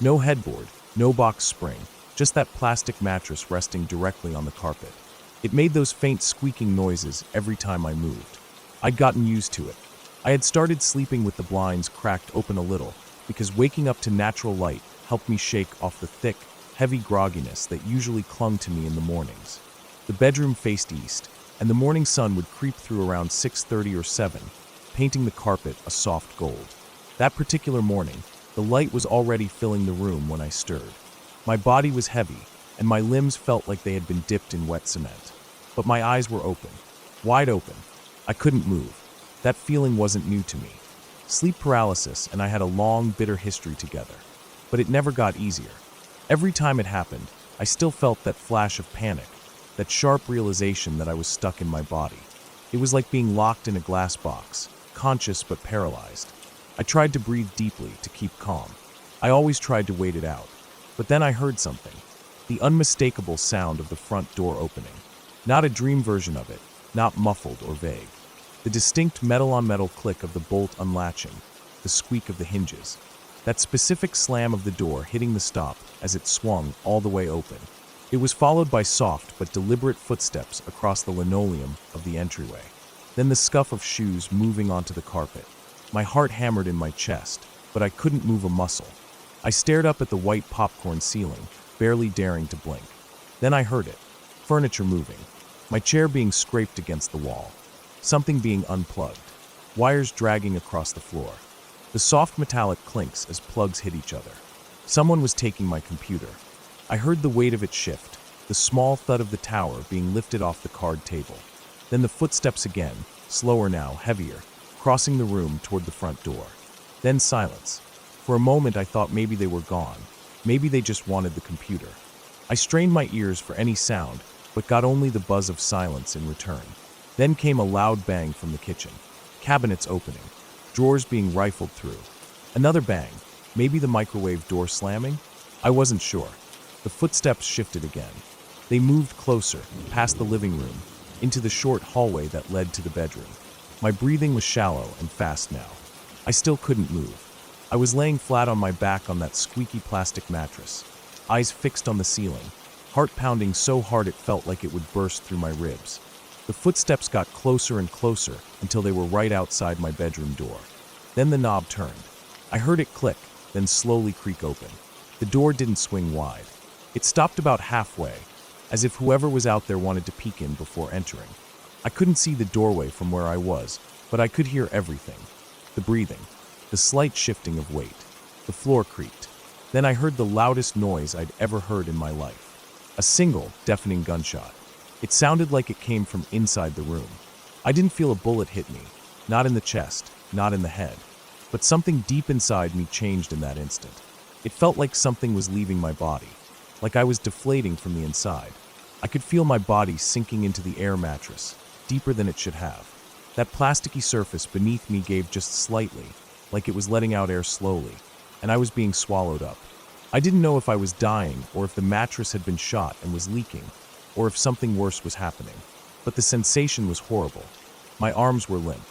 No headboard, no box spring, just that plastic mattress resting directly on the carpet. It made those faint squeaking noises every time I moved. I'd gotten used to it. I had started sleeping with the blinds cracked open a little because waking up to natural light helped me shake off the thick, heavy grogginess that usually clung to me in the mornings. The bedroom faced east, and the morning sun would creep through around 6:30 or 7, painting the carpet a soft gold. That particular morning, the light was already filling the room when I stirred. My body was heavy, and my limbs felt like they had been dipped in wet cement. But my eyes were open, wide open. I couldn't move. That feeling wasn't new to me. Sleep paralysis and I had a long, bitter history together. But it never got easier. Every time it happened, I still felt that flash of panic, that sharp realization that I was stuck in my body. It was like being locked in a glass box, conscious but paralyzed. I tried to breathe deeply to keep calm. I always tried to wait it out. But then I heard something. The unmistakable sound of the front door opening. Not a dream version of it, not muffled or vague. The distinct metal-on-metal click of the bolt unlatching, the squeak of the hinges. That specific slam of the door hitting the stop as it swung all the way open. It was followed by soft but deliberate footsteps across the linoleum of the entryway. Then the scuff of shoes moving onto the carpet. My heart hammered in my chest, but I couldn't move a muscle. I stared up at the white popcorn ceiling, barely daring to blink. Then I heard it. Furniture moving. My chair being scraped against the wall. Something being unplugged. Wires dragging across the floor. The soft metallic clinks as plugs hit each other. Someone was taking my computer. I heard the weight of it shift, the small thud of the tower being lifted off the card table. Then the footsteps again, slower now, heavier, crossing the room toward the front door. Then silence. For a moment I thought maybe they were gone. Maybe they just wanted the computer. I strained my ears for any sound, but got only the buzz of silence in return. Then came a loud bang from the kitchen. Cabinets opening. Drawers being rifled through. Another bang. Maybe the microwave door slamming? I wasn't sure. The footsteps shifted again. They moved closer, past the living room, into the short hallway that led to the bedroom. My breathing was shallow and fast now. I still couldn't move. I was laying flat on my back on that squeaky plastic mattress, eyes fixed on the ceiling, heart pounding so hard it felt like it would burst through my ribs. The footsteps got closer and closer until they were right outside my bedroom door. Then the knob turned. I heard it click, then slowly creak open. The door didn't swing wide. It stopped about halfway, as if whoever was out there wanted to peek in before entering. I couldn't see the doorway from where I was, but I could hear everything. The breathing, the slight shifting of weight. The floor creaked. Then I heard the loudest noise I'd ever heard in my life. A single, deafening gunshot. It sounded like it came from inside the room. I didn't feel a bullet hit me, not in the chest, not in the head. But something deep inside me changed in that instant. It felt like something was leaving my body, like I was deflating from the inside. I could feel my body sinking into the air mattress, deeper than it should have. That plasticky surface beneath me gave just slightly, like it was letting out air slowly, and I was being swallowed up. I didn't know if I was dying, or if the mattress had been shot and was leaking, or if something worse was happening. But the sensation was horrible. My arms were limp.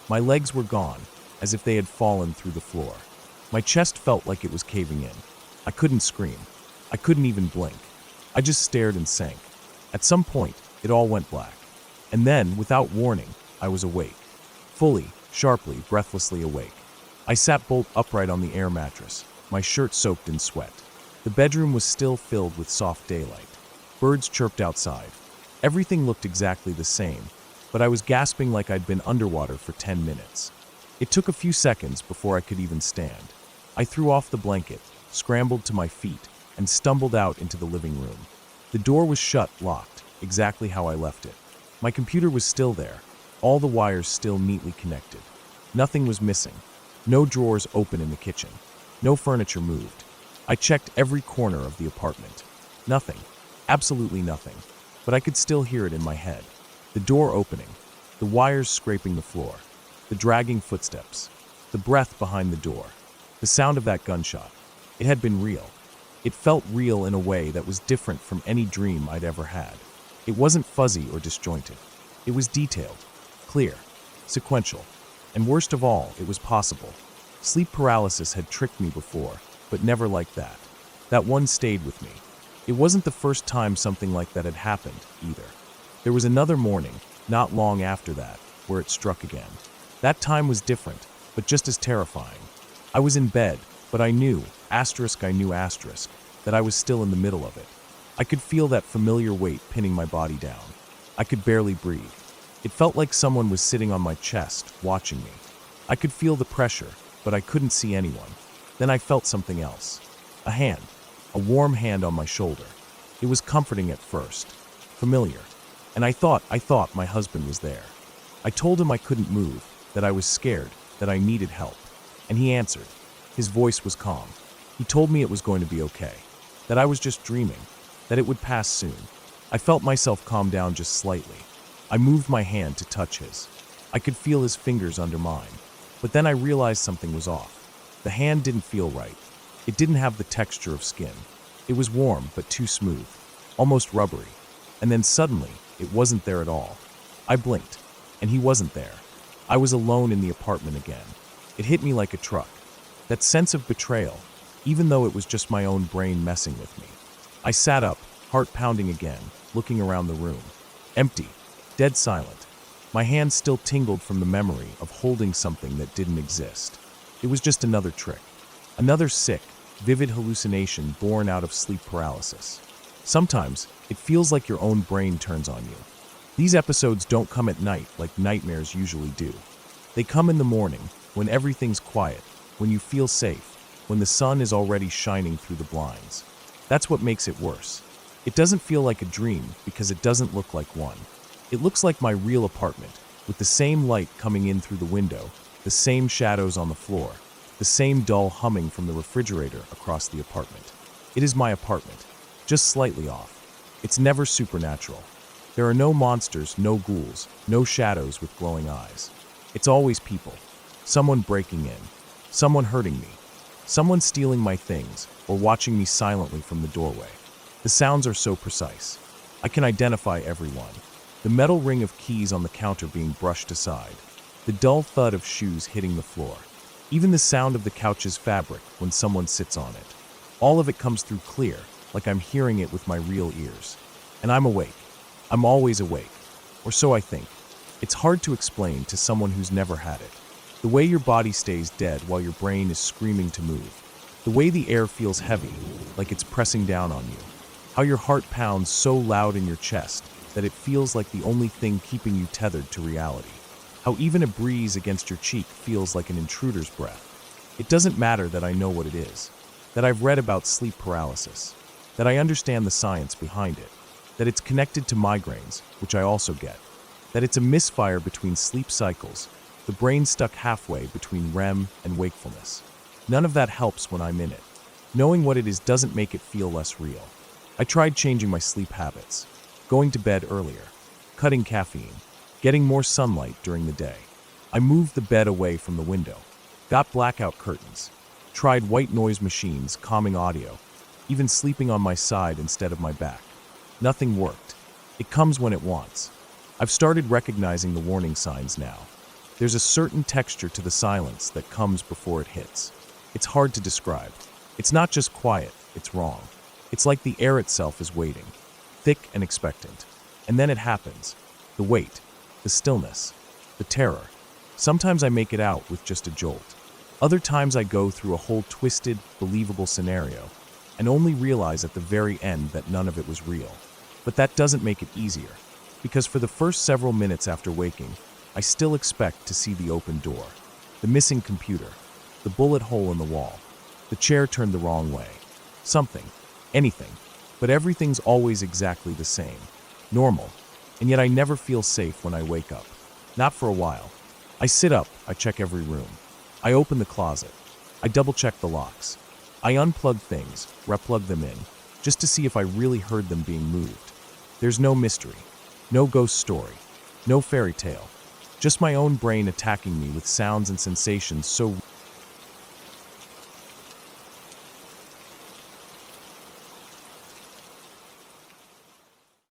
My legs were gone, as if they had fallen through the floor. My chest felt like it was caving in. I couldn't scream. I couldn't even blink. I just stared and sank. At some point, it all went black. And then, without warning, I was awake. Fully, sharply, breathlessly awake. I sat bolt upright on the air mattress, my shirt soaked in sweat. The bedroom was still filled with soft daylight. Birds chirped outside. Everything looked exactly the same, but I was gasping like I'd been underwater for 10 minutes. It took a few seconds before I could even stand. I threw off the blanket, scrambled to my feet, and stumbled out into the living room. The door was shut, locked, exactly how I left it. My computer was still there, all the wires still neatly connected. Nothing was missing. No drawers open in the kitchen. No furniture moved. I checked every corner of the apartment. Nothing. Absolutely nothing. But I could still hear it in my head. The door opening. The wires scraping the floor. The dragging footsteps. The breath behind the door. The sound of that gunshot. It had been real. It felt real in a way that was different from any dream I'd ever had. It wasn't fuzzy or disjointed. It was detailed, clear, sequential. And worst of all, it was possible. Sleep paralysis had tricked me before, but never like that. That one stayed with me. It wasn't the first time something like that had happened, either. There was another morning, not long after that, where it struck again. That time was different, but just as terrifying. I was in bed, but I knew, that I was still in the middle of it. I could feel that familiar weight pinning my body down. I could barely breathe. It felt like someone was sitting on my chest, watching me. I could feel the pressure, but I couldn't see anyone. Then I felt something else. A hand. A warm hand on my shoulder. It was comforting at first. Familiar. And I thought my husband was there. I told him I couldn't move, that I was scared, that I needed help. And he answered. His voice was calm. He told me it was going to be okay. That I was just dreaming. That it would pass soon. I felt myself calm down just slightly. I moved my hand to touch his. I could feel his fingers under mine. But then I realized something was off. The hand didn't feel right. It didn't have the texture of skin. It was warm, but too smooth. Almost rubbery. And then suddenly, it wasn't there at all. I blinked, and he wasn't there. I was alone in the apartment again. It hit me like a truck. That sense of betrayal, even though it was just my own brain messing with me. I sat up, heart pounding again, looking around the room. Empty. Dead silent. My hand still tingled from the memory of holding something that didn't exist. It was just another trick. Another sick, vivid hallucination born out of sleep paralysis. Sometimes, it feels like your own brain turns on you. These episodes don't come at night like nightmares usually do. They come in the morning, when everything's quiet, when you feel safe, when the sun is already shining through the blinds. That's what makes it worse. It doesn't feel like a dream because it doesn't look like one. It looks like my real apartment, with the same light coming in through the window, the same shadows on the floor, the same dull humming from the refrigerator across the apartment. It is my apartment, just slightly off. It's never supernatural. There are no monsters, no ghouls, no shadows with glowing eyes. It's always people. Someone breaking in. Someone hurting me. Someone stealing my things, or watching me silently from the doorway. The sounds are so precise. I can identify everyone. The metal ring of keys on the counter being brushed aside. The dull thud of shoes hitting the floor. Even the sound of the couch's fabric when someone sits on it. All of it comes through clear, like I'm hearing it with my real ears. And I'm awake. I'm always awake. Or so I think. It's hard to explain to someone who's never had it. The way your body stays dead while your brain is screaming to move. The way the air feels heavy, like it's pressing down on you. How your heart pounds so loud in your chest that it feels like the only thing keeping you tethered to reality. How even a breeze against your cheek feels like an intruder's breath. It doesn't matter that I know what it is. that I've read about sleep paralysis, that I understand the science behind it, that it's connected to migraines, which I also get, that it's a misfire between sleep cycles, the brain stuck halfway between REM and wakefulness. None of that helps when I'm in it. Knowing what it is doesn't make it feel less real. I tried changing my sleep habits, going to bed earlier, cutting caffeine, getting more sunlight during the day. I moved the bed away from the window, got blackout curtains, tried white noise machines, calming audio, even sleeping on my side instead of my back. Nothing worked. It comes when it wants. I've started recognizing the warning signs now. There's a certain texture to the silence that comes before it hits. It's hard to describe. It's not just quiet, it's wrong. It's like the air itself is waiting, thick and expectant. And then it happens. The wait, the stillness, the terror. Sometimes I make it out with just a jolt. Other times I go through a whole twisted, believable scenario and only realize at the very end that none of it was real. But that doesn't make it easier, because for the first several minutes after waking, I still expect to see the open door, the missing computer, the bullet hole in the wall, the chair turned the wrong way. Something, anything, but everything's always exactly the same, normal, and yet I never feel safe when I wake up. Not for a while. I sit up, I check every room. I open the closet. I double-check the locks. I unplug things, replug them in, just to see if I really heard them being moved. There's no mystery, no ghost story, no fairy tale, just my own brain attacking me with sounds and sensations so